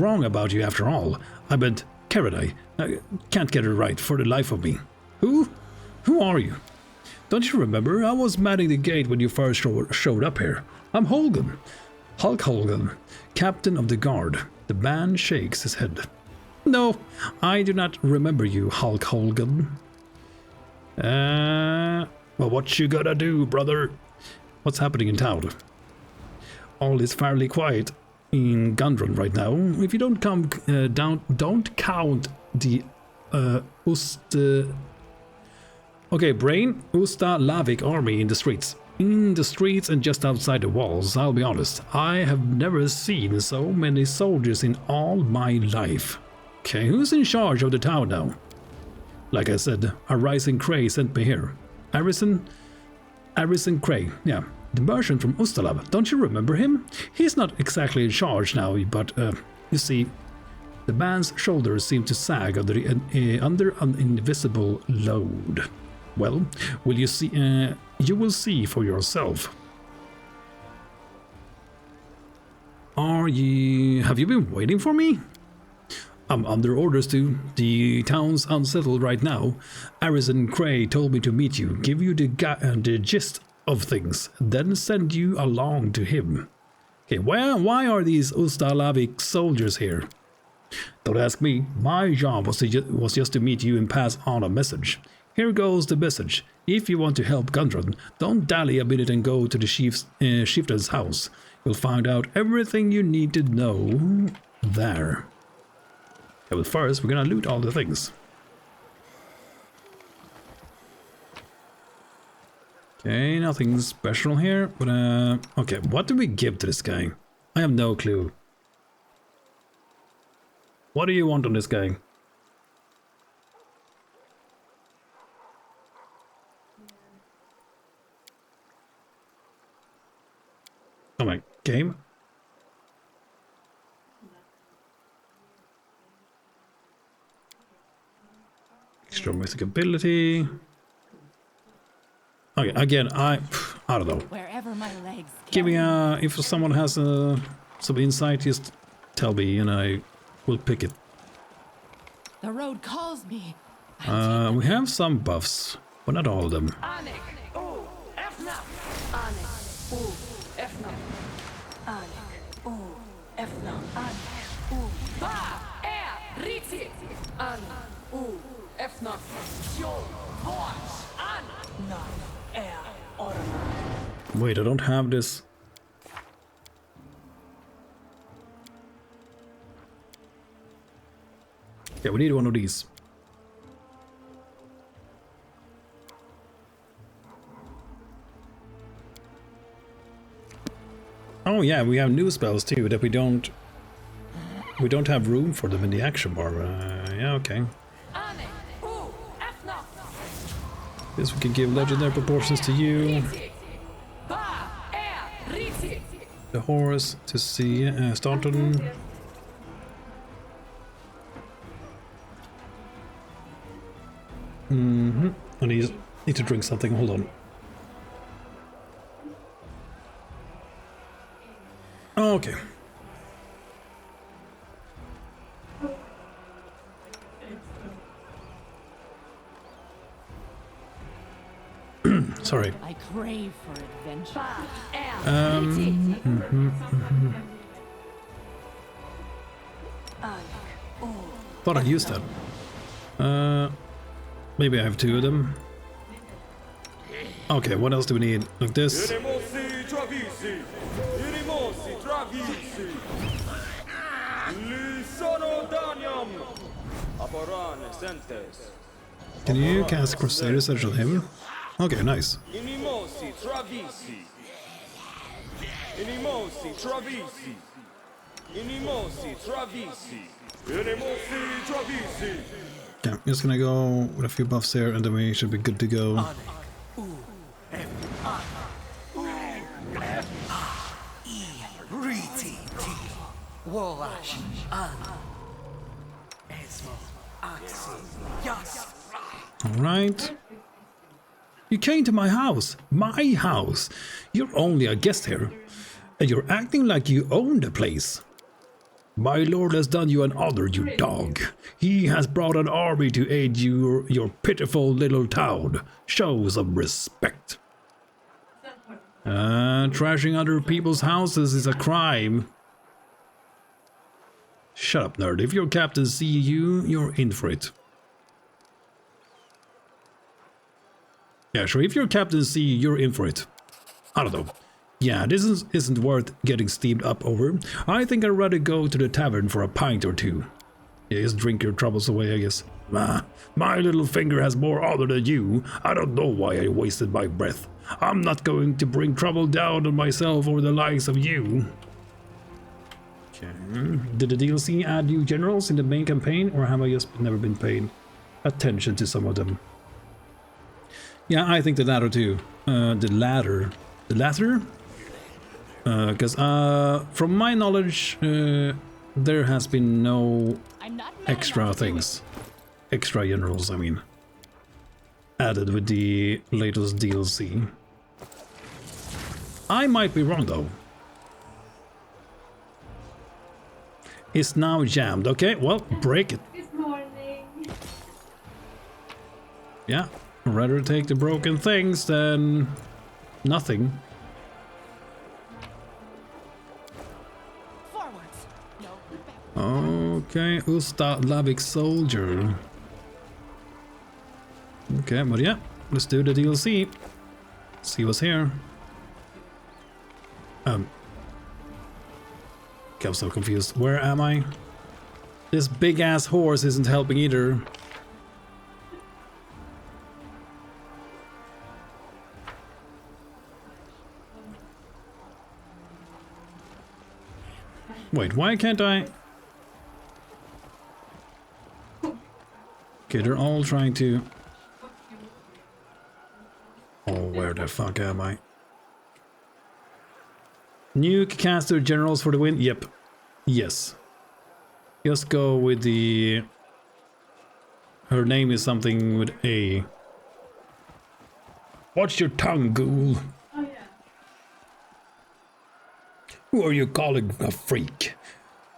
wrong about you after all. I meant Keradai. I can't get it right for the life of me. Who? Who are you? Don't you remember? I was manning the gate when you first showed up here. I'm Holgan. Hulk Holgan, captain of the guard. The man shakes his head. No, I do not remember you, Hulk Holgan. Well, what you gotta do, brother? What's happening in town? All is fairly quiet in Gundren right now. If you don't don't count the okay, Brain, Usta-Lavik army in the streets. In the streets and just outside the walls, I'll be honest. I have never seen so many soldiers in all my life. Okay, who's in charge of the town now? Like I said, a rising Cray sent me here. Arisen Cray, yeah. The merchant from Ustalav, don't you remember him? He's not exactly in charge now, but you see, the man's shoulders seem to sag under an invisible load. Well, will you see? You will see for yourself. Have you been waiting for me? I'm under orders to. The town's unsettled right now. Arisen Cray told me to meet you, give you the gist of things, then send you along to him. Okay, why are these Usta-Lavik soldiers here? Don't ask me. My job was just to meet you and pass on a message. Here goes the message. If you want to help Gundren, don't dally a minute and go to the chieftain's house. You'll find out everything you need to know there. Okay, but first, we're gonna loot all the things. Okay, nothing special here, but okay, what do we give to this guy? I have no clue. What do you want on this guy? Oh my, game? Extra mythic ability. Okay, again, I don't know. Wherever my legs Give me if someone has some insight, just tell me and I will pick it. The road calls me. We have some buffs, but not all of them. Wait, I don't have this. Yeah, we need one of these. Oh yeah, we have new spells too that we don't have room for them in the action bar. Yeah, okay. Guess we can give legendary proportions to you. The horse to see Staunton. I need to drink something. Hold on. Okay. Sorry. I crave for adventure. Thought I'd use that. Maybe I have two of them. Okay, what else do we need? Like this. Can you cast Crusader Surge on him? Okay, nice. Yeah, I'm just gonna go with a few buffs here and then we should be good to go. Alright. You came to my house. My house. You're only a guest here. And you're acting like you own the place. My lord has done you an honor, you dog. He has brought an army to aid your pitiful little town. Show some respect. Trashing other people's houses is a crime. Shut up, nerd. If your captain sees you, you're in for it. Yeah, sure. If your captain sees you, you're in for it. I don't know. Yeah, this isn't worth getting steamed up over. I think I'd rather go to the tavern for a pint or two. Yeah, just drink your troubles away, I guess. My little finger has more honor than you. I don't know why I wasted my breath. I'm not going to bring trouble down on myself or the likes of you. Okay. Did the DLC add new generals in the main campaign, or have I just never been paying attention to some of them? Yeah, I think the latter too. The latter? Because from my knowledge, there has been no extra things. Extra generals, I mean. Added with the latest DLC. I might be wrong though. It's now jammed. Okay, well, break it. Good morning. Yeah, I'd rather take the broken things than nothing. Okay, Ustalavic soldier. Okay, but yeah, let's do the DLC. See what's here. Okay, I'm so confused. Where am I? This big ass horse isn't helping either. Wait, why can't I? Okay, they're all trying to... Oh, where the fuck am I? Nuke caster generals for the win? Yep. Yes. Just go with the... Her name is something with A. Watch your tongue, ghoul. Oh, yeah. Who are you calling a freak?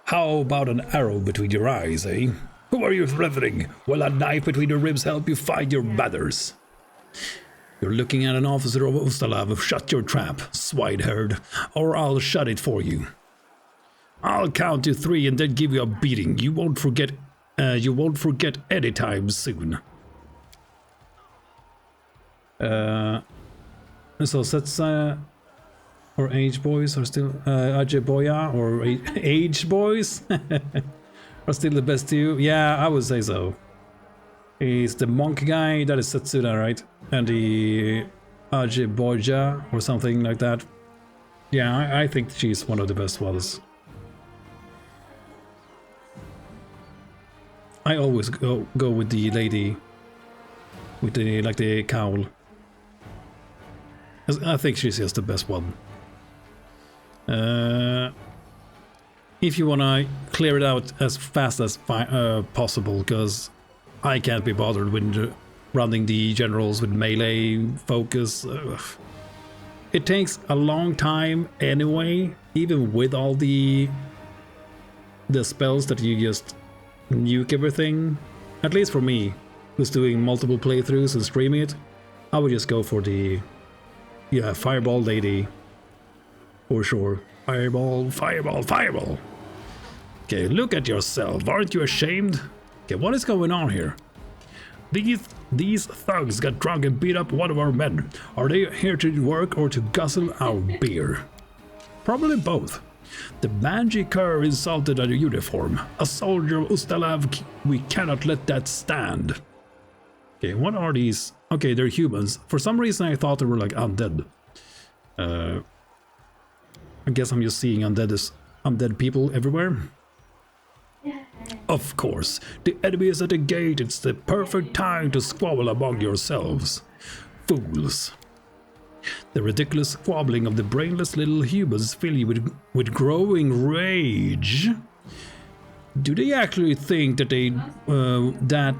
How about an arrow between your eyes, eh? Who are you threatening? Will a knife between your ribs help you find your manners? You're looking at an officer of Ustalav. Shut your trap, swineherd, or I'll shut it for you. I'll I'll count to 3 and then give you a beating. You won't forget anytime soon. So that's or age boys are still Ajeboya or age boys are still the best too. Yeah, I would say so. He's the monk guy, that is Setsuna, right? And the Ajeboya or something like that. Yeah, I think she's one of the best ones. I always go with the lady with the like the cowl. I think she's just the best one. If you wanna clear it out as fast as possible, because I can't be bothered with running the generals with melee focus. It takes a long time anyway, even with all the spells that you just nuke everything. At least for me, who's doing multiple playthroughs and streaming it, I would just go for the fireball lady. For sure. Fireball, fireball, fireball. Okay, look at yourself. Aren't you ashamed? Okay, what is going on here? These thugs got drunk and beat up one of our men. Are they here to work or to guzzle our beer? Probably both. The mangy cur insulted our uniform. A soldier of Ustalav, we cannot let that stand. Okay, what are these? Okay, they're humans. For some reason I thought they were like undead. I guess I'm just seeing undead people everywhere. Of course, the enemy is at the gate. It's the perfect time to squabble among yourselves. Fools. The ridiculous squabbling of the brainless little humans fill you with growing rage. Do they actually think that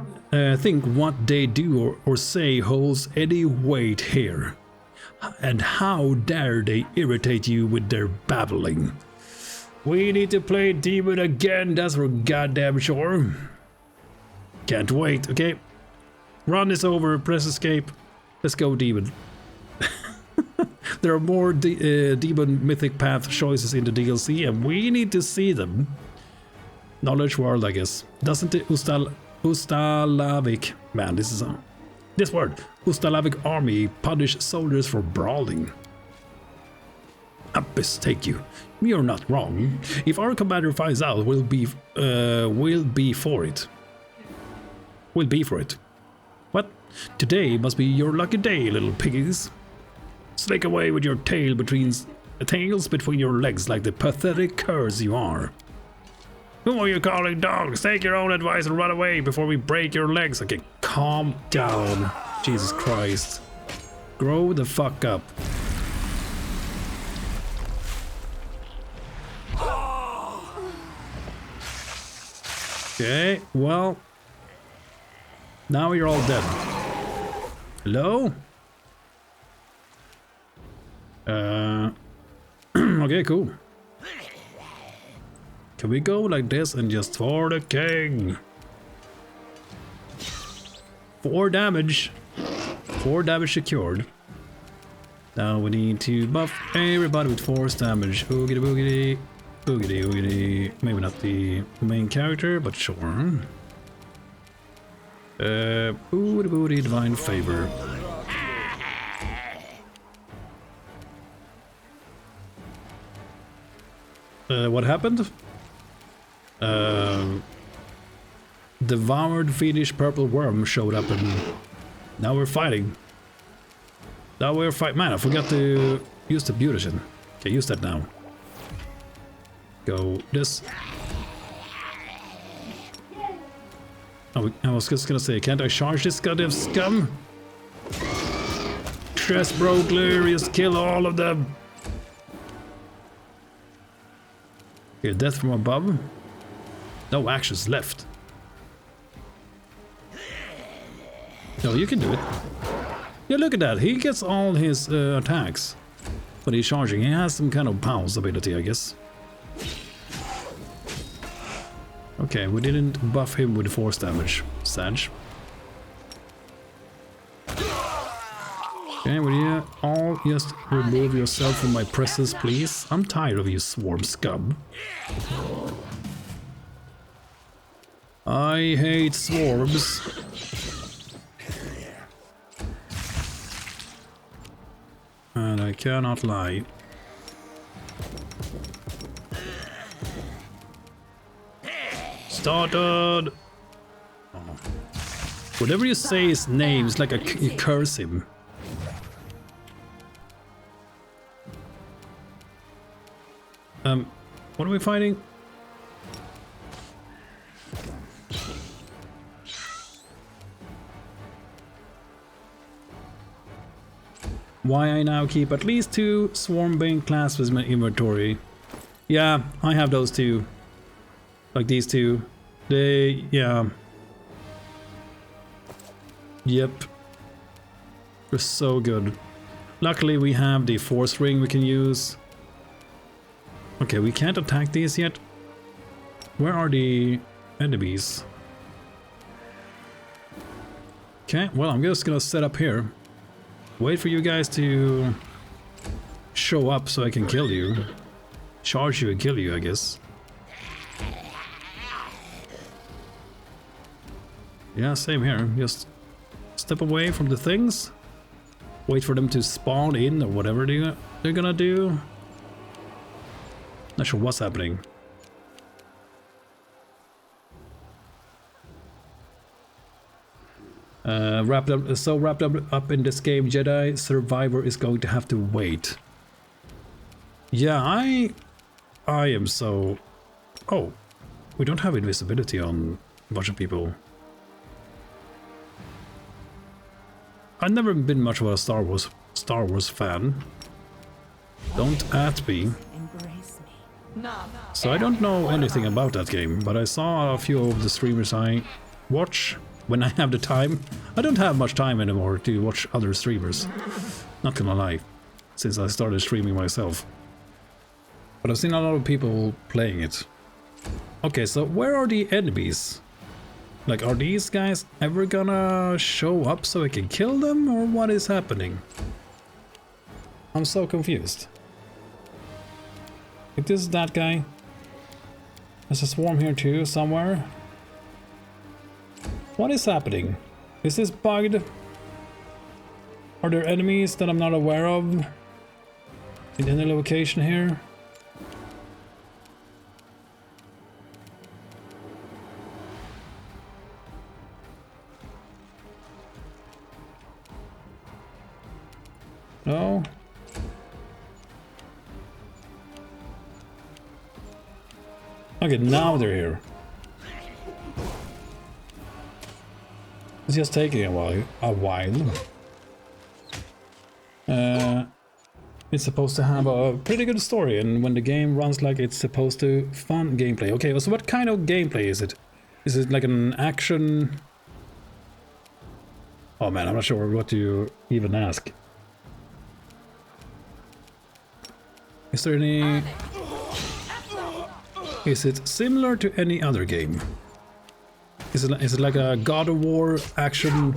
think what they do or say holds any weight here? And how dare they irritate you with their babbling? We need to play Demon again, that's for goddamn sure. Can't wait, okay. Run is over, press escape. Let's go, Demon. There are more Demon Mythic Path choices in the DLC, and we need to see them. Knowledge World, I guess. Doesn't the Ustalavic... Man, this word. Ustalavic army punish soldiers for brawling. I mistake you. You're not wrong. If our commander finds out, we'll be for it. We'll be for it. What? Today must be your lucky day, little piggies. Slink away with your tails between your legs like the pathetic curs you are. Who are you calling dogs? Take your own advice and run away before we break your legs. Okay, calm down. Jesus Christ. Grow the fuck up. Okay, well, now you're all dead. Hello? Okay, cool. Can we go like this and just for the king? 4 damage. 4 damage secured. Now we need to buff everybody with force damage. Oogity boogity. Oogity oogity. Maybe not the main character, but sure. Oogity boogity divine favor. What happened? Devoured fiendish purple worm showed up and now we're fighting. Man, I forgot to use the beautician. Okay, use that now. Go this. Oh, I was just gonna say, can't I charge this goddamn scum? Chest broke, just kill all of them. Okay, death from above. No actions left. No, you can do it. Yeah, look at that. He gets all his attacks. But he's charging. He has some kind of pounce ability, I guess. Okay, we didn't buff him with force damage. Sag. Okay, will you all just remove yourself from my presence, please? I'm tired of you swarm scum. I hate swarms. And I cannot lie. Started! Oh. Whatever you say his name, it's like you curse him. What are we fighting? Why I now keep at least 2 Swarmbane clasps in my inventory. Yeah, I have those too. Like these two. They, yeah. Yep. They're so good. Luckily we have the force ring we can use. Okay, we can't attack these yet. Where are the enemies? Okay, well I'm just gonna set up here. Wait for you guys to show up so I can kill you. Charge you and kill you, I guess. Yeah, same here. Just step away from the things. Wait for them to spawn in or whatever they're gonna do. Not sure what's happening. Wrapped up in this game, Jedi Survivor is going to have to wait. Yeah, I am so... Oh, we don't have invisibility on a bunch of people. I've never been much of a Star Wars fan. Don't at me. So I don't know anything about that game, but I saw a few of the streamers I watch when I have the time. I don't have much time anymore to watch other streamers. Not gonna lie, since I started streaming myself. But I've seen a lot of people playing it. Okay, so where are the enemies? Like, are these guys ever gonna show up so I can kill them, or what is happening? I'm so confused. If this is that guy, there's a swarm here too, somewhere. What is happening? Is this bugged? Are there enemies that I'm not aware of in any location here? No? Okay, now they're here. It's just taking a while. It's supposed to have a pretty good story, and when the game runs like it's supposed to, fun gameplay. Okay, so what kind of gameplay is it? Is it like an action? Oh man, I'm not sure what to even ask. Is there any... Is it similar to any other game? Is it like a God of War action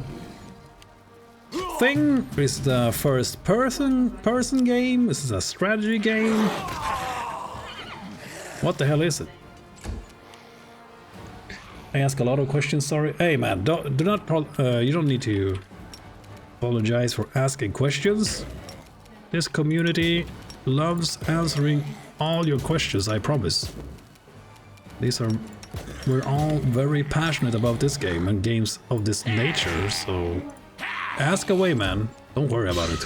thing? Is it a first person game? Is it a strategy game? What the hell is it? I ask a lot of questions, sorry. Hey man, you don't need to apologize for asking questions. This community loves answering all your questions, I promise. We're all very passionate about this game and games of this nature, so ask away, man. Don't worry about it.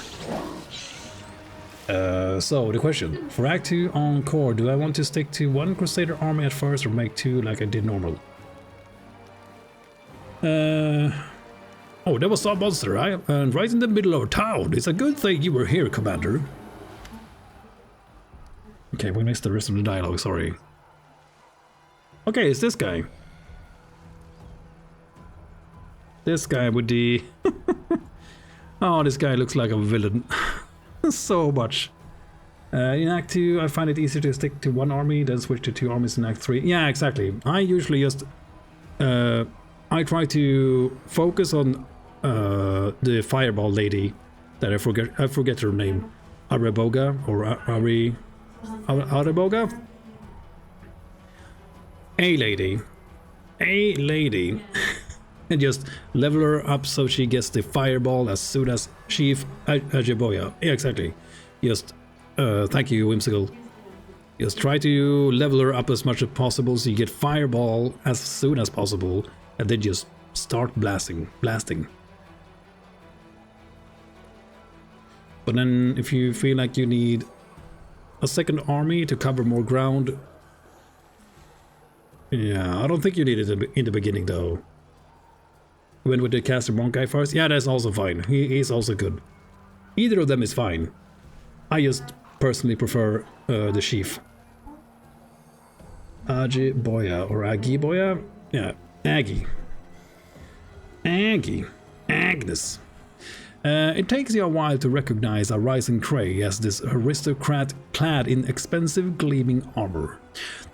So, the question. For Act 2 on core, do I want to stick to one Crusader army at first or make 2 like I did normal? Oh, that was some monster, right? And right in the middle of town. It's a good thing you were here, Commander. Okay, we missed the rest of the dialogue, sorry. Okay, it's this guy. This guy with the... Oh, this guy looks like a villain. So much. In Act 2, I find it easier to stick to one army, then switch to 2 armies in Act 3. Yeah, exactly. I usually just... I try to focus on the fireball lady that I forget her name. Areboga or Areboga? A lady. a lady. And just level her up so she gets the fireball as soon as Chief Ajiboya. Yeah, exactly. Just, thank you, Whimsical. Just try to level her up as much as possible so you get fireball as soon as possible, and then just start blasting. But then if you feel like you need a second army to cover more ground, yeah, I don't think you need it in the beginning though. When with the caster monk guy first, yeah, that's also fine. He's also good. Either of them is fine. I just personally prefer the chief. Ajiboya or Agiboya? Yeah, Aggie. Agnes. It takes you a while to recognize a rising Cray as this aristocrat clad in expensive gleaming armor.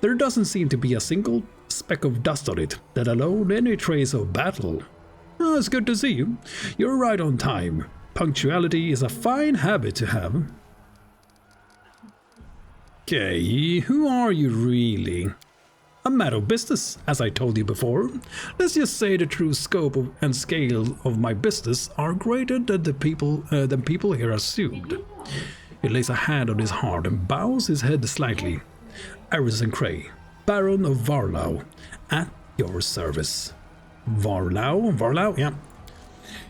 There doesn't seem to be a single speck of dust on it that allowed any trace of battle. Oh, it's good to see you. You're right on time. Punctuality is a fine habit to have. Okay, who are you really? A matter of business, as I told you before. Let's just say the true scope and scale of my business are greater than people here assumed. He lays a hand on his heart and bows his head slightly. Arison Cray, Baron of Varlau, at your service. Varlau, yeah.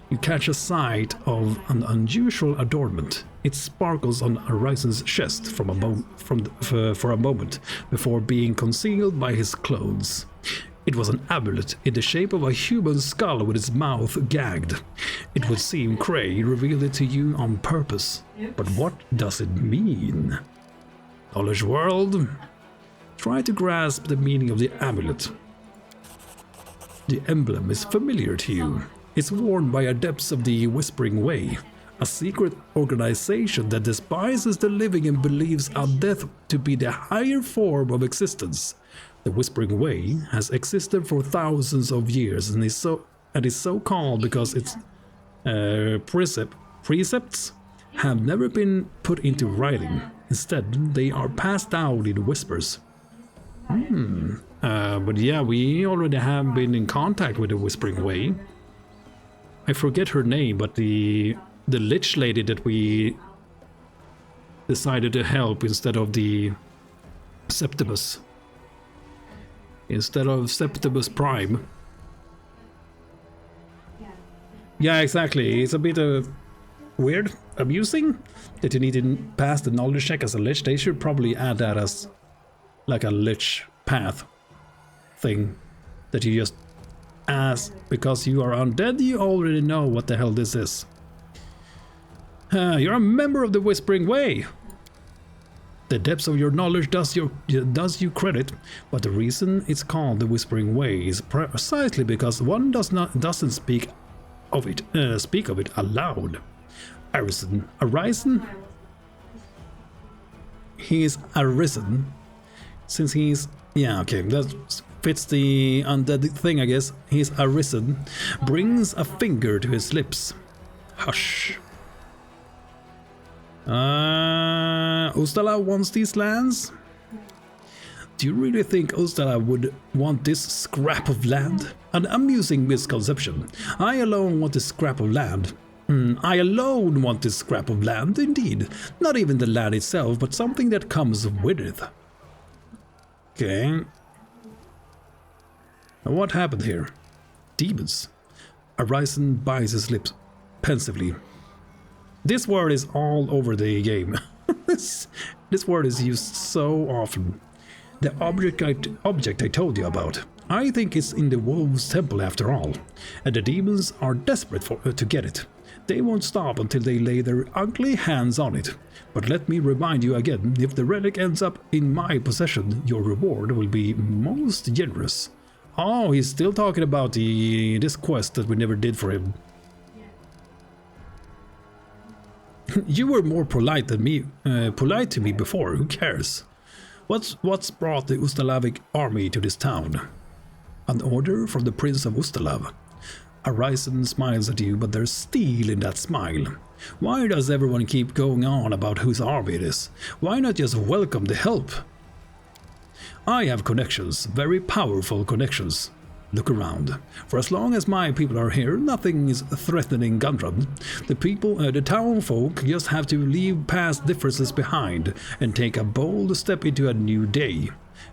You catch a sight of an unusual adornment. It sparkles on Arison's chest for a moment before being concealed by his clothes. It was an amulet in the shape of a human skull with its mouth gagged. It would seem Cray revealed it to you on purpose. But what does it mean? Knowledge world? Try to grasp the meaning of the amulet. The emblem is familiar to you. It's worn by adepts of the Whispering Way, a secret organization that despises the living and believes undeath to be the higher form of existence. The Whispering Way has existed for thousands of years and is so called because its precepts have never been put into writing. Instead, they are passed down in whispers. But yeah, we already have been in contact with the Whispering Way. I forget her name, but the Lich lady that we decided to help instead of the Septimus. Instead of Septimus Prime. Yeah, exactly. It's a bit weird, amusing that you need to pass the knowledge check as a Lich. They should probably add that as like a Lich path thing that you just ask because you are undead. You already know what the hell this is. You're a member of the Whispering Way. The depths of your knowledge does you credit, but the reason it's called the Whispering Way is precisely because one doesn't speak of it aloud. Arisen. He is arisen, since he's that fits the undead thing, I guess. He's arisen, brings a finger to his lips. Hush. Ustala wants these lands? Do you really think Ustala would want this scrap of land? An amusing misconception. I alone want this scrap of land. I alone want this scrap of land, indeed. Not even the land itself, but something that comes with it. Okay. Now what happened here? Demons. Arisen bites his lips pensively. This word is all over the game. This word is used so often. The object I told you about. I think it's in the Wolves' Temple after all, and the demons are desperate to get it. They won't stop until they lay their ugly hands on it. But let me remind you again, if the relic ends up in my possession, your reward will be most generous. Oh, he's still talking about this quest that we never did for him. You were more polite to me before. Who cares? What's brought the Ustalavic army to this town? An order from the Prince of Ustalav. Arisen smiles at you, but there's steel in that smile. Why does everyone keep going on about whose army it is? Why not just welcome the help? I have connections, very powerful connections. Look around. For as long as my people are here, nothing is threatening Gundren. The town folk just have to leave past differences behind and take a bold step into a new day,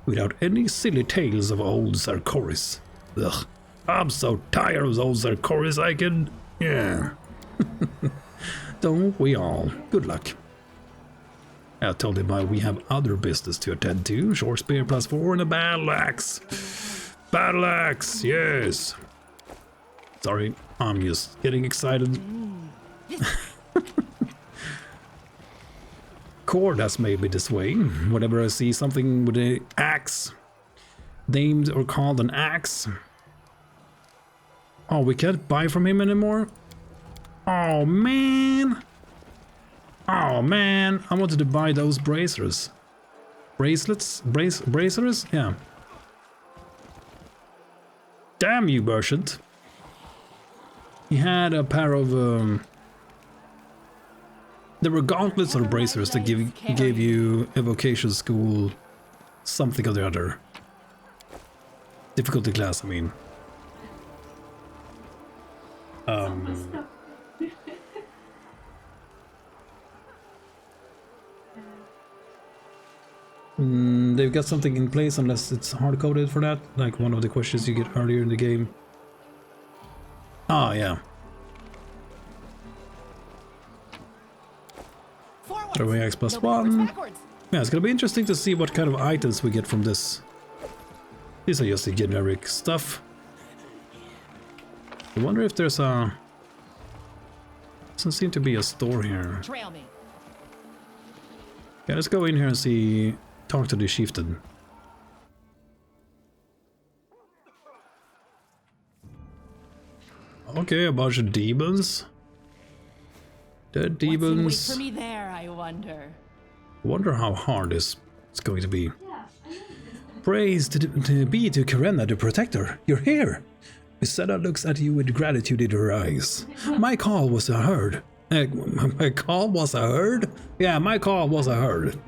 without any silly tales of old Sarkoris. Ugh, I'm so tired of old Sarkoris, yeah. Don't we all? Good luck. I told him we have other business to attend to. Short spear +4 and a battle axe. Battle axe, yes. Sorry, I'm just getting excited. Cord has made me this way. Whenever I see something with an axe, named or called an axe. Oh, we can't buy from him anymore? Oh, man. Oh, man. I wanted to buy those bracers. Bracelets? Bracers? Yeah. Damn you, merchant. He had a pair of there were gauntlets or bracers that gave you evocation school something or the other. Difficulty class, I mean. They've got something in place unless it's hard-coded for that, like one of the questions you get earlier in the game. Ah, yeah. Throwing X +1. Yeah, it's gonna be interesting to see what kind of items we get from this. These are just the generic stuff. I wonder if there's a... Doesn't seem to be a store here. Trail me. Yeah, let's go in here and see... Talk to the chieftain. Okay, a bunch of demons. Dead demons. What's in wait for me there, I wonder. Wonder how hard it's going to be. Praise to be to Karenna, the protector. You're here. Misena looks at you with gratitude in her eyes. My call was heard. My call was heard? Yeah, my call was heard.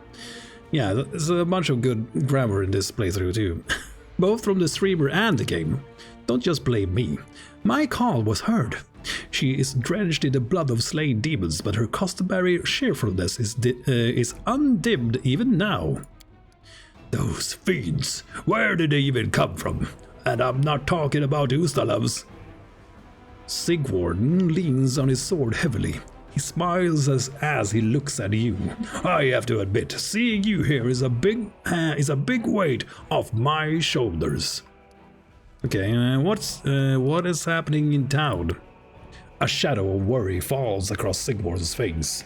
Yeah, there's a bunch of good grammar in this playthrough too. Both from the streamer and the game. Don't just blame me. My call was heard. She is drenched in the blood of slain demons, but her customary cheerfulness is undimmed even now. Those fiends, where did they even come from? And I'm not talking about Ustalavs. Sigwarden leans on his sword heavily. He smiles as he looks at you. I have to admit, seeing you here is a big weight off my shoulders. Okay, what is happening in town? A shadow of worry falls across Sigwarden's face.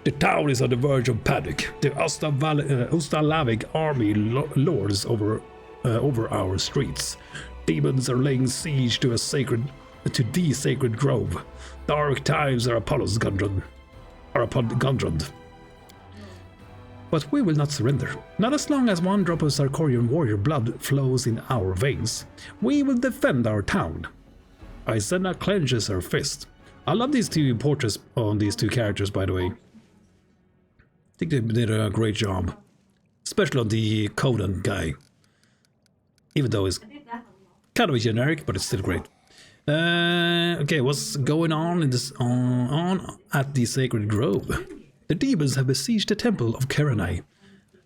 The town is on the verge of panic. The Ustalavic army lords over our streets. Demons are laying siege to the sacred grove. Dark times are upon us, Gundren. But we will not surrender. Not as long as one drop of Sarkorian warrior blood flows in our veins. We will defend our town. Isena clenches her fist. I love these two portraits on these two characters, by the way. I think they did a great job. Especially on the Conan guy. Even though it's kind of generic, but it's still great. Okay, what's going on in this on at the Sacred Grove? The demons have besieged the temple of Karenai,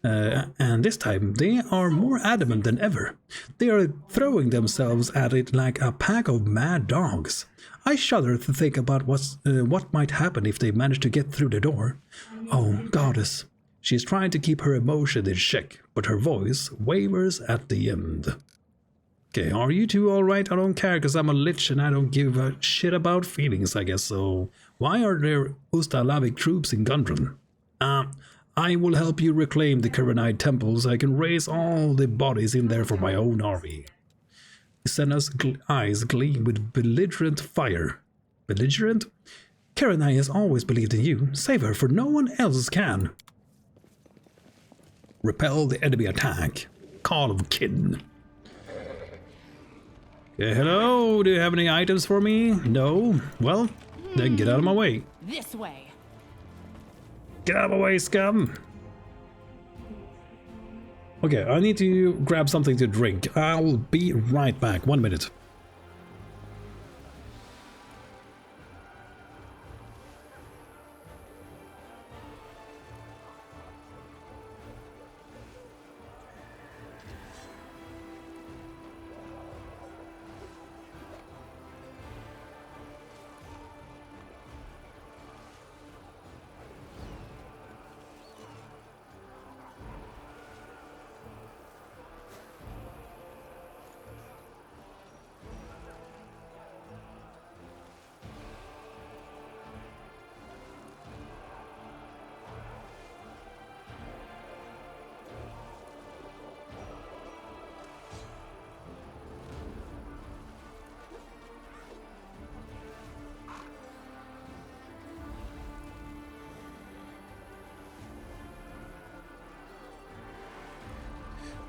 and this time they are more adamant than ever. They are throwing themselves at it like a pack of mad dogs. I shudder to think about what might happen if they manage to get through the door. Oh, goddess. She is trying to keep her emotion in check, but her voice wavers at the end. Okay, are you two alright? I don't care, because I'm a lich and I don't give a shit about feelings, I guess, so... Why are there Ustalavic troops in Gundren? I will help you reclaim the Karenai temple so I can raise all the bodies in there for my own army. Sena's eyes gleam with belligerent fire. Belligerent? Karenai has always believed in you. Save her, for no one else can. Repel the enemy attack. Call of kin. Hello, do you have any items for me? No? Well, then get out of my way. This way. Get out of my way, scum! Okay, I need to grab something to drink. I'll be right back. 1 minute.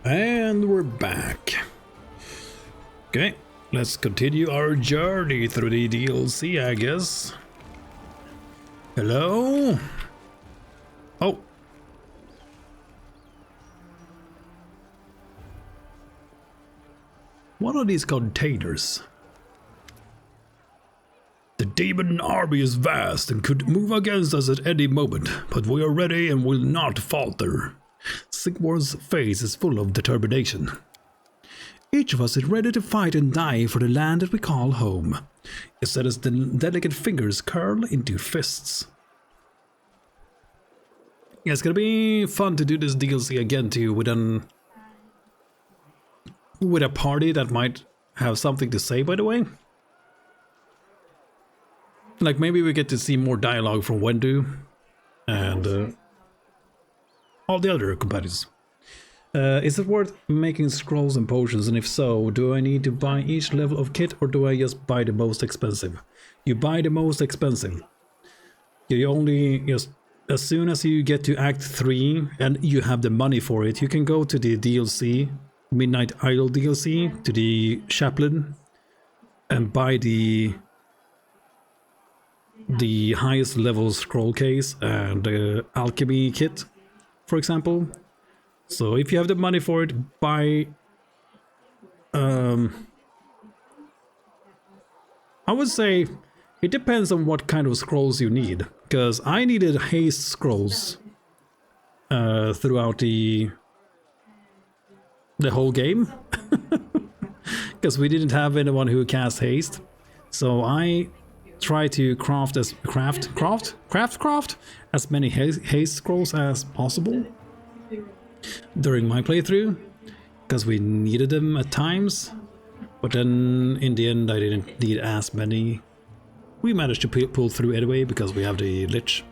And we're back. Okay, let's continue our journey through the DLC, I guess. Hello? Oh. What are these containers? The demon army is vast and could move against us at any moment, but we are ready and will not falter. Sigmar's face is full of determination. Each of us is ready to fight and die for the land that we call home. He said as the delicate fingers curl into fists. Yeah, it's gonna be fun to do this DLC again too with a party that might have something to say, by the way. Like maybe we get to see more dialogue from Wendu and all the other companions. Is it worth making scrolls and potions, and if so, do I need to buy each level of kit or do I just buy the most expensive? You buy the most expensive. You only just, as soon as you get to Act 3 and you have the money for it, you can go to the DLC, Midnight Idol DLC, to the Chaplain and buy the highest level scroll case and the alchemy kit, for example. So if you have the money for it, buy I would say it depends on what kind of scrolls you need, because I needed haste scrolls throughout the whole game because we didn't have anyone who cast haste. So I try to craft as many haste scrolls as possible during my playthrough, because we needed them at times, but then in the end I didn't need as many. We managed to pull through anyway because we have the Lich.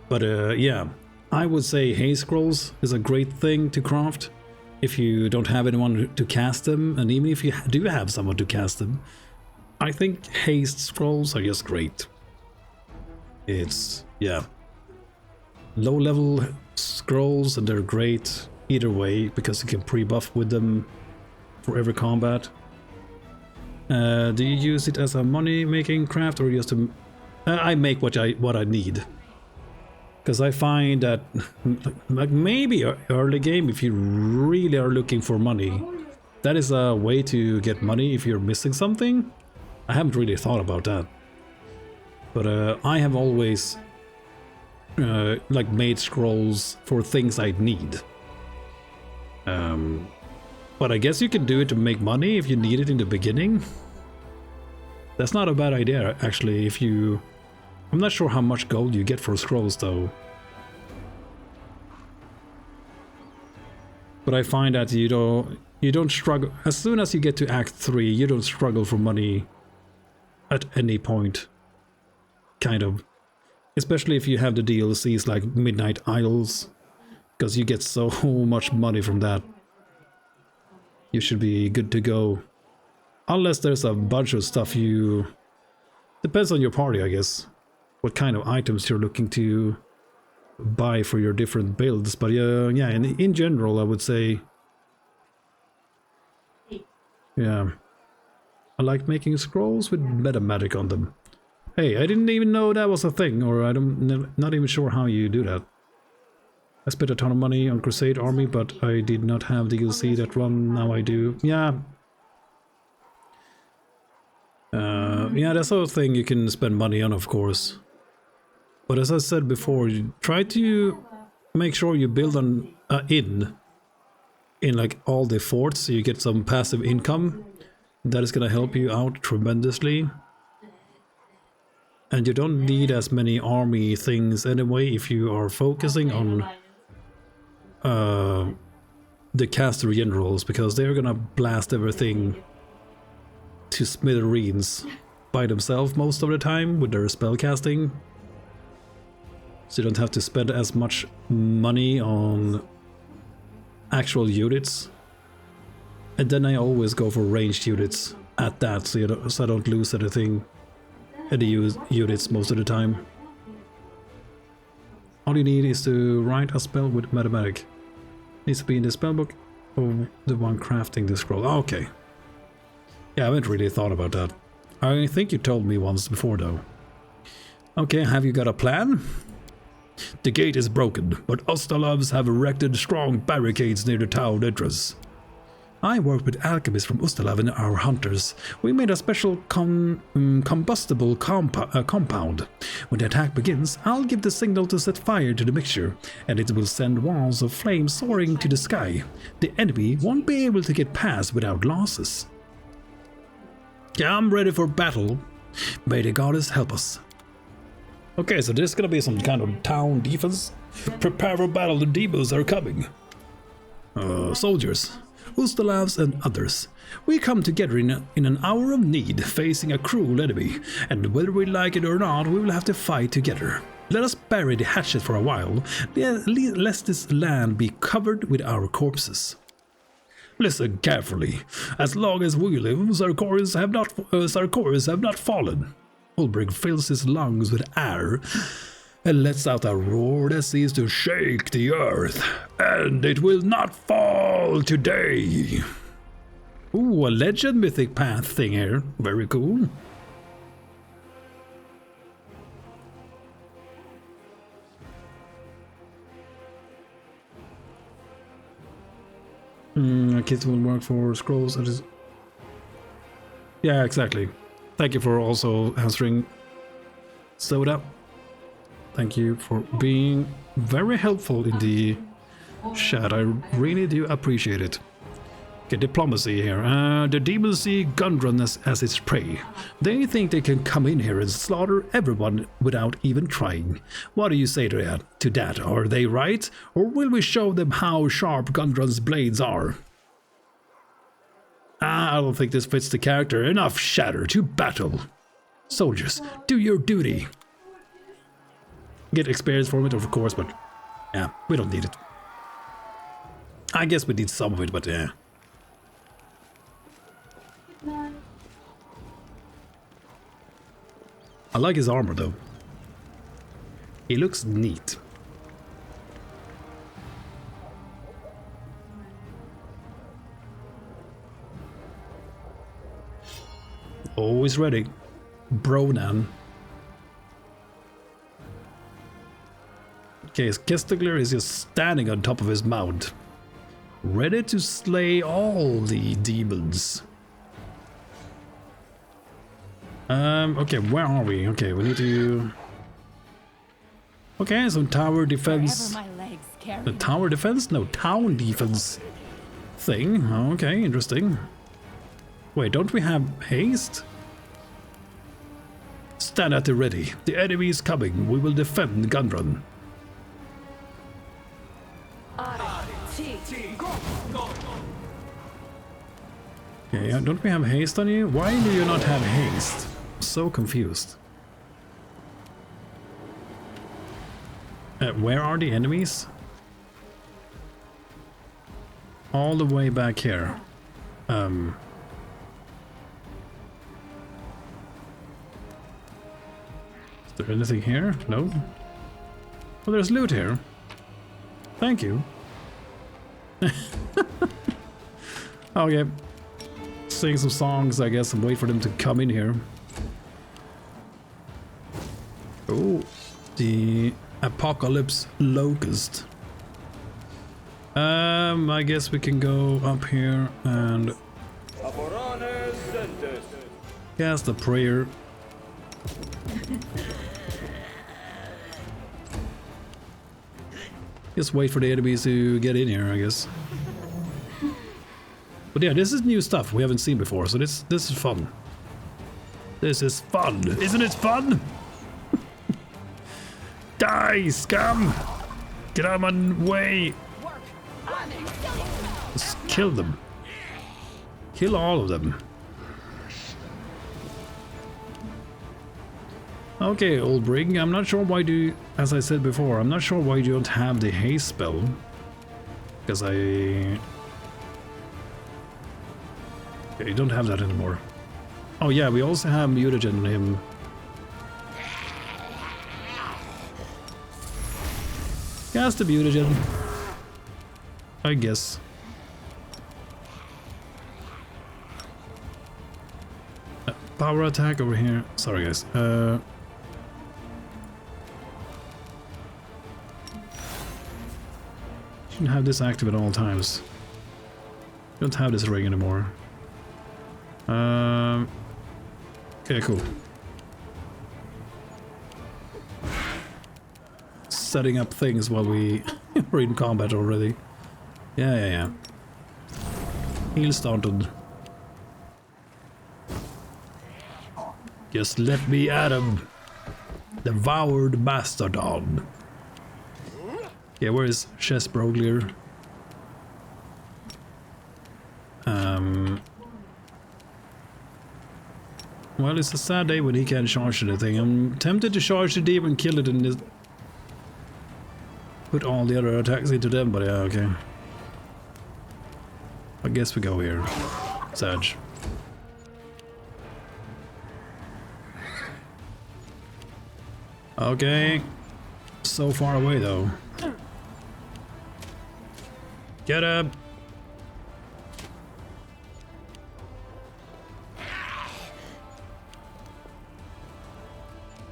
But yeah, I would say haste scrolls is a great thing to craft if you don't have anyone to cast them, and even if you do have someone to cast them, I think haste scrolls are just great. It's, yeah, low level scrolls and they're great either way because you can pre-buff with them for every combat. Do you use it as a money making craft or just to... I make what I need. Because I find that like maybe early game, if you really are looking for money, that is a way to get money if you're missing something. I haven't really thought about that, but I have always like made scrolls for things I need. But I guess you can do it to make money if you need it in the beginning. That's not a bad idea, actually. If you, I'm not sure how much gold you get for scrolls though. But I find that you don't struggle as soon as you get to Act 3. You don't struggle for money at any point, kind of, especially if you have the DLCs like Midnight Idols, because you get so much money from that. You should be good to go, unless there's a bunch of stuff you... Depends on your party, I guess, what kind of items you're looking to buy for your different builds. But yeah, in general, I would say, yeah, I like making scrolls with metamagic on them. Hey, I didn't even know that was a thing, or I'm not even sure how you do that. I spent a ton of money on Crusade Army, but I did not have DLC that run. Now I do. Yeah. Yeah, that's a thing you can spend money on, of course. But as I said before, you try to make sure you build an inn in like all the forts so you get some passive income. That is gonna help you out tremendously. And you don't need as many army things anyway if you are focusing on the caster generals, because they're gonna blast everything to smithereens by themselves most of the time with their spell casting. So you don't have to spend as much money on actual units. And then I always go for ranged units at that, so I don't lose anything. Any units most of the time. All you need is to write a spell with mathematic. Needs to be in the spellbook or the one crafting the scroll. Okay. Yeah, I haven't really thought about that. I think you told me once before though. Okay, have you got a plan? The gate is broken, but Ostalavs have erected strong barricades near the town entrance. I worked with alchemists from Ustalav and our hunters. We made a special combustible compound. When the attack begins, I'll give the signal to set fire to the mixture, and it will send walls of flame soaring to the sky. The enemy won't be able to get past without losses. Yeah, I'm ready for battle. May the goddess help us. Okay, so there's gonna be some kind of town defense. Prepare for battle, the demons are coming. Soldiers. Ustalavs and others. We come together in an hour of need, facing a cruel enemy, and whether we like it or not, we will have to fight together. Let us bury the hatchet for a while, lest this land be covered with our corpses. Listen carefully. As long as we live, Sarkoris have not fallen. Ulbrich fills his lungs with air and lets out a roar that seems to shake the earth, and it will not fall today. Ooh, a legend mythic path thing here. Very cool. Kit will work for scrolls. Yeah, exactly. Thank you for also answering, Soda. Thank you for being very helpful in the chat. I really do appreciate it. Okay, diplomacy here. The demons see Gundren as its prey. They think they can come in here and slaughter everyone without even trying. What do you say to that? Are they right? Or will we show them how sharp Gundren's blades are? I don't think this fits the character. Enough chatter, to battle. Soldiers, do your duty. Get experience from it, of course, but yeah, we don't need it. I guess we need some of it, but yeah. I like his armor, though. He looks neat. Always ready. Bronan. Okay, Kestigler is just standing on top of his mount, ready to slay all the demons. Okay, where are we? Okay, we need to... Okay, some tower defense. The tower defense? No, town defense thing. Okay, interesting. Wait, don't we have haste? Stand at the ready. The enemy is coming. We will defend Gundren. Okay, don't we have haste on you? Why do you not have haste? I'm so confused. Where are the enemies? All the way back here. Is there anything here? No? Well, there's loot here. Thank you. Okay. Sing some songs, I guess, and wait for them to come in here. Oh, the Apocalypse Locust. I guess we can go up here and cast a prayer. Just wait for the enemies to get in here, I guess. But yeah, this is new stuff we haven't seen before, so this is fun. This is fun. Isn't it fun? Die, scum! Get out of my way! Just kill them. Kill all of them. Okay, old brig, I'm not sure why as I said before, I'm not sure why you don't have the haste spell. Because you don't have that anymore. Oh yeah, we also have mutagen on him. Cast the mutagen. I guess. Power attack over here. Sorry guys. Shouldn't have this active at all times. Don't have this ring anymore. Okay, cool. Setting up things while we were in combat already. Yeah. Heal started. Just let me at him. Devoured Mastodon. Yeah, where is Chess Broglier? Well, it's a sad day when he can't charge anything. I'm tempted to charge the demon, kill it, and just put all the other attacks into them, but yeah, okay. I guess we go here. Sag. Okay. So far away, though. Get up!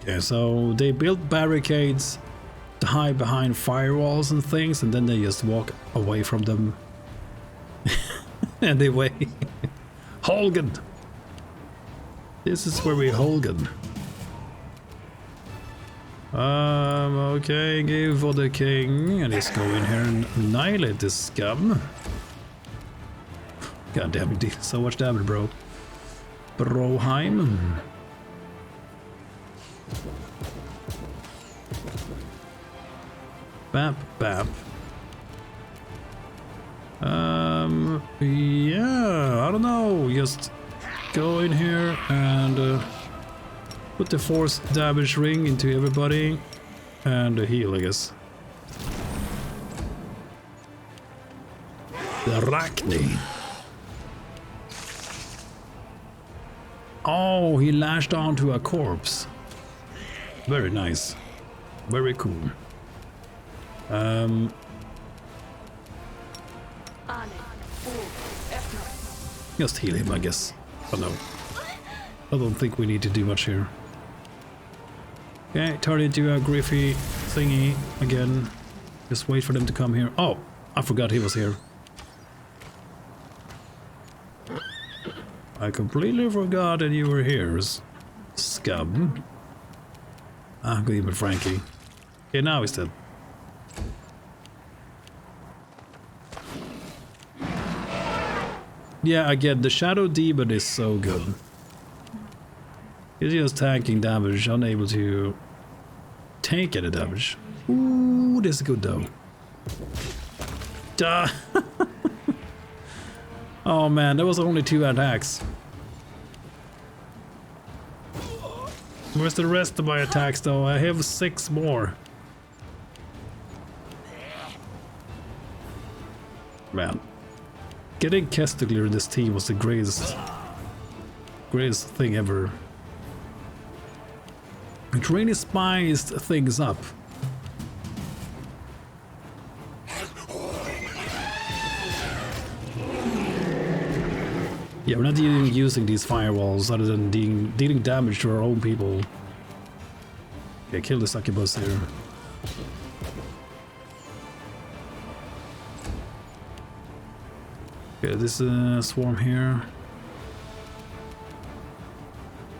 Okay, so they built barricades to hide behind firewalls and things, and then they just walk away from them. And they wait. Holgen! This is where we Holgen. Okay, give for the king, and let's go in here and annihilate this scum. God damn it, did so much damage, bro. Broheim. Bap, bap. Yeah, I don't know, just go in here and put the force damage ring into everybody and heal, I guess. The Arachne. Oh, he lashed onto a corpse. Very nice. Very cool. Just heal him, I guess. Oh no. I don't think we need to do much here. Okay, turn into a Griffy thingy again. Just wait for them to come here. Oh, I forgot he was here. I completely forgot that you were here, scum. Ah, good evening, Frankie. Okay, now he's dead. Yeah, again, the Shadow Demon is so good. He's just tanking damage, unable to take any damage. Ooh, this is good though. Duh. Oh man, there was only 2 attacks. Where's the rest of my attacks though? I have 6 more. Man. Getting Kestigler in this team was the greatest thing ever. It really spiced things up. Yeah, we're not even using these firewalls other than dealing damage to our own people. Okay, kill the succubus here. Okay, this swarm here.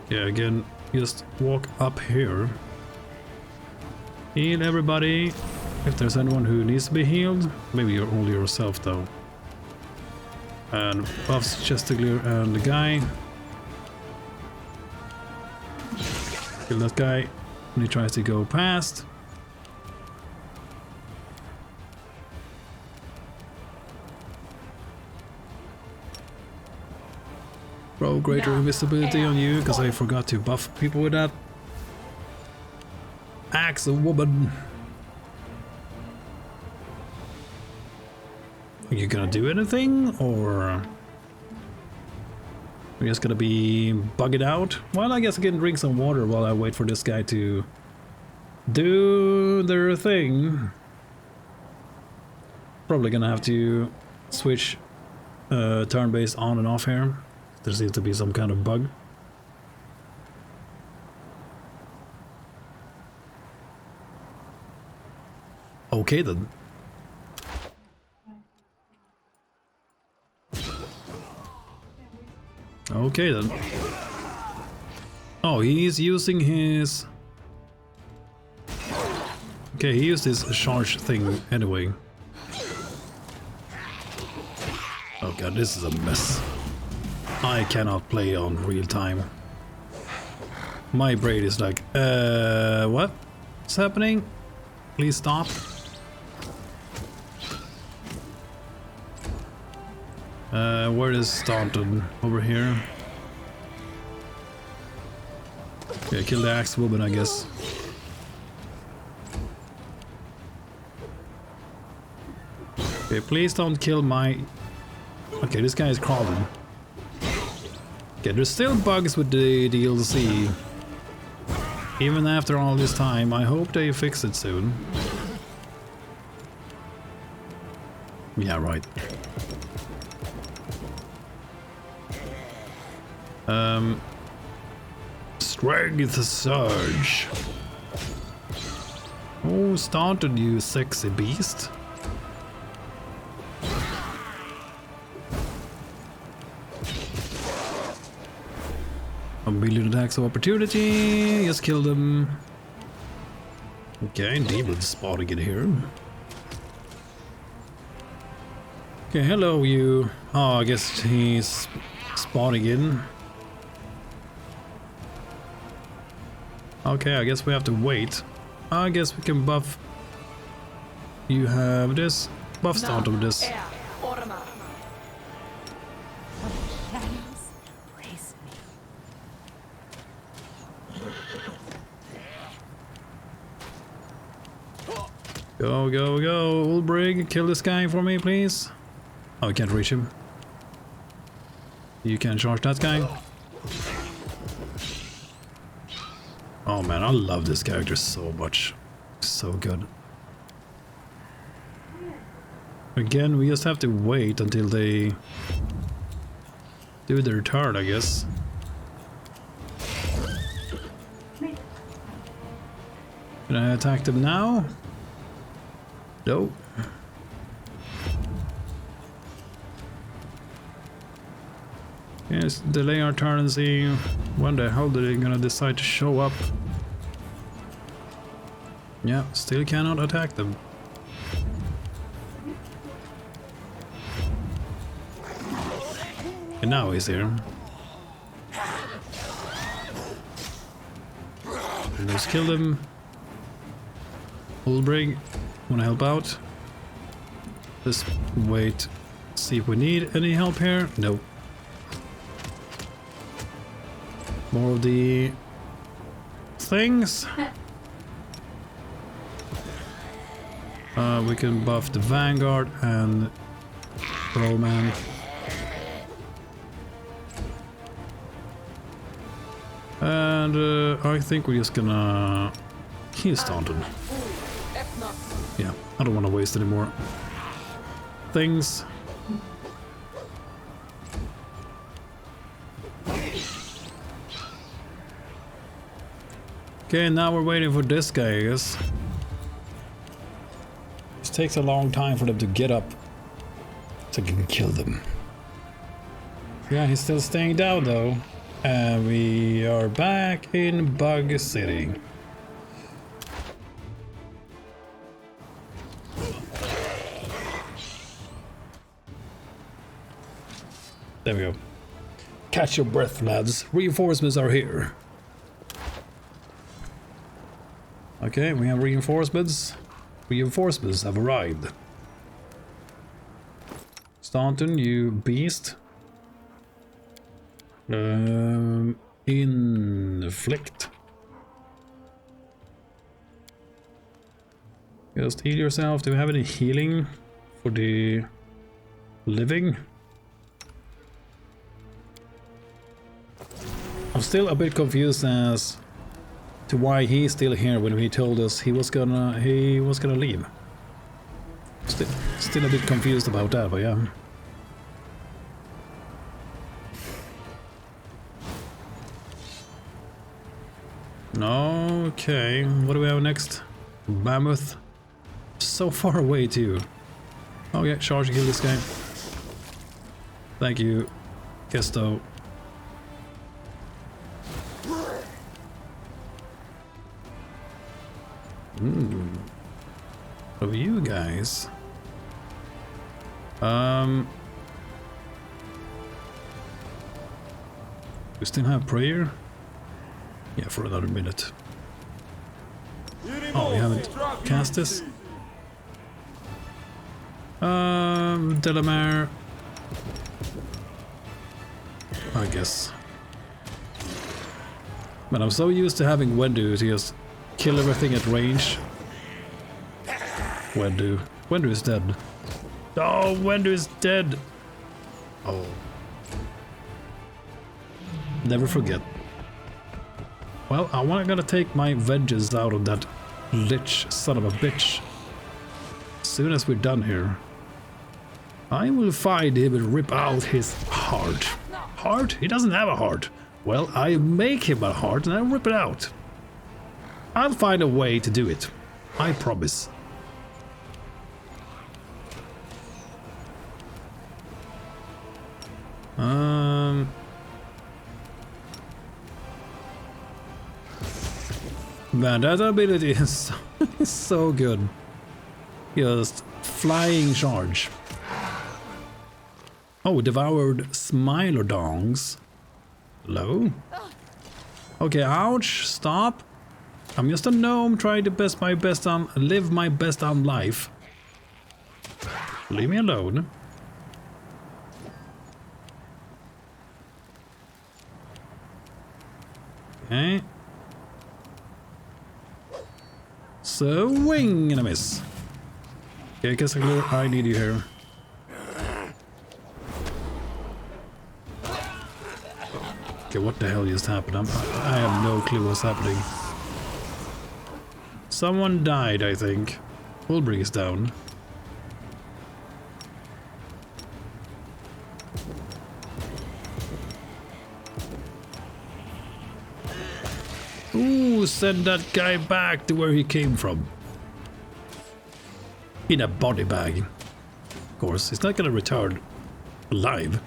Yeah, again, just walk up here. Heal everybody. If there's anyone who needs to be healed, maybe you're only yourself though. And buffs Chestigler and the guy. Kill that guy when he tries to go past. Throw greater invisibility on you because I forgot to buff people with that. Axe a woman. Are you gonna do anything, or we're just gonna be bugged out? Well, I guess I can drink some water while I wait for this guy to do their thing. Probably gonna have to switch turn-based on and off here. There seems to be some kind of bug. Okay then. Okay then. Oh, he's using his... Okay, he used his charge thing anyway. Oh god, this is a mess. I cannot play on real time. My brain is like, what's happening? Please stop. Where is Staunton? Over here. Okay, kill the axe woman, I guess. Okay, please don't kill my... Okay, this guy is crawling. Okay, there's still bugs with the DLC. Even after all this time, I hope they fix it soon. Yeah, right. Strength Surge. Oh, started, you sexy beast. A million attacks of opportunity. Just kill them. Okay, demons spotting it here. Okay, hello you. Oh, I guess he's spawning in. Okay, I guess we have to wait. I guess we can buff. You have this. Buff start of this. Go, go, go, Ulbrig, kill this guy for me, please. Oh, I can't reach him. You can charge that guy. Oh man, I love this character so much. So good. Again, we just have to wait until they do their turn, I guess. Can I attack them now? No. Yes, delay our turn and see when the hell they're gonna decide to show up. Yeah, still cannot attack them. And now he's here. Let's kill them. Ulbrig, wanna help out? Let's wait, see if we need any help here. Nope. More of the things. We can buff the Vanguard and Roman. And I think we're just gonna heal Staunton. Yeah, I don't want to waste any more things. Okay, now we're waiting for this guy, I guess. It takes a long time for them to get up so you can kill them. Yeah, he's still staying down though. And we are back in Bug City. There we go. Catch your breath, lads. Reinforcements are here. Okay, we have reinforcements. Reinforcements have arrived. Staunton, you beast. Inflict. Just heal yourself. Do we have any healing for the living? I'm still a bit confused as to why he's still here when he told us he was gonna leave. Still a bit confused about that, but yeah. Okay, what do we have next? Mammoth. So far away too. Oh yeah, charge and kill this guy. Thank you, Gesto. What are you guys? We still have prayer? Yeah, for another minute. Oh, we haven't cast this? Delamere. I guess. But I'm so used to having Wendu to just kill everything at range. Wendu. Wendu is dead. Oh, Wendu is dead! Oh. Never forget. Well, I'm gonna take my vengeance out of that Lich son of a bitch. As soon as we're done here. I will find him and rip out his heart. Heart? He doesn't have a heart. Well, I make him a heart and I rip it out. I'll find a way to do it. I promise. Man, that ability is so good. Just flying charge. Oh, devoured Smilodongs. Hello? Okay, ouch, stop. I'm just a gnome trying to live my best on life. Leave me alone. Okay. So, wing and a miss. Okay, I guess I need you here. Okay, what the hell just happened? I have no clue what's happening. Someone died, I think. We'll bring us down. Ooh, send that guy back to where he came from. In a body bag. Of course, he's not gonna return alive.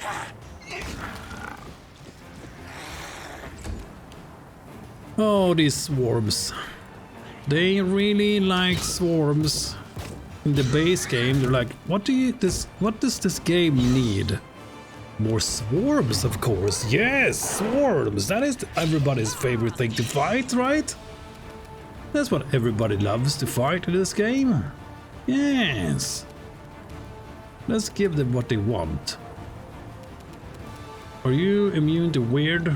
Oh, these swarms. They really like swarms. In the base game, they're like, what does this game need? More swarms, of course. Yes, swarms. That is everybody's favorite thing to fight, right? That's what everybody loves to fight in this game. Yes. Let's give them what they want. Are you immune to weird?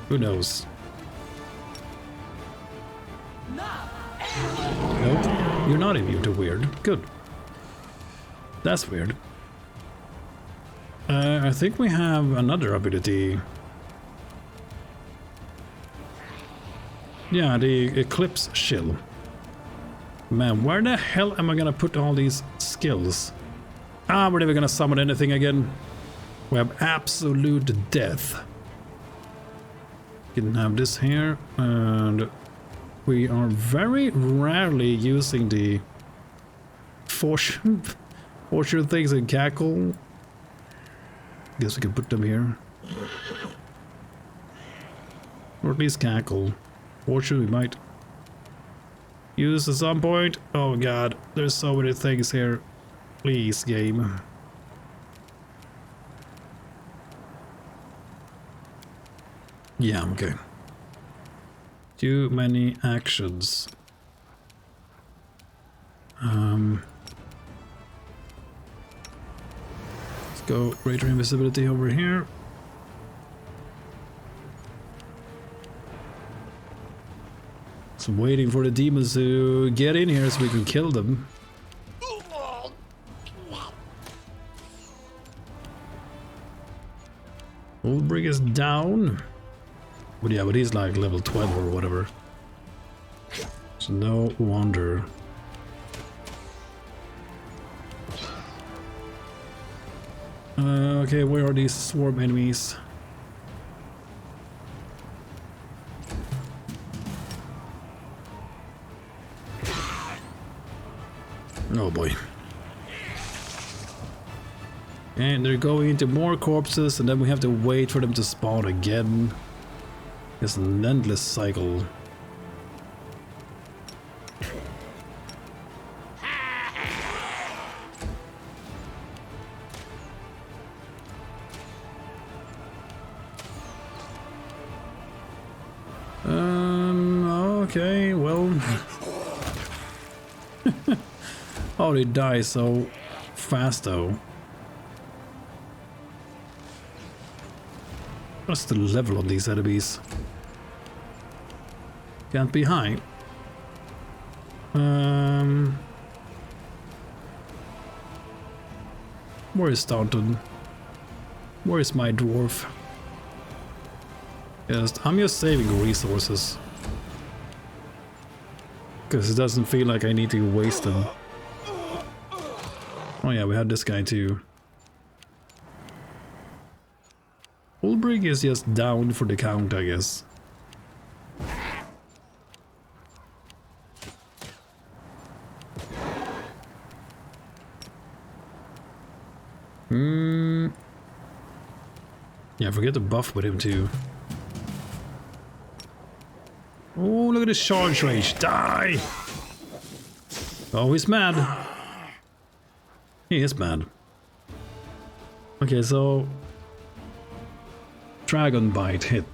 Who knows? Nope, you're not immune to weird. Good. That's weird. I think we have another ability. Yeah, the Eclipse Shield. Man, where the hell am I gonna put all these skills? Ah, we're never gonna summon anything again. We have absolute death. Can have this here, and we are very rarely using the fortune things in Cackle. Guess we can put them here. Or at least cackle. Fortune we might use at some point. Oh god, there's so many things here. Please, game. Yeah, okay. Too many actions. Let's go greater invisibility over here. So waiting for the demons to get in here so we can kill them. Ulbrich is down. But yeah, but he's like level 12 or whatever. So no wonder. Okay, where are these swarm enemies? Oh boy. And they're going into more corpses, and then we have to wait for them to spawn again. It's an endless cycle. Okay, well. Oh, they die so fast though. What's the level on these enemies? Can't be high. Where is Staunton? Where is my dwarf? Yes, I'm just saving resources. Because it doesn't feel like I need to waste them. Oh yeah, we had this guy too. Ulbrich is just down for the count, I guess. Yeah, forget the buff with him too. Oh, look at his charge range. Die! Oh, he's mad. He is mad. Okay, so... Dragon Bite hit.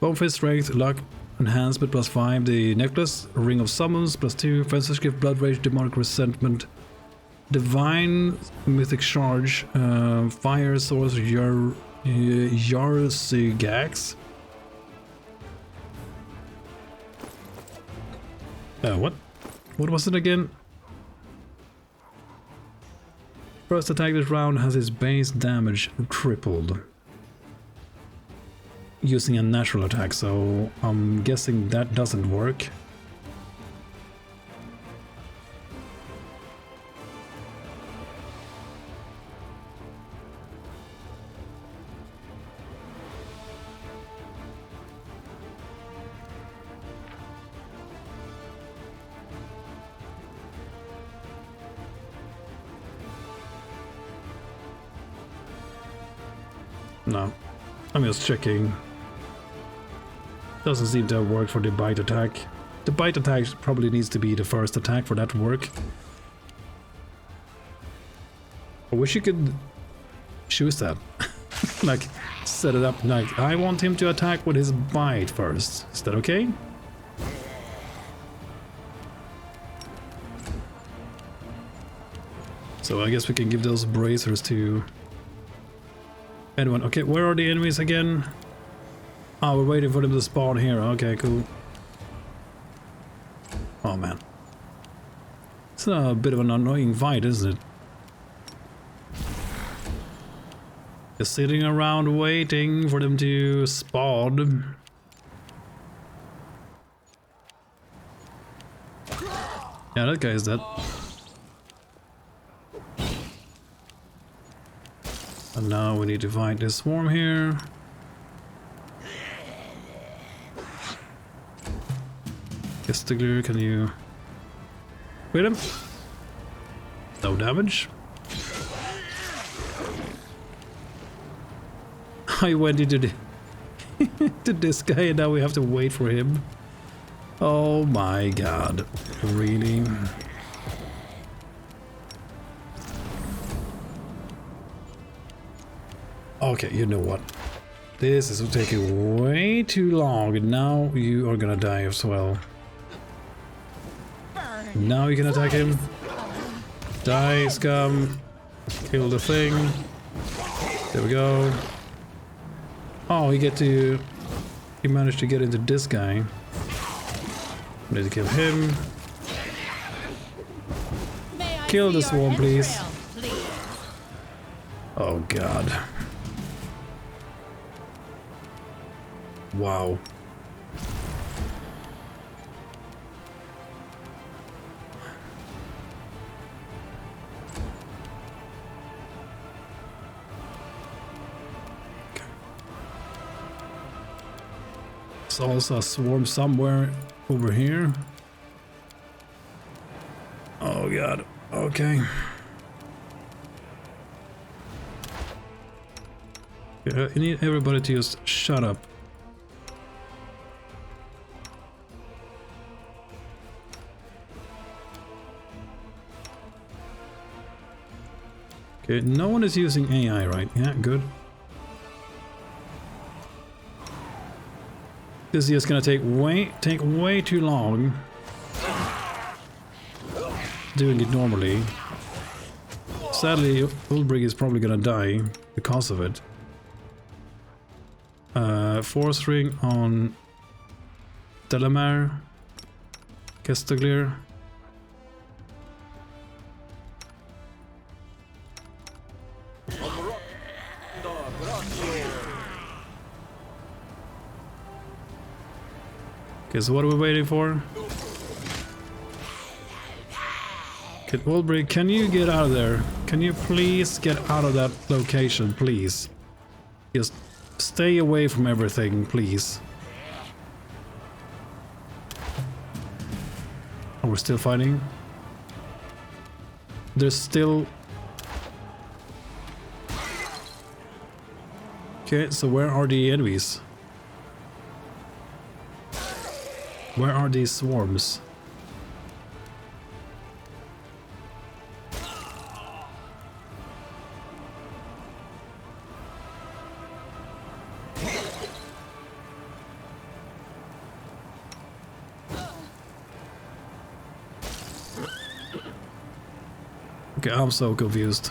Both his strength, luck, enhancement +5, the necklace, ring of summons +2, fencer's gift, blood rage, demonic resentment, divine mythic charge, fire source, Yarsigax. What was it again? First attack this round has its base damage tripled. Using a natural attack, so I'm guessing that doesn't work. No, I'm just checking. Doesn't seem to have worked for the bite attack. The bite attack probably needs to be the first attack for that to work. I wish you could choose that. Like, set it up like, I want him to attack with his bite first. Is that okay? So I guess we can give those bracers to anyone. Okay, where are the enemies again? Oh, we're waiting for them to spawn here. Okay, cool. Oh man. It's a bit of an annoying fight, isn't it? Just sitting around waiting for them to spawn. Yeah, that guy is dead. And now we need to fight this swarm here. Gestigler, can you hit him? No damage. I went into the to this guy and now we have to wait for him. Oh my god. Really? Okay, you know what? This is taking way too long and now you are gonna die as well. Now you can attack him. Die, scum. Kill the thing. There we go. Oh, he managed to get into this guy. Need to kill him. Kill this one, please. Oh god. Wow. There's also a swarm somewhere over here. Oh god. Okay. Yeah, I need everybody to just shut up. Okay, no one is using AI, right? Yeah, good. This is just gonna take way too long doing it normally. Sadly, Ulbrich is probably gonna die because of it. Force ring on Delamere, Kestaglir. Okay, so what are we waiting for? Okay, Ulbrich, can you get out of there? Can you please get out of that location, please? Just stay away from everything, please. Oh, we're still fighting? There's still... Okay, so where are the enemies? Where are these swarms? Okay, I'm so confused.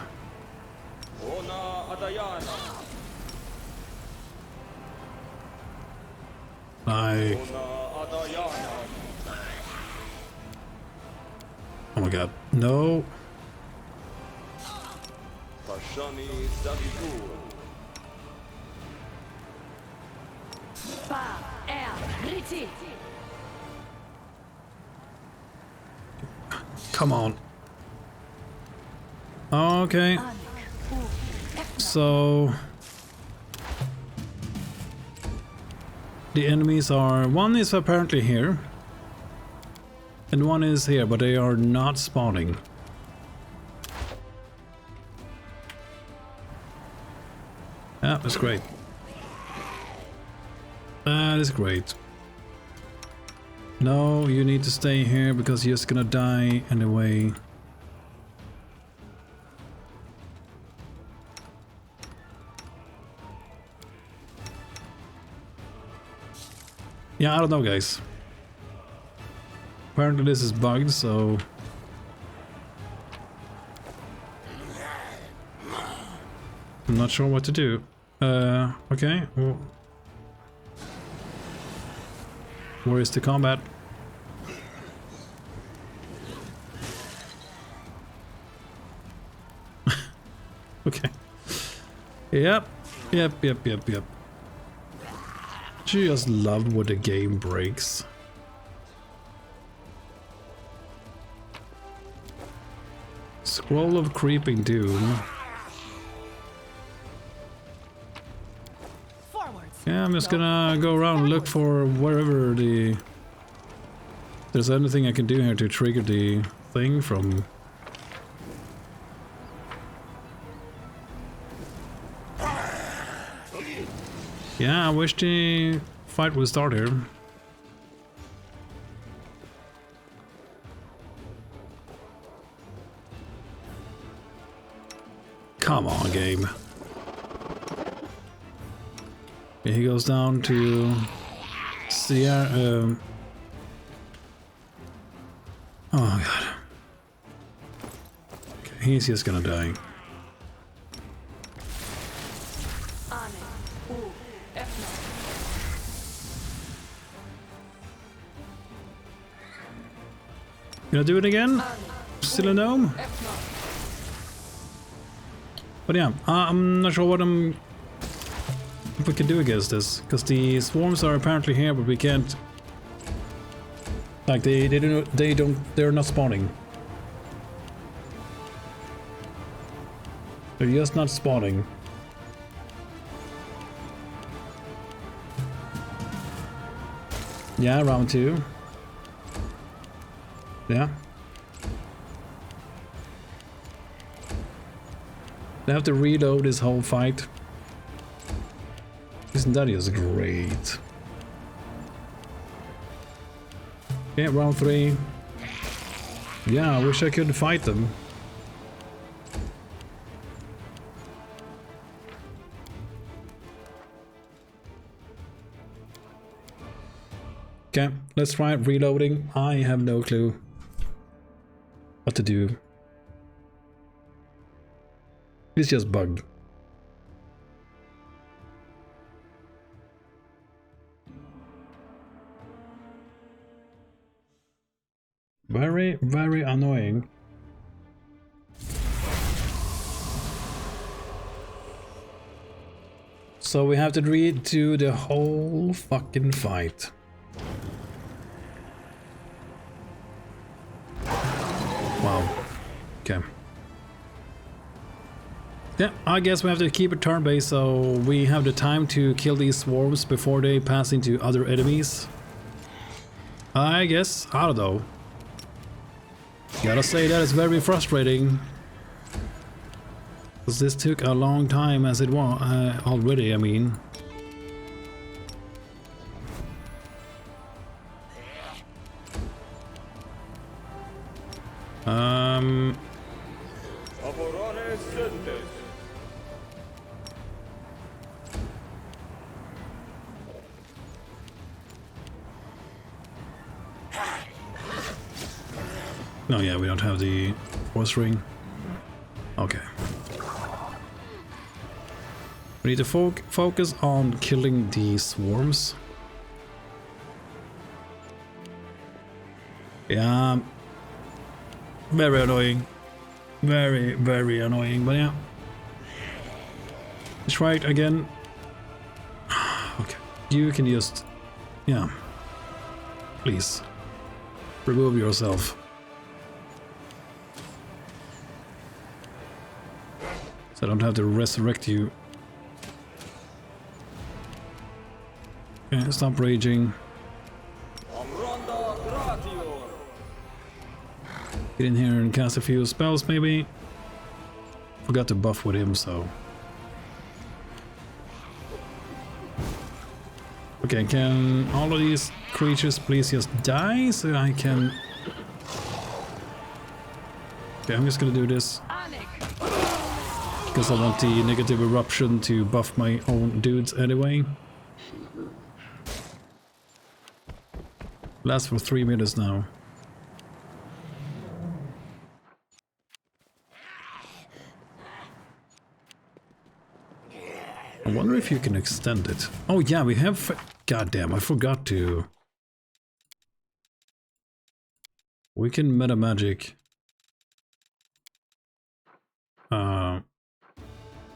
Like... Oh my god, no. Come on. Okay. So... the enemies are... one is apparently here. And one is here, but they are not spawning. Yeah, that's great. That is great. No, you need to stay here because you're just gonna die anyway. Yeah, I don't know, guys. Apparently this is bugged, so... I'm not sure what to do. Okay. Well, where is the combat? Okay. Yep. Just love when the game breaks. Scroll of Creeping Doom. Yeah, I'm just gonna go around and look for wherever the... there's anything I can do here to trigger the thing from... Yeah, I wish the fight would start here. Come on, game. Yeah, he goes down to Sierra. Oh god. Okay, he's just gonna die. Gonna do it again? Still a gnome? But yeah, I'm not sure if we can do against this, because the swarms are apparently here, but we can't. Like they're not spawning. They're just not spawning. Yeah, round 2. Yeah. They have to reload this whole fight. Isn't that just great? Yeah, round 3. Yeah, I wish I could fight them. Okay, let's try reloading. I have no clue what to do. It's just bugged. Very, very annoying. So we have to redo the whole fucking fight. Wow. Okay. Yeah, I guess we have to keep it turn-based so we have the time to kill these swarms before they pass into other enemies. I guess. I don't know. Gotta say that it's very frustrating. Because this took a long time as it was already, I mean. No, yeah, we don't have the force ring. Okay. We need to focus on killing the swarms. Yeah. Very annoying. Very, very annoying, but yeah. Let's try it again. Okay. You can just... Yeah. Please. Remove yourself. So I don't have to resurrect you. Okay, stop raging. Get in here and cast a few spells, maybe. Forgot to buff with him, so. Okay, can all of these creatures please just die so I can. Okay, I'm just gonna do this. Because I want the negative eruption to buff my own dudes anyway. Lasts for 3 minutes now. I wonder if you can extend it. Oh yeah, we have... God damn, I forgot to... We can meta magic.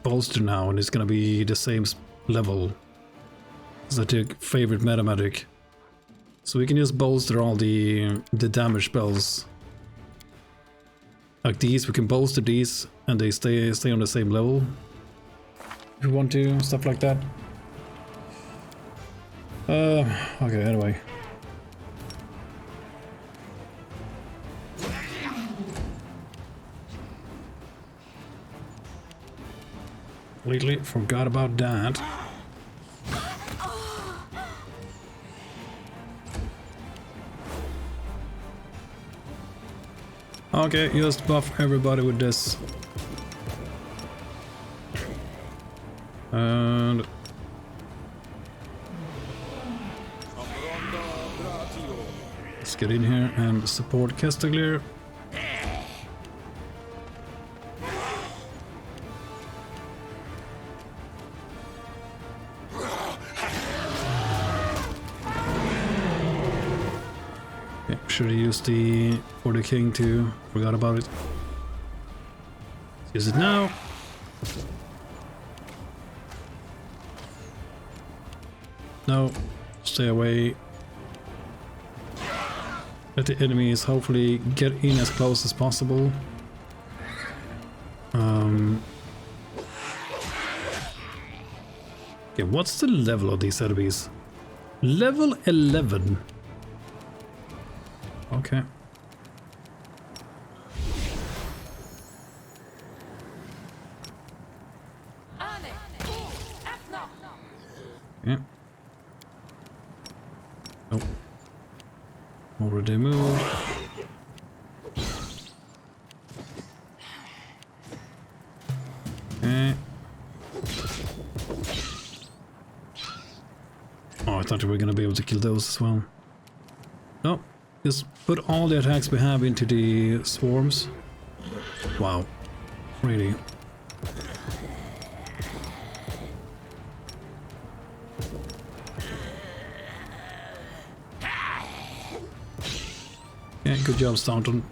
Bolster now, and it's gonna be the same level as I took favorite meta magic. So we can just bolster all the damage spells. Like these, we can bolster these and they stay on the same level. If you want to, stuff like that. Okay, anyway. Completely forgot about that. Okay, just buff everybody with this. And let's get in here and support Castaglier. Should have used the for the king too. Forgot about it. Let's use it now. No, stay away. Let the enemies hopefully get in as close as possible. Okay, what's the level of these enemies? Level 11. Okay. Yeah. Nope. Already moved. Okay. Oh, I thought we were gonna be able to kill those as well. No. Just put all the attacks we have into the swarms. Wow. Really. Yeah, good job, Staunton.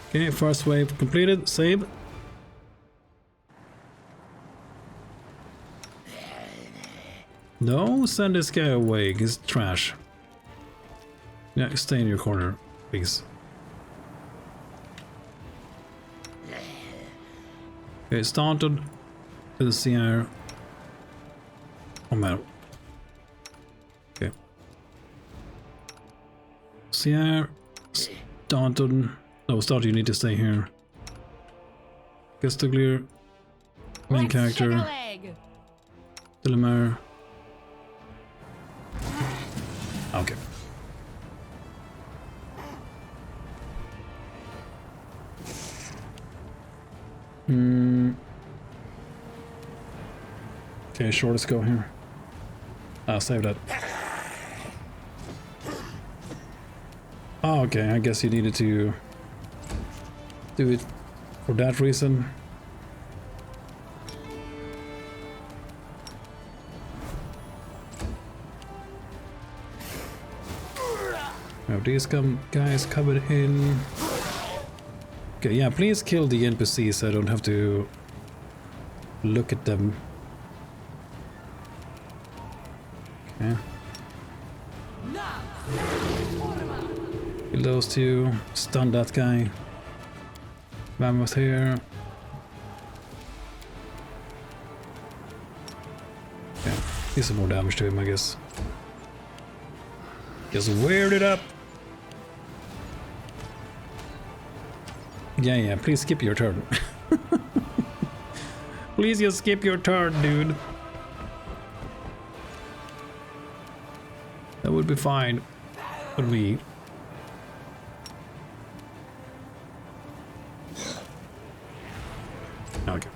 Okay, first wave completed. Save. No, send this guy away. He's trash. Yeah, stay in your corner, please. Okay, Staunton to the CR. Oh man. Okay. CR. Staunton. No, Staunton, you need to stay here. Castaglier. Main character. Dillamar. Okay. Okay, shortest go here. I'll save that. Oh, okay, I guess you needed to do it for that reason. Now these guys coming in. Okay, yeah, please kill the NPCs so I don't have to look at them. Okay. Kill those two. Stun that guy. Mammoth here. Okay, do some more damage to him, I guess. Just weird it up. Yeah, please skip your turn. Please just skip your turn, dude. That would be fine for me. Okay.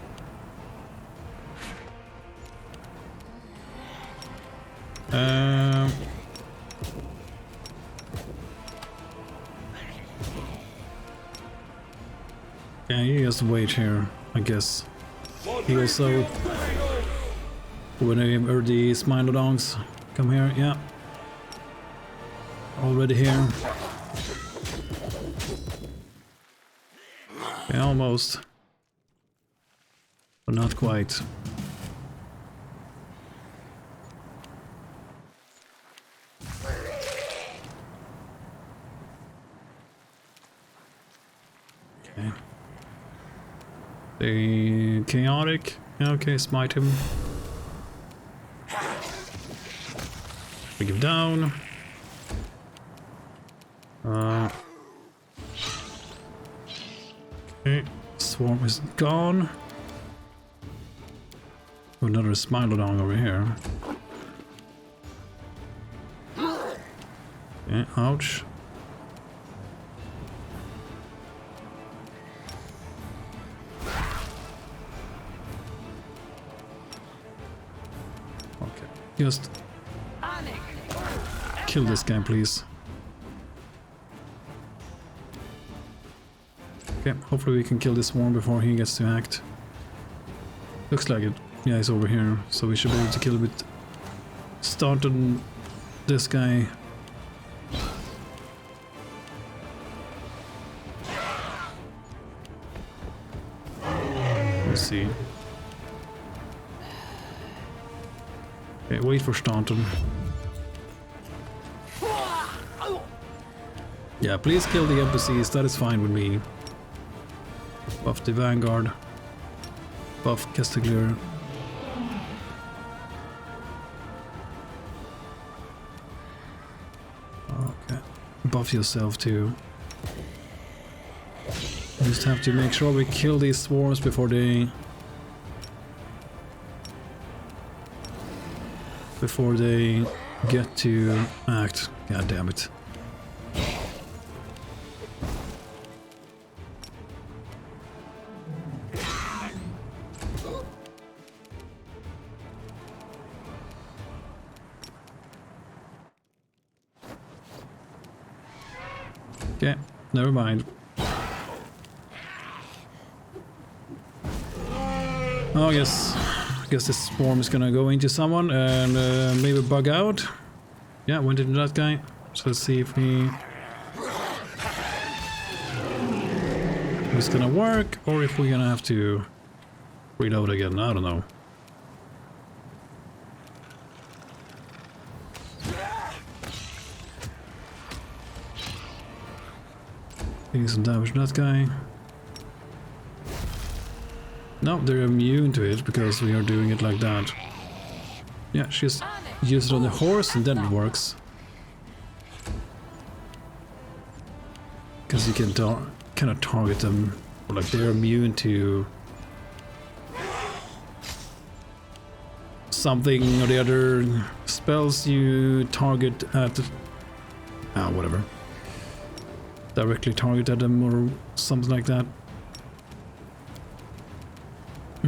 Yeah, you just wait here, I guess. He also, whenever the Smilodongs come here, yeah. Already here. Yeah, almost. But not quite. Okay. The chaotic. Okay, smite him. Bring him down. Okay, swarm is gone. Another Smilodon over here. Okay, ouch. Just kill this guy, please. Okay, hopefully we can kill this swarm before he gets to act. Looks like it. Yeah, he's over here, so we should be able to kill it with... Start on this guy. Let's see. Okay, wait for Staunton. Yeah, please kill the NPCs, that is fine with me. Buff the Vanguard. Buff Castiglione. Okay. Buff yourself too. Just have to make sure we kill these swarms before they get to act. God damn it. Okay, never mind. Oh yes, I guess this swarm is gonna go into someone and maybe bug out. Yeah, went into that guy. So let's see if it's gonna work or if we're gonna have to reload again. I don't know. Taking some damage from that guy. No, they're immune to it because we are doing it like that. Yeah, just use it on the horse and then it works. Because you can kind of target them, or like they're immune to something or the other spells you target at. Whatever. Directly target at them or something like that. We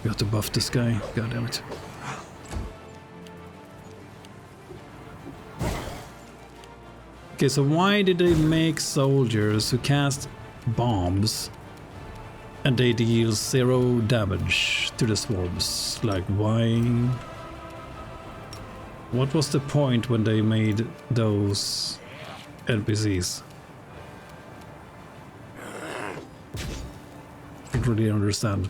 have to buff this guy. God damn it. Okay, so why did they make soldiers who cast bombs and they deal 0 damage to the swarms? Like, why? What was the point when they made those NPCs? I don't really understand.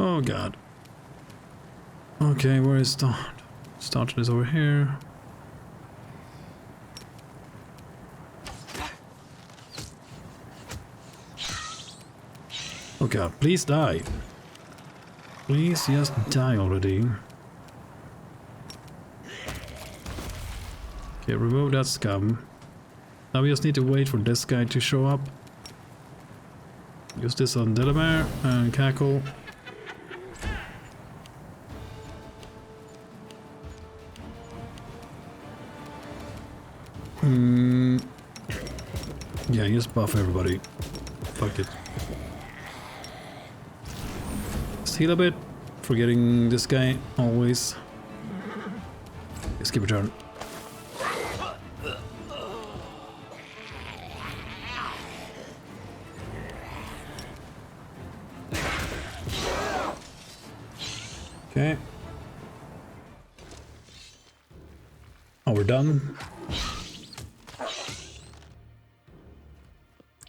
Oh god. Okay, where is Start? Start is over here. Oh god, please die. Please just die already. Okay, remove that scum. Now we just need to wait for this guy to show up. Use this on Delamere and Cackle. Yeah, just buff everybody. Fuck it. Let's heal a bit. Forgetting this guy, always. Skip a turn. Okay. Oh, we're done.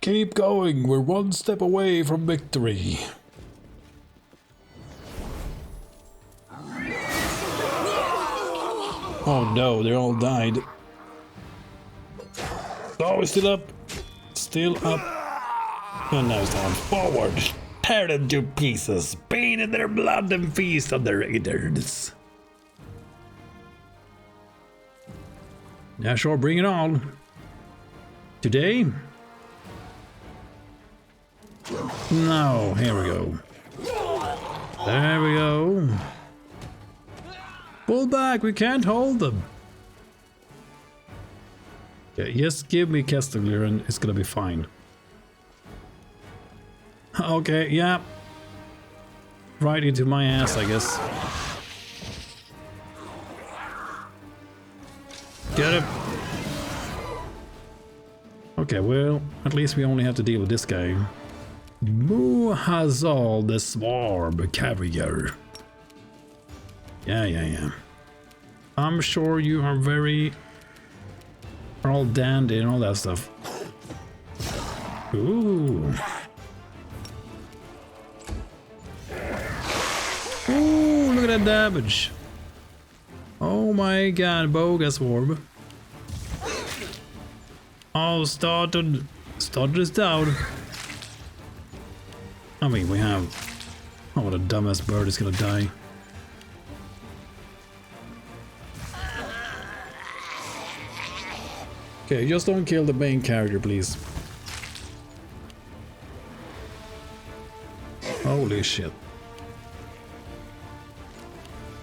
Keep going, we're one step away from victory. Oh no, they all died. Oh, it's still up. Still up. And now stand forward. Tear them to pieces. Bathe in their blood and feast on their innards. Yeah, sure, bring it on. Today? No, here we go. There we go. Pull back, we can't hold them. Okay, just give me Castiglier and it's gonna be fine. Okay, yeah. Right into my ass, I guess. Get it. Okay, well, at least we only have to deal with this guy. Muhazal the Swarm Carrier. Yeah. I'm sure you are all dandy and all that stuff. Ooh. Ooh, look at that damage. Oh my god, bogus orb. Oh, started is down. I mean, we have... Oh, what a dumbass bird is gonna die. Okay, just don't kill the main character, please. Holy shit.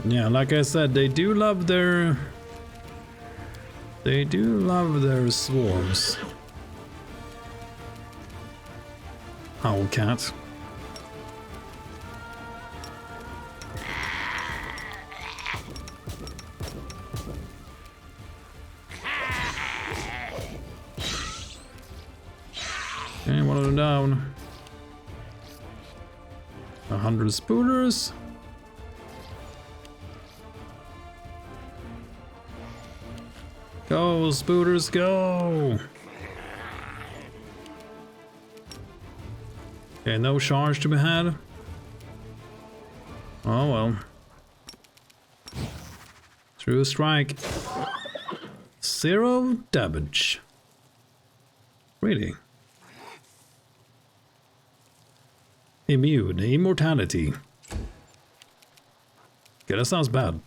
Yeah, like I said, they do love their swarms. Owlcat. Okay, one of them down. 100 spoolers. Go, spooters, go! Okay, no charge to be had. Oh well. True strike. 0 damage. Really? Immune, immortality. Okay, that sounds bad.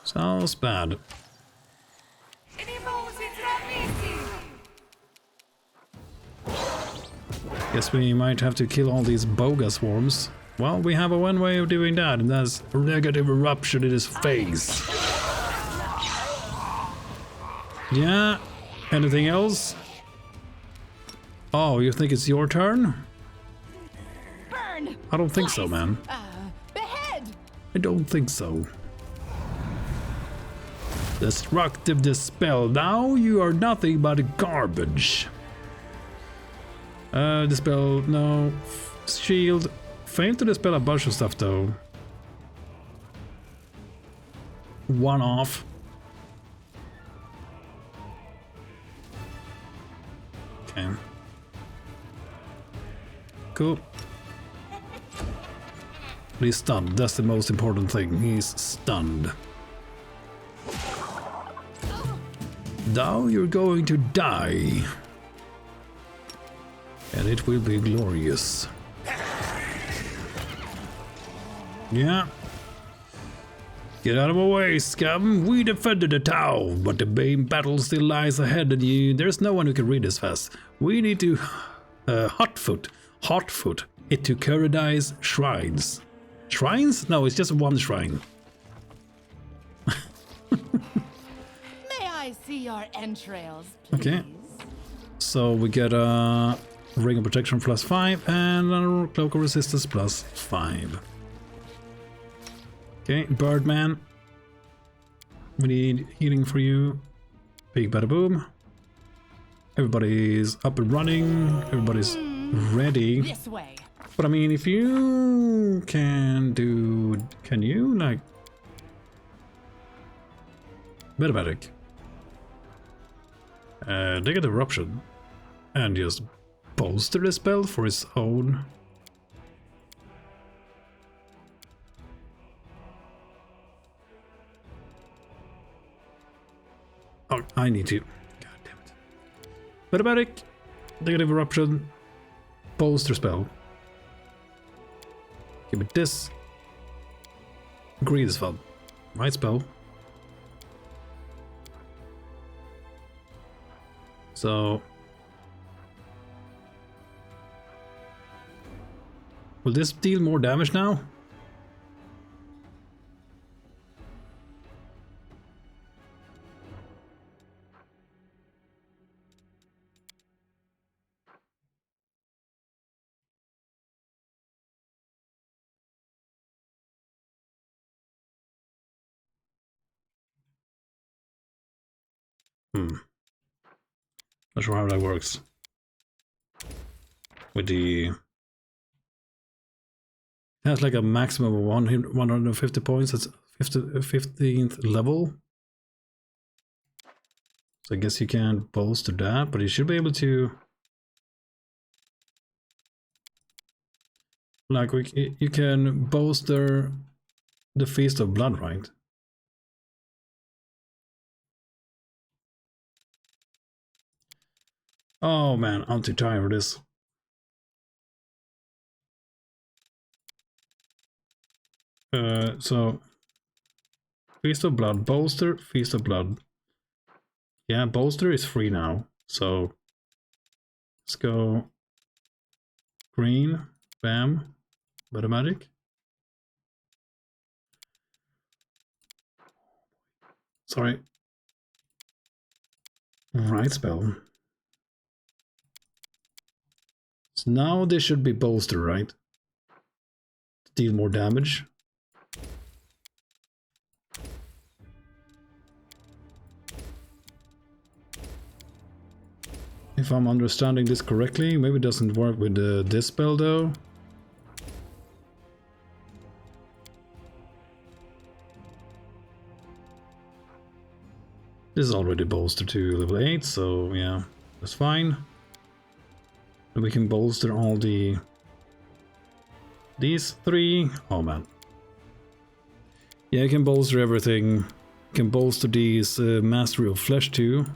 Sounds bad. Guess we might have to kill all these bogus worms. Well, we have one way of doing that, and that's a negative eruption in his face. Yeah. Anything else? Oh, you think it's your turn? Burn. I don't think so, man. Behead. I don't think so. Destructive dispel. Now you are nothing but garbage. Dispel, no. Shield. Failed to dispel a bunch of stuff though. One off. Okay. Cool. He's stunned. That's the most important thing. He's stunned. Now you're going to die. And it will be glorious. Yeah. Get out of my way, scum. We defended the town, but the main battle still lies ahead and there's no one who can read this fast. We need to hotfoot it to Kuradi's shrines. Shrines? No, it's just one shrine. May I see your entrails, please? Okay. So we get a ring of protection +5 and a cloak of resistance +5. Okay, Birdman. We need healing for you. Big bada boom. Everybody's up and running. Everybody's ready. This way. But I mean, if you can you like Medivatic? Negative eruption and just bolster the spell for its own. Oh, I need to. God damn it. Automatic. Negative eruption. Bolster spell. Give me this. Greed as well. Right spell. So. Will this deal more damage now? Not sure how that works. With the... That's like a maximum of 150 points. That's 15th level. So I guess you can't bolster that, but you should be able to... Like, you can bolster the Feast of Blood, right? Oh man, I'm too tired for this. So Feast of Blood, bolster, Feast of Blood. Yeah, bolster is free now. So let's go green, bam, better magic. Sorry. Right spell. So now this should be bolster, right? Deal more damage. If I'm understanding this correctly, maybe it doesn't work with this spell though. This is already bolstered to level 8, so yeah, that's fine. And we can bolster all these 3. Oh man. Yeah, you can bolster everything. You can bolster these Mastery of Flesh too.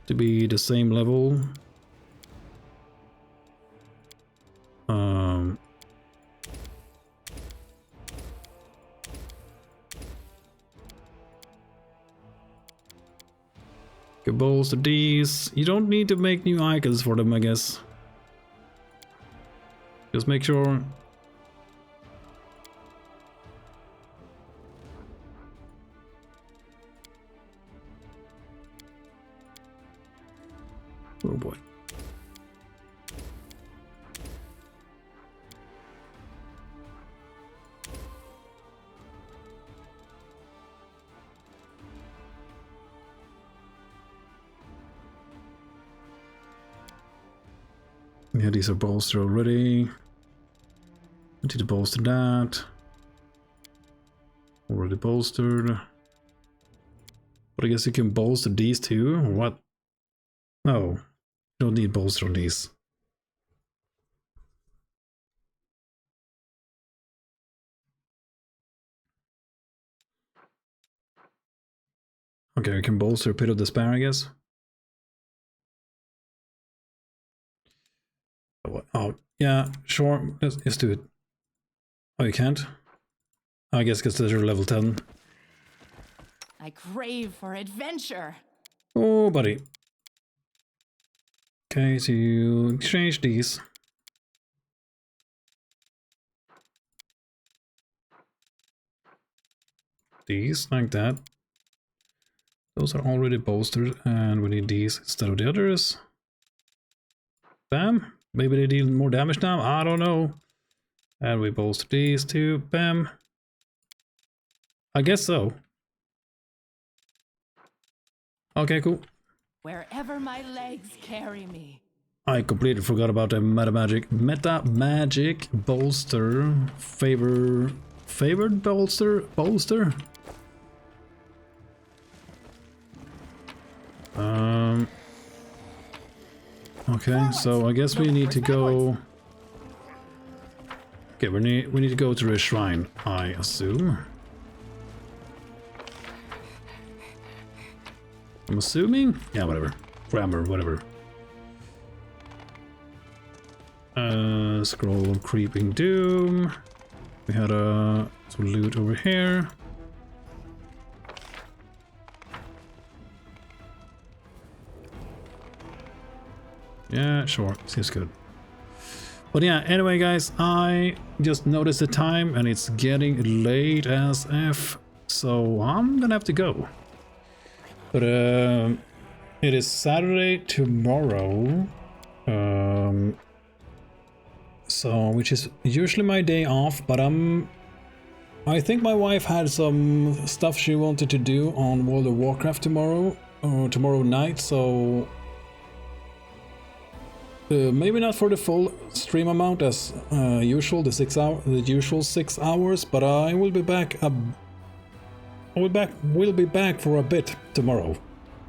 To be the same level. Can bolster these. You don't need to make new icons for them, I guess. Just make sure. Oh boy. Yeah, these are bolstered already. I need to bolster that. Already bolstered. But I guess you can bolster these too, or what? No, you don't need bolster on these. Okay, we can bolster Pit of Despair, I guess. Oh, yeah, sure, let's do it. Oh, you can't? I guess because they're level 10. I crave for adventure. Oh, buddy. Okay, so you exchange these. These, like that. Those are already bolstered, and we need these instead of the others. Bam. Maybe they deal more damage now, I don't know. And we bolster these too, bam. I guess so. Okay, cool. Wherever my legs carry me. I completely forgot about the meta magic bolster. Favored bolster? Okay, so I guess we need to go. Okay, we need to go to a shrine, I assume. I'm assuming? Yeah, whatever. Grammar, whatever. Scroll of Creeping Doom. We had some loot over here. Yeah, sure. Seems good. But yeah, anyway, guys, I just noticed the time and it's getting late as F. So I'm gonna have to go. But it is Saturday tomorrow. So, which is usually my day off, but I think my wife had some stuff she wanted to do on World of Warcraft tomorrow, or tomorrow night, so maybe not for the full stream amount as usual, the usual 6 hours, but I will be back. We'll be back for a bit tomorrow.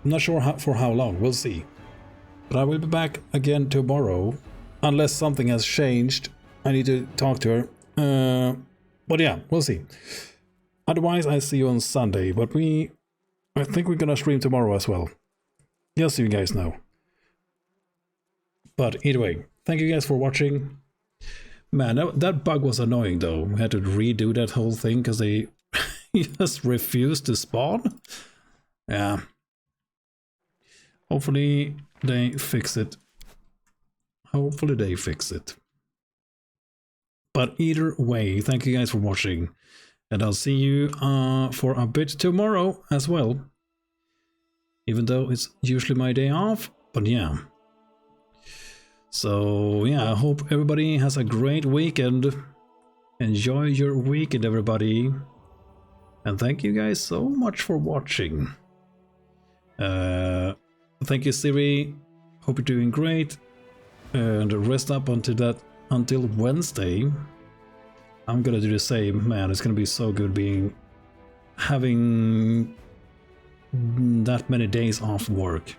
I'm not sure for how long. We'll see. But I will be back again tomorrow. Unless something has changed, I need to talk to her. But yeah, we'll see. Otherwise, I see you on Sunday. But I think we're gonna stream tomorrow as well. Just so you guys know. But either way, thank you guys for watching. Man, that bug was annoying though. We had to redo that whole thing because they just refused to spawn. Yeah. Hopefully they fix it. Hopefully they fix it. But either way, thank you guys for watching. And I'll see you for a bit tomorrow as well. Even though it's usually my day off. But yeah. So yeah, I hope everybody has a great weekend. Enjoy your weekend, everybody. And thank you guys so much for watching. Thank you, Siri. Hope you're doing great. And rest up until Wednesday. I'm gonna do the same. Man, it's gonna be so good having that many days off work.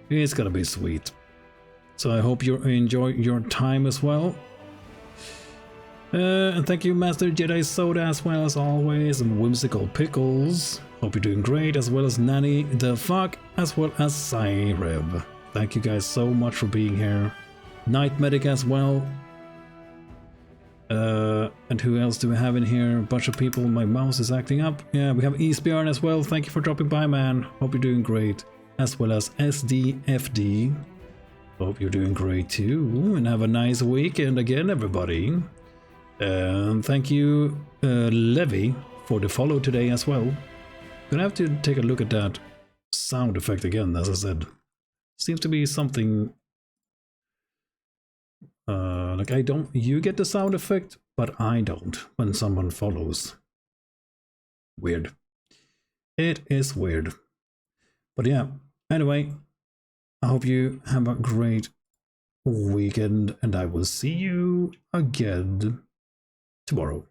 It's gonna be sweet. So I hope you enjoy your time as well. And thank you, Master Jedi Soda, as well as always, and Whimsical Pickles. Hope you're doing great, as well as Nanny the Fuck, as well as Cyreb. Thank you guys so much for being here. Night Medic as well. And who else do we have in here? A bunch of people. My mouse is acting up. Yeah, we have Eastbjorn as well. Thank you for dropping by, man. Hope you're doing great. As well as SDFD. Hope you're doing great too. And have a nice weekend again, everybody. And thank you, Levi, for the follow today as well. Gonna have to take a look at that sound effect again, as I said. Seems to be something like you get the sound effect, but I don't when someone follows. Weird. It is weird. But yeah, anyway, I hope you have a great weekend and I will see you again tomorrow.